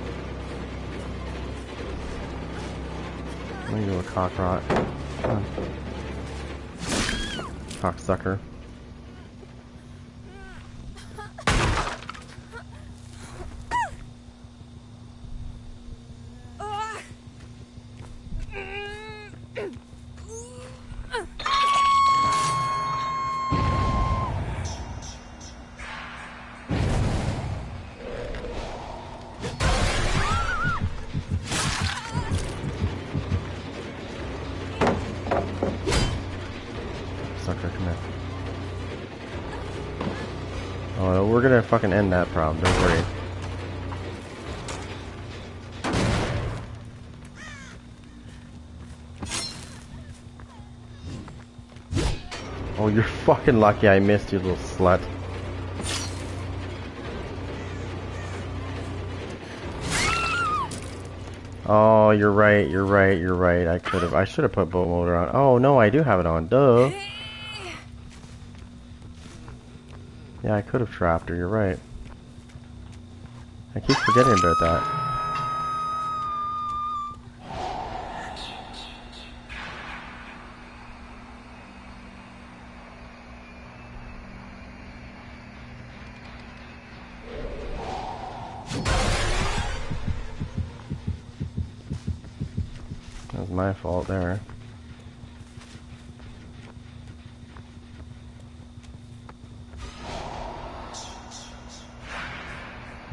What are you, a cock rot? Come on. Cocksucker. Sucker, come here. we're gonna fucking end that problem, don't worry. Oh, you're fucking lucky I missed, you little slut. Oh, you're right, you're right, you're right. I should have put boat motor on. Oh, no, I do have it on, duh. Yeah, I could have trapped her, you're right. I keep forgetting about that. That was my fault there.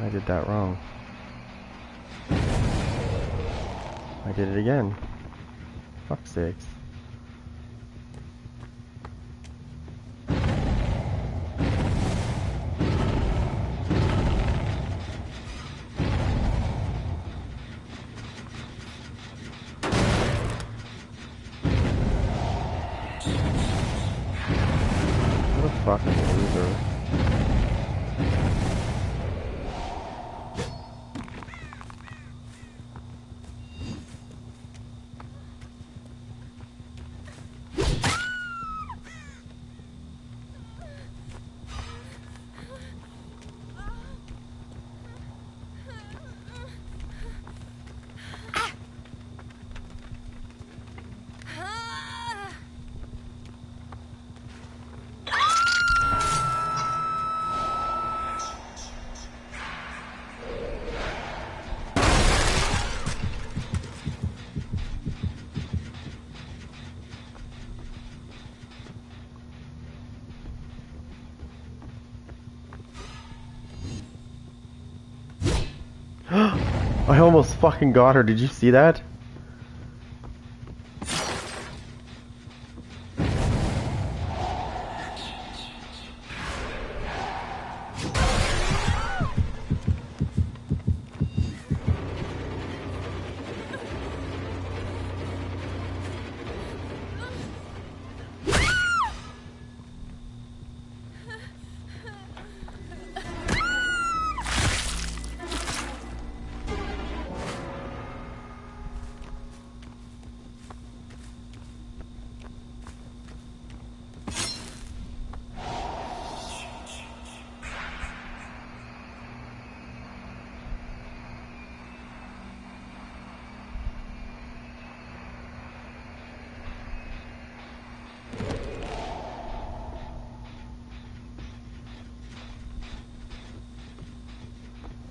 I did that wrong. I did it again. Fuck's sakes. What a fucking loser. I almost fucking got her, did you see that?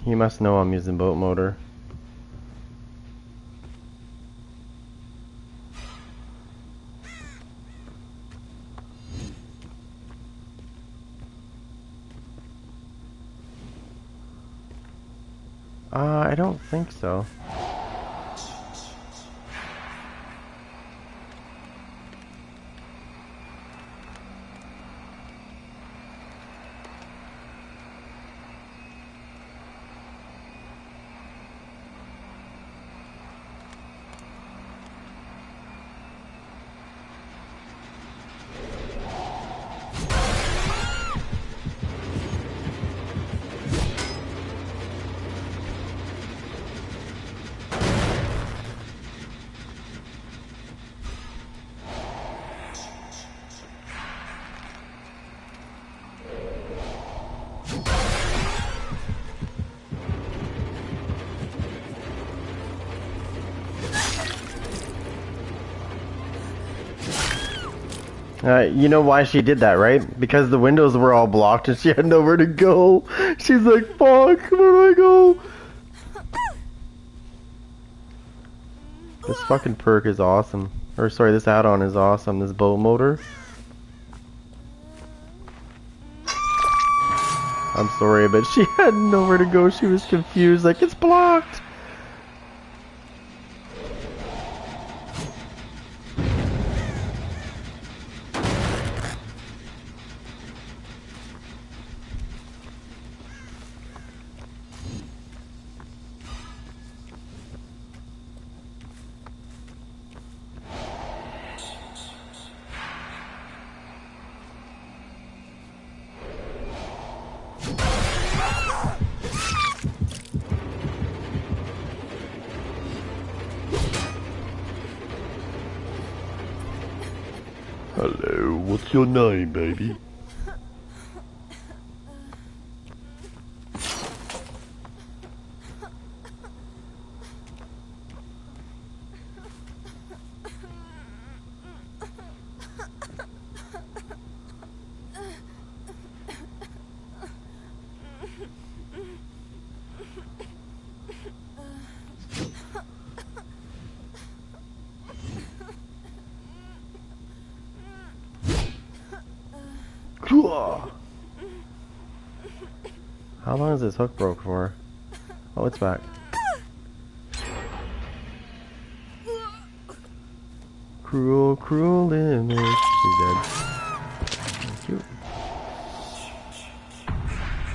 He must know I'm using boat motor. I don't think so. You know why she did that, right? Because the windows were all blocked and she had nowhere to go. She's like, fuck, where do I go? This fucking perk is awesome. Or sorry, this add-on is awesome, this boat motor. I'm sorry, but she had nowhere to go. She was confused, like, it's blocked. Hello, what's your name, baby? How long is this hook broke for? Oh, it's back. Cruel, cruel image. She's dead. Thank you.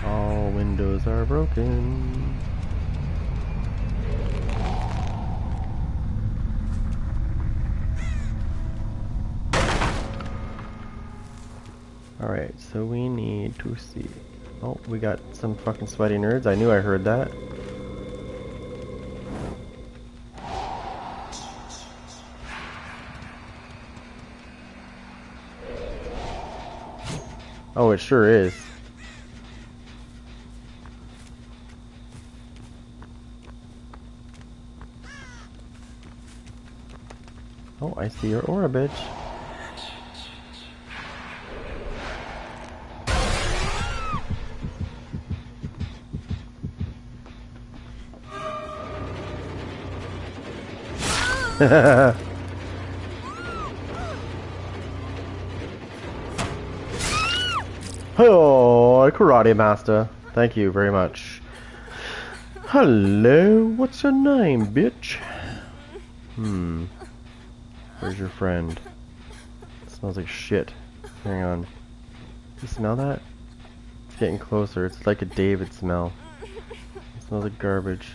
All windows are broken. Alright, so we need to see. Oh, we got some fucking sweaty nerds. I knew I heard that. Oh, it sure is. Oh, I see your aura, bitch. Oh, karate master. Thank you very much. Hello, what's your name, bitch? Where's your friend? It smells like shit. Hang on. You smell that? It's getting closer. It's like a David smell. It smells like garbage.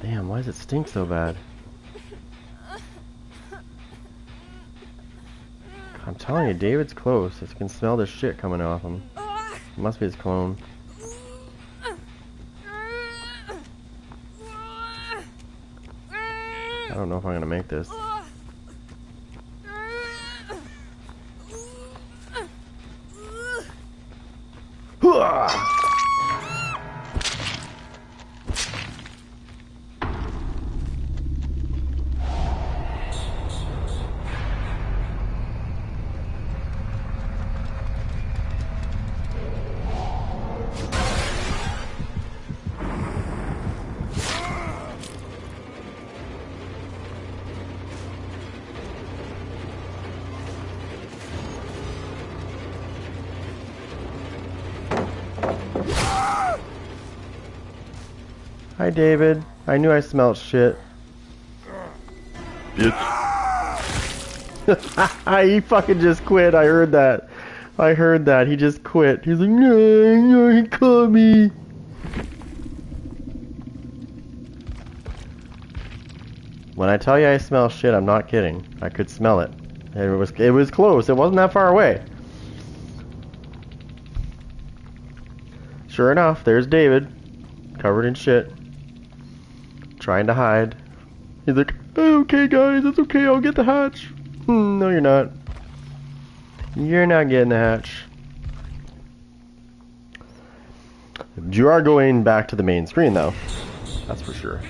Damn, why does it stink so bad? I'm telling you, David's close. I can smell the shit coming off him. It must be his clone. I don't know if I'm gonna make this. Hi, David. I knew I smelled shit. Bitch. He fucking just quit. I heard that. I heard that. He just quit. He's like, no, he caught me. When I tell you I smell shit, I'm not kidding. I could smell it. It was close. It wasn't that far away. Sure enough, there's David, covered in shit, trying to hide. He's like, oh, okay guys, it's okay, I'll get the hatch. No, you're not. You're not getting the hatch. You are going back to the main screen though. That's for sure.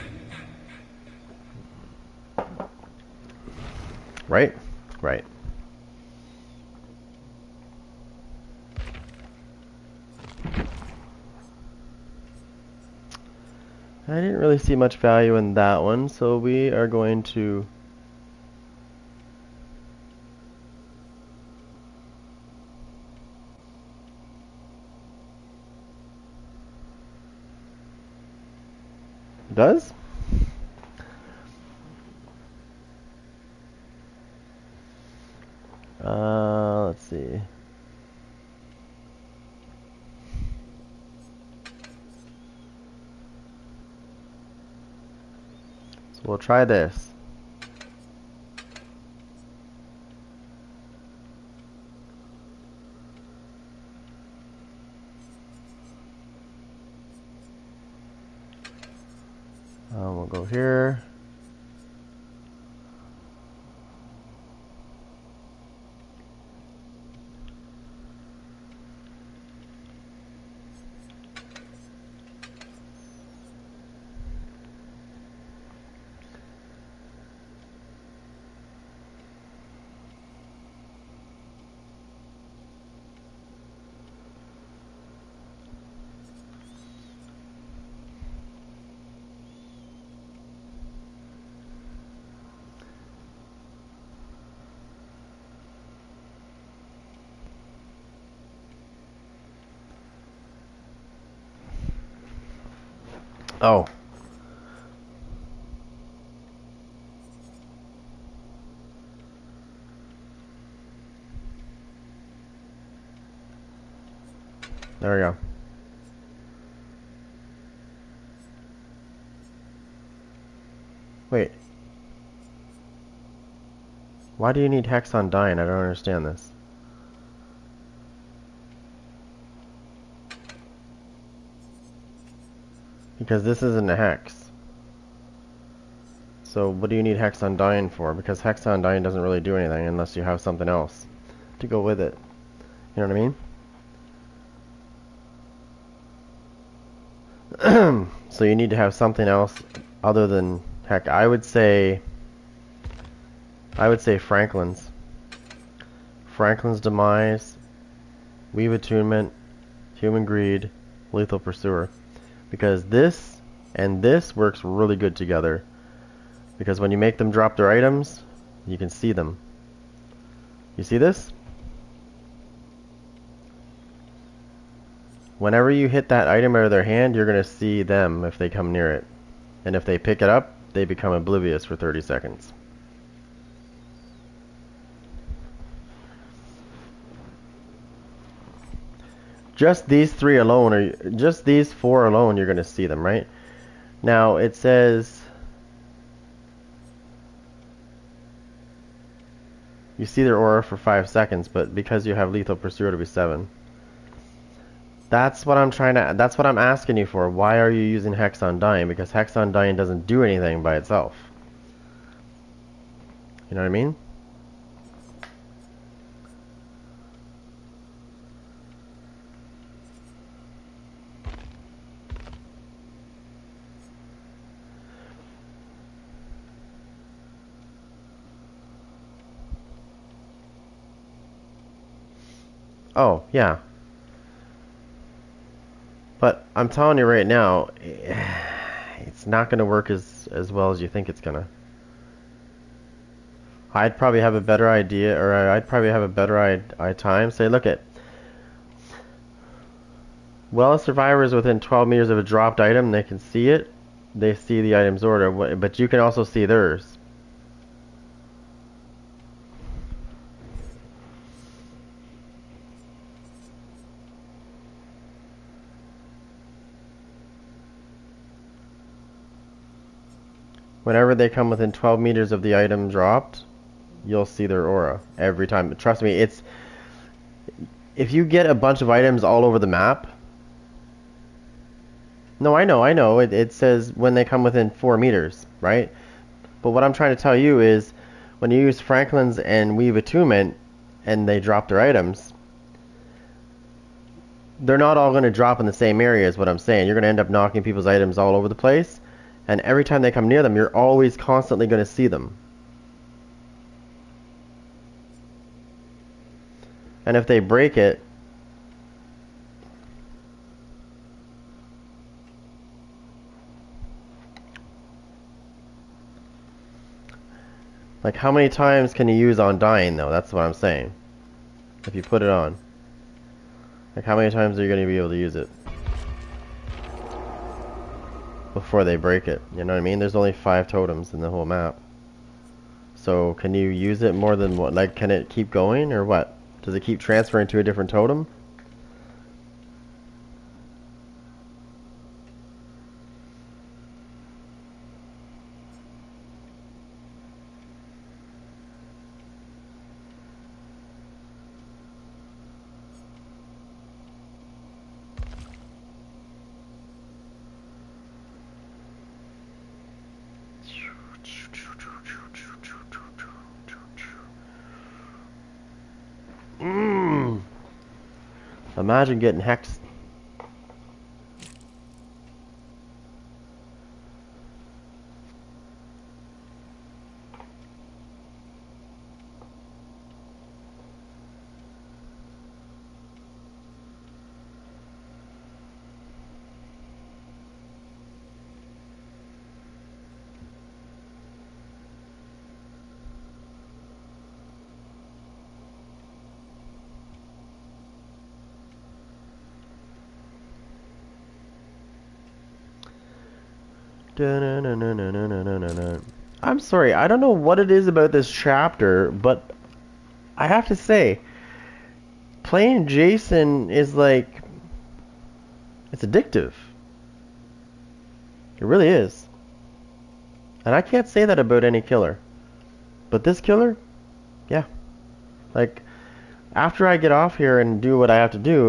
Right? Right. I didn't really see much value in that one, so we are going to does? Let's see. So we'll try this. We'll go here. Oh. There we go. Wait. Why do you need hex on dying? I don't understand this. Because this isn't a hex. So what do you need hex on dying for? Because hex on dying doesn't really do anything unless you have something else to go with it. You know what I mean? So you need to have something else other than heck. I would say Franklin's. Franklin's Demise, Weave Attunement, Human Greed, Lethal Pursuer. Because this and this works really good together. Because when you make them drop their items, you can see them. You see this? Whenever you hit that item out of their hand, you're going to see them if they come near it. And if they pick it up, they become oblivious for 30 seconds. Just these three alone, or just these four alone, you're going to see them, right? Now, it says you see their aura for 5 seconds, but because you have Lethal Pursuer, it'll be 7. That's what I'm asking you for. Why are you using Hex on Dying? Because Hex on Dying doesn't do anything by itself. You know what I mean? Oh, yeah. But I'm telling you right now, it's not going to work as well as you think it's going to. I'd probably have a better idea, or I'd probably have a better time. Say, look at, well, a survivor is within 12 meters of a dropped item. They can see it. They see the item's order, but you can also see theirs. Whenever they come within 12 meters of the item dropped, you'll see their aura every time. Trust me, it's if you get a bunch of items all over the map. No, I know. It says when they come within 4 meters, right? But what I'm trying to tell you is when you use Franklin's and Weave Attunement and they drop their items, they're not all going to drop in the same area is what I'm saying. You're going to end up knocking people's items all over the place. And every time they come near them, you're always constantly going to see them. And if they break it, like how many times can you use on dying though? That's what I'm saying. If you put it on. Like how many times are you going to be able to use it? Before they break it. You know what I mean? There's only 5 totems in the whole map. So can you use it more than one? Like can it keep going or what? Does it keep transferring to a different totem? Imagine getting hexed. I'm sorry, I don't know what it is about this chapter, but I have to say, playing Jason is like, it's addictive. It really is. And I can't say that about any killer. But this killer, yeah. Like, after I get off here and do what I have to do,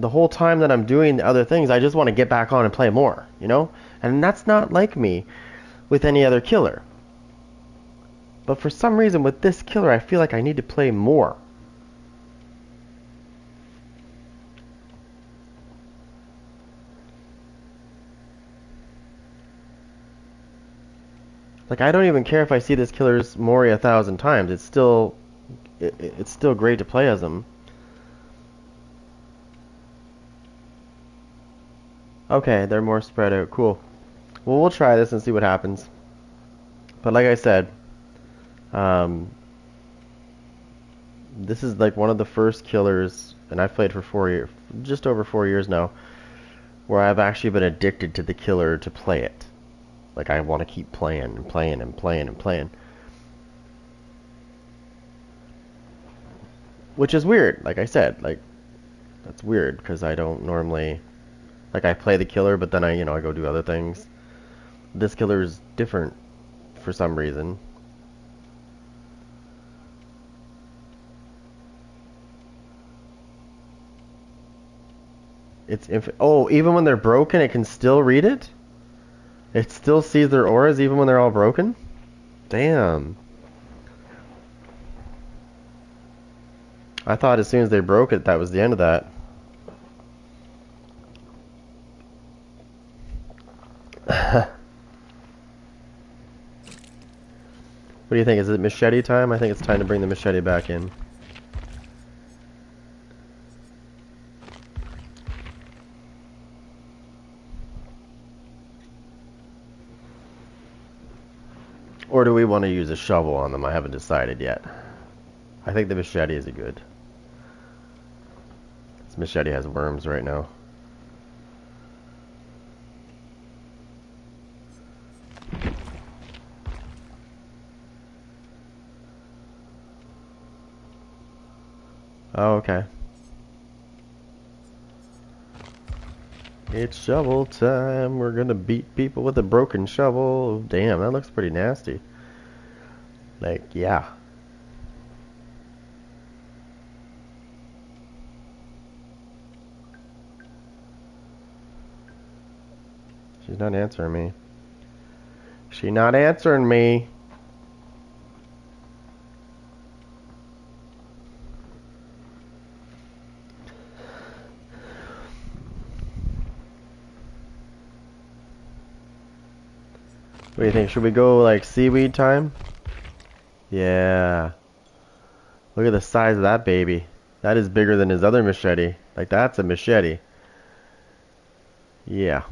the whole time that I'm doing other things, I just want to get back on and play more, you know? And that's not like me with any other killer. But for some reason, with this killer, I feel like I need to play more. Like, I don't even care if I see this killer's Mori 1,000 times. It's still great to play as him. Okay, they're more spread out. Cool. Well, we'll try this and see what happens. But like I said, this is like one of the first killers, and I've played for 4 years, just over 4 years now, where I've actually been addicted to the killer to play it. Like, I want to keep playing and playing and playing and playing. Which is weird, like I said. Like, that's weird, because I don't normally... Like, I play the killer, but then I go do other things. This killer is different for some reason. Oh, even when they're broken, it can still read it? It still sees their auras even when they're all broken? Damn. I thought as soon as they broke it, that was the end of that. What do you think? Is it machete time? I think it's time to bring the machete back in. Or do we want to use a shovel on them? I haven't decided yet. I think the machete is good. This machete has worms right now. Oh, okay. It's shovel time. We're gonna beat people with a broken shovel. Damn, that looks pretty nasty. Like, yeah. She's not answering me. She's not answering me. What do you think? Should we go like seaweed time? Yeah. Look at the size of that baby. That is bigger than his other machete. Like, that's a machete. Yeah.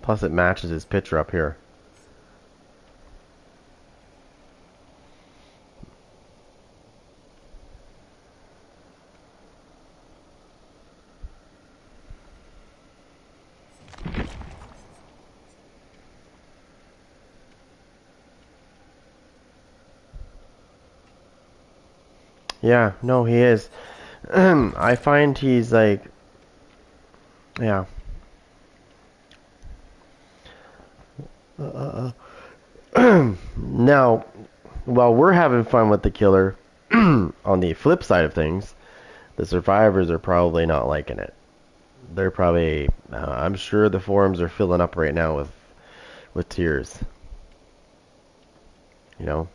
Plus it matches his picture up here. Yeah, no, he is. I find he's like, yeah. Now, while we're having fun with the killer, on the flip side of things, the survivors are probably not liking it. They're probably, I'm sure the forums are filling up right now with tears. You know?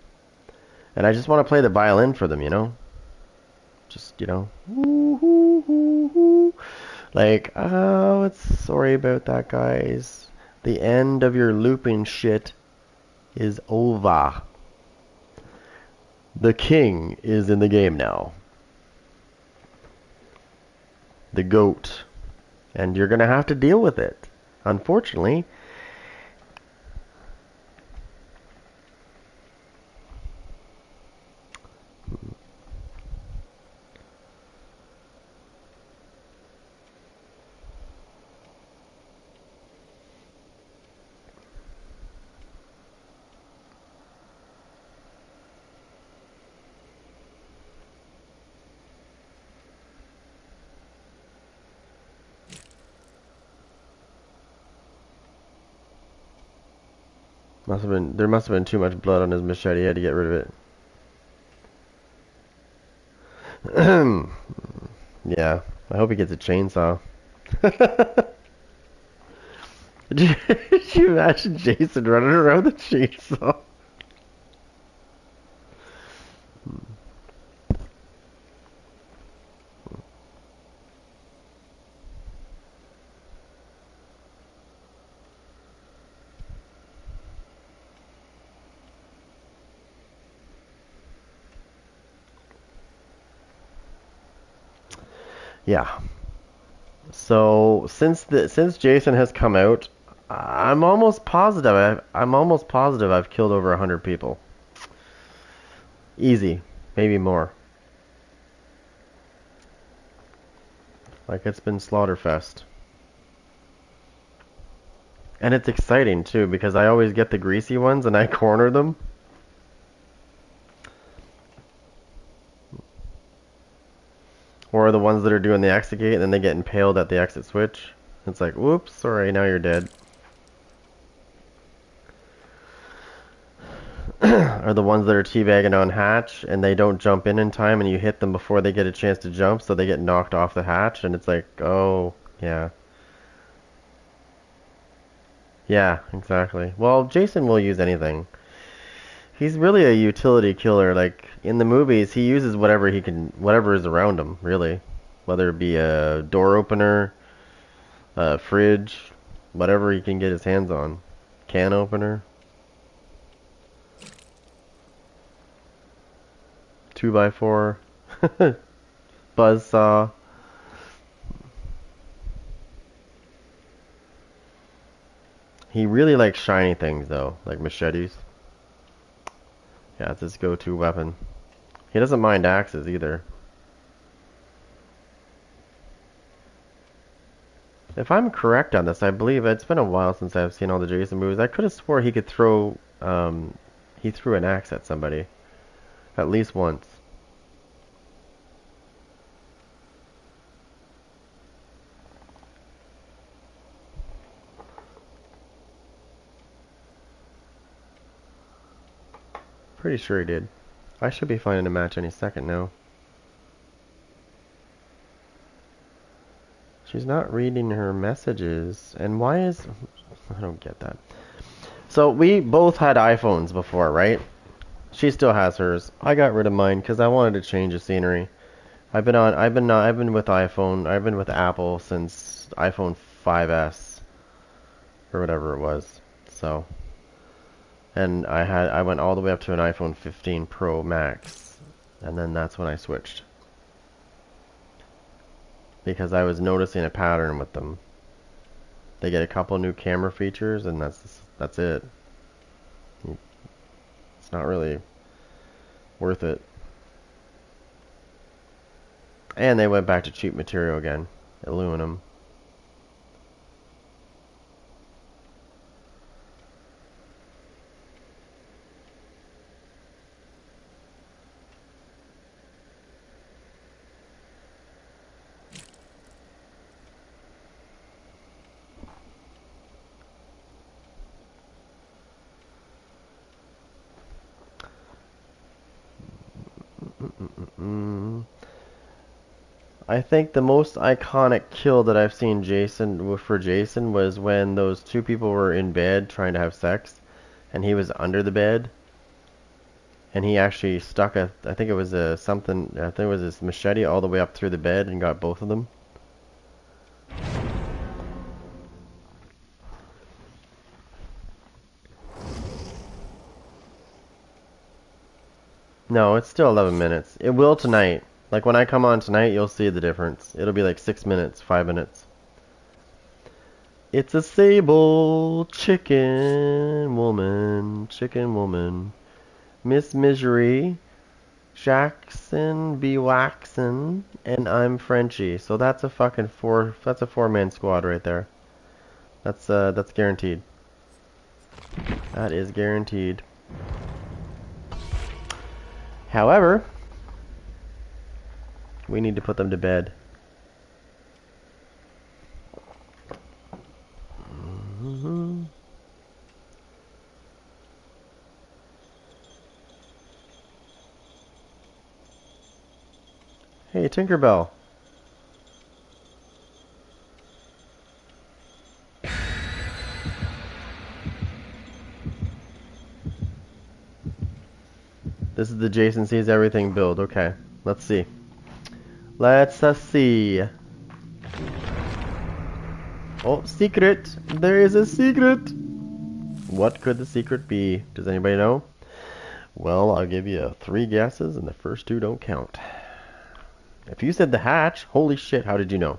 And I just want to play the violin for them, you know? Just, you know, like, oh, it's sorry about that, guys. The end of your looping shit is over. The king is in the game now. The goat. And you're gonna have to deal with it. Unfortunately. There must have been too much blood on his machete. He had to get rid of it. Yeah, I hope he gets a chainsaw. Did you imagine Jason running around with a chainsaw? Yeah. So since Jason has come out, I'm almost positive I've killed over 100 people. Easy, maybe more. Like it's been Slaughterfest. And it's exciting too because I always get the greasy ones and I corner them. Or the ones that are doing the exit gate and then they get impaled at the exit switch. It's like, whoops, sorry, now you're dead. Or the ones that are teabagging on hatch and they don't jump in time and you hit them before they get a chance to jump, so they get knocked off the hatch and it's like, oh, yeah. Yeah, exactly. Well, Jason will use anything. He's really a utility killer. Like in the movies, he uses whatever is around him, really. Whether it be a door opener, a fridge, whatever he can get his hands on. Can opener. 2x4. Buzzsaw. He really likes shiny things though, like machetes. Yeah, it's his go-to weapon. He doesn't mind axes either. If I'm correct on this, I believe it's been a while since I've seen all the Jason movies. I could have swore he could throw, he threw an axe at somebody. At least once. Pretty sure he did. I should be finding a match any second now. She's not reading her messages. And why is... I don't get that. So we both had iPhones before, right? She still has hers. I got rid of mine because I wanted to change the scenery. I've been with iPhone. I've been with Apple since iPhone 5S or whatever it was. So, and I went all the way up to an iPhone 15 Pro Max, and then that's when I switched because I was noticing a pattern with them. They get a couple new camera features, and that's it. It's not really worth it. And they went back to cheap material again, aluminum. I think the most iconic kill that I've seen for Jason was when those two people were in bed trying to have sex, and he was under the bed, and he actually stuck I think it was I think it was his machete all the way up through the bed and got both of them. No, it's still 11 minutes. It will tonight. Like when I come on tonight, you'll see the difference. It'll be like 6 minutes, 5 minutes. It's a sable chicken woman. Miss Misery, Jackson be waxin', and I'm Frenchie. So that's a fucking that's a four-man squad right there. That's guaranteed. That is guaranteed. However, we need to put them to bed. Hey, Tinkerbell. This is the Jason Sees Everything build. Okay, let's see. Let's see. Oh, secret! There is a secret! What could the secret be? Does anybody know? Well, I'll give you 3 guesses, and the first 2 don't count. If you said the hatch, holy shit, how did you know?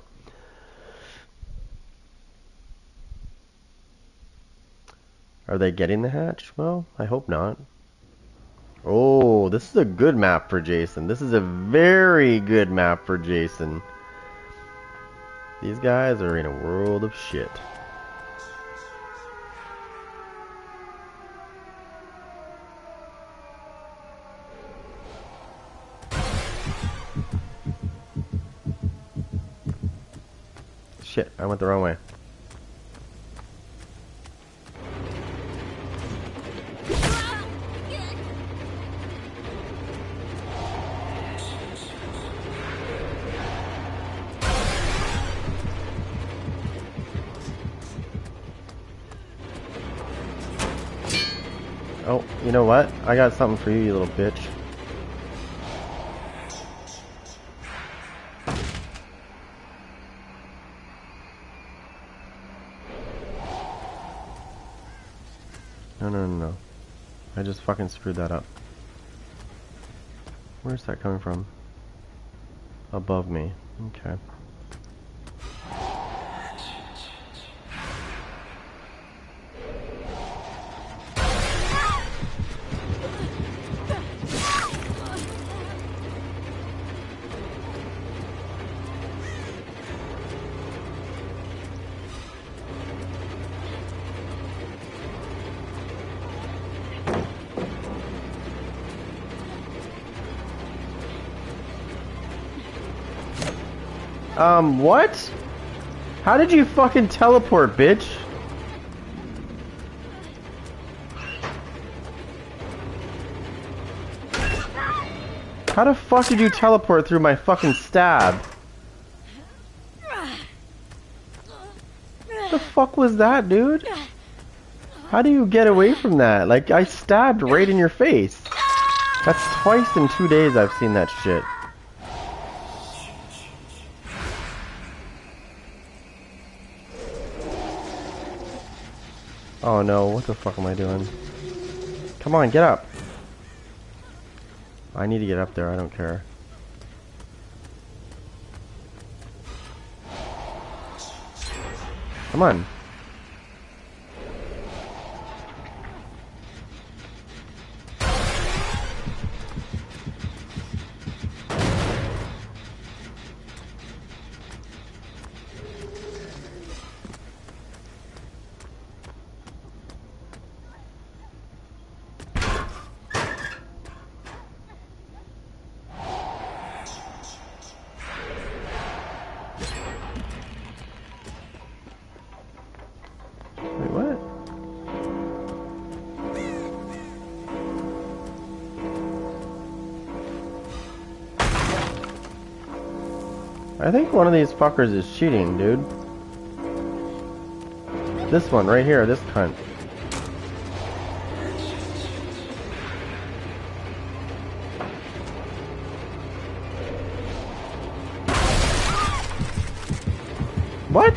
Are they getting the hatch? Well, I hope not. Oh, this is a good map for Jason. This is a very good map for Jason. These guys are in a world of shit. Shit, I went the wrong way. Oh, you know what? I got something for you, you little bitch. No. I just fucking screwed that up. Where's that coming from? Above me. Okay. What? How did you fucking teleport, bitch? How the fuck did you teleport through my fucking stab? What the fuck was that, dude? How do you get away from that? Like, I stabbed right in your face. That's twice in 2 days I've seen that shit. Oh no, what the fuck am I doing? Come on, get up. I need to get up there, I don't care. Come on. I think one of these fuckers is cheating, dude. This one right here, this cunt. What?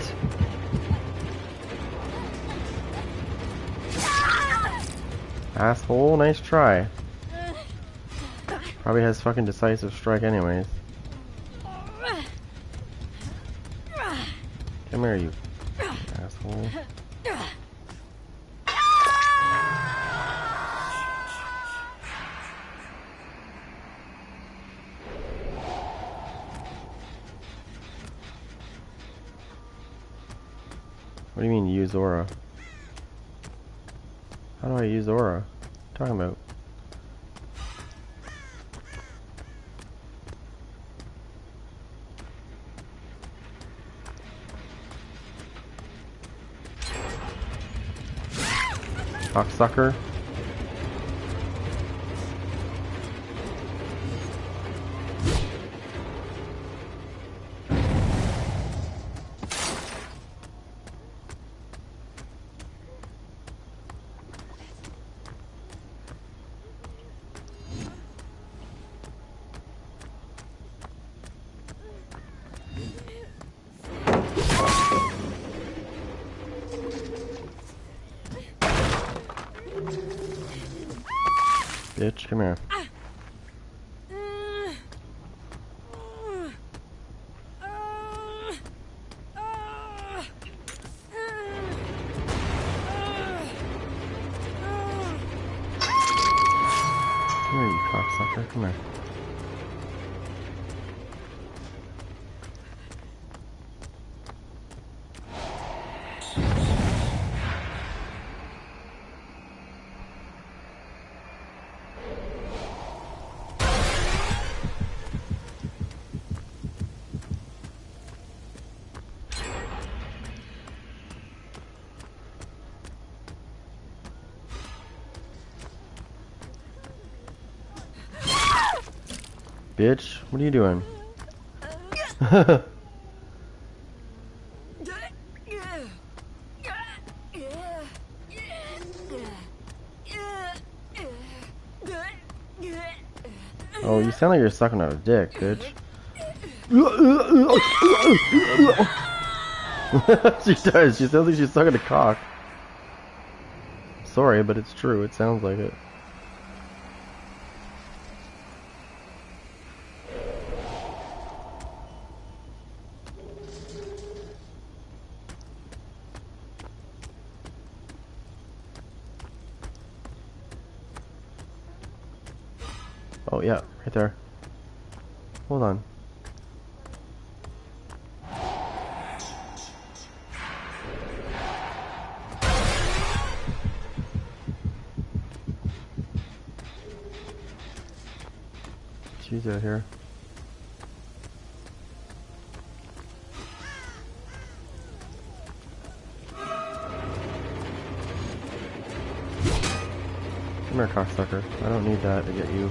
Asshole, nice try. Probably has fucking decisive strike anyways. Come here, you asshole. What do you mean use aura? How do I use aura? What are you talking about? Cocksucker. Bitch, come here. Come here, you cocksucker. Come here. Bitch, what are you doing? Oh, you sound like you're sucking on a dick, bitch. She does. She sounds like she's sucking a cock. Sorry, but it's true. It sounds like it. Oh, yeah, right there. Hold on. She's out here. Come here, cocksucker. I don't need that to get you.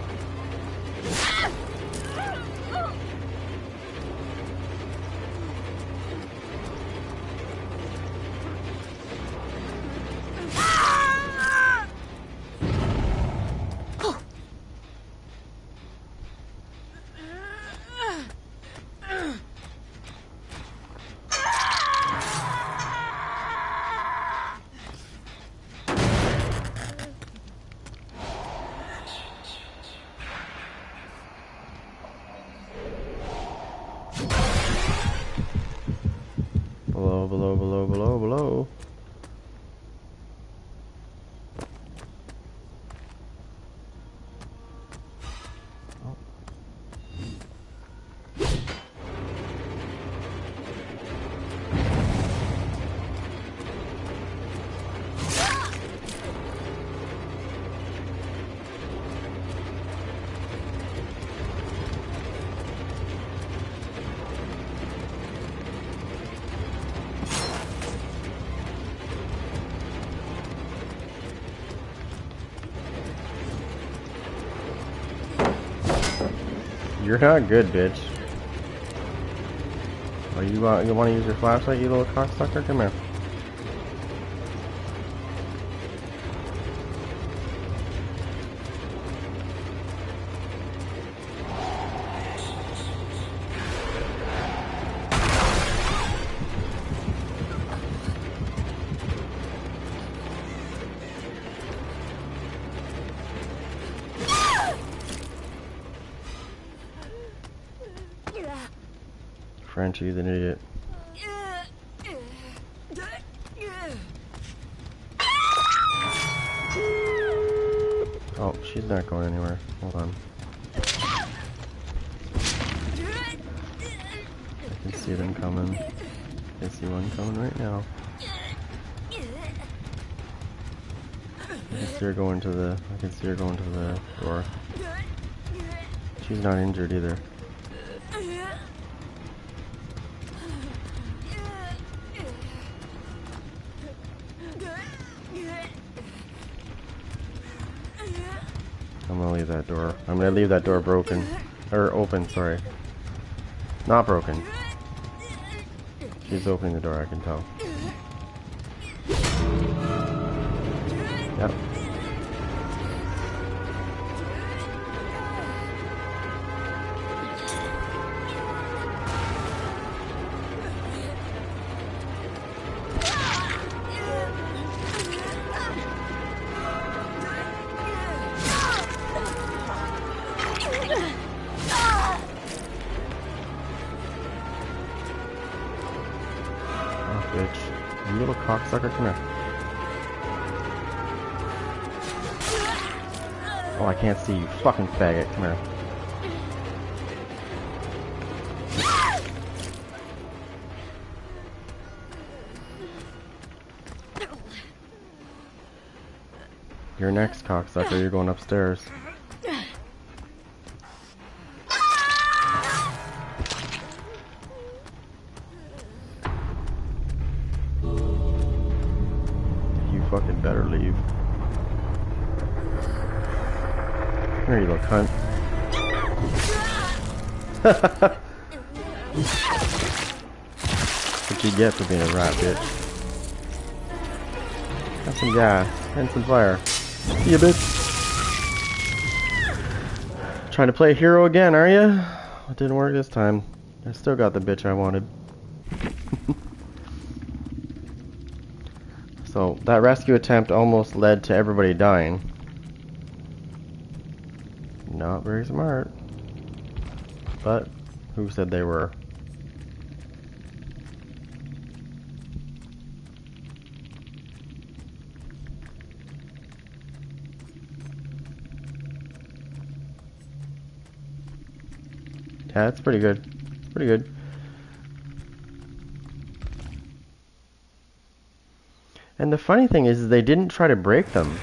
Below. You're not good, bitch. Oh, you want to use your flashlight, you little cocksucker? Come here. Frenchie's an idiot. Oh, she's not going anywhere. Hold on. I can see them coming. I see one coming right now. I can see her going to the door. She's not injured either. I'm gonna leave that door. I'm gonna leave that door broken. Or open, sorry. Not broken. She's opening the door, I can tell. Yep. Oh, bitch. You little cocksucker, come here. Oh, I can't see you, fucking faggot, come here. You're next, cocksucker, you're going upstairs. You fucking better leave. Here you little cunt. What you get for being a rat, bitch. Have some gas and some fire. See ya, bitch. Trying to play hero again, are ya? It didn't work this time. I still got the bitch I wanted. So, that rescue attempt almost led to everybody dying. Not very smart. But, who said they were? Yeah, it's pretty good. It's pretty good. And the funny thing is they didn't try to break them.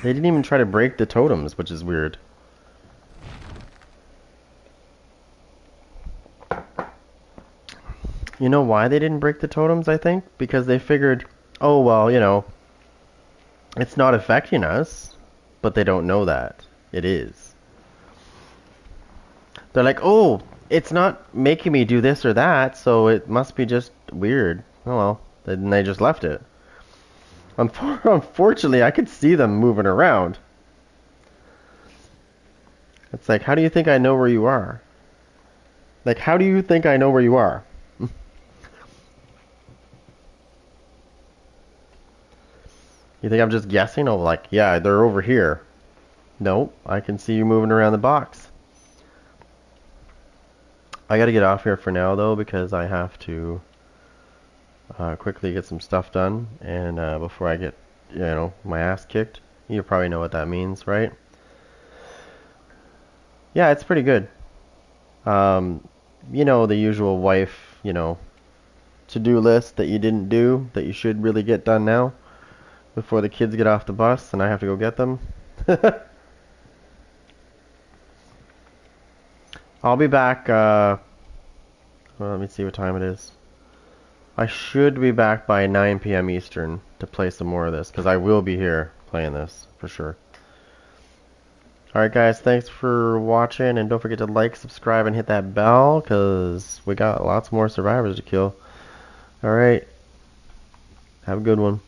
They didn't even try to break the totems, which is weird. You know why they didn't break the totems, I think? Because they figured, oh, well, you know, it's not affecting us. But they don't know that. It is. They're like, oh, it's not making me do this or that, so it must be just weird. Oh, well. Then they just left it. Unfortunately, I could see them moving around. It's like, how do you think I know where you are? Like, how do you think I know where you are? You think I'm just guessing? Oh, like, yeah, they're over here. Nope, I can see you moving around the box. I gotta get off here for now, though, because I have to quickly get some stuff done. And before I get, you know, my ass kicked. You probably know what that means, right? Yeah, it's pretty good. You know, the usual wife, you know, to-do list that you didn't do, that you should really get done now, before the kids get off the bus and I have to go get them. I'll be back, well, let me see what time it is. I should be back by 9 p.m. Eastern to play some more of this, because I will be here playing this, for sure. Alright guys, thanks for watching, and don't forget to like, subscribe, and hit that bell, because we got lots more survivors to kill. Alright, have a good one.